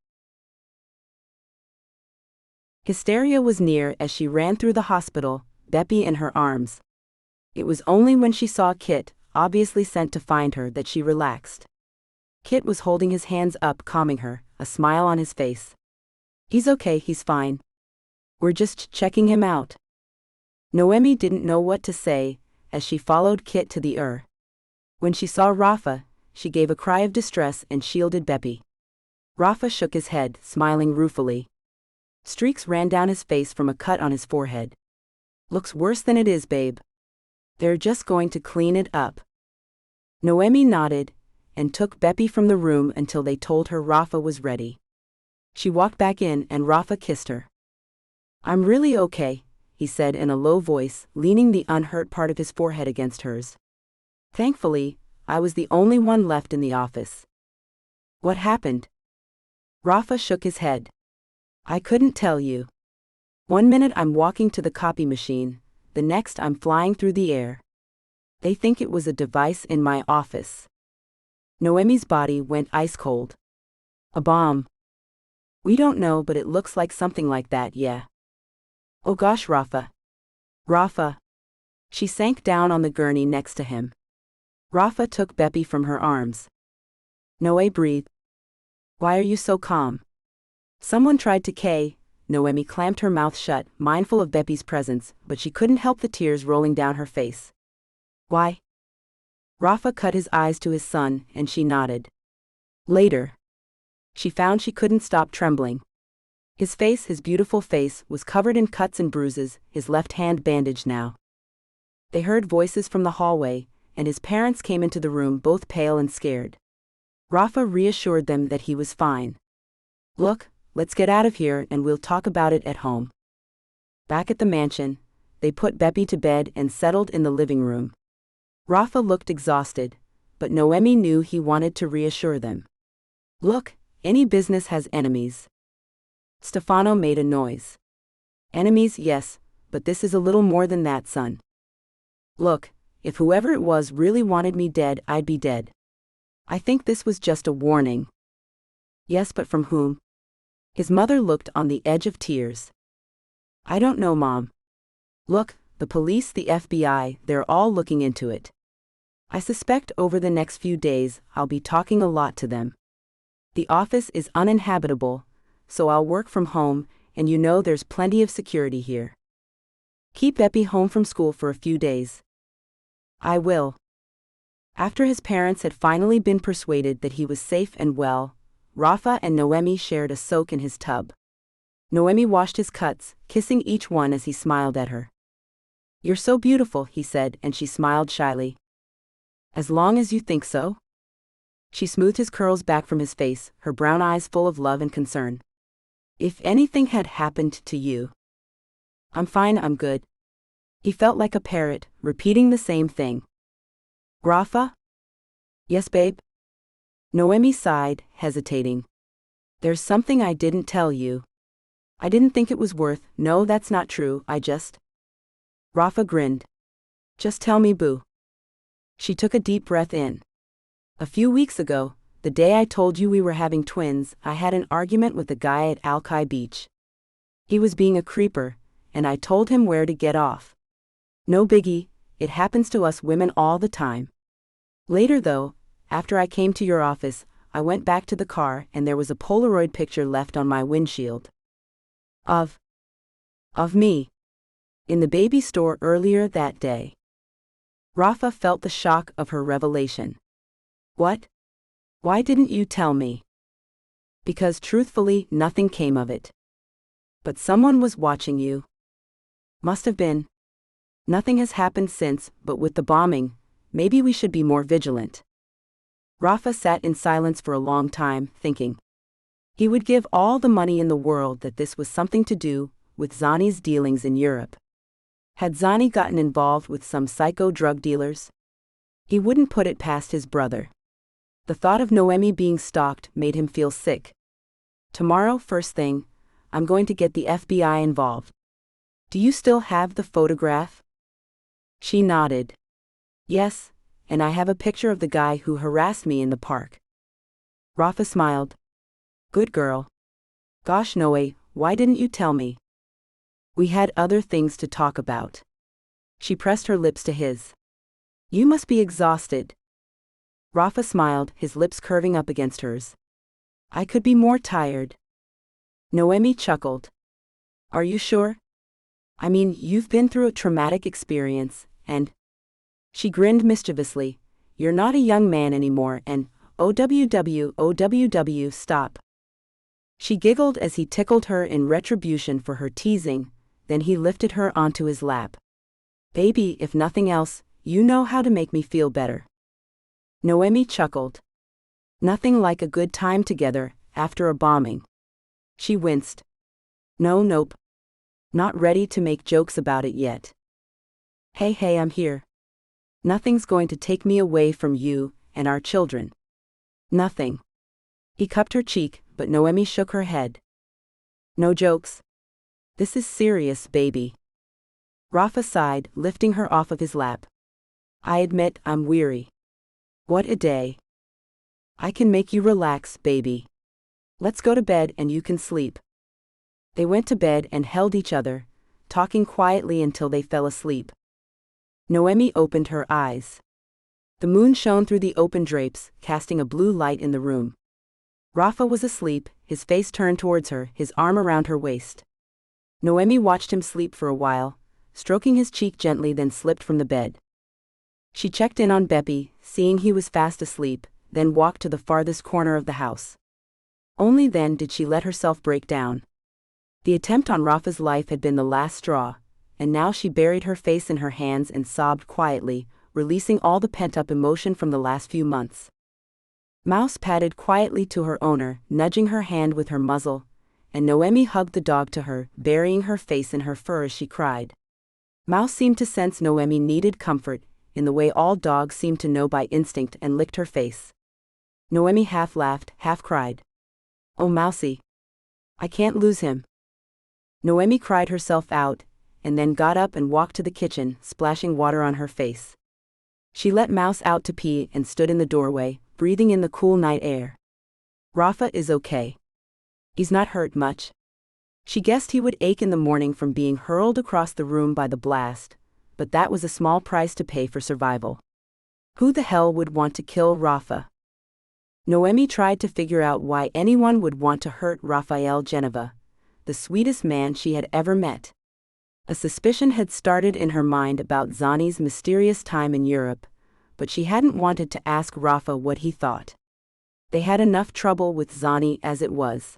[SPEAKER 3] Hysteria was near as she ran through the hospital, Beppy in her arms. It was only when she saw Kit, obviously sent to find her, that she relaxed. Kit was holding his hands up, calming her, a smile on his face. He's okay, he's fine. We're just checking him out. Noemi didn't know what to say, as she followed Kit to the When she saw Rafa, she gave a cry of distress and shielded Beppy. Rafa shook his head, smiling ruefully. Streaks ran down his face from a cut on his forehead. Looks worse than it is, babe. They're just going to clean it up. Noemi nodded, and took Beppy from the room until they told her Rafa was ready. She walked back in and Rafa kissed her. I'm really okay, he said in a low voice, leaning the unhurt part of his forehead against hers. Thankfully, I was the only one left in the office. What happened? Rafa shook his head. I couldn't tell you. 1 minute I'm walking to the copy machine, the next I'm flying through the air. They think it was a device in my office. Noemi's body went ice cold. A bomb. We don't know, but it looks like something like that, yeah. Oh gosh, Rafa. Rafa. She sank down on the gurney next to him. Rafa took Beppy from her arms. Noe, breathe. Why are you so calm? Someone tried to Noemi clamped her mouth shut, mindful of Beppy's presence, but she couldn't help the tears rolling down her face. Why? Rafa cut his eyes to his son, and she nodded. Later. She found she couldn't stop trembling. His face, his beautiful face, was covered in cuts and bruises, his left hand bandaged now. They heard voices from the hallway, and his parents came into the room both pale and scared. Rafa reassured them that he was fine. Look, let's get out of here and we'll talk about it at home. Back at the mansion, they put Beppy to bed and settled in the living room. Rafa looked exhausted, but Noemi knew he wanted to reassure them. Look, any business has enemies. Stefano made a noise. Enemies, yes, but this is a little more than that, son. Look, if whoever it was really wanted me dead, I'd be dead. I think this was just a warning. Yes, but from whom? His mother looked on the edge of tears. I don't know, Mom. Look, the police, the FBI, they're all looking into it. I suspect over the next few days I'll be talking a lot to them. The office is uninhabitable, so I'll work from home, and you know there's plenty of security here. Keep Beppy home from school for a few days. I will. After his parents had finally been persuaded that he was safe and well, Rafa and Noemi shared a soak in his tub. Noemi washed his cuts, kissing each one as he smiled at her. You're so beautiful, he said, and she smiled shyly. As long as you think so? She smoothed his curls back from his face, her brown eyes full of love and concern. If anything had happened to you. I'm fine, I'm good. He felt like a parrot, repeating the same thing. Rafa? Yes, babe? Noemi sighed, hesitating. There's something I didn't tell you. I didn't think it was worth. No, that's not true, I just... Rafa grinned. Just tell me, boo. She took a deep breath in. A few weeks ago, the day I told you we were having twins, I had an argument with a guy at Alki Beach. He was being a creeper, and I told him where to get off. No biggie, it happens to us women all the time. Later though, after I came to your office, I went back to the car and there was a Polaroid picture left on my windshield. Of me. In the baby store earlier that day. Rafa felt the shock of her revelation. What? Why didn't you tell me? Because truthfully, nothing came of it. But someone was watching you. Must have been. Nothing has happened since, but with the bombing, maybe we should be more vigilant. Rafa sat in silence for a long time, thinking. He would give all the money in the world that this was something to do with Zani's dealings in Europe. Had Zani gotten involved with some psycho drug dealers? He wouldn't put it past his brother. The thought of Noemi being stalked made him feel sick. Tomorrow, first thing, I'm going to get the FBI involved. Do you still have the photograph? She nodded. Yes, and I have a picture of the guy who harassed me in the park. Rafa smiled. Good girl. Gosh, Noe, why didn't you tell me? We had other things to talk about. She pressed her lips to his. You must be exhausted. Rafa smiled, his lips curving up against hers. I could be more tired. Noemi chuckled. Are you sure? I mean, you've been through a traumatic experience, and... She grinned mischievously. You're not a young man anymore, and OWW, stop. She giggled as he tickled her in retribution for her teasing, then he lifted her onto his lap. Baby, if nothing else, you know how to make me feel better. Noemi chuckled. Nothing like a good time together, after a bombing. She winced. Nope. Not ready to make jokes about it yet. Hey, I'm here. Nothing's going to take me away from you and our children. Nothing. He cupped her cheek, but Noemi shook her head. No jokes. This is serious, baby. Rafa sighed, lifting her off of his lap. I admit I'm weary. What a day. I can make you relax, baby. Let's go to bed and you can sleep. They went to bed and held each other, talking quietly until they fell asleep. Noemi opened her eyes. The moon shone through the open drapes, casting a blue light in the room. Rafa was asleep, his face turned towards her, his arm around her waist. Noemi watched him sleep for a while, stroking his cheek gently, then slipped from the bed. She checked in on Beppy, seeing he was fast asleep, then walked to the farthest corner of the house. Only then did she let herself break down. The attempt on Rafa's life had been the last straw, and now she buried her face in her hands and sobbed quietly, releasing all the pent-up emotion from the last few months. Mouse padded quietly to her owner, nudging her hand with her muzzle, and Noemi hugged the dog to her, burying her face in her fur as she cried. Mouse seemed to sense Noemi needed comfort, in the way all dogs seem to know by instinct, and licked her face. Noemi half laughed, half cried. Oh Mousie. I can't lose him. Noemi cried herself out, and then got up and walked to the kitchen, splashing water on her face. She let Mouse out to pee and stood in the doorway, breathing in the cool night air. Rafa is okay. He's not hurt much. She guessed he would ache in the morning from being hurled across the room by the blast, but that was a small price to pay for survival. Who the hell would want to kill Rafa? Noemi tried to figure out why anyone would want to hurt Rafael Geneva, the sweetest man she had ever met. A suspicion had started in her mind about Zani's mysterious time in Europe, but she hadn't wanted to ask Rafa what he thought. They had enough trouble with Zani as it was.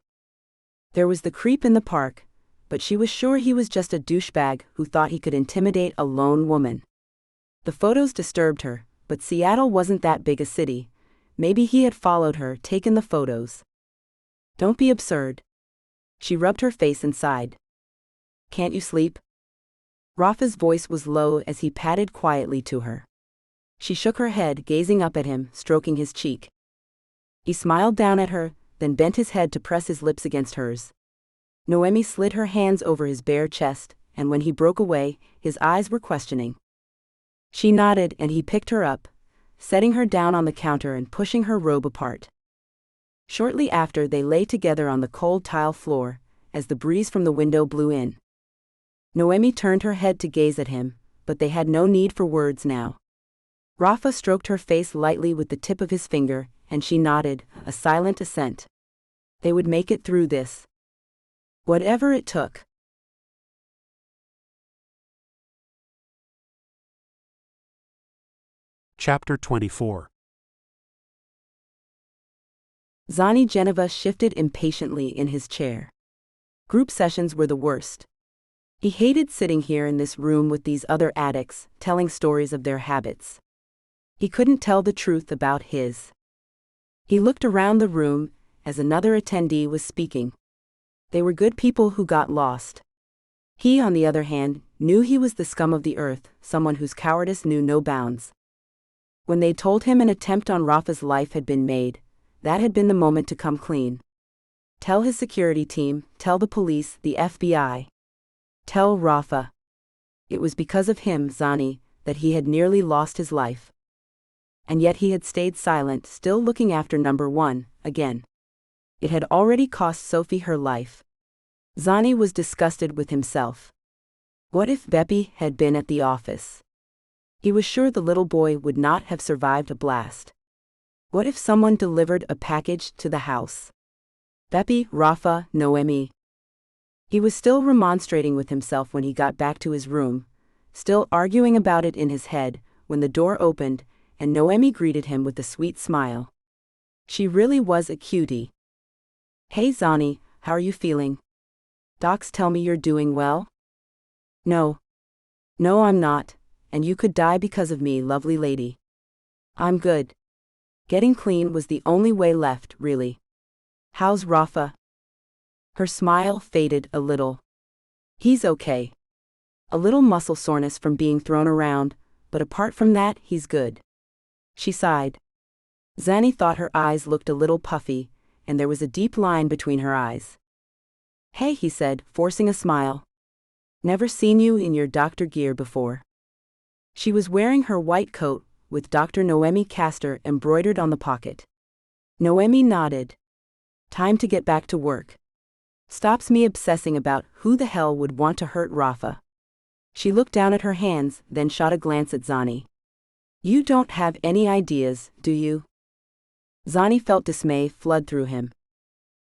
[SPEAKER 3] There was the creep in the park, but she was sure he was just a douchebag who thought he could intimidate a lone woman. The photos disturbed her, but Seattle wasn't that big a city. Maybe he had followed her, taken the photos. Don't be absurd. She rubbed her face and sighed. Can't you sleep? Rafa's voice was low as he padded quietly to her. She shook her head, gazing up at him, stroking his cheek. He smiled down at her, then bent his head to press his lips against hers. Noemi slid her hands over his bare chest, and when he broke away, his eyes were questioning. She nodded and he picked her up, setting her down on the counter and pushing her robe apart. Shortly after, they lay together on the cold tile floor, as the breeze from the window blew in. Noemi turned her head to gaze at him, but they had no need for words now. Rafa stroked her face lightly with the tip of his finger, and she nodded, a silent assent. They would make it through this. Whatever it took.
[SPEAKER 2] Chapter 24.
[SPEAKER 3] Zani Geneva shifted impatiently in his chair. Group sessions were the worst. He hated sitting here in this room with these other addicts, telling stories of their habits. He couldn't tell the truth about his. He looked around the room, as another attendee was speaking. They were good people who got lost. He, on the other hand, knew he was the scum of the earth, someone whose cowardice knew no bounds. When they told him an attempt on Rafa's life had been made, that had been the moment to come clean. Tell his security team, tell the police, the FBI. Tell Rafa. It was because of him, Zani, that he had nearly lost his life. And yet he had stayed silent, still looking after number one, again. It had already cost Sophie her life. Zani was disgusted with himself. What if Beppy had been at the office? He was sure the little boy would not have survived a blast. What if someone delivered a package to the house? Beppy, Rafa, Noemi. He was still remonstrating with himself when he got back to his room, still arguing about it in his head, when the door opened, and Noemi greeted him with a sweet smile. She really was a cutie. Hey Zani, how are you feeling? Docs tell me you're doing well? No. No, I'm not, and you could die because of me, lovely lady. I'm good. Getting clean was the only way left, really. How's Rafa? Her smile faded a little. He's okay. A little muscle soreness from being thrown around, but apart from that, he's good. She sighed. Zani thought her eyes looked a little puffy, and there was a deep line between her eyes. Hey, he said, forcing a smile. Never seen you in your doctor gear before. She was wearing her white coat, with Dr. Noemi Castor embroidered on the pocket. Noemi nodded. Time to get back to work. Stops me obsessing about who the hell would want to hurt Rafa. She looked down at her hands, then shot a glance at Zani. You don't have any ideas, do you? Zani felt dismay flood through him.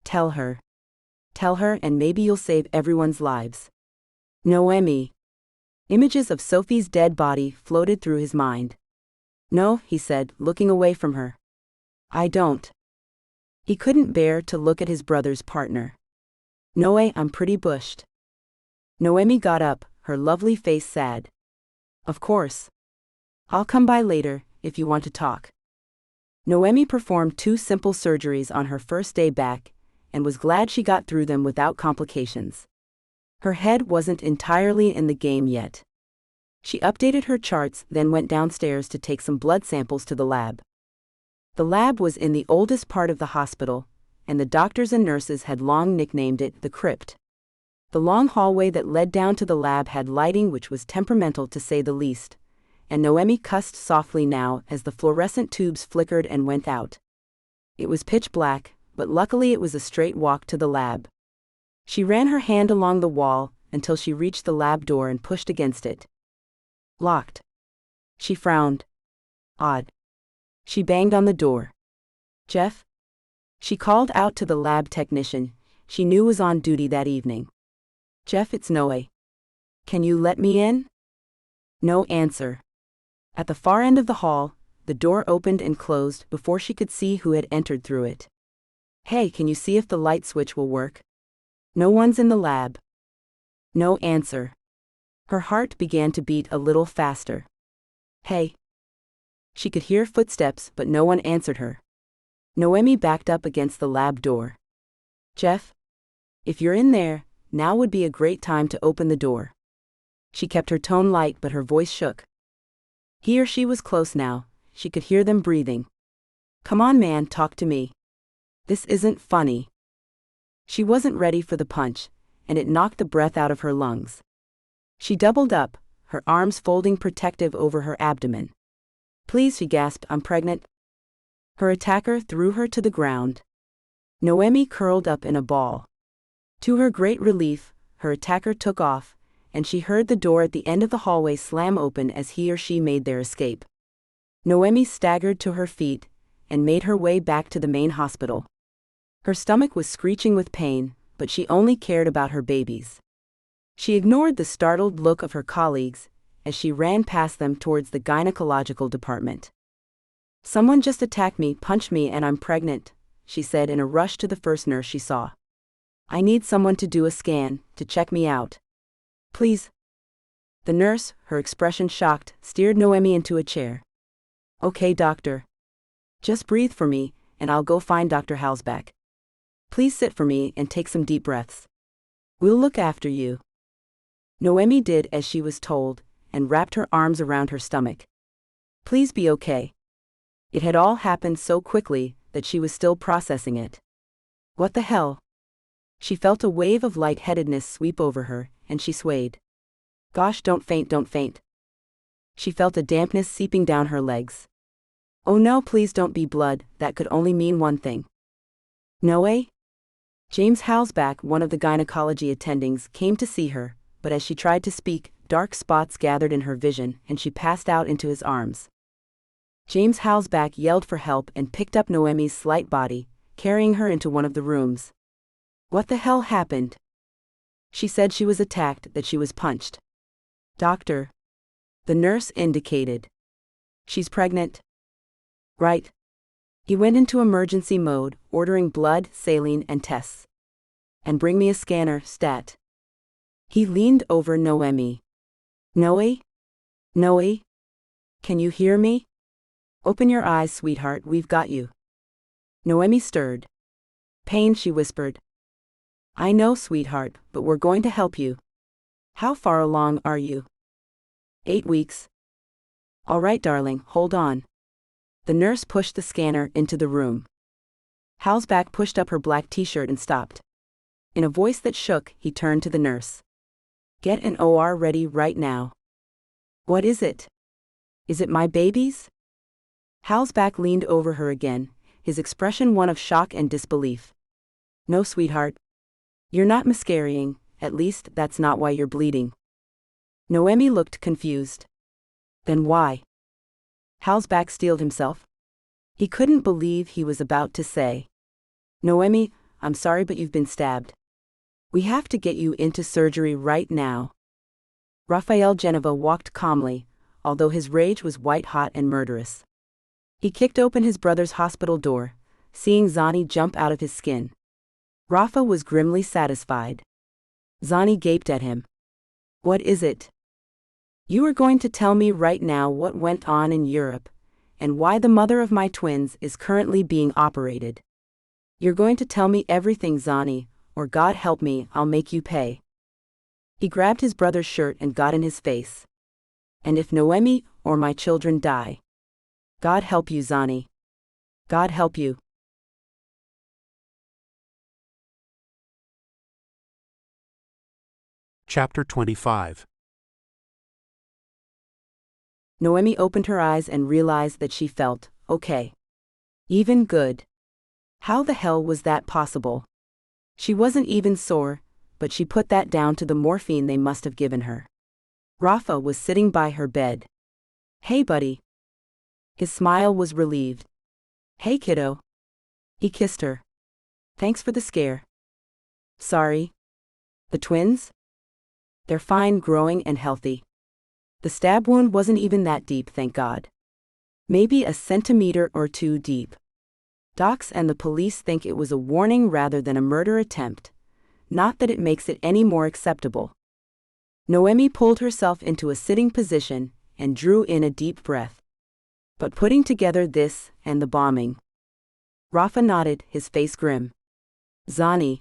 [SPEAKER 3] Tell her. Tell her, and maybe you'll save everyone's lives. Noemi. Images of Sophie's dead body floated through his mind. No, he said, looking away from her. I don't. He couldn't bear to look at his brother's partner. Noe, I'm pretty bushed. Noemi got up, her lovely face sad. Of course. I'll come by later, if you want to talk. Noemi performed 2 simple surgeries on her first day back, and was glad she got through them without complications. Her head wasn't entirely in the game yet. She updated her charts, then went downstairs to take some blood samples to the lab. The lab was in the oldest part of the hospital, and the doctors and nurses had long nicknamed it the crypt. The long hallway that led down to the lab had lighting which was temperamental to say the least, and Noemi cussed softly now as the fluorescent tubes flickered and went out. It was pitch black, but luckily it was a straight walk to the lab. She ran her hand along the wall until she reached the lab door and pushed against it. Locked. She frowned. Odd. She banged on the door. Jeff? She called out to the lab technician she knew was on duty that evening. Jeff, it's Noe. Can you let me in? No answer. At the far end of the hall, the door opened and closed before she could see who had entered through it. Hey, can you see if the light switch will work? No one's in the lab. No answer. Her heart began to beat a little faster. Hey. She could hear footsteps, but no one answered her. Noemi backed up against the lab door. Jeff? If you're in there, now would be a great time to open the door. She kept her tone light, but her voice shook. He or she was close now, she could hear them breathing. Come on, man, talk to me. This isn't funny. She wasn't ready for the punch, and it knocked the breath out of her lungs. She doubled up, her arms folding protective over her abdomen. Please, she gasped, I'm pregnant. Her attacker threw her to the ground. Noemi curled up in a ball. To her great relief, her attacker took off, and she heard the door at the end of the hallway slam open as he or she made their escape. Noemi staggered to her feet and made her way back to the main hospital. Her stomach was screeching with pain, but she only cared about her babies. She ignored the startled look of her colleagues as she ran past them towards the gynecological department. Someone just attacked me, punched me, and I'm pregnant, she said in a rush to the first nurse she saw. I need someone to do a scan, to check me out. Please. The nurse, her expression shocked, steered Noemi into a chair. Okay, doctor. Just breathe for me, and I'll go find Dr. Halsbach. Please sit for me and take some deep breaths. We'll look after you. Noemi did as she was told, and wrapped her arms around her stomach. Please be okay. It had all happened so quickly that she was still processing it. What the hell? She felt a wave of lightheadedness sweep over her, and she swayed. Gosh, don't faint, don't faint. She felt a dampness seeping down her legs. Oh no, please don't be blood, that could only mean one thing. Noe? James Halsbach, one of the gynecology attendings, came to see her, but as she tried to speak, dark spots gathered in her vision and she passed out into his arms. James Halsbach yelled for help and picked up Noemi's slight body, carrying her into one of the rooms. What the hell happened? She said she was attacked, that she was punched. Doctor. The nurse indicated. She's pregnant. Right. He went into emergency mode, ordering blood, saline, and tests. And bring me a scanner, stat. He leaned over Noemi. Noe? Noe? Can you hear me? Open your eyes, sweetheart, we've got you. Noemi stirred. Pain, she whispered. I know, sweetheart, but we're going to help you. How far along are you? 8 weeks. All right, darling, hold on. The nurse pushed the scanner into the room. Halsbach pushed up her black t-shirt and stopped. In a voice that shook, he turned to the nurse. Get an OR ready right now. What is it? Is it my babies? Halsbach leaned over her again, his expression one of shock and disbelief. No, sweetheart. You're not miscarrying, at least that's not why you're bleeding. Noemi looked confused. Then why? Halsbach steeled himself. He couldn't believe he was about to say. Noemi, I'm sorry, but you've been stabbed. We have to get you into surgery right now. Raphael Geneva walked calmly, although his rage was white-hot and murderous. He kicked open his brother's hospital door, seeing Zani jump out of his skin. Rafa was grimly satisfied. Zani gaped at him. What is it? You are going to tell me right now what went on in Europe, and why the mother of my twins is currently being operated. You're going to tell me everything, Zani, or God help me, I'll make you pay. He grabbed his brother's shirt and got in his face. And if Noemi or my children die, God help you, Zani. God help you.
[SPEAKER 2] Chapter 25.
[SPEAKER 3] Noemi opened her eyes and realized that she felt okay. Even good. How the hell was that possible? She wasn't even sore, but she put that down to the morphine they must have given her. Rafa was sitting by her bed. Hey, buddy. His smile was relieved. Hey, kiddo. He kissed her. Thanks for the scare. Sorry. The twins? They're fine, growing and healthy. The stab wound wasn't even that deep, thank God. Maybe a centimeter or two deep. Docs and the police think it was a warning rather than a murder attempt. Not that it makes it any more acceptable. Noemi pulled herself into a sitting position and drew in a deep breath. But putting together this and the bombing. Rafa nodded, his face grim. Zani.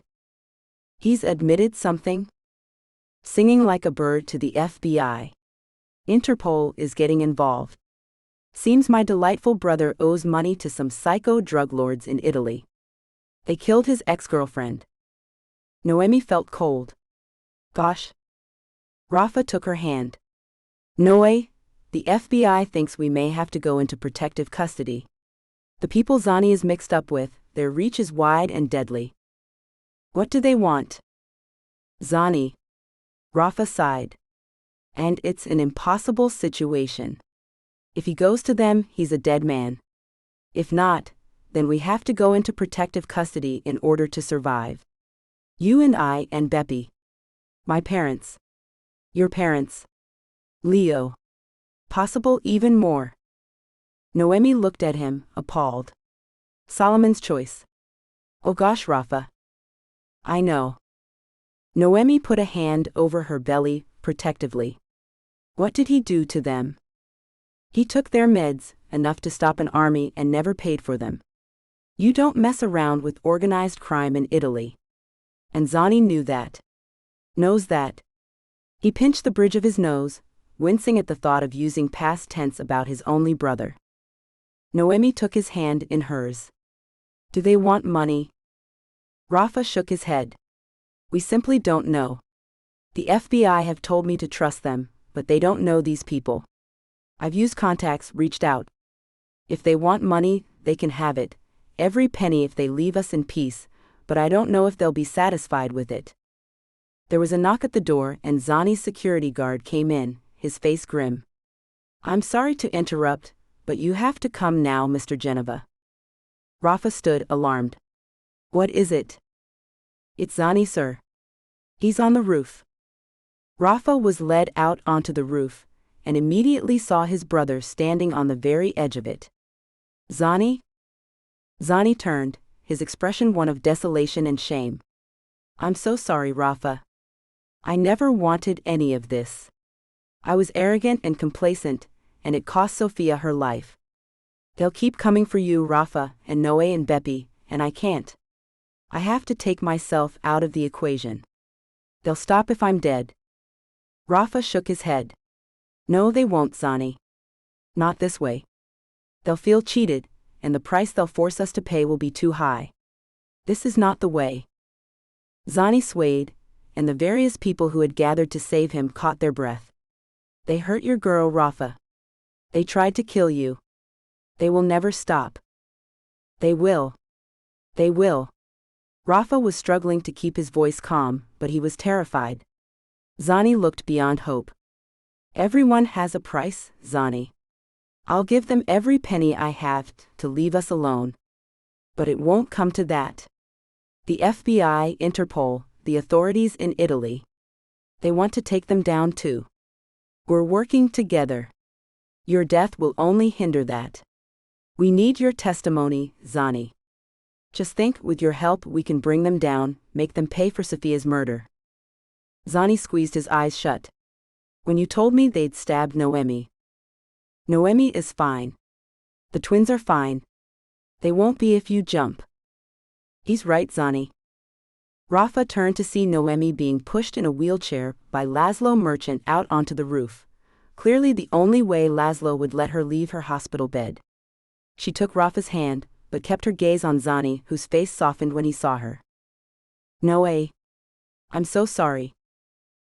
[SPEAKER 3] He's admitted something? Singing like a bird to the FBI. Interpol is getting involved. Seems my delightful brother owes money to some psycho drug lords in Italy. They killed his ex-girlfriend. Noemi felt cold. Gosh. Rafa took her hand. Noe, The FBI thinks we may have to go into protective custody. The people Zani is mixed up with, their reach is wide and deadly. What do they want? Zani. Rafa sighed. And it's an impossible situation. If he goes to them, he's a dead man. If not, then we have to go into protective custody in order to survive. You and I and Beppy. My parents. Your parents. Leo. Possible even more. Noemi looked at him, appalled. Solomon's choice. Oh gosh, Rafa. I know. Noemi put a hand over her belly, protectively. What did he do to them? He took their meds, enough to stop an army, and never paid for them. You don't mess around with organized crime in Italy. And Zani knew that. Knows that. He pinched the bridge of his nose, wincing at the thought of using past tense about his only brother. Noemi took his hand in hers. Do they want money? Rafa shook his head. We simply don't know. The FBI have told me to trust them, but they don't know these people. I've used contacts, reached out. If they want money, they can have it, every penny if they leave us in peace, but I don't know if they'll be satisfied with it. There was a knock at the door and Zani's security guard came in, his face grim. I'm sorry to interrupt, but you have to come now, Mr. Geneva. Rafa stood, alarmed. What is it? It's Zani, sir. He's on the roof. Rafa was led out onto the roof, and immediately saw his brother standing on the very edge of it. Zani? Zani turned, his expression one of desolation and shame. I'm so sorry, Rafa. I never wanted any of this. I was arrogant and complacent, and it cost Sophia her life. They'll keep coming for you, Rafa, and Noe and Beppy, and I can't. I have to take myself out of the equation. They'll stop if I'm dead. Rafa shook his head. No, they won't, Zani. Not this way. They'll feel cheated, and the price they'll force us to pay will be too high. This is not the way. Zani swayed, and the various people who had gathered to save him caught their breath. They hurt your girl, Rafa. They tried to kill you. They will never stop. They will. They will. Rafa was struggling to keep his voice calm, but he was terrified. Zani looked beyond hope. Everyone has a price, Zani. I'll give them every penny I have to leave us alone. But it won't come to that. The FBI, Interpol, the authorities in Italy. They want to take them down too. We're working together. Your death will only hinder that. We need your testimony, Zani. Just think, with your help we can bring them down, make them pay for Sophia's murder. Zani squeezed his eyes shut. When you told me they'd stabbed Noemi. Noemi is fine. The twins are fine. They won't be if you jump. He's right, Zani. Rafa turned to see Noemi being pushed in a wheelchair by Laszlo Merchant out onto the roof. Clearly the only way Laszlo would let her leave her hospital bed. She took Rafa's hand, but kept her gaze on Zani, whose face softened when he saw her. Noe. I'm so sorry.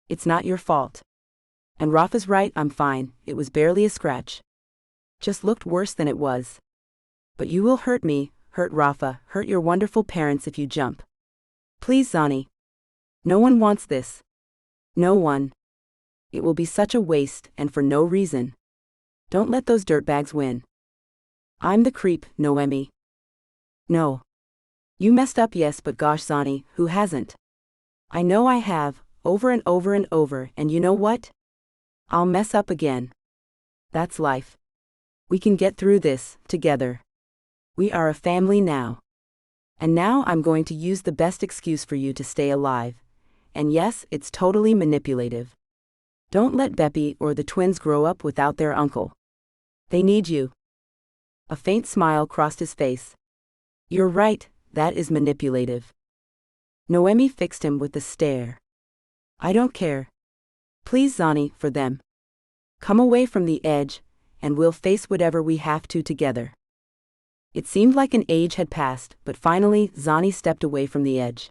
[SPEAKER 3] It's not your fault. And Rafa's right, I'm fine, it was barely a scratch. Just looked worse than it was. But you will hurt me, hurt Rafa, hurt your wonderful parents if you jump. Please, Zani. No one wants this. No one. It will be such a waste, and for no reason. Don't let those dirtbags win. I'm the creep, Noemi. No. You messed up, yes, but gosh, Zani, who hasn't? I know I have, over and over and over, and you know what? I'll mess up again. That's life. We can get through this, together. We are a family now. And now I'm going to use the best excuse for you to stay alive. And yes, it's totally manipulative. Don't let Beppy or the twins grow up without their uncle. They need you. A faint smile crossed his face. You're right, that is manipulative. Noemi fixed him with a stare. I don't care. Please, Zani, for them. Come away from the edge, and we'll face whatever we have to together. It seemed like an age had passed, but finally Zani stepped away from the edge.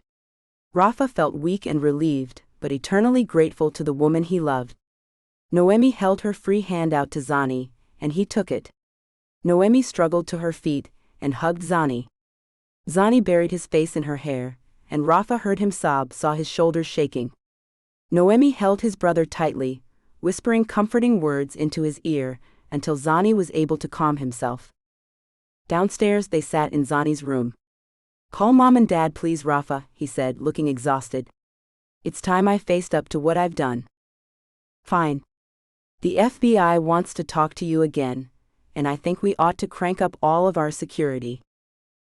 [SPEAKER 3] Rafa felt weak and relieved, but eternally grateful to the woman he loved. Noemi held her free hand out to Zani, and he took it. Noemi struggled to her feet and hugged Zani. Zani buried his face in her hair, and Rafa heard him sob, saw his shoulders shaking. Noemi held his brother tightly, whispering comforting words into his ear until Zani was able to calm himself. Downstairs they sat in Zani's room. "Call Mom and Dad please, Rafa," he said, looking exhausted. "It's time I faced up to what I've done." "Fine. The FBI wants to talk to you again, and I think we ought to crank up all of our security."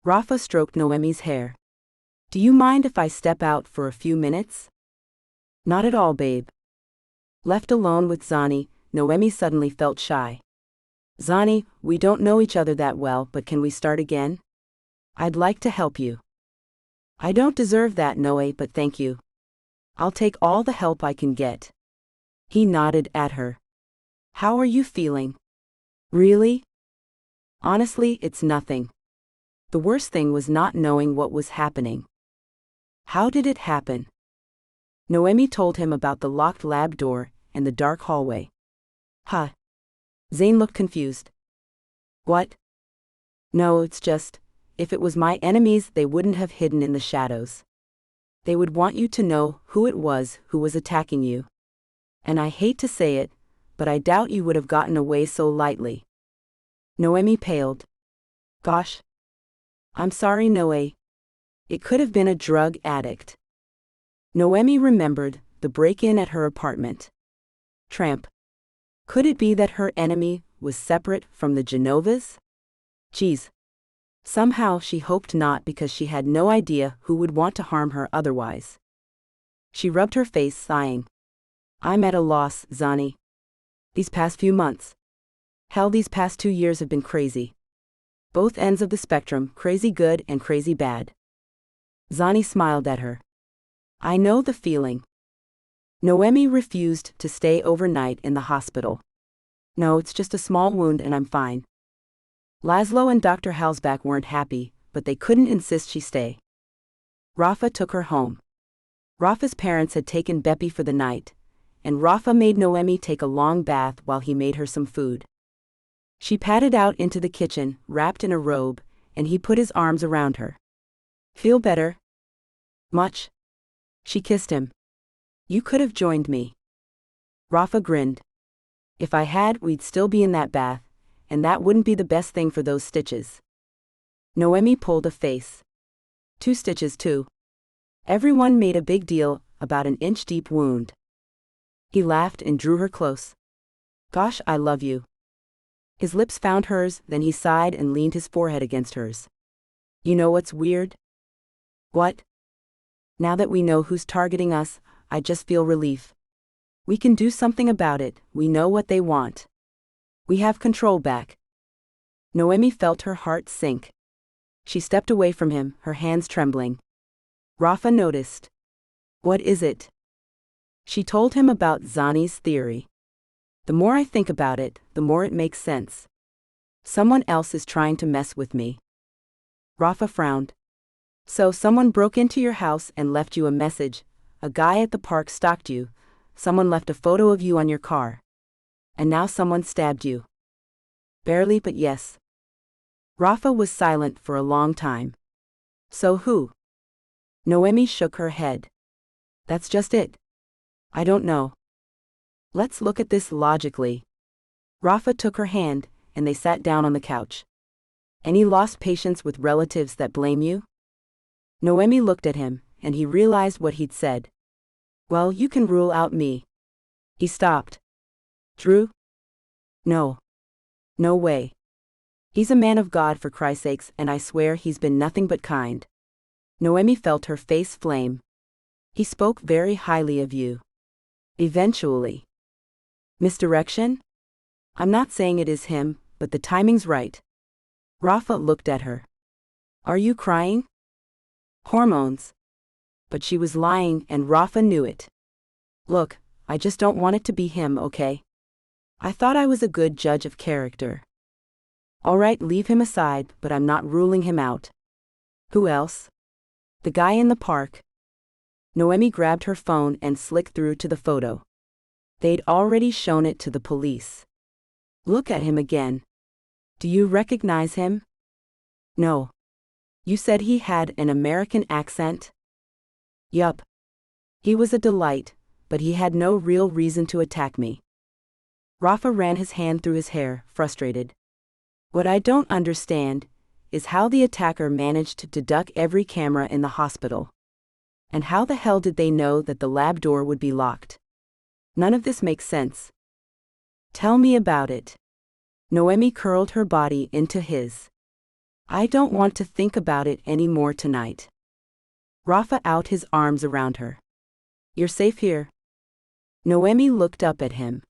[SPEAKER 3] Rafa stroked Noemi's hair. "Do you mind if I step out for a few minutes?" "Not at all, babe." Left alone with Zani, Noemi suddenly felt shy. "Zani, we don't know each other that well, but can we start again? I'd like to help you." "I don't deserve that, Noe, but thank you. I'll take all the help I can get." He nodded at her. "How are you feeling?" "Really? Honestly, it's nothing. The worst thing was not knowing what was happening." "How did it happen?" Noemi told him about the locked lab door and the dark hallway. "Huh." Zane looked confused. "What?" "No, it's just, if it was my enemies, they wouldn't have hidden in the shadows. They would want you to know who it was who was attacking you. And I hate to say it, but I doubt you would have gotten away so lightly." Noemi paled. "Gosh. I'm sorry, Noe. It could have been a drug addict." Noemi remembered the break-in at her apartment. Tramp. Could it be that her enemy was separate from the Genovas? Geez. Somehow she hoped not, because she had no idea who would want to harm her otherwise. She rubbed her face, sighing. "I'm at a loss, Zani. These past few months. Hell, these past 2 years have been crazy. Both ends of the spectrum, crazy good and crazy bad." Zani smiled at her. "I know the feeling." Noemi refused to stay overnight in the hospital. "No, it's just a small wound and I'm fine." Laszlo and Dr. Halsbach weren't happy, but they couldn't insist she stay. Rafa took her home. Rafa's parents had taken Beppy for the night, and Rafa made Noemi take a long bath while he made her some food. She padded out into the kitchen, wrapped in a robe, and he put his arms around her. "Feel better?" "Much." She kissed him. "You could have joined me." Rafa grinned. "If I had, we'd still be in that bath, and that wouldn't be the best thing for those stitches." Noemi pulled a face. 2 stitches too. Everyone made a big deal about an inch-deep wound. He laughed and drew her close. "Gosh, I love you." His lips found hers, then he sighed and leaned his forehead against hers. "You know what's weird?" "What?" "Now that we know who's targeting us, I just feel relief. We can do something about it, we know what they want. We have control back." Noemi felt her heart sink. She stepped away from him, her hands trembling. Rafa noticed. "What is it?" She told him about Zani's theory. "The more I think about it, the more it makes sense. Someone else is trying to mess with me." Rafa frowned. "So someone broke into your house and left you a message, a guy at the park stalked you, someone left a photo of you on your car. And now someone stabbed you." "Barely, but yes." Rafa was silent for a long time. "So who?" Noemi shook her head. "That's just it. I don't know. Let's look at this logically." Rafa took her hand, and they sat down on the couch. "Any lost patience with relatives that blame you?" Noemi looked at him, and he realized what he'd said. "Well, you can rule out me." He stopped. "Drew? No. No way. He's a man of God, for Christ's sakes, and I swear he's been nothing but kind." Noemi felt her face flame. "He spoke very highly of you. Eventually." "Misdirection? I'm not saying it is him, but the timing's right." Rafa looked at her. "Are you crying?" "Hormones." But she was lying, and Rafa knew it. "Look, I just don't want it to be him, okay? I thought I was a good judge of character." "All right, leave him aside, but I'm not ruling him out." "Who else?" "The guy in the park." Noemi grabbed her phone and slicked through to the photo. They'd already shown it to the police. Look at him again. Do you recognize him? No. You said he had an American accent? Yup. He was a delight, but he had no real reason to attack me. Rafa ran his hand through his hair, frustrated. What I don't understand is how the attacker managed to duck every camera in the hospital. And how the hell did they know that the lab door would be locked? None of this makes sense. Tell me about it. Noemi curled her body into his. I don't want to think about it anymore tonight. Rafa out his arms around her. You're safe here. Noemi looked up at him.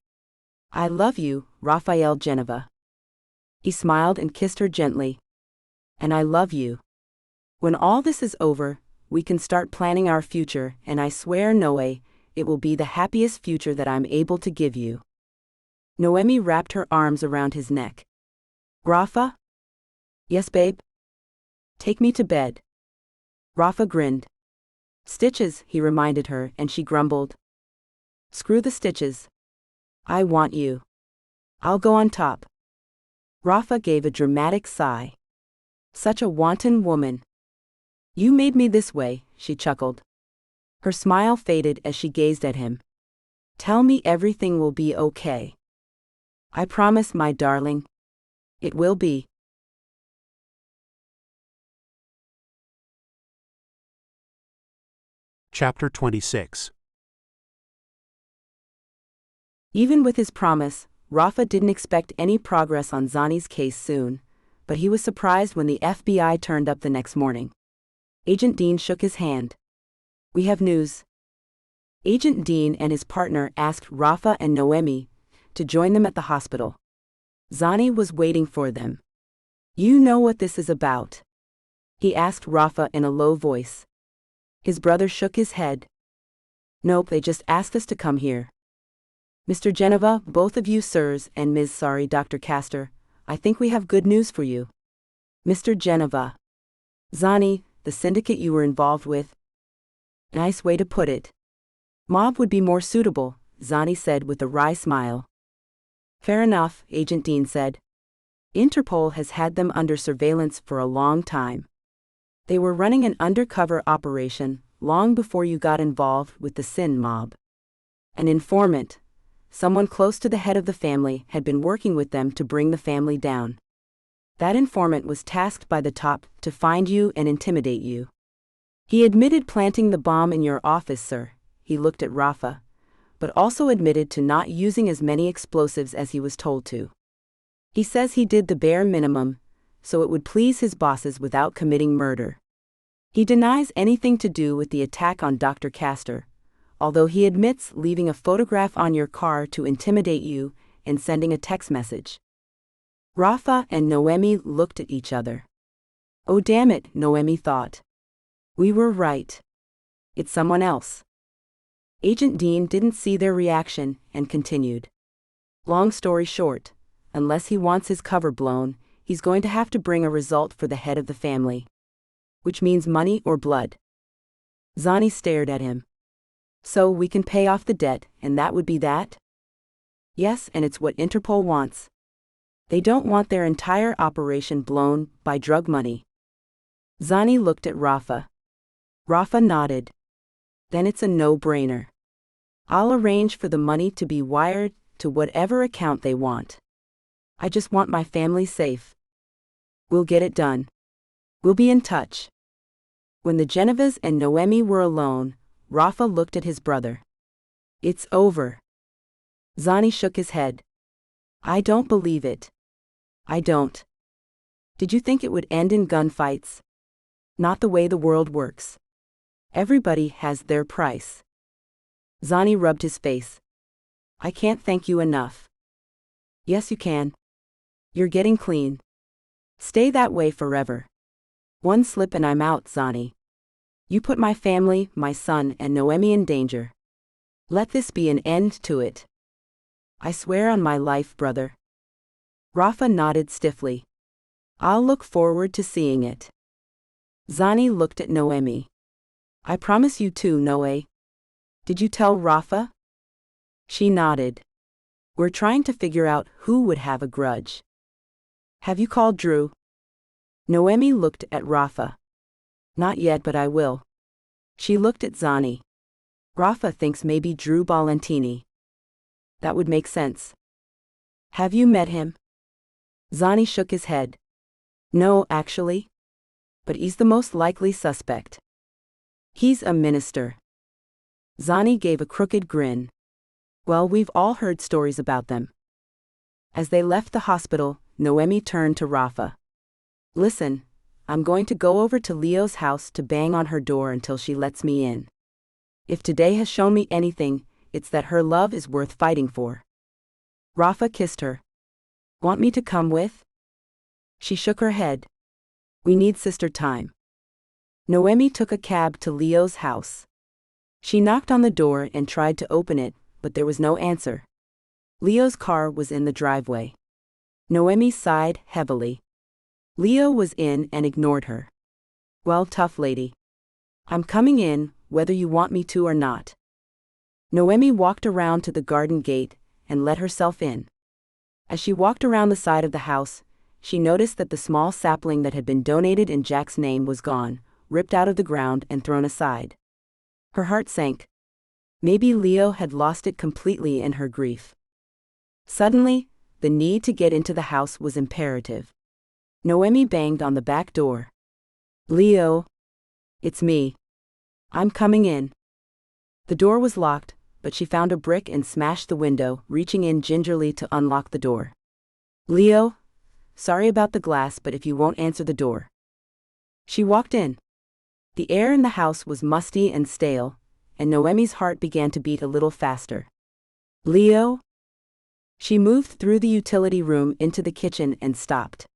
[SPEAKER 3] I love you, Raphael Geneva. He smiled and kissed her gently. And I love you. When all this is over, we can start planning our future, and I swear, Noe, it will be the happiest future that I'm able to give you. Noemi wrapped her arms around his neck. Rafa? Yes, babe? Take me to bed. Rafa grinned. Stitches, he reminded her, and she grumbled. Screw the stitches. I want you. I'll go on top. Rafa gave a dramatic sigh. Such a wanton woman. You made me this way, she chuckled. Her smile faded as she gazed at him. Tell me everything will be okay. I promise, my darling. It will be.
[SPEAKER 2] Chapter 26.
[SPEAKER 3] Even with his promise, Rafa didn't expect any progress on Zani's case soon, but he was surprised when the FBI turned up the next morning. Agent Dean shook his hand. We have news. Agent Dean and his partner asked Rafa and Noemi to join them at the hospital. Zani was waiting for them. You know what this is about? He asked Rafa in a low voice. His brother shook his head. Nope, they just asked us to come here. Mr. Geneva, both of you sirs, and Dr. Castor, I think we have good news for you. Mr. Geneva. Zani, the syndicate you were involved with. Nice way to put it. Mob would be more suitable, Zani said with a wry smile. Fair enough, Agent Dean said. Interpol has had them under surveillance for a long time. They were running an undercover operation long before you got involved with the Sin mob. An informant, someone close to the head of the family, had been working with them to bring the family down. That informant was tasked by the top to find you and intimidate you. He admitted planting the bomb in your office, sir. He looked at Rafa, but also admitted to not using as many explosives as he was told to. He says he did the bare minimum, so it would please his bosses without committing murder. He denies anything to do with the attack on Dr. Castor, although he admits leaving a photograph on your car to intimidate you and sending a text message. Rafa and Noemi looked at each other. Oh damn it, Noemi thought. We were right. It's someone else. Agent Dean didn't see their reaction and continued. Long story short, unless he wants his cover blown, he's going to have to bring a result for the head of the family. Which means money or blood. Zani stared at him. So we can pay off the debt, and that would be that? Yes, and it's what Interpol wants. They don't want their entire operation blown by drug money. Zani looked at Rafa. Rafa nodded. Then it's a no-brainer. I'll arrange for the money to be wired to whatever account they want. I just want my family safe. We'll get it done. We'll be in touch. When the Genevas and Noemi were alone, Rafa looked at his brother. It's over. Zani shook his head. I don't believe it. I don't. Did you think it would end in gunfights? Not the way the world works. Everybody has their price. Zani rubbed his face. I can't thank you enough. Yes, you can. You're getting clean. Stay that way forever. One slip and I'm out, Zani. You put my family, my son, and Noemi in danger. Let this be an end to it. I swear on my life, brother. Rafa nodded stiffly. I'll look forward to seeing it. Zani looked at Noemi. I promise you too, Noe. Did you tell Rafa? She nodded. We're trying to figure out who would have a grudge. Have you called Drew? Noemi looked at Rafa. Not yet, but I will. She looked at Zani. Rafa thinks maybe Drew Valentini. That would make sense. Have you met him? Zani shook his head. No, actually. But he's the most likely suspect. He's a minister. Zani gave a crooked grin. Well, we've all heard stories about them. As they left the hospital, Noemi turned to Rafa. Listen, I'm going to go over to Leo's house to bang on her door until she lets me in. If today has shown me anything, it's that her love is worth fighting for. Rafa kissed her. Want me to come with? She shook her head. We need sister time. Noemi took a cab to Leo's house. She knocked on the door and tried to open it, but there was no answer. Leo's car was in the driveway. Noemi sighed heavily. Leo was in and ignored her. Well, tough lady. I'm coming in, whether you want me to or not. Noemi walked around to the garden gate and let herself in. As she walked around the side of the house, she noticed that the small sapling that had been donated in Jack's name was gone, ripped out of the ground and thrown aside. Her heart sank. Maybe Leo had lost it completely in her grief. Suddenly, the need to get into the house was imperative. Noemi banged on the back door. Leo. It's me. I'm coming in. The door was locked, but she found a brick and smashed the window, reaching in gingerly to unlock the door. Leo, sorry about the glass, but if you won't answer the door. She walked in. The air in the house was musty and stale, and Noemi's heart began to beat a little faster. Leo? She moved through the utility room into the kitchen and stopped.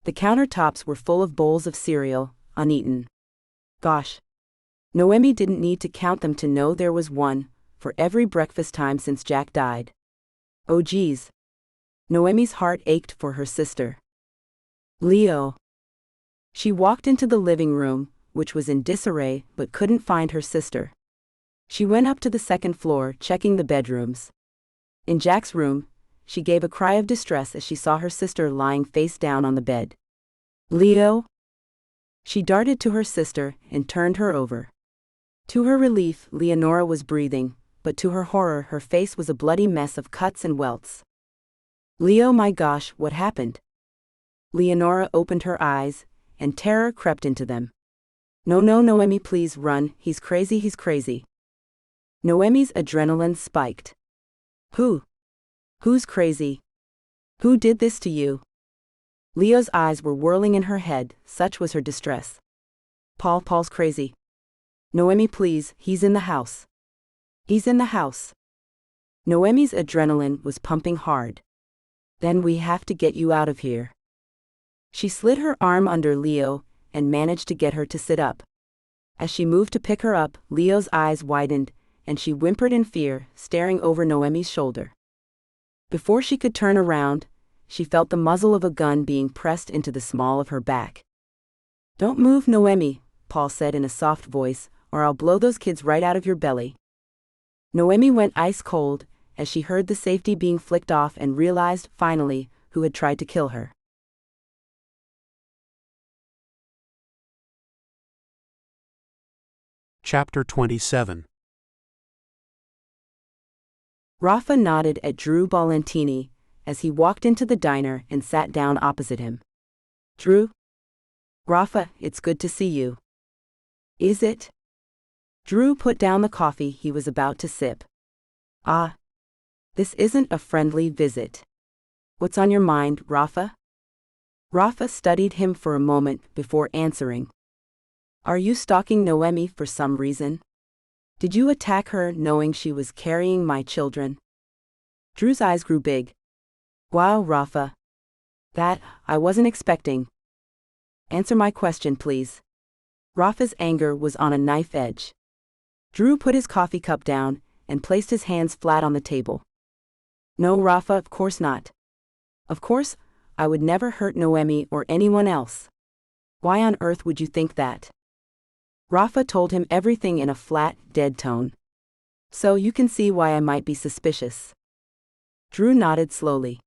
[SPEAKER 3] The countertops were full of bowls of cereal, uneaten. Gosh. Noemi didn't need to count them to know there was one for every breakfast time since Jack died. Oh geez. Noemi's heart ached for her sister. Leo. She walked into the living room, which was in disarray, but couldn't find her sister. She went up to the second floor, checking the bedrooms. In Jack's room, she gave a cry of distress as she saw her sister lying face down on the bed. Leo? She darted to her sister and turned her over. To her relief, Leonora was breathing, but to her horror, her face was a bloody mess of cuts and welts. Leo, my gosh, what happened? Leonora opened her eyes, and terror crept into them. No, Noemi, please run, he's crazy, he's crazy. Noemi's adrenaline spiked. Who's crazy? Who did this to you? Leo's eyes were whirling in her head, such was her distress. Paul's crazy. Noemi, please, he's in the house. He's in the house. Noemi's adrenaline was pumping hard. Then we have to get you out of here. She slid her arm under Leo and managed to get her to sit up. As she moved to pick her up, Leo's eyes widened, and she whimpered in fear, staring over Noemi's shoulder. Before she could turn around, she felt the muzzle of a gun being pressed into the small of her back. Don't move, Noemi, Paul said in a soft voice, or I'll blow those kids right out of your belly. Noemi went ice cold as she heard the safety being flicked off and realized, finally, who had tried to kill her.
[SPEAKER 2] Chapter 27.
[SPEAKER 3] Rafa nodded at Drew Valentini as he walked into the diner and sat down opposite him. Drew? Rafa, it's good to see you. Is it? Drew put down the coffee he was about to sip. Ah. This isn't a friendly visit. What's on your mind, Rafa? Rafa studied him for a moment before answering. Are you stalking Noemi for some reason? Did you attack her knowing she was carrying my children? Drew's eyes grew big. Wow, Rafa. That, I wasn't expecting. Answer my question, please. Rafa's anger was on a knife edge. Drew put his coffee cup down and placed his hands flat on the table. No, Rafa, of course not. Of course, I would never hurt Noemi or anyone else. Why on earth would you think that? Rafa told him everything in a flat, dead tone. So you can see why I might be suspicious. Drew nodded slowly.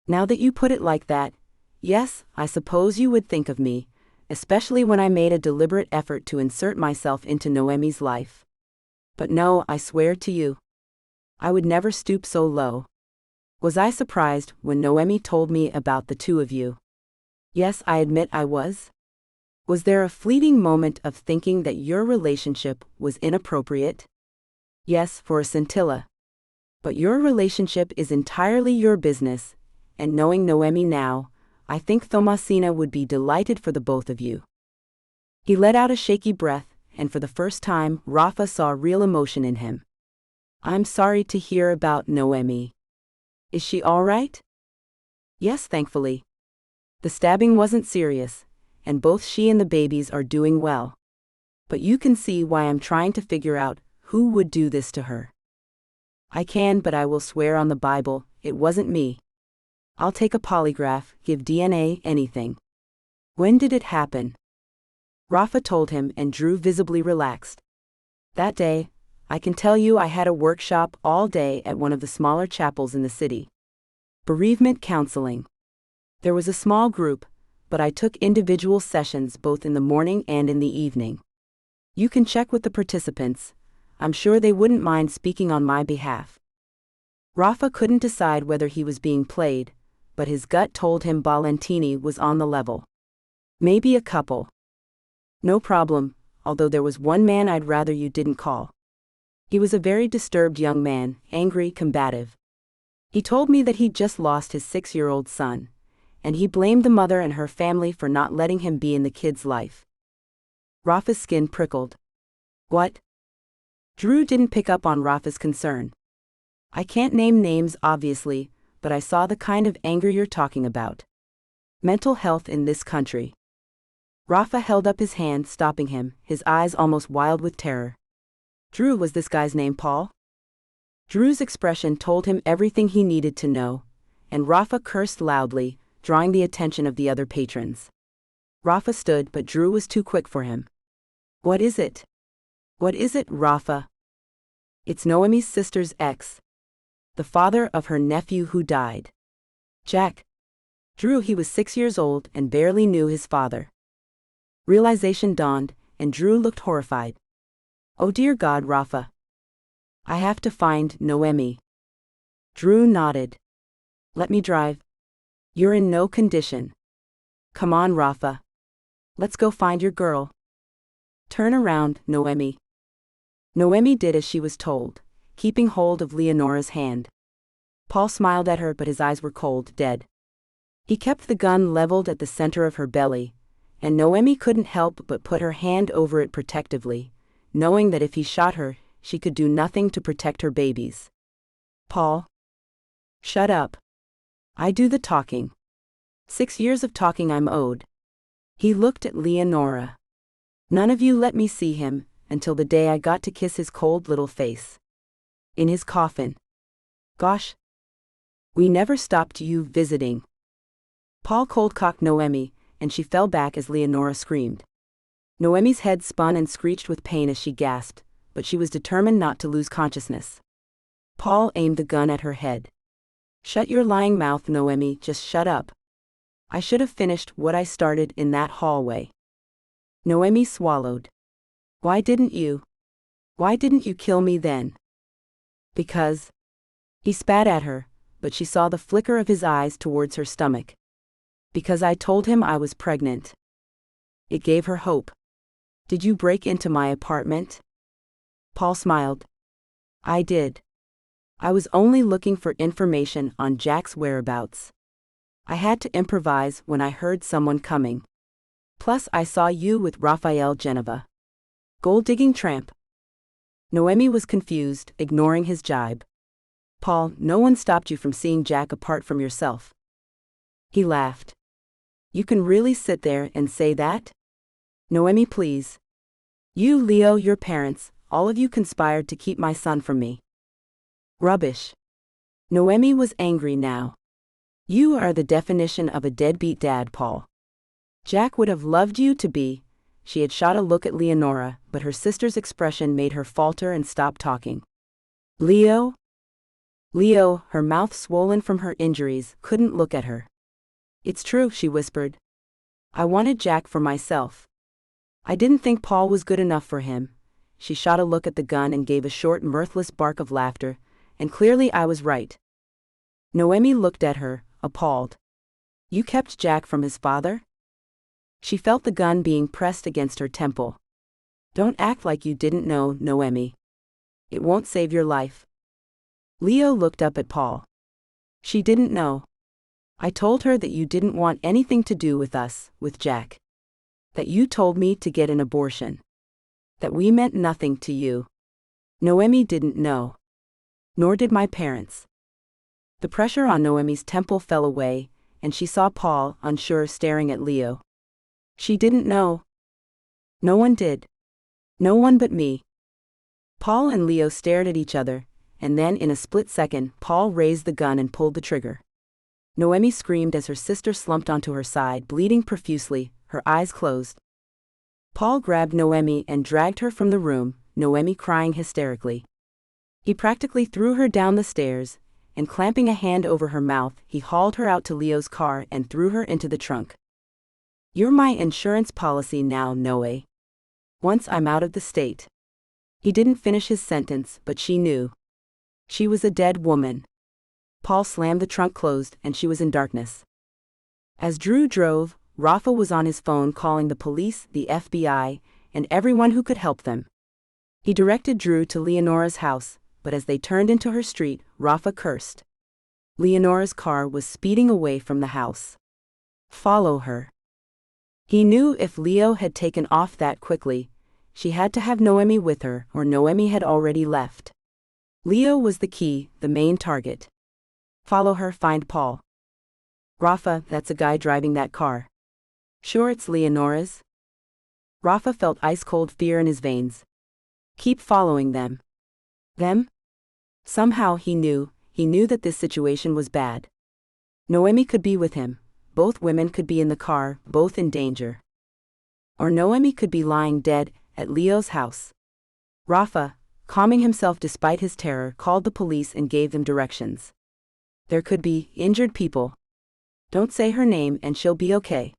[SPEAKER 3] Now that you put it like that, yes, I suppose you would think of me, especially when I made a deliberate effort to insert myself into Noemi's life. But no, I swear to you, I would never stoop so low. Was I surprised when Noemi told me about the two of you? Yes, I admit I was. Was there a fleeting moment of thinking that your relationship was inappropriate? Yes, for a scintilla. But your relationship is entirely your business, and knowing Noemi now, I think Thomasina would be delighted for the both of you. He let out a shaky breath, and for the first time, Rafa saw real emotion in him. I'm sorry to hear about Noemi. Is she all right? Yes, thankfully. The stabbing wasn't serious, and both she and the babies are doing well. But you can see why I'm trying to figure out who would do this to her. I can, but I will swear on the Bible, it wasn't me. I'll take a polygraph, give DNA, anything. When did it happen? Rafa told him, and Drew visibly relaxed. That day, I can tell you I had a workshop all day at one of the smaller chapels in the city. Bereavement counseling. There was a small group, but I took individual sessions both in the morning and in the evening. You can check with the participants. I'm sure they wouldn't mind speaking on my behalf. Rafa couldn't decide whether he was being played, but his gut told him Valentini was on the level. Maybe a couple. No problem, although there was one man I'd rather you didn't call. He was a very disturbed young man, angry, combative. He told me that he'd just lost his 6-year-old son, and he blamed the mother and her family for not letting him be in the kid's life. Rafa's skin prickled. What? Drew didn't pick up on Rafa's concern. I can't name names, obviously, but I saw the kind of anger you're talking about. Mental health in this country. Rafa held up his hand, stopping him, his eyes almost wild with terror. Drew, was this guy's name Paul? Drew's expression told him everything he needed to know, and Rafa cursed loudly, drawing the attention of the other patrons. Rafa stood, but Drew was too quick for him. What is it? What is it, Rafa? It's Noemi's sister's ex. The father of her nephew who died. Jack. Drew, he was 6 years old and barely knew his father. Realization dawned, and Drew looked horrified. Oh dear God, Rafa. I have to find Noemi. Drew nodded. Let me drive. You're in no condition. Come on, Rafa. Let's go find your girl. Turn around, Noemi. Noemi did as she was told, keeping hold of Leonora's hand. Paul smiled at her, but his eyes were cold, dead. He kept the gun leveled at the center of her belly, and Noemi couldn't help but put her hand over it protectively, knowing that if he shot her, she could do nothing to protect her babies. Paul. Shut up. I do the talking. 6 years of talking I'm owed. He looked at Leonora. None of you let me see him, until the day I got to kiss his cold little face. In his coffin. Gosh. We never stopped you visiting. Paul cold-cocked Noemi, and she fell back as Leonora screamed. Noemi's head spun and screeched with pain as she gasped, but she was determined not to lose consciousness. Paul aimed the gun at her head. Shut your lying mouth, Noemi, just shut up. I should have finished what I started in that hallway. Noemi swallowed. Why didn't you? Why didn't you kill me then? Because. He spat at her, but she saw the flicker of his eyes towards her stomach. Because I told him I was pregnant. It gave her hope. Did you break into my apartment? Paul smiled. I did. I was only looking for information on Jack's whereabouts. I had to improvise when I heard someone coming. Plus I saw you with Raphael Geneva. Gold-digging tramp. Noemi was confused, ignoring his jibe. Paul, no one stopped you from seeing Jack apart from yourself. He laughed. You can really sit there and say that? Noemi, please. You, Leo, your parents, all of you conspired to keep my son from me. Rubbish. Noemi was angry now. You are the definition of a deadbeat dad, Paul. Jack would have loved you to be. She had shot a look at Leonora, but her sister's expression made her falter and stop talking. Leo? Leo, her mouth swollen from her injuries, couldn't look at her. It's true, she whispered. I wanted Jack for myself. I didn't think Paul was good enough for him. She shot a look at the gun and gave a short, mirthless bark of laughter, and clearly I was right. Noemi looked at her, appalled. You kept Jack from his father? She felt the gun being pressed against her temple. Don't act like you didn't know, Noemi. It won't save your life. Leo looked up at Paul. She didn't know. I told her that you didn't want anything to do with us, with Jack. That you told me to get an abortion. That we meant nothing to you. Noemi didn't know. Nor did my parents. The pressure on Noemi's temple fell away, and she saw Paul, unsure, staring at Leo. She didn't know. No one did. No one but me. Paul and Leo stared at each other, and then in a split second, Paul raised the gun and pulled the trigger. Noemi screamed as her sister slumped onto her side, bleeding profusely, her eyes closed. Paul grabbed Noemi and dragged her from the room, Noemi crying hysterically. He practically threw her down the stairs, and clamping a hand over her mouth, he hauled her out to Leo's car and threw her into the trunk. You're my insurance policy now, Noe. Once I'm out of the state. He didn't finish his sentence, but she knew. She was a dead woman. Paul slammed the trunk closed, and she was in darkness. As Drew drove, Rafa was on his phone calling the police, the FBI, and everyone who could help them. He directed Drew to Leonora's house, but as they turned into her street, Rafa cursed. Leonora's car was speeding away from the house. Follow her. He knew if Leo had taken off that quickly, she had to have Noemi with her, or Noemi had already left. Leo was the key, the main target. Follow her, find Paul. Rafa, that's a guy driving that car. Sure it's Leonora's? Rafa felt ice-cold fear in his veins. Keep following them. Them? Somehow he knew that this situation was bad. Noemi could be with him. Both women could be in the car, both in danger. Or Noemi could be lying dead at Leo's house. Rafa, calming himself despite his terror, called the police and gave them directions. There could be injured people. Don't say her name and she'll be okay.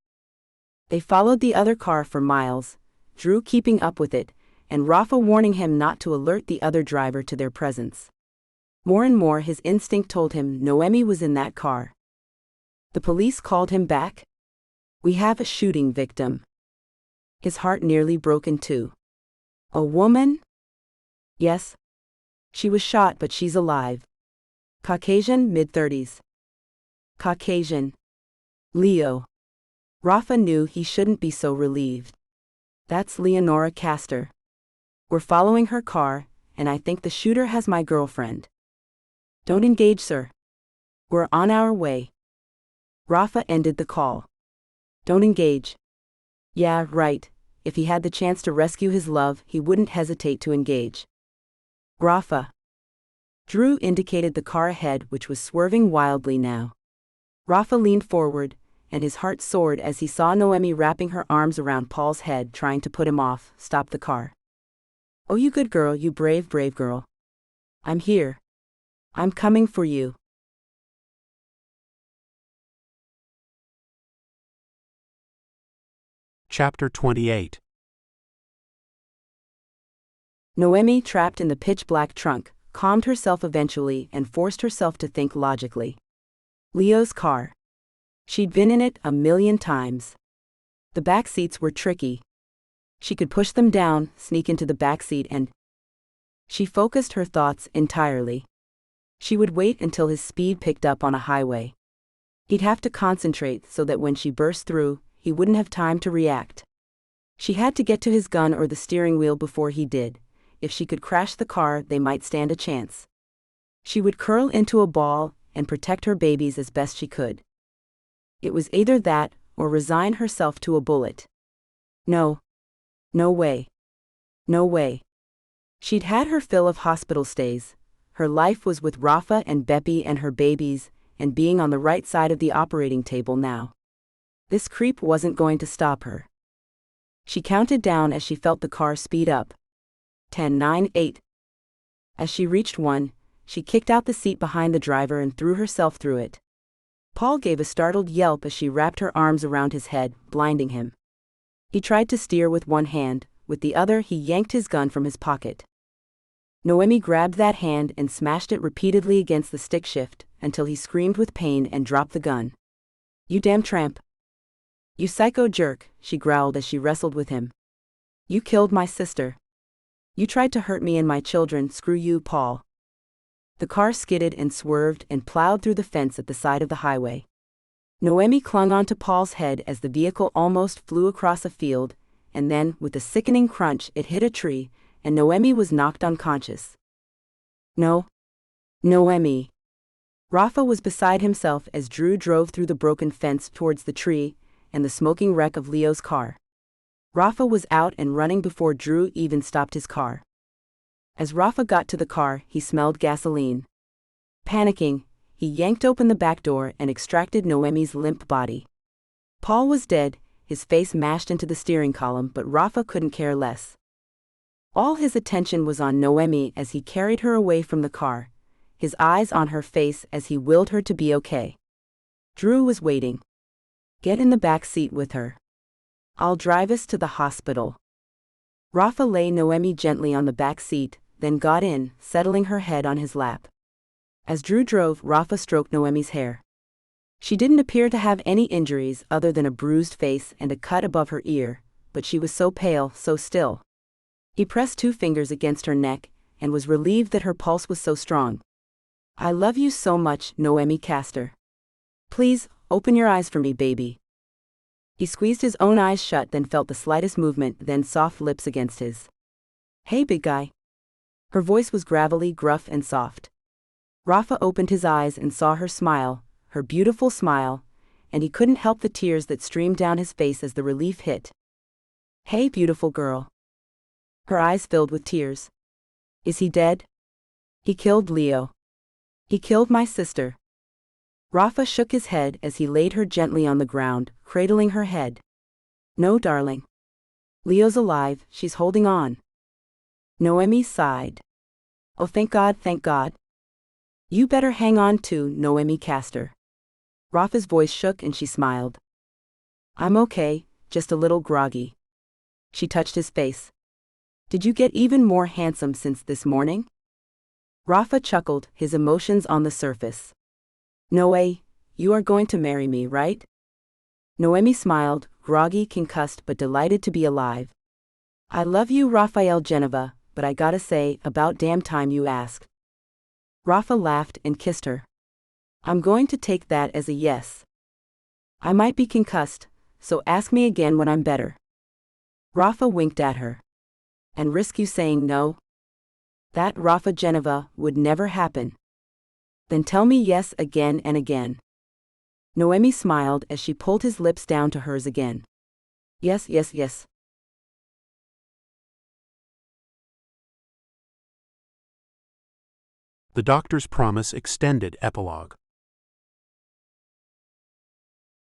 [SPEAKER 3] They followed the other car for miles, Drew keeping up with it, and Rafa warning him not to alert the other driver to their presence. More and more his instinct told him Noemi was in that car. The police called him back. We have a shooting victim. His heart nearly broke in two. A woman? Yes. She was shot, but she's alive. Caucasian, mid-30s. Caucasian. Leo. Rafa knew he shouldn't be so relieved. That's Leonora Castor. We're following her car, and I think the shooter has my girlfriend. Don't engage, sir. We're on our way. Rafa ended the call. Don't engage. Yeah, right. If he had the chance to rescue his love, he wouldn't hesitate to engage. Rafa. Drew indicated the car ahead, which was swerving wildly now. Rafa leaned forward, and his heart soared as he saw Noemi wrapping her arms around Paul's head, trying to put him off. Stop the car. Oh, you good girl, you brave, brave girl. I'm here. I'm coming for you.
[SPEAKER 2] Chapter 28.
[SPEAKER 3] Noemi, trapped in the pitch-black trunk, calmed herself eventually and forced herself to think logically. Leo's car. She'd been in it 1,000,000 times. The back seats were tricky. She could push them down, sneak into the back seat, and she focused her thoughts entirely. She would wait until his speed picked up on a highway. He'd have to concentrate so that when she burst through, he wouldn't have time to react. She had to get to his gun or the steering wheel before he did. If she could crash the car, they might stand a chance. She would curl into a ball and protect her babies as best she could. It was either that, or resign herself to a bullet. No. No way. No way. She'd had her fill of hospital stays. Her life was with Rafa and Beppy and her babies, and being on the right side of the operating table now. This creep wasn't going to stop her. She counted down as she felt the car speed up. 10, 9, 8. As she reached one, she kicked out the seat behind the driver and threw herself through it. Paul gave a startled yelp as she wrapped her arms around his head, blinding him. He tried to steer with one hand, with the other he yanked his gun from his pocket. Noemi grabbed that hand and smashed it repeatedly against the stick shift, until he screamed with pain and dropped the gun. "You damn tramp. You psycho jerk," she growled as she wrestled with him. "You killed my sister. You tried to hurt me and my children, screw you, Paul." The car skidded and swerved and plowed through the fence at the side of the highway. Noemi clung onto Paul's head as the vehicle almost flew across a field, and then, with a sickening crunch, it hit a tree, and Noemi was knocked unconscious. "No. Noemi." Rafa was beside himself as Drew drove through the broken fence towards the tree and the smoking wreck of Leo's car. Rafa was out and running before Drew even stopped his car. As Rafa got to the car, he smelled gasoline. Panicking, he yanked open the back door and extracted Noemi's limp body. Paul was dead, his face mashed into the steering column, but Rafa couldn't care less. All his attention was on Noemi as he carried her away from the car, his eyes on her face as he willed her to be okay. Drew was waiting. "Get in the back seat with her. I'll drive us to the hospital." Rafa lay Noemi gently on the back seat, then got in, settling her head on his lap. As Drew drove, Rafa stroked Noemi's hair. She didn't appear to have any injuries other than a bruised face and a cut above her ear, but she was so pale, so still. He pressed 2 fingers against her neck, and was relieved that her pulse was so strong. "I love you so much, Noemi Castor. Please, open your eyes for me, baby." He squeezed his own eyes shut, then felt the slightest movement, then soft lips against his. "Hey, big guy." Her voice was gravelly, gruff, and soft. Rafa opened his eyes and saw her smile, her beautiful smile, and he couldn't help the tears that streamed down his face as the relief hit. "Hey, beautiful girl." Her eyes filled with tears. "Is he dead?" "He killed Leo. He killed my sister." Rafa shook his head as he laid her gently on the ground, cradling her head. "No, darling. Leo's alive, she's holding on." Noemi sighed. "Oh, thank God, thank God." "You better hang on too, Noemi Castor." Rafa's voice shook and she smiled. "I'm okay, just a little groggy." She touched his face. "Did you get even more handsome since this morning?" Rafa chuckled, his emotions on the surface. "No way, you are going to marry me, right?" Noemi smiled, groggy, concussed, but delighted to be alive. "I love you, Raphael Geneva, but I gotta say, about damn time you asked." Rafa laughed and kissed her. "I'm going to take that as a yes. I might be concussed, so ask me again when I'm better." Rafa winked at her. "And risk you saying no?" "That, Rafa Geneva, would never happen." "Then tell me yes again and again." Noemi smiled as she pulled his lips down to hers again. "Yes, yes, yes."
[SPEAKER 2] The Doctor's Promise Extended Epilogue.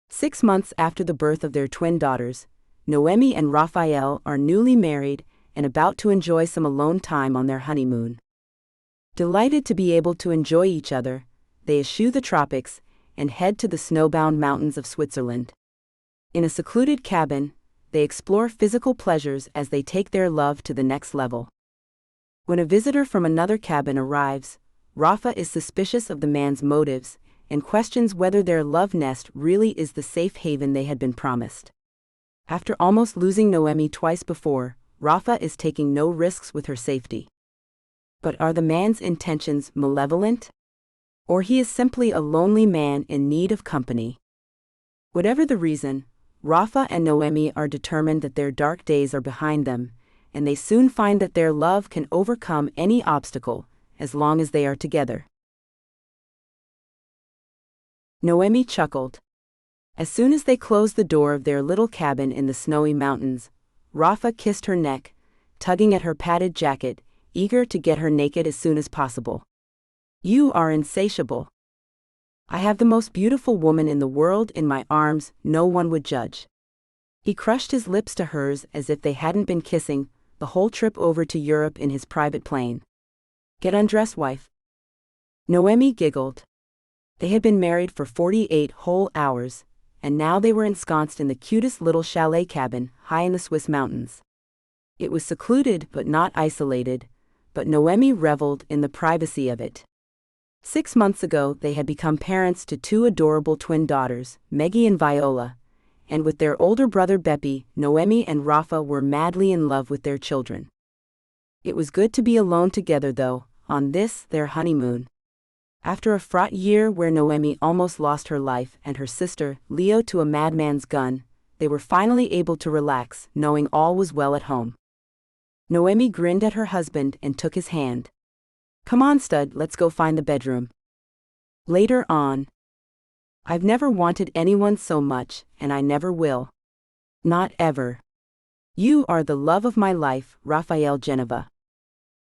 [SPEAKER 3] 6 months after the birth of their twin daughters, Noemi and Raphael are newly married and about to enjoy some alone time on their honeymoon. Delighted to be able to enjoy each other, they eschew the tropics and head to the snowbound mountains of Switzerland. In a secluded cabin, they explore physical pleasures as they take their love to the next level. When a visitor from another cabin arrives, Rafa is suspicious of the man's motives and questions whether their love nest really is the safe haven they had been promised. After almost losing Noemi twice before, Rafa is taking no risks with her safety. But are the man's intentions malevolent? Or he is simply a lonely man in need of company? Whatever the reason, Rafa and Noemi are determined that their dark days are behind them, and they soon find that their love can overcome any obstacle, as long as they are together. Noemi chuckled. As soon as they closed the door of their little cabin in the snowy mountains, Rafa kissed her neck, tugging at her padded jacket, eager to get her naked as soon as possible. "You are insatiable. I have the most beautiful woman in the world in my arms, no one would judge." He crushed his lips to hers as if they hadn't been kissing the whole trip over to Europe in his private plane. Get undressed, wife. Noemi giggled. They had been married for 48 whole hours, and now they were ensconced in the cutest little chalet cabin high in the Swiss mountains. It was secluded but not isolated, but Noemi reveled in the privacy of it. 6 months ago they had become parents to 2 adorable twin daughters, Maggie and Viola, and with their older brother Beppe, Noemi and Rafa were madly in love with their children. It was good to be alone together though, on this, their honeymoon. After a fraught year where Noemi almost lost her life and her sister, Leo, to a madman's gun, they were finally able to relax, knowing all was well at home. Noemi grinned at her husband and took his hand. Come on, stud, let's go find the bedroom. Later on. I've never wanted anyone so much, and I never will. Not ever. You are the love of my life, Raphael Geneva.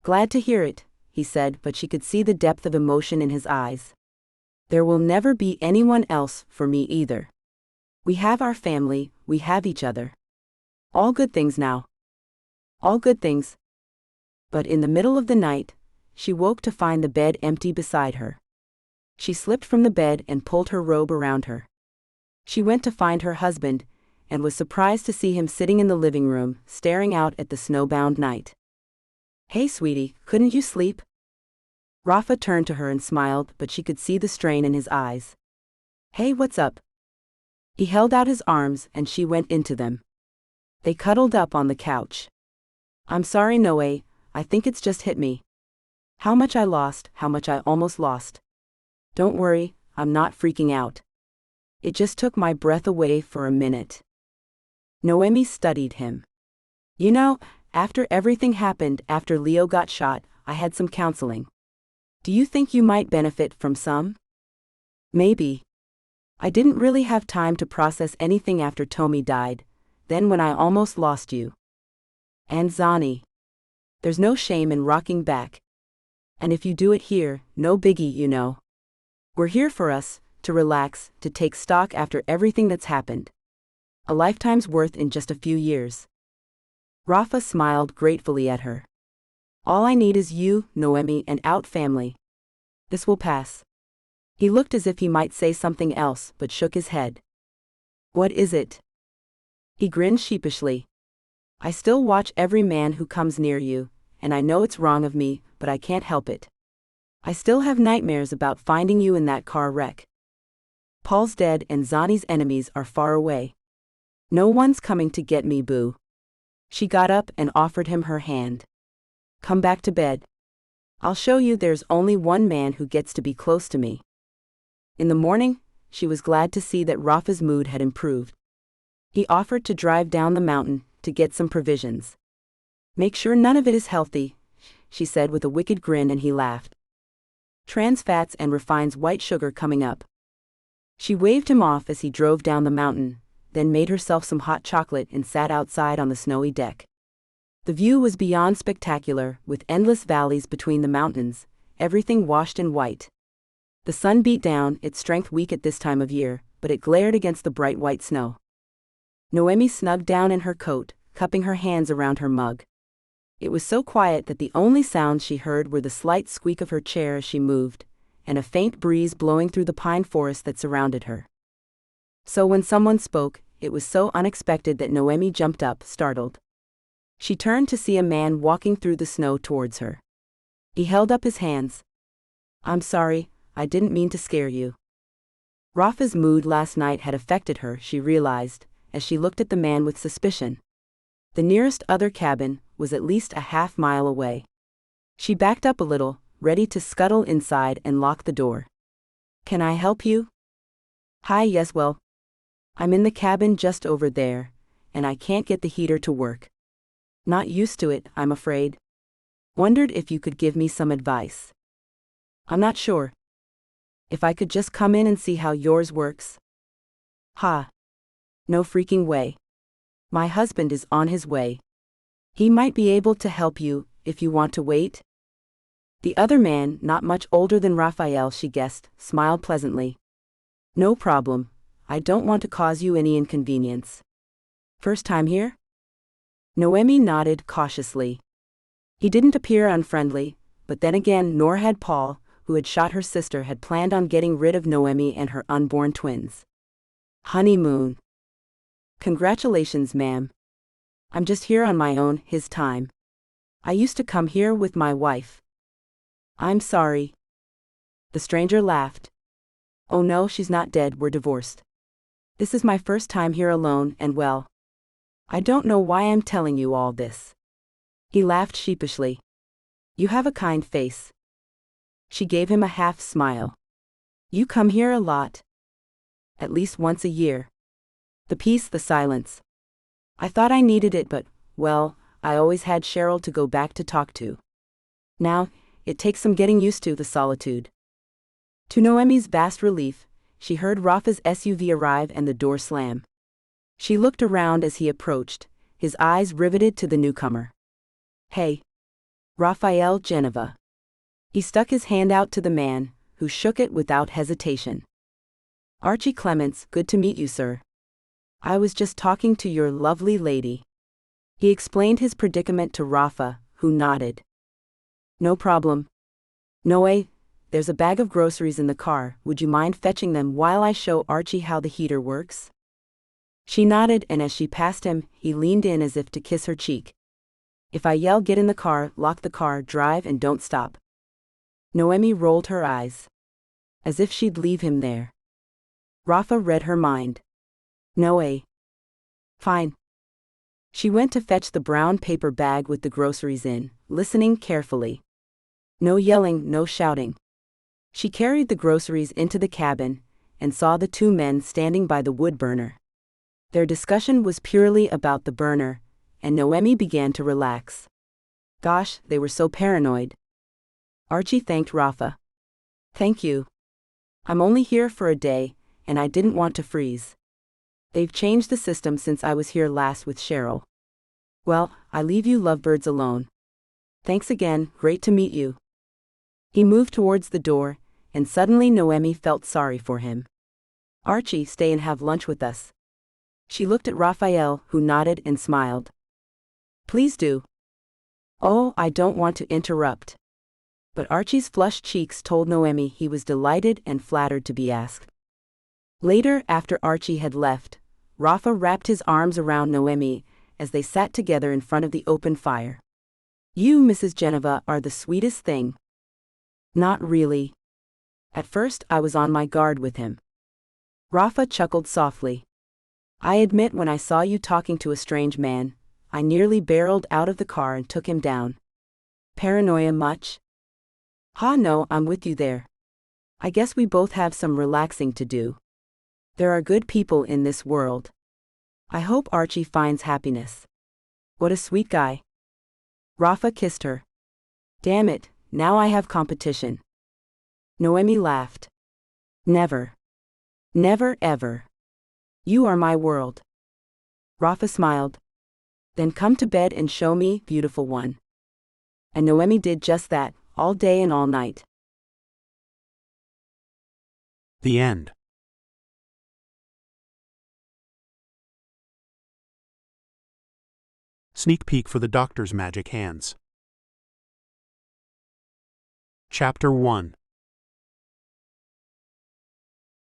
[SPEAKER 3] Glad to hear it, he said, but she could see the depth of emotion in his eyes. There will never be anyone else for me either. We have our family, we have each other. All good things now. All good things. But in the middle of the night, she woke to find the bed empty beside her. She slipped from the bed and pulled her robe around her. She went to find her husband, and was surprised to see him sitting in the living room, staring out at the snowbound night. Hey sweetie, couldn't you sleep? Rafa turned to her and smiled, but she could see the strain in his eyes. Hey, what's up? He held out his arms and she went into them. They cuddled up on the couch. I'm sorry, Noe, I think it's just hit me. How much I lost, how much I almost lost. Don't worry, I'm not freaking out. It just took my breath away for a minute. Noemi studied him. You know, after everything happened, after Leo got shot, I had some counseling. Do you think you might benefit from some? Maybe. I didn't really have time to process anything after Tommy died, then when I almost lost you. And Zani. There's no shame in rocking back. And if you do it here, no biggie, you know. We're here for us, to relax, to take stock after everything that's happened. A lifetime's worth in just a few years. Rafa smiled gratefully at her. All I need is you, Noemi, and our family. This will pass. He looked as if he might say something else, but shook his head. What is it? He grinned sheepishly. I still watch every man who comes near you, and I know it's wrong of me, but I can't help it. I still have nightmares about finding you in that car wreck. Paul's dead and Zani's enemies are far away. No one's coming to get me, boo. She got up and offered him her hand. Come back to bed. I'll show you there's only one man who gets to be close to me. In the morning, she was glad to see that Rafa's mood had improved. He offered to drive down the mountain to get some provisions. Make sure none of it is healthy, she said with a wicked grin, and he laughed. Trans fats and refined white sugar coming up. She waved him off as he drove down the mountain, then made herself some hot chocolate and sat outside on the snowy deck. The view was beyond spectacular, with endless valleys between the mountains, everything washed in white. The sun beat down, its strength weak at this time of year, but it glared against the bright white snow. Noemi snugged down in her coat, cupping her hands around her mug. It was so quiet that the only sounds she heard were the slight squeak of her chair as she moved, and a faint breeze blowing through the pine forest that surrounded her. So when someone spoke, it was so unexpected that Noemi jumped up, startled. She turned to see a man walking through the snow towards her. He held up his hands. I'm sorry, I didn't mean to scare you. Rafa's mood last night had affected her, she realized, as she looked at the man with suspicion. The nearest other cabin was at least a half-mile away. She backed up a little, ready to scuttle inside and lock the door. Can I help you? Hi, yes, well, I'm in the cabin just over there, and I can't get the heater to work. Not used to it, I'm afraid. Wondered if you could give me some advice. I'm not sure. If I could just come in and see how yours works. Ha. No freaking way. My husband is on his way. He might be able to help you, if you want to wait. The other man, not much older than Raphael, she guessed, smiled pleasantly. No problem, I don't want to cause you any inconvenience. First time here? Noemi nodded cautiously. He didn't appear unfriendly, But then again, nor had Paul, who had shot her sister, had planned on getting rid of Noemi and her unborn twins. Honeymoon. Congratulations, ma'am. I'm just here on my own, his time. I used to come here with my wife. I'm sorry. The stranger laughed. Oh no, she's not dead, we're divorced. This is my first time here alone, and well, I don't know why I'm telling you all this. He laughed sheepishly. You have a kind face. She gave him a half smile. You come here a lot. At least once a year. The peace, the silence. I thought I needed it, but, well, I always had Cheryl to go back to talk to. Now, it takes some getting used to the solitude. To Noemi's vast relief, she heard Rafa's SUV arrive and the door slam. She looked around as he approached, his eyes riveted to the newcomer. Hey. Raphael Geneva. He stuck his hand out to the man, who shook it without hesitation. Archie Clements, good to meet you, sir. I was just talking to your lovely lady. He explained his predicament to Rafa, who nodded. No problem. Noe, there's a bag of groceries in the car, would you mind fetching them while I show Archie how the heater works? She nodded, and as she passed him, he leaned in as if to kiss her cheek. If I yell get in the car, lock the car, drive and don't stop. Noemi rolled her eyes. As if she'd leave him there. Rafa read her mind. Noe. Fine. She went to fetch the brown paper bag with the groceries in, listening carefully. No yelling, no shouting. She carried the groceries into the cabin, and saw the two men standing by the wood burner. Their discussion was purely about the burner, and Noemi began to relax. Gosh, they were so paranoid. Archie thanked Rafa. Thank you. I'm only here for a day, and I didn't want to freeze. They've changed the system since I was here last with Cheryl. Well, I leave you lovebirds alone. Thanks again, great to meet you. He moved towards the door, and suddenly Noemi felt sorry for him. Archie, stay and have lunch with us. She looked at Raphael, who nodded and smiled. Please do. Oh, I don't want to interrupt. But Archie's flushed cheeks told Noemi he was delighted and flattered to be asked. Later, after Archie had left, Rafa wrapped his arms around Noemi as they sat together in front of the open fire. You, Mrs. Geneva, are the sweetest thing. Not really. At first, I was on my guard with him. Rafa chuckled softly. I admit when I saw you talking to a strange man, I nearly barreled out of the car and took him down. Paranoia much? No, I'm with you there. I guess we both have some relaxing to do. There are good people in this world. I hope Archie finds happiness. What a sweet guy. Rafa kissed her. Damn it, now I have competition. Noemi laughed. Never. Never ever. You are my world. Rafa smiled. Then come to bed and show me, beautiful one. And Noemi did just that, all day and all night.
[SPEAKER 2] The end. Sneak peek for the Doctor's Magic Hands. Chapter 1.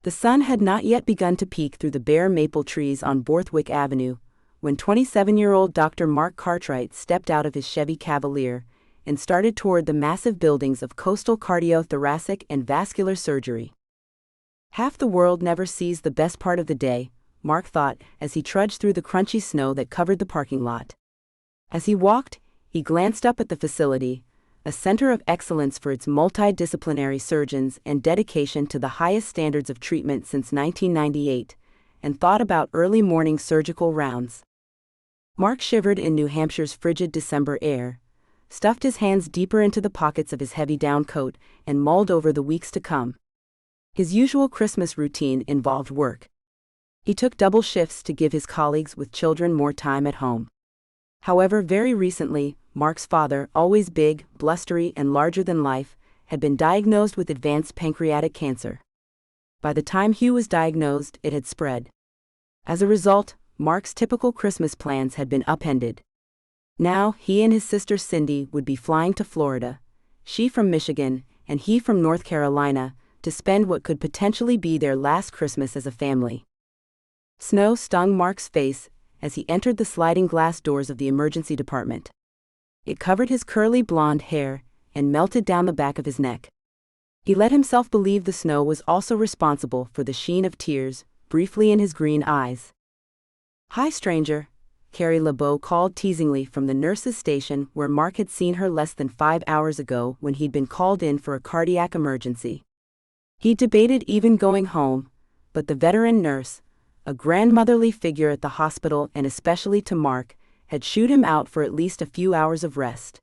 [SPEAKER 3] The sun had not yet begun to peek through the bare maple trees on Borthwick Avenue, when 27-year-old Dr. Mark Cartwright stepped out of his Chevy Cavalier and started toward the massive buildings of Coastal Cardiothoracic and Vascular Surgery. Half the world never sees the best part of the day, Mark thought as he trudged through the crunchy snow that covered the parking lot. As he walked, he glanced up at the facility, a center of excellence for its multidisciplinary surgeons and dedication to the highest standards of treatment since 1998, and thought about early morning surgical rounds. Mark shivered in New Hampshire's frigid December air, stuffed his hands deeper into the pockets of his heavy down coat, and mulled over the weeks to come. His usual Christmas routine involved work. He took double shifts to give his colleagues with children more time at home. However, very recently, Mark's father, always big, blustery, and larger than life, had been diagnosed with advanced pancreatic cancer. By the time Hugh was diagnosed, it had spread. As a result, Mark's typical Christmas plans had been upended. Now, he and his sister Cindy would be flying to Florida, she from Michigan, and he from North Carolina, to spend what could potentially be their last Christmas as a family. Snow stung Mark's face as he entered the sliding glass doors of the emergency department. It covered his curly blonde hair and melted down the back of his neck. He let himself believe the snow was also responsible for the sheen of tears, briefly in his green eyes. "Hi, stranger," Carrie LeBeau called teasingly from the nurse's station where Mark had seen her less than 5 hours ago when he'd been called in for a cardiac emergency. He debated even going home, but the veteran nurse, a grandmotherly figure at the hospital and especially to Mark, had shooed him out for at least a few hours of rest.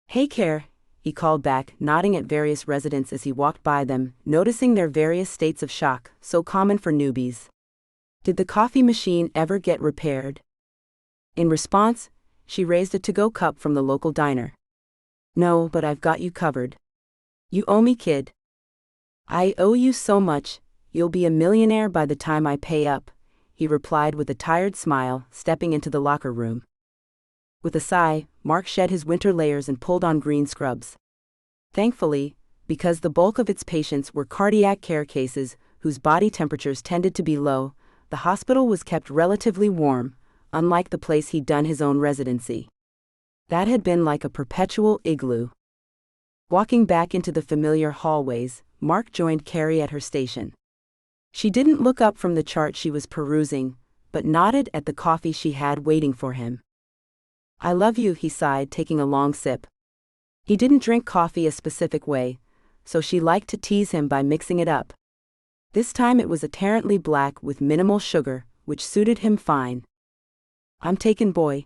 [SPEAKER 3] "Hey, Care," he called back, nodding at various residents as he walked by them, noticing their various states of shock, so common for newbies. "Did the coffee machine ever get repaired?" In response, she raised a to-go cup from the local diner. "No, but I've got you covered." "You owe me, kid." "I owe you so much, you'll be a millionaire by the time I pay up," he replied with a tired smile, stepping into the locker room. With a sigh, Mark shed his winter layers and pulled on green scrubs. Thankfully, because the bulk of its patients were cardiac care cases whose body temperatures tended to be low, the hospital was kept relatively warm, unlike the place he'd done his own residency. That had been like a perpetual igloo. Walking back into the familiar hallways, Mark joined Carrie at her station. She didn't look up from the chart she was perusing, but nodded at the coffee she had waiting for him. "I love you," he sighed, taking a long sip. He didn't drink coffee a specific way, so she liked to tease him by mixing it up. This time it was apparently black with minimal sugar, which suited him fine. "I'm taken, boy.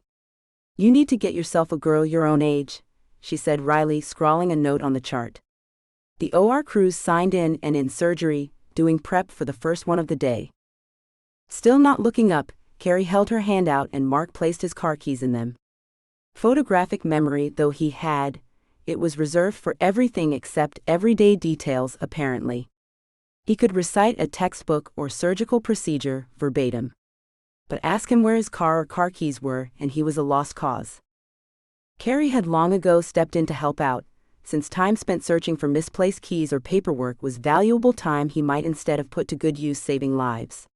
[SPEAKER 3] You need to get yourself a girl your own age," she said wryly, scrawling a note on the chart. The OR crews signed in and in surgery, doing prep for the first one of the day. Still not looking up, Carrie held her hand out and Mark placed his car keys in them. Photographic memory though he had, it was reserved for everything except everyday details apparently. He could recite a textbook or surgical procedure verbatim. But ask him where his car or car keys were and he was a lost cause. Carrie had long ago stepped in to help out, since time spent searching for misplaced keys or paperwork was valuable time he might instead have put to good use saving lives.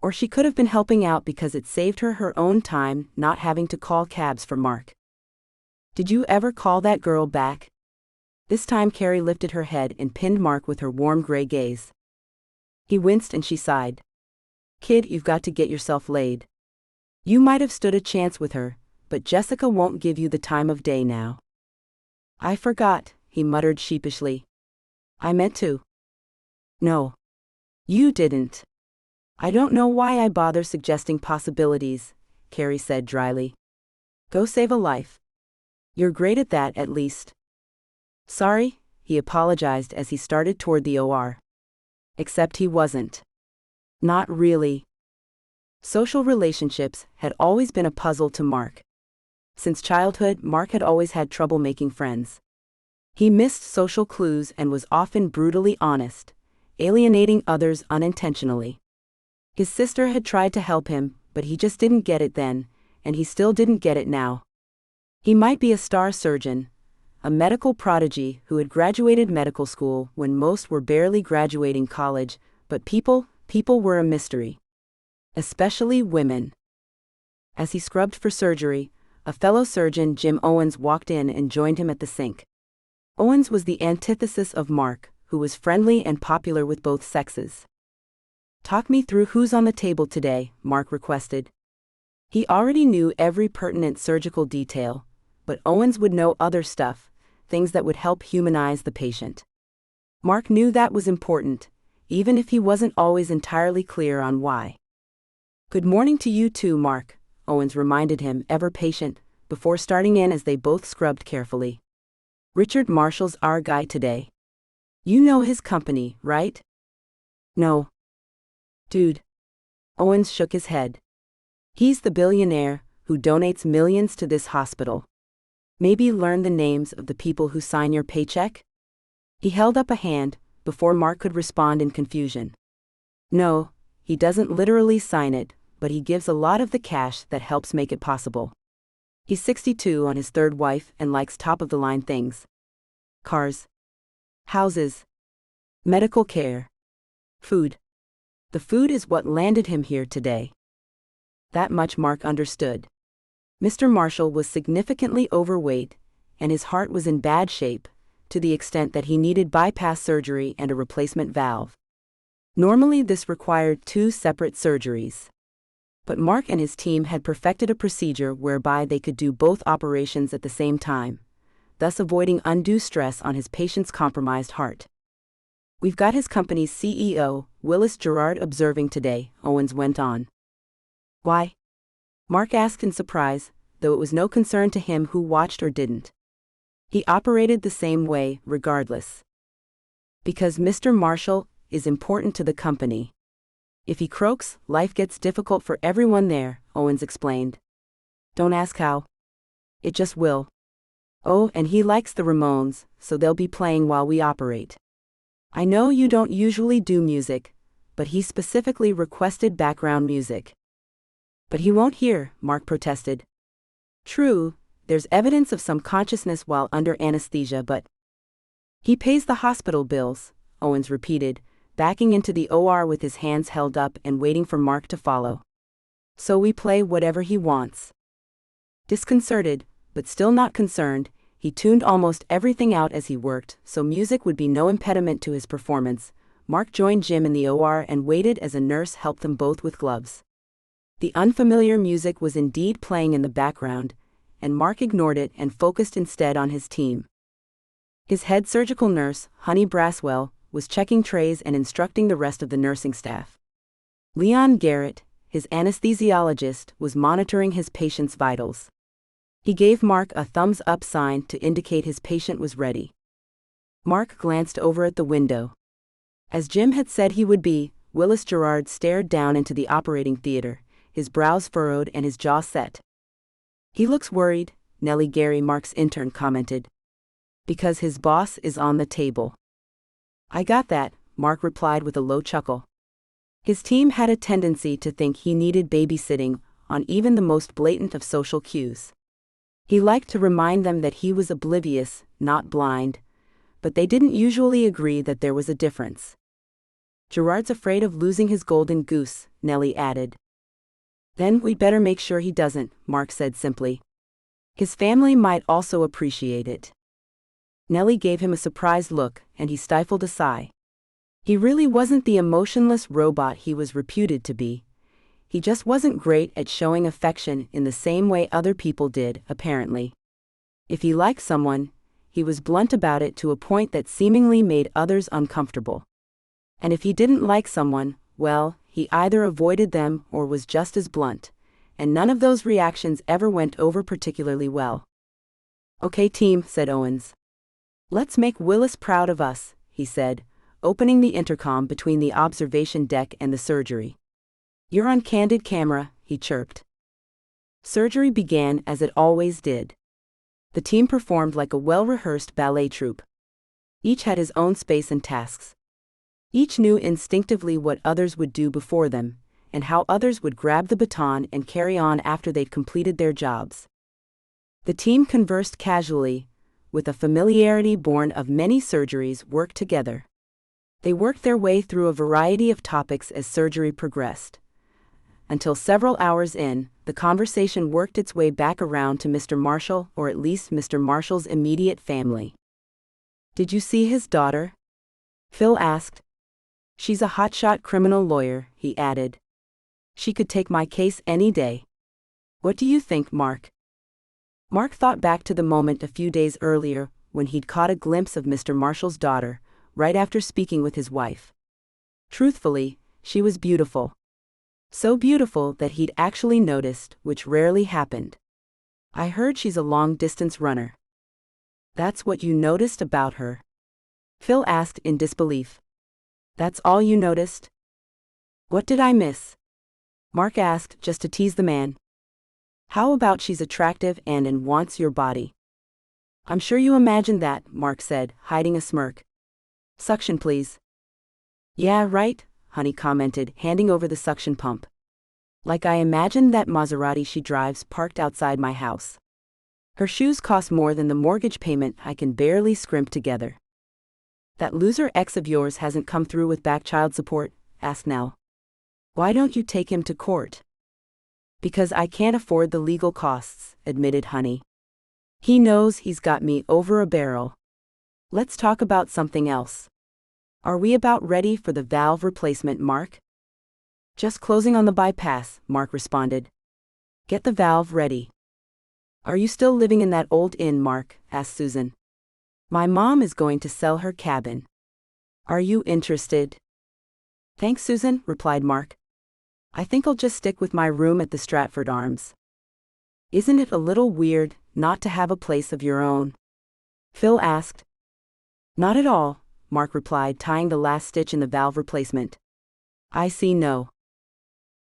[SPEAKER 3] Or she could have been helping out because it saved her her own time not having to call cabs for Mark. "Did you ever call that girl back?" This time Carrie lifted her head and pinned Mark with her warm gray gaze. He winced and she sighed. "Kid, you've got to get yourself laid. You might have stood a chance with her, but Jessica won't give you the time of day now." "I forgot," he muttered sheepishly. "I meant to." "No. You didn't." "I don't know why I bother suggesting possibilities," Carrie said dryly. "Go save a life. You're great at that at least." "Sorry," he apologized as he started toward the OR. Except he wasn't. Not really. Social relationships had always been a puzzle to Mark. Since childhood, Mark had always had trouble making friends. He missed social clues and was often brutally honest, alienating others unintentionally. His sister had tried to help him, but he just didn't get it then, and he still didn't get it now. He might be a star surgeon, a medical prodigy who had graduated medical school when most were barely graduating college, but people were a mystery. Especially women. As he scrubbed for surgery, a fellow surgeon, Jim Owens, walked in and joined him at the sink. Owens was the antithesis of Mark, who was friendly and popular with both sexes. "Talk me through who's on the table today," Mark requested. He already knew every pertinent surgical detail, but Owens would know other stuff, things that would help humanize the patient. Mark knew that was important, even if he wasn't always entirely clear on why. "Good morning to you too, Mark," Owens reminded him, ever patient, before starting in as they both scrubbed carefully. "Richard Marshall's our guy today. You know his company, right?" "No." "Dude." Owens shook his head. "He's the billionaire who donates millions to this hospital. Maybe learn the names of the people who sign your paycheck?" He held up a hand, before Mark could respond in confusion. "No, he doesn't literally sign it, but he gives a lot of the cash that helps make it possible. He's 62 on his third wife and likes top-of-the-line things." cars, houses, medical care, food. The food is what landed him here today. That much Mark understood. Mr. Marshall was significantly overweight, and his heart was in bad shape, to the extent that he needed bypass surgery and a replacement valve. Normally this required 2 separate surgeries. But Mark and his team had perfected a procedure whereby they could do both operations at the same time, thus avoiding undue stress on his patient's compromised heart. "We've got his company's CEO, Willis Gerard, observing today," Owens went on. "Why?" Mark asked in surprise, though it was no concern to him who watched or didn't. He operated the same way, regardless. "Because Mr. Marshall is important to the company. If he croaks, life gets difficult for everyone there," Owens explained. "Don't ask how. It just will. Oh, and he likes the Ramones, so they'll be playing while we operate. I know you don't usually do music, but he specifically requested background music." "But he won't hear," Mark protested. "True, there's evidence of some consciousness while under anesthesia, but he pays the hospital bills," Owens repeated, backing into the OR with his hands held up and waiting for Mark to follow. "So we play whatever he wants." Disconcerted, but still not concerned, he tuned almost everything out as he worked, so music would be no impediment to his performance. Mark joined Jim in the OR and waited as a nurse helped them both with gloves. The unfamiliar music was indeed playing in the background, and Mark ignored it and focused instead on his team. His head surgical nurse, Honey Braswell, was checking trays and instructing the rest of the nursing staff. Leon Garrett, his anesthesiologist, was monitoring his patient's vitals. He gave Mark a thumbs-up sign to indicate his patient was ready. Mark glanced over at the window. As Jim had said he would be, Willis Gerard stared down into the operating theater, his brows furrowed and his jaw set. "He looks worried," Nellie Gary, Mark's intern, commented. "Because his boss is on the table." "I got that," Mark replied with a low chuckle. His team had a tendency to think he needed babysitting on even the most blatant of social cues. He liked to remind them that he was oblivious, not blind, but they didn't usually agree that there was a difference. "Gerard's afraid of losing his golden goose," Nellie added. "Then we'd better make sure he doesn't," Mark said simply. "His family might also appreciate it." Nellie gave him a surprised look, and he stifled a sigh. He really wasn't the emotionless robot he was reputed to be. He just wasn't great at showing affection in the same way other people did, apparently. If he liked someone, he was blunt about it to a point that seemingly made others uncomfortable. And if he didn't like someone, well, he either avoided them or was just as blunt, and none of those reactions ever went over particularly well. "Okay, team," said Owens. "Let's make Willis proud of us," he said, opening the intercom between the observation deck and the surgery. "You're on candid camera," he chirped. Surgery began as it always did. The team performed like a well-rehearsed ballet troupe. Each had his own space and tasks. Each knew instinctively what others would do before them, and how others would grab the baton and carry on after they'd completed their jobs. The team conversed casually, with a familiarity born of many surgeries worked together. They worked their way through a variety of topics as surgery progressed. Until several hours in, the conversation worked its way back around to Mr. Marshall, or at least Mr. Marshall's immediate family. "Did you see his daughter?" Phil asked. "She's a hotshot criminal lawyer," he added. "She could take my case any day. What do you think, Mark?" Mark thought back to the moment a few days earlier when he'd caught a glimpse of Mr. Marshall's daughter, right after speaking with his wife. Truthfully, she was beautiful. So beautiful that he'd actually noticed, which rarely happened. "I heard she's a long-distance runner." "That's what you noticed about her?" Phil asked in disbelief. "That's all you noticed?" "What did I miss?" Mark asked just to tease the man. "How about she's attractive and wants your body?" "I'm sure you imagined that," Mark said, hiding a smirk. "Suction, please." "Yeah, right," Honey commented, handing over the suction pump. "Like I imagined that Maserati she drives parked outside my house." Her shoes cost more than the mortgage payment I can barely scrimp together. That loser ex of yours hasn't come through with back child support? Asked Nell. Why don't you take him to court? Because I can't afford the legal costs, admitted Honey. He knows he's got me over a barrel. Let's talk about something else. Are we about ready for the valve replacement, Mark? Just closing on the bypass, Mark responded. Get the valve ready. Are you still living in that old inn, Mark? Asked Susan. My mom is going to sell her cabin. Are you interested? Thanks, Susan, replied Mark. I think I'll just stick with my room at the Stratford Arms. Isn't it a little weird not to have a place of your own? Phil asked. Not at all, Mark replied, tying the last stitch in the valve replacement. I see no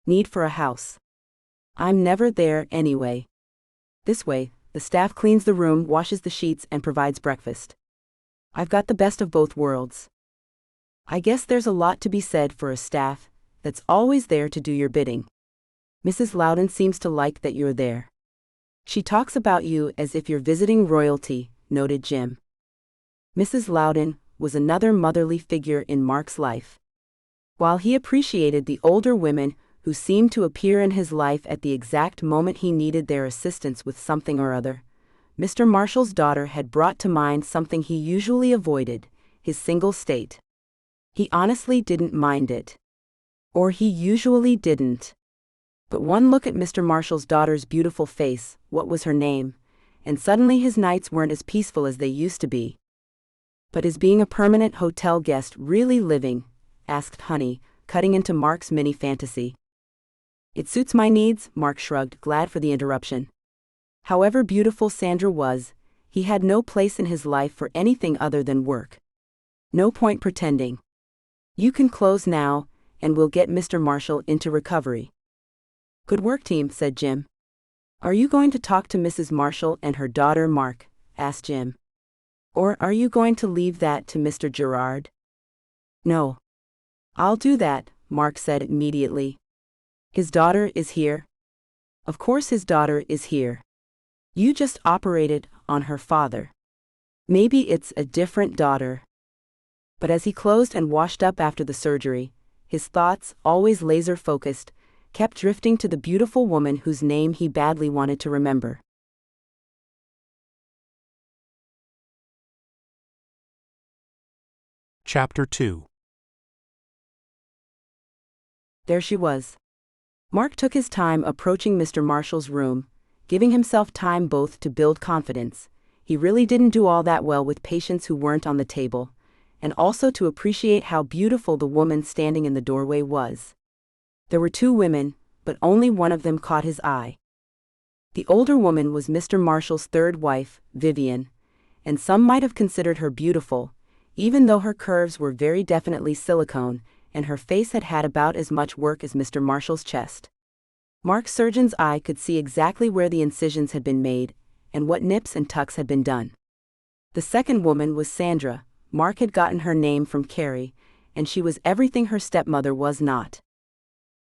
[SPEAKER 3] need for a house. I'm never there anyway. This way, the staff cleans the room, washes the sheets, and provides breakfast. I've got the best of both worlds. I guess there's a lot to be said for a staff that's always there to do your bidding. Mrs. Loudon seems to like that you're there. She talks about you as if you're visiting royalty, noted Jim. Mrs. Loudon was another motherly figure in Mark's life. While he appreciated the older women who seemed to appear in his life at the exact moment he needed their assistance with something or other, Mr. Marshall's daughter had brought to mind something he usually avoided, his single state. He honestly didn't mind it. Or he usually didn't. But one look at Mr. Marshall's daughter's beautiful face, what was her name, and suddenly his nights weren't as peaceful as they used to be. But is being a permanent hotel guest really living? Asked Honey, cutting into Mark's mini fantasy. It suits my needs, Mark shrugged, glad for the interruption. However beautiful Sandra was, he had no place in his life for anything other than work. No point pretending. You can close now, and we'll get Mr. Marshall into recovery. Good work, team, said Jim. Are you going to talk to Mrs. Marshall and her daughter, Mark? Asked Jim. Or are you going to leave that to Mr. Gerard? No. I'll do that, Mark said immediately. His daughter is here? Of course his daughter is here. You just operated on her father. Maybe it's a different daughter. But as he closed and washed up after the surgery, his thoughts, always laser-focused, kept drifting to the beautiful woman whose name he badly wanted to remember.
[SPEAKER 2] Chapter 2.
[SPEAKER 3] There she was. Mark took his time approaching Mr. Marshall's room, giving himself time both to build confidence. He really didn't do all that well with patients who weren't on the table, and also to appreciate how beautiful the woman standing in the doorway was. There were two women, but only one of them caught his eye. The older woman was Mr. Marshall's third wife, Vivian, and some might have considered her beautiful, even though her curves were very definitely silicone, and her face had had about as much work as Mr. Marshall's chest. Mark's surgeon's eye could see exactly where the incisions had been made, and what nips and tucks had been done. The second woman was Sandra. Mark had gotten her name from Carrie, and she was everything her stepmother was not.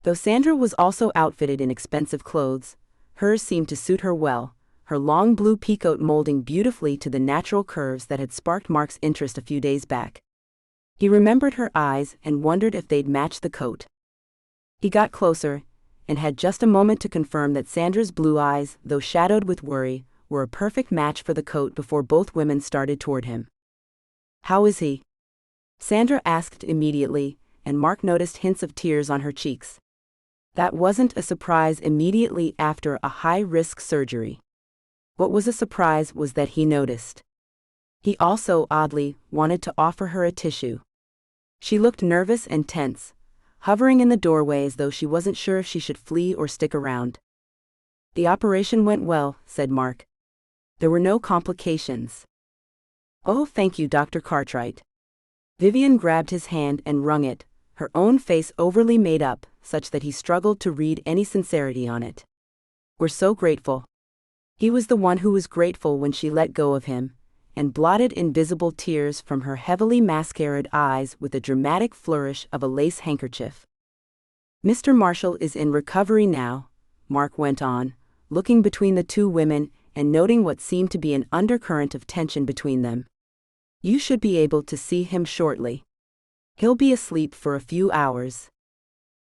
[SPEAKER 3] Though Sandra was also outfitted in expensive clothes, hers seemed to suit her well, her long blue peacoat molding beautifully to the natural curves that had sparked Mark's interest a few days back. He remembered her eyes and wondered if they'd match the coat. He got closer, and had just a moment to confirm that Sandra's blue eyes, though shadowed with worry, were a perfect match for the coat before both women started toward him. How is he? Sandra asked immediately, and Mark noticed hints of tears on her cheeks. That wasn't a surprise immediately after a high-risk surgery. What was a surprise was that he noticed. He also, oddly, wanted to offer her a tissue. She looked nervous and tense, hovering in the doorway as though she wasn't sure if she should flee or stick around. The operation went well, said Mark. There were no complications. Oh, thank you, Dr. Cartwright. Vivian grabbed his hand and wrung it, her own face overly made up, such that he struggled to read any sincerity on it. We're so grateful. He was the one who was grateful when she let go of him, and blotted invisible tears from her heavily mascaraed eyes with a dramatic flourish of a lace handkerchief. Mr. Marshall is in recovery now, Mark went on, looking between the two women and noting what seemed to be an undercurrent of tension between them. "You should be able to see him shortly. He'll be asleep for a few hours.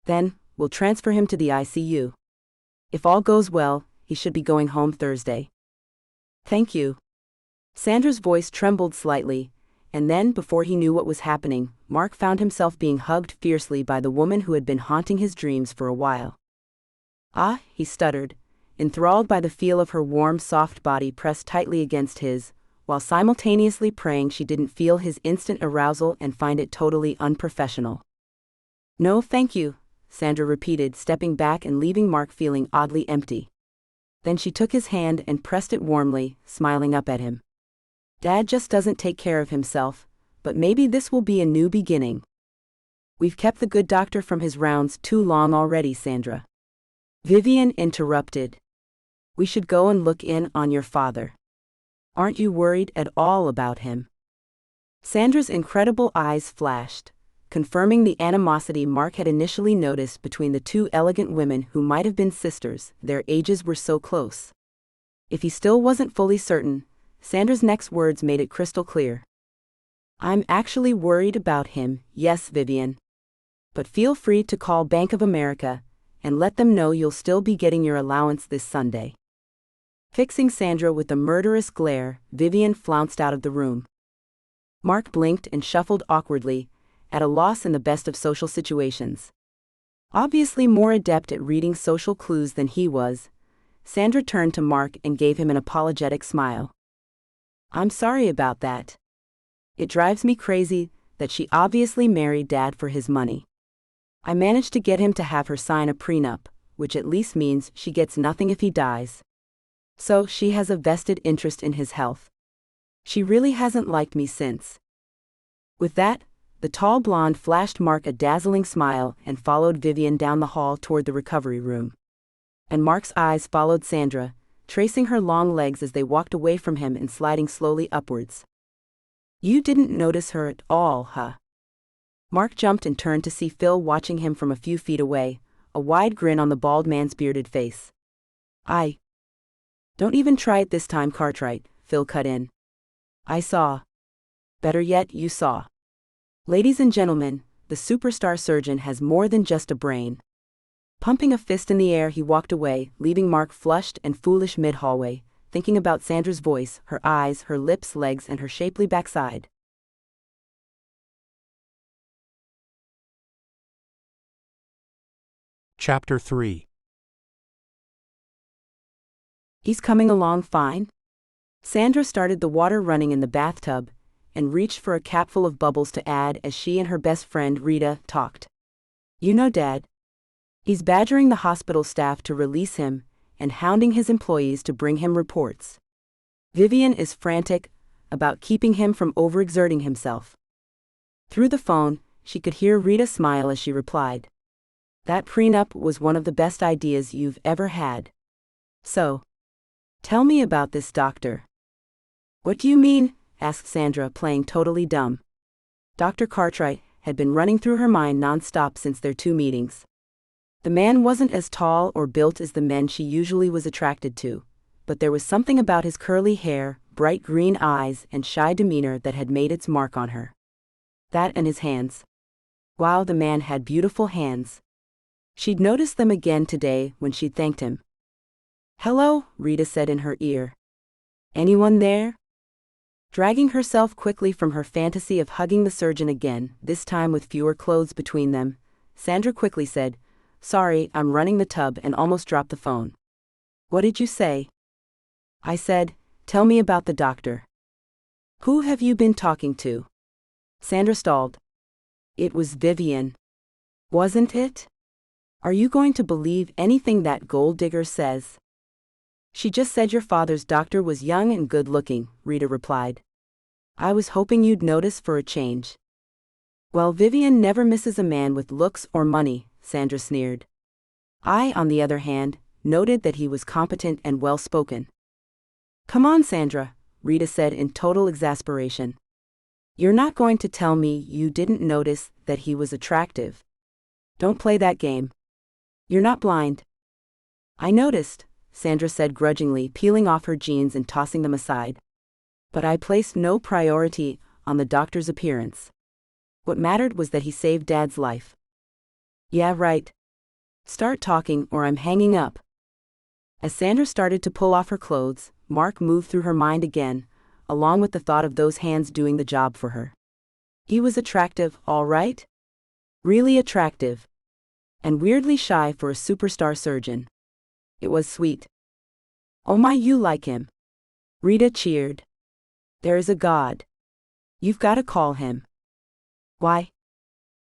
[SPEAKER 3] Then, we'll transfer him to the ICU. If all goes well, he should be going home Thursday." "Thank you." Sandra's voice trembled slightly, and then, before he knew what was happening, Mark found himself being hugged fiercely by the woman who had been haunting his dreams for a while. "Ah," he stuttered, enthralled by the feel of her warm, soft body pressed tightly against his, while simultaneously praying she didn't feel his instant arousal and find it totally unprofessional. "No, thank you," Sandra repeated, stepping back and leaving Mark feeling oddly empty. Then she took his hand and pressed it warmly, smiling up at him. "Dad just doesn't take care of himself, but maybe this will be a new beginning." "We've kept the good doctor from his rounds too long already, Sandra," Vivian interrupted. "We should go and look in on your father. Aren't you worried at all about him?" Sandra's incredible eyes flashed, confirming the animosity Mark had initially noticed between the two elegant women who might have been sisters. Their ages were so close. If he still wasn't fully certain, Sandra's next words made it crystal clear. "I'm actually worried about him, yes, Vivian. But feel free to call Bank of America and let them know you'll still be getting your allowance this Sunday." Fixing Sandra with a murderous glare, Vivian flounced out of the room. Mark blinked and shuffled awkwardly, at a loss in the best of social situations. Obviously more adept at reading social clues than he was, Sandra turned to Mark and gave him an apologetic smile. "I'm sorry about that. It drives me crazy that she obviously married Dad for his money. I managed to get him to have her sign a prenup, which at least means she gets nothing if he dies. So she has a vested interest in his health. She really hasn't liked me since." With that, the tall blonde flashed Mark a dazzling smile and followed Vivian down the hall toward the recovery room. And Mark's eyes followed Sandra, tracing her long legs as they walked away from him and sliding slowly upwards. "You didn't notice her at all, huh?" Mark jumped and turned to see Phil watching him from a few feet away, a wide grin on the bald man's bearded face. "Don't even try it this time, Cartwright," Phil cut in. "I saw. Better yet, you saw. Ladies and gentlemen, the superstar surgeon has more than just a brain." Pumping a fist in the air, he walked away, leaving Mark flushed and foolish mid-hallway, thinking about Sandra's voice, her eyes, her lips, legs, and her shapely backside.
[SPEAKER 2] Chapter 3.
[SPEAKER 3] "He's coming along fine?" Sandra started the water running in the bathtub and reached for a capful of bubbles to add as she and her best friend Rita talked. "You know Dad. He's badgering the hospital staff to release him and hounding his employees to bring him reports. Vivian is frantic about keeping him from overexerting himself." Through the phone, she could hear Rita smile as she replied, "That prenup was one of the best ideas you've ever had. So, tell me about this doctor." "What do you mean?" asked Sandra, playing totally dumb. Dr. Cartwright had been running through her mind non-stop since their 2 meetings. The man wasn't as tall or built as the men she usually was attracted to, but there was something about his curly hair, bright green eyes, and shy demeanor that had made its mark on her. That and his hands. Wow, the man had beautiful hands. She'd noticed them again today when she'd thanked him. "Hello," Rita said in her ear. "Anyone there?" Dragging herself quickly from her fantasy of hugging the surgeon again, this time with fewer clothes between them, Sandra quickly said, "Sorry, I'm running the tub," and almost dropped the phone. "What did you say?" "I said, tell me about the doctor." "Who have you been talking to?" Sandra stalled. "It was Vivian." "Wasn't it? Are you going to believe anything that gold digger says?" "She just said your father's doctor was young and good-looking," Rita replied. "I was hoping you'd notice for a change." "Well, Vivian never misses a man with looks or money," Sandra sneered. I, on the other hand, noted that he was competent and well-spoken. "Come on, Sandra," Rita said in total exasperation. "You're not going to tell me you didn't notice that he was attractive. Don't play that game. You're not blind." "I noticed," Sandra said grudgingly, peeling off her jeans and tossing them aside. But I placed no priority on the doctor's appearance. What mattered was that he saved Dad's life. Yeah, right. Start talking or I'm hanging up. As Sandra started to pull off her clothes, Mark moved through her mind again, along with the thought of those hands doing the job for her. He was attractive, all right? Really attractive. And weirdly shy for a superstar surgeon. It was sweet. Oh my, you like him. Rita cheered. There is a God. You've got to call him. Why?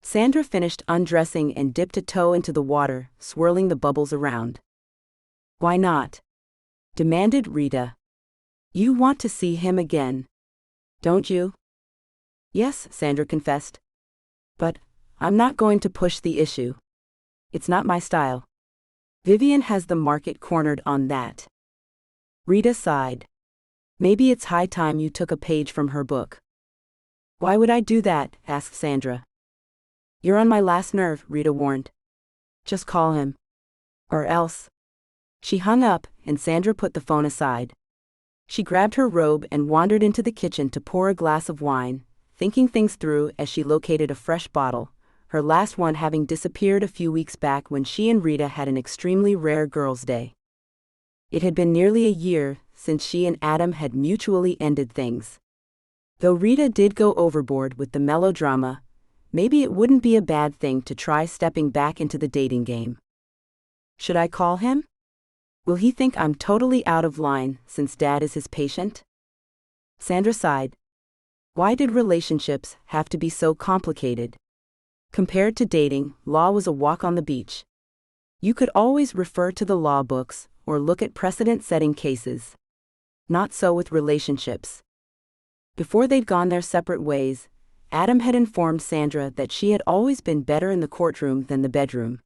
[SPEAKER 3] Sandra finished undressing and dipped a toe into the water, swirling the bubbles around. Why not? Demanded Rita. You want to see him again, don't you? Yes, Sandra confessed. But I'm not going to push the issue. It's not my style. Vivian has the market cornered on that. Rita sighed. Maybe it's high time you took a page from her book. Why would I do that? Asked Sandra. You're on my last nerve, Rita warned. Just call him. Or else. She hung up, and Sandra put the phone aside. She grabbed her robe and wandered into the kitchen to pour a glass of wine, thinking things through as she located a fresh bottle, her last one having disappeared a few weeks back when she and Rita had an extremely rare girls' day. It had been nearly a year since she and Adam had mutually ended things. Though Rita did go overboard with the melodrama, maybe it wouldn't be a bad thing to try stepping back into the dating game. Should I call him? Will he think I'm totally out of line since Dad is his patient? Sandra sighed. Why did relationships have to be so complicated? Compared to dating, law was a walk on the beach. You could always refer to the law books or look at precedent-setting cases. Not so with relationships. Before they'd gone their separate ways, Adam had informed Sandra that she had always been better in the courtroom than the bedroom.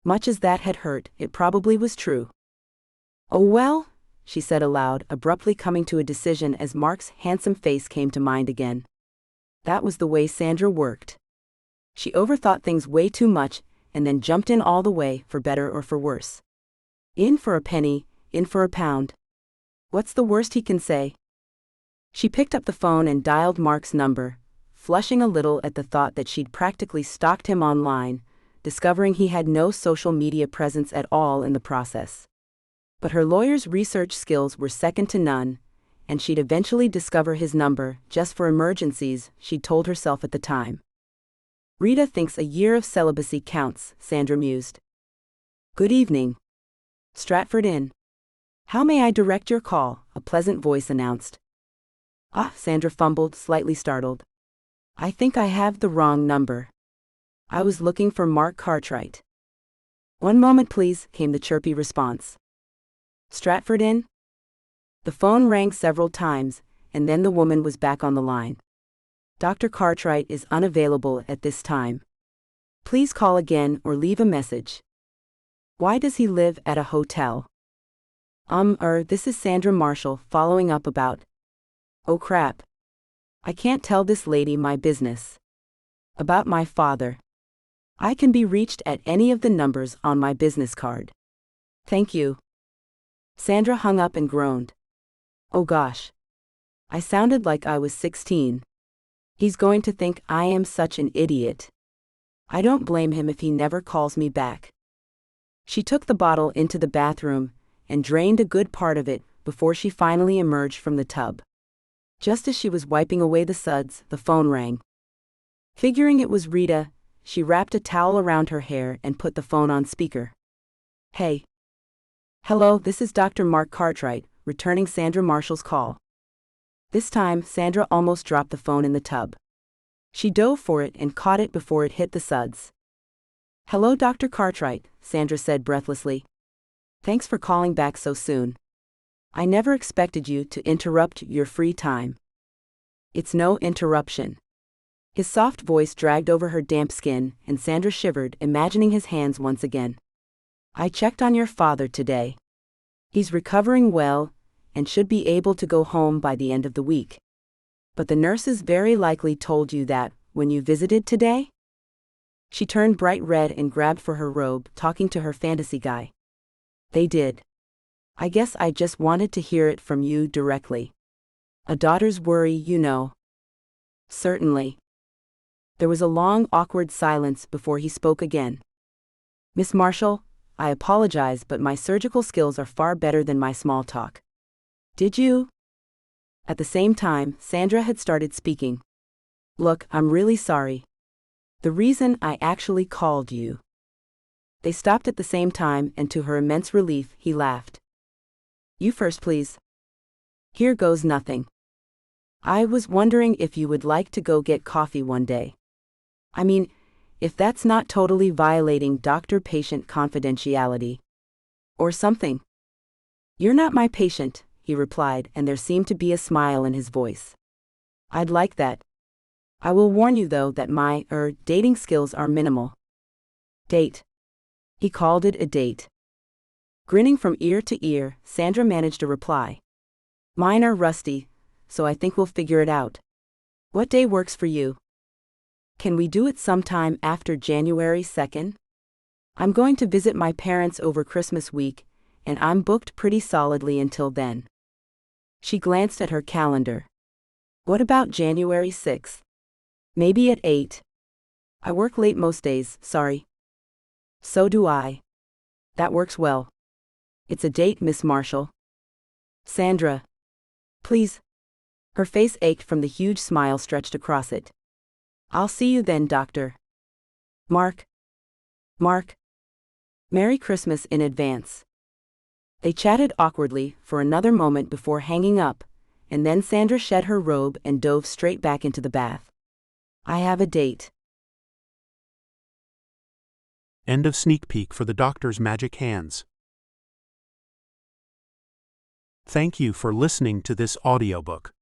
[SPEAKER 3] Much as that had hurt, it probably was true. Oh well, she said aloud, abruptly coming to a decision as Mark's handsome face came to mind again. That was the way Sandra worked. She overthought things way too much, and then jumped in all the way, for better or for worse. In for a penny, in for a pound. What's the worst he can say? She picked up the phone and dialed Mark's number, flushing a little at the thought that she'd practically stalked him online, discovering he had no social media presence at all in the process. But her lawyer's research skills were second to none, and she'd eventually discover his number, just for emergencies, she'd told herself at the time. Rita thinks a year of celibacy counts, Sandra mused. Good evening. Stratford Inn. How may I direct your call? A pleasant voice announced. Ah, Sandra fumbled, slightly startled. I think I have the wrong number. I was looking for Mark Cartwright. One moment please, came the chirpy response. Stratford Inn? The phone rang several times, and then the woman was back on the line. Dr. Cartwright is unavailable at this time. Please call again or leave a message. Why does he live at a hotel? This is Sandra Marshall following up about. Oh crap. I can't tell this lady my business. About my father. I can be reached at any of the numbers on my business card. Thank you. Sandra hung up and groaned. Oh gosh. I sounded like I was 16. He's going to think I am such an idiot. I don't blame him if he never calls me back. She took the bottle into the bathroom and drained a good part of it before she finally emerged from the tub. Just as she was wiping away the suds, the phone rang. Figuring it was Rita, she wrapped a towel around her hair and put the phone on speaker. Hey. Hello, this is Dr. Mark Cartwright, returning Sandra Marshall's call. This time, Sandra almost dropped the phone in the tub. She dove for it and caught it before it hit the suds. Hello, Dr. Cartwright, Sandra said breathlessly. Thanks for calling back so soon. I never expected you to interrupt your free time. It's no interruption. His soft voice dragged over her damp skin, and Sandra shivered, imagining his hands once again. I checked on your father today. He's recovering well, and should be able to go home by the end of the week. But the nurses very likely told you that, when you visited today? She turned bright red and grabbed for her robe, talking to her fantasy guy. They did. I guess I just wanted to hear it from you directly. A daughter's worry, you know. Certainly. There was a long, awkward silence before he spoke again. Miss Marshall, I apologize, but my surgical skills are far better than my small talk. Did you? At the same time, Sandra had started speaking. Look, I'm really sorry. The reason I actually called you. They stopped at the same time, and to her immense relief, he laughed. You first, please. Here goes nothing. I was wondering if you would like to go get coffee one day. I mean, if that's not totally violating doctor-patient confidentiality. Or something. You're not my patient, he replied, and there seemed to be a smile in his voice. I'd like that. I will warn you though that my, dating skills are minimal. Date. He called it a date. Grinning from ear to ear, Sandra managed a reply. Mine are rusty, so I think we'll figure it out. What day works for you? Can we do it sometime after January 2nd? I'm going to visit my parents over Christmas week, and I'm booked pretty solidly until then. She glanced at her calendar. What about January 6th? Maybe at 8. I work late most days, sorry. So do I. That works well. It's a date, Miss Marshall. Sandra. Please. Her face ached from the huge smile stretched across it. I'll see you then, Doctor. Mark. Merry Christmas in advance. They chatted awkwardly for another moment before hanging up, and then Sandra shed her robe and dove straight back into the bath. I have a date.
[SPEAKER 2] End of sneak peek for the Doctor's Magic Hands. Thank you for listening to this audiobook.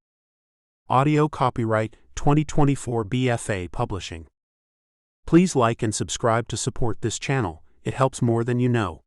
[SPEAKER 2] Audio copyright 2024 BFA Publishing. Please like and subscribe to support this channel, it helps more than you know.